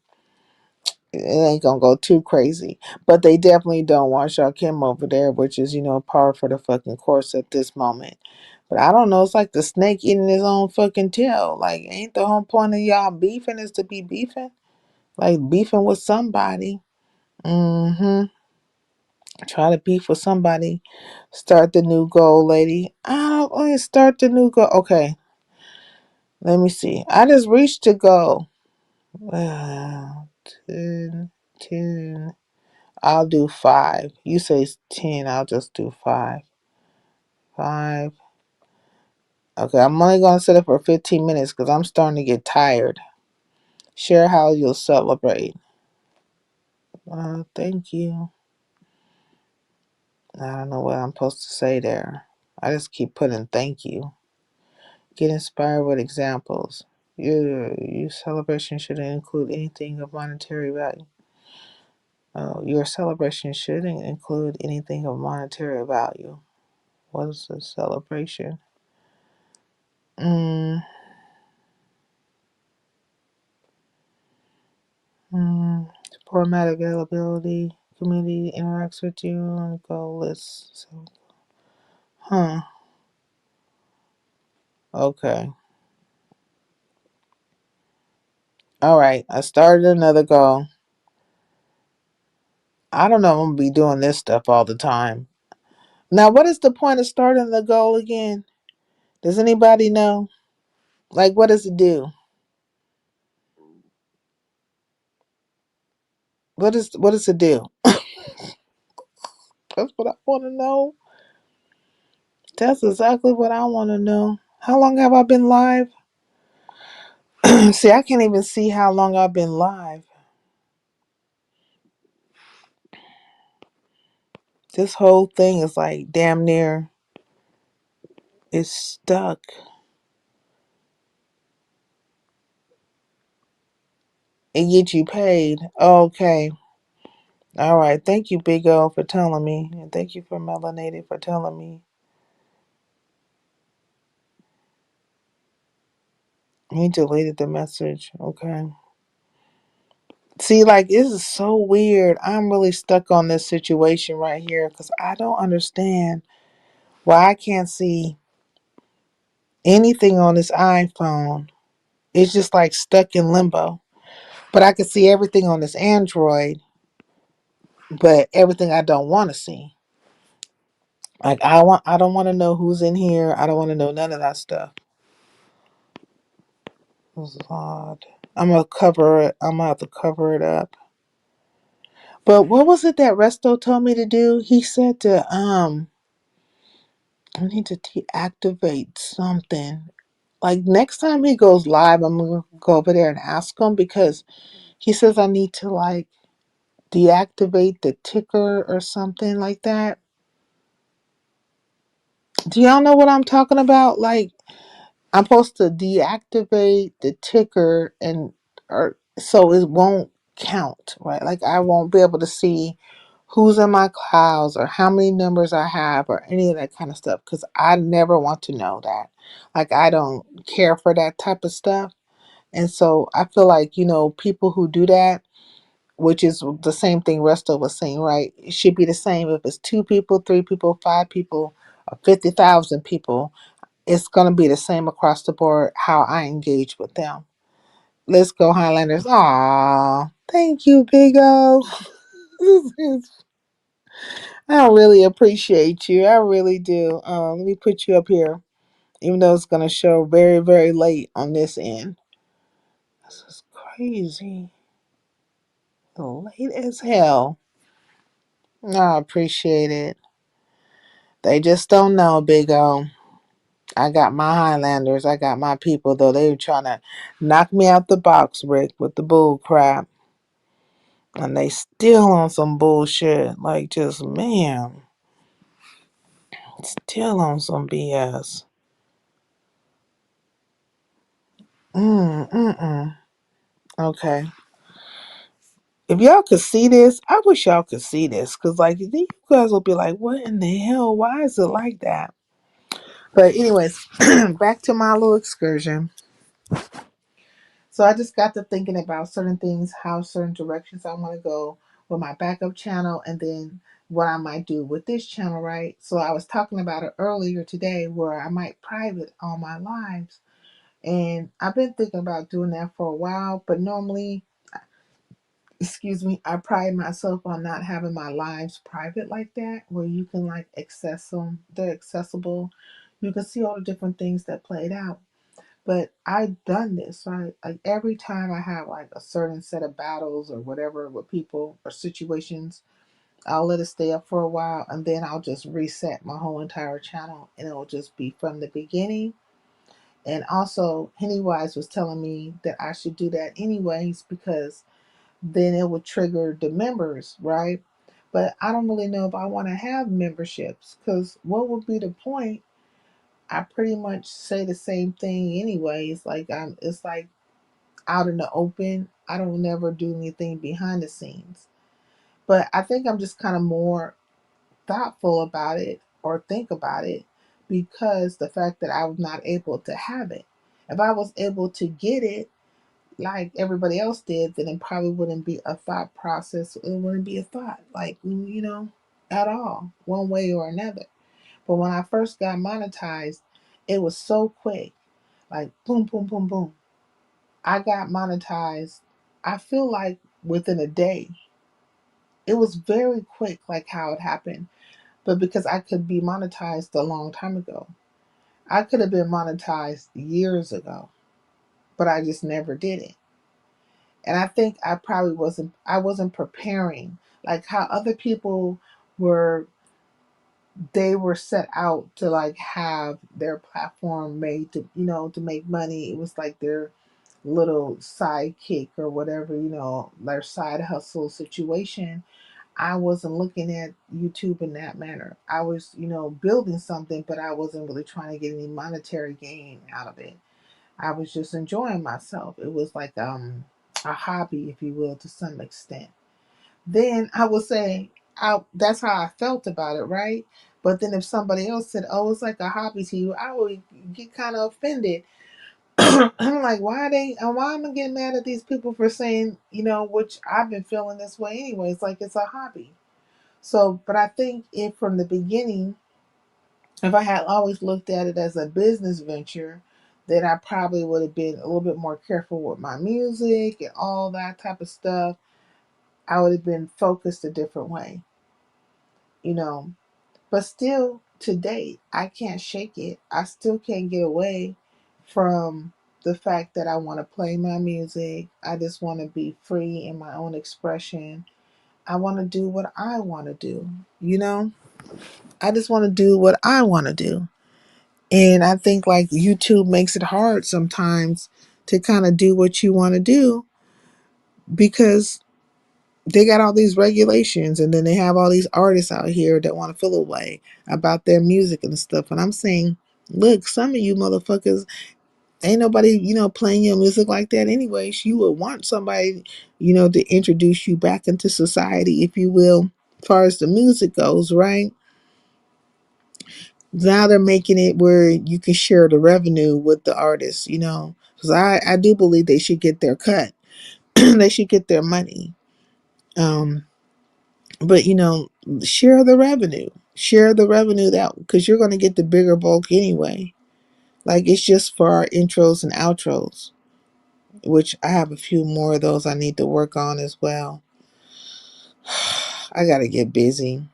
It ain't gonna go too crazy. But they definitely don't want Kim over there, which is, par for the fucking course at this moment. But I don't know. It's like the snake eating his own fucking tail. Like, ain't the whole point of y'all beefing is to be beefing? Like, beefing with somebody. Mm-hmm. Try to beef with somebody. Start the new goal, lady. Start the new goal. Okay. Let me see. I just reached the goal. 10, 10. I'll do 5. You say 10. I'll just do 5. 5. Okay. I'm only going to set it for 15 minutes because I'm starting to get tired. Share how you'll celebrate. Thank you. I don't know what I'm supposed to say there. I just keep putting thank you. Get inspired with examples. Your celebration shouldn't include anything of monetary value. Your celebration shouldn't include anything of monetary value. What is a celebration? Mm, Format availability. Community interacts with you on goal list. So, okay. All right. I started another goal. I don't know. I'm gonna be doing this stuff all the time. Now, what is the point of starting the goal again? Does anybody know? Like, what does it do? What does it do? That's what I want to know. That's exactly what I want to know. How long have I been live? See, I can't even see how long I've been live. This whole thing is like damn near it's stuck. It gets you paid. Okay. All right. Thank you, Big O, for telling me. And thank you for Melanated for telling me. He deleted the message. Okay. See, like, this is so weird. I'm really stuck on this situation right here because I don't understand why I can't see anything on this iPhone. It's just like stuck in limbo. But I can see everything on this Android, but everything I don't want to see. Like, I don't want to know who's in here. I don't want to know none of that stuff. This is odd. I'm gonna cover it. I'm gonna have to cover it up. But what was it that Resto told me to do? He said to I need to deactivate something. Like next time he goes live, I'm gonna go over there and ask him because he says I need to like deactivate the ticker or something like that. Do y'all know what I'm talking about? Like I'm supposed to deactivate the ticker and or so it won't count, right? Like I won't be able to see who's in my clouds or how many numbers I have or any of that kind of stuff because I never want to know that. Like I don't care for that type of stuff. And so I feel like, people who do that, which is the same thing Resto was saying, right? It should be the same if it's 2 people, 3 people, 5 people, or 50,000 people. It's going to be the same across the board how I engage with them. Let's go, Highlanders. Aw, thank you, Big O. I really appreciate you. I really do. Let me put you up here, even though it's going to show very, very late on this end. This is crazy. Late as hell. I appreciate it. They just don't know, Big O. I got my Highlanders. I got my people, though. They were trying to knock me out the box, Rick, with the bull crap. And they still on some bullshit. Like, just, man. Still on some BS. Okay. If y'all could see this, I wish y'all could see this. Because, like, you guys will be like, what in the hell? Why is it like that? But, anyways, back to my little excursion. So, I just got to thinking about certain things, how certain directions I want to go with my backup channel, and then what I might do with this channel, right? So, I was talking about it earlier today where I might private all my lives. And I've been thinking about doing that for a while, but normally, excuse me, I pride myself on not having my lives private like that, where you can like access them. They're accessible. You can see all the different things that played out. But I've done this, right? Like every time I have like a certain set of battles or whatever with people or situations, I'll let it stay up for a while and then I'll just reset my whole entire channel and it'll just be from the beginning. And also, Pennywise was telling me that I should do that anyways because then it would trigger the members, right? But I don't really know if I want to have memberships because what would be the point I pretty much say the same thing anyway. It's like out in the open. I don't never do anything behind the scenes. But I think I'm just kind of more thoughtful about it or think about it because the fact that I was not able to have it. If I was able to get it like everybody else did, then it probably wouldn't be a thought process. It wouldn't be a thought, like, at all, one way or another. But when I first got monetized, it was so quick, like boom, boom, boom, boom. I got monetized, I feel like within a day. It was very quick, like how it happened. But because I could be monetized a long time ago, I could have been monetized years ago, but I just never did it. And I think I wasn't preparing like how other people were they were set out to like have their platform made to to make money. It was like their little sidekick or whatever, their side hustle situation. I wasn't looking at YouTube in that manner. I was, building something, but I wasn't really trying to get any monetary gain out of it. I was just enjoying myself. It was like a hobby, if you will, to some extent. Then I would say that's how I felt about it, right? But then if somebody else said, "Oh, it's like a hobby to you," I would get kind of offended. I'm like, why am I getting mad at these people for saying, which I've been feeling this way anyway. It's like it's a hobby. So, but I think if from the beginning, if I had always looked at it as a business venture, then I probably would have been a little bit more careful with my music and all that type of stuff. I would have been focused a different way, you know. But still, today, I can't shake it. I still can't get away from the fact that I want to play my music. I just want to be free in my own expression. I want to do what I want to do, you know? I just want to do what I want to do. And I think like YouTube makes it hard sometimes to kind of do what you want to do because they got all these regulations and then they have all these artists out here that want to feel away about their music and stuff. And I'm saying, look, some of you motherfuckers ain't nobody, playing your music like that anyways. You would want somebody, to introduce you back into society, if you will, as far as the music goes, right? Now they're making it where you can share the revenue with the artists, because I do believe they should get their cut. They should get their money. Um, but share the revenue that because you're going to get the bigger bulk anyway. Like it's just for our intros and outros, which I have a few more of those I need to work on as well. I got to get busy.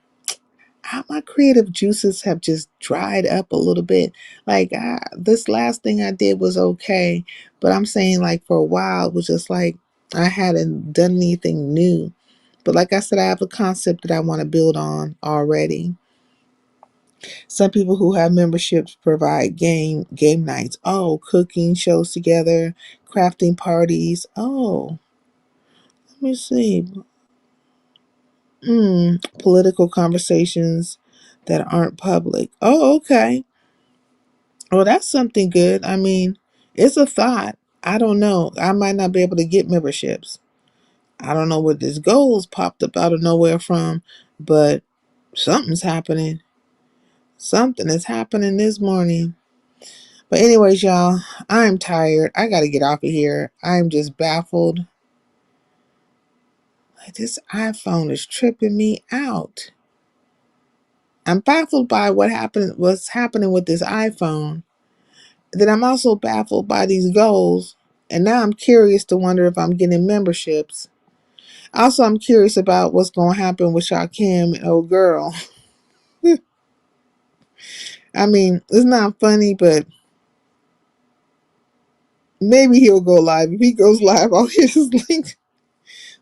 My creative juices have just dried up a little bit. Like this last thing I did was okay, but I'm saying like for a while it was just like I hadn't done anything new. But like I said, I have a concept that I want to build on already. Some people who have memberships provide game nights. Oh, cooking shows together, crafting parties. Oh, let me see. Political conversations that aren't public. Oh, okay. Well, that's something good. I mean, it's a thought. I don't know. I might not be able to get memberships. I don't know what this goals popped up out of nowhere from, but something's happening. Something is happening this morning. But anyways, y'all, I'm tired. I gotta get off of here. I'm just baffled. Like this iPhone is tripping me out. I'm baffled by what's happening with this iPhone. Then I'm also baffled by these goals. And now I'm curious to wonder if I'm getting memberships. Also, I'm curious about what's going to happen with Shaquem and old girl. I mean, it's not funny, but maybe he'll go live. If he goes live, I'll hit his link.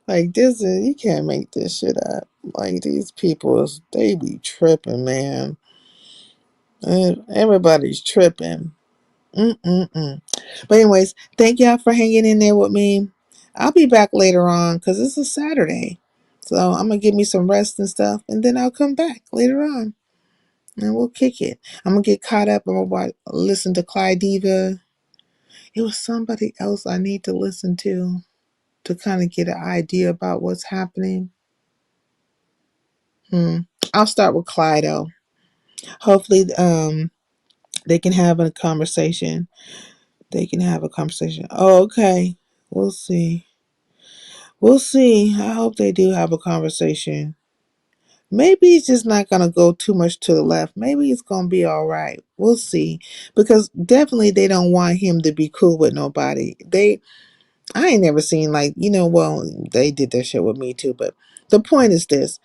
Like this you can't make this shit up. Like these people, they be tripping, man. Everybody's tripping. Mm-mm-mm. But anyways, thank y'all for hanging in there with me. I'll be back later on because it's a Saturday. So I'm going to give me some rest and stuff. And then I'll come back later on. and we'll kick it. I'm gonna get caught up. I'm gonna listen to Clyde Diva. It was somebody else I need to listen to kind of get an idea about what's happening. I'll start with Clydo. Hopefully, they can have a conversation. They can have a conversation. Oh, okay. We'll see. We'll see. I hope they do have a conversation. Maybe he's just not gonna go too much to the left. Maybe it's gonna be all right. We'll see. Because definitely they don't want him to be cool with nobody. I ain't never seen like, well, they did that shit with me too, but the point is this.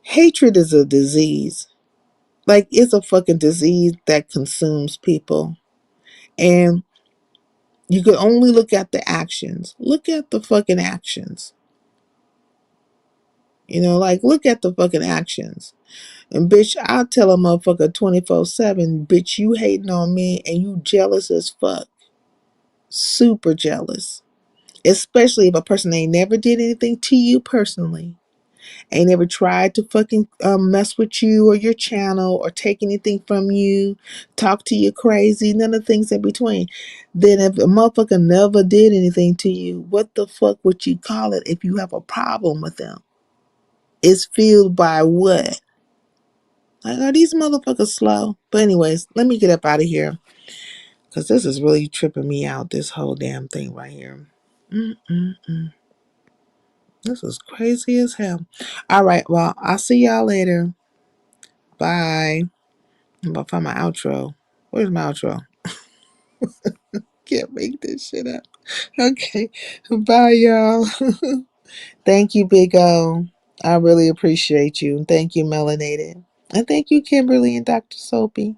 Hatred is a disease. Like it's a fucking disease that consumes people. And you could only look at the actions. Look at the fucking actions. Like look at the fucking actions. And bitch, I'll tell a motherfucker 24/7, bitch, you hating on me and you jealous as fuck. Super jealous. Especially if a person ain't never did anything to you personally. Ain't never tried to fucking mess with you or your channel or take anything from you, talk to you crazy, none of the things in between. Then if a motherfucker never did anything to you, what the fuck would you call it if you have a problem with them? It's fueled by what? Like, are these motherfuckers slow? But anyways, let me get up out of here. Because this is really tripping me out, this whole damn thing right here. This is crazy as hell. All right, well, I'll see y'all later. Bye. I'm about to find my outro. Where's my outro? Can't make this shit up. Okay. Bye, y'all. Thank you, Big O. I really appreciate you. Thank you, Melanated. And thank you, Kimberly and Dr. Soapy.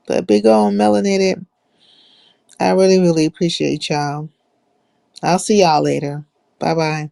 But Big O and Melanated, I really, really appreciate y'all. I'll see y'all later. Bye-bye.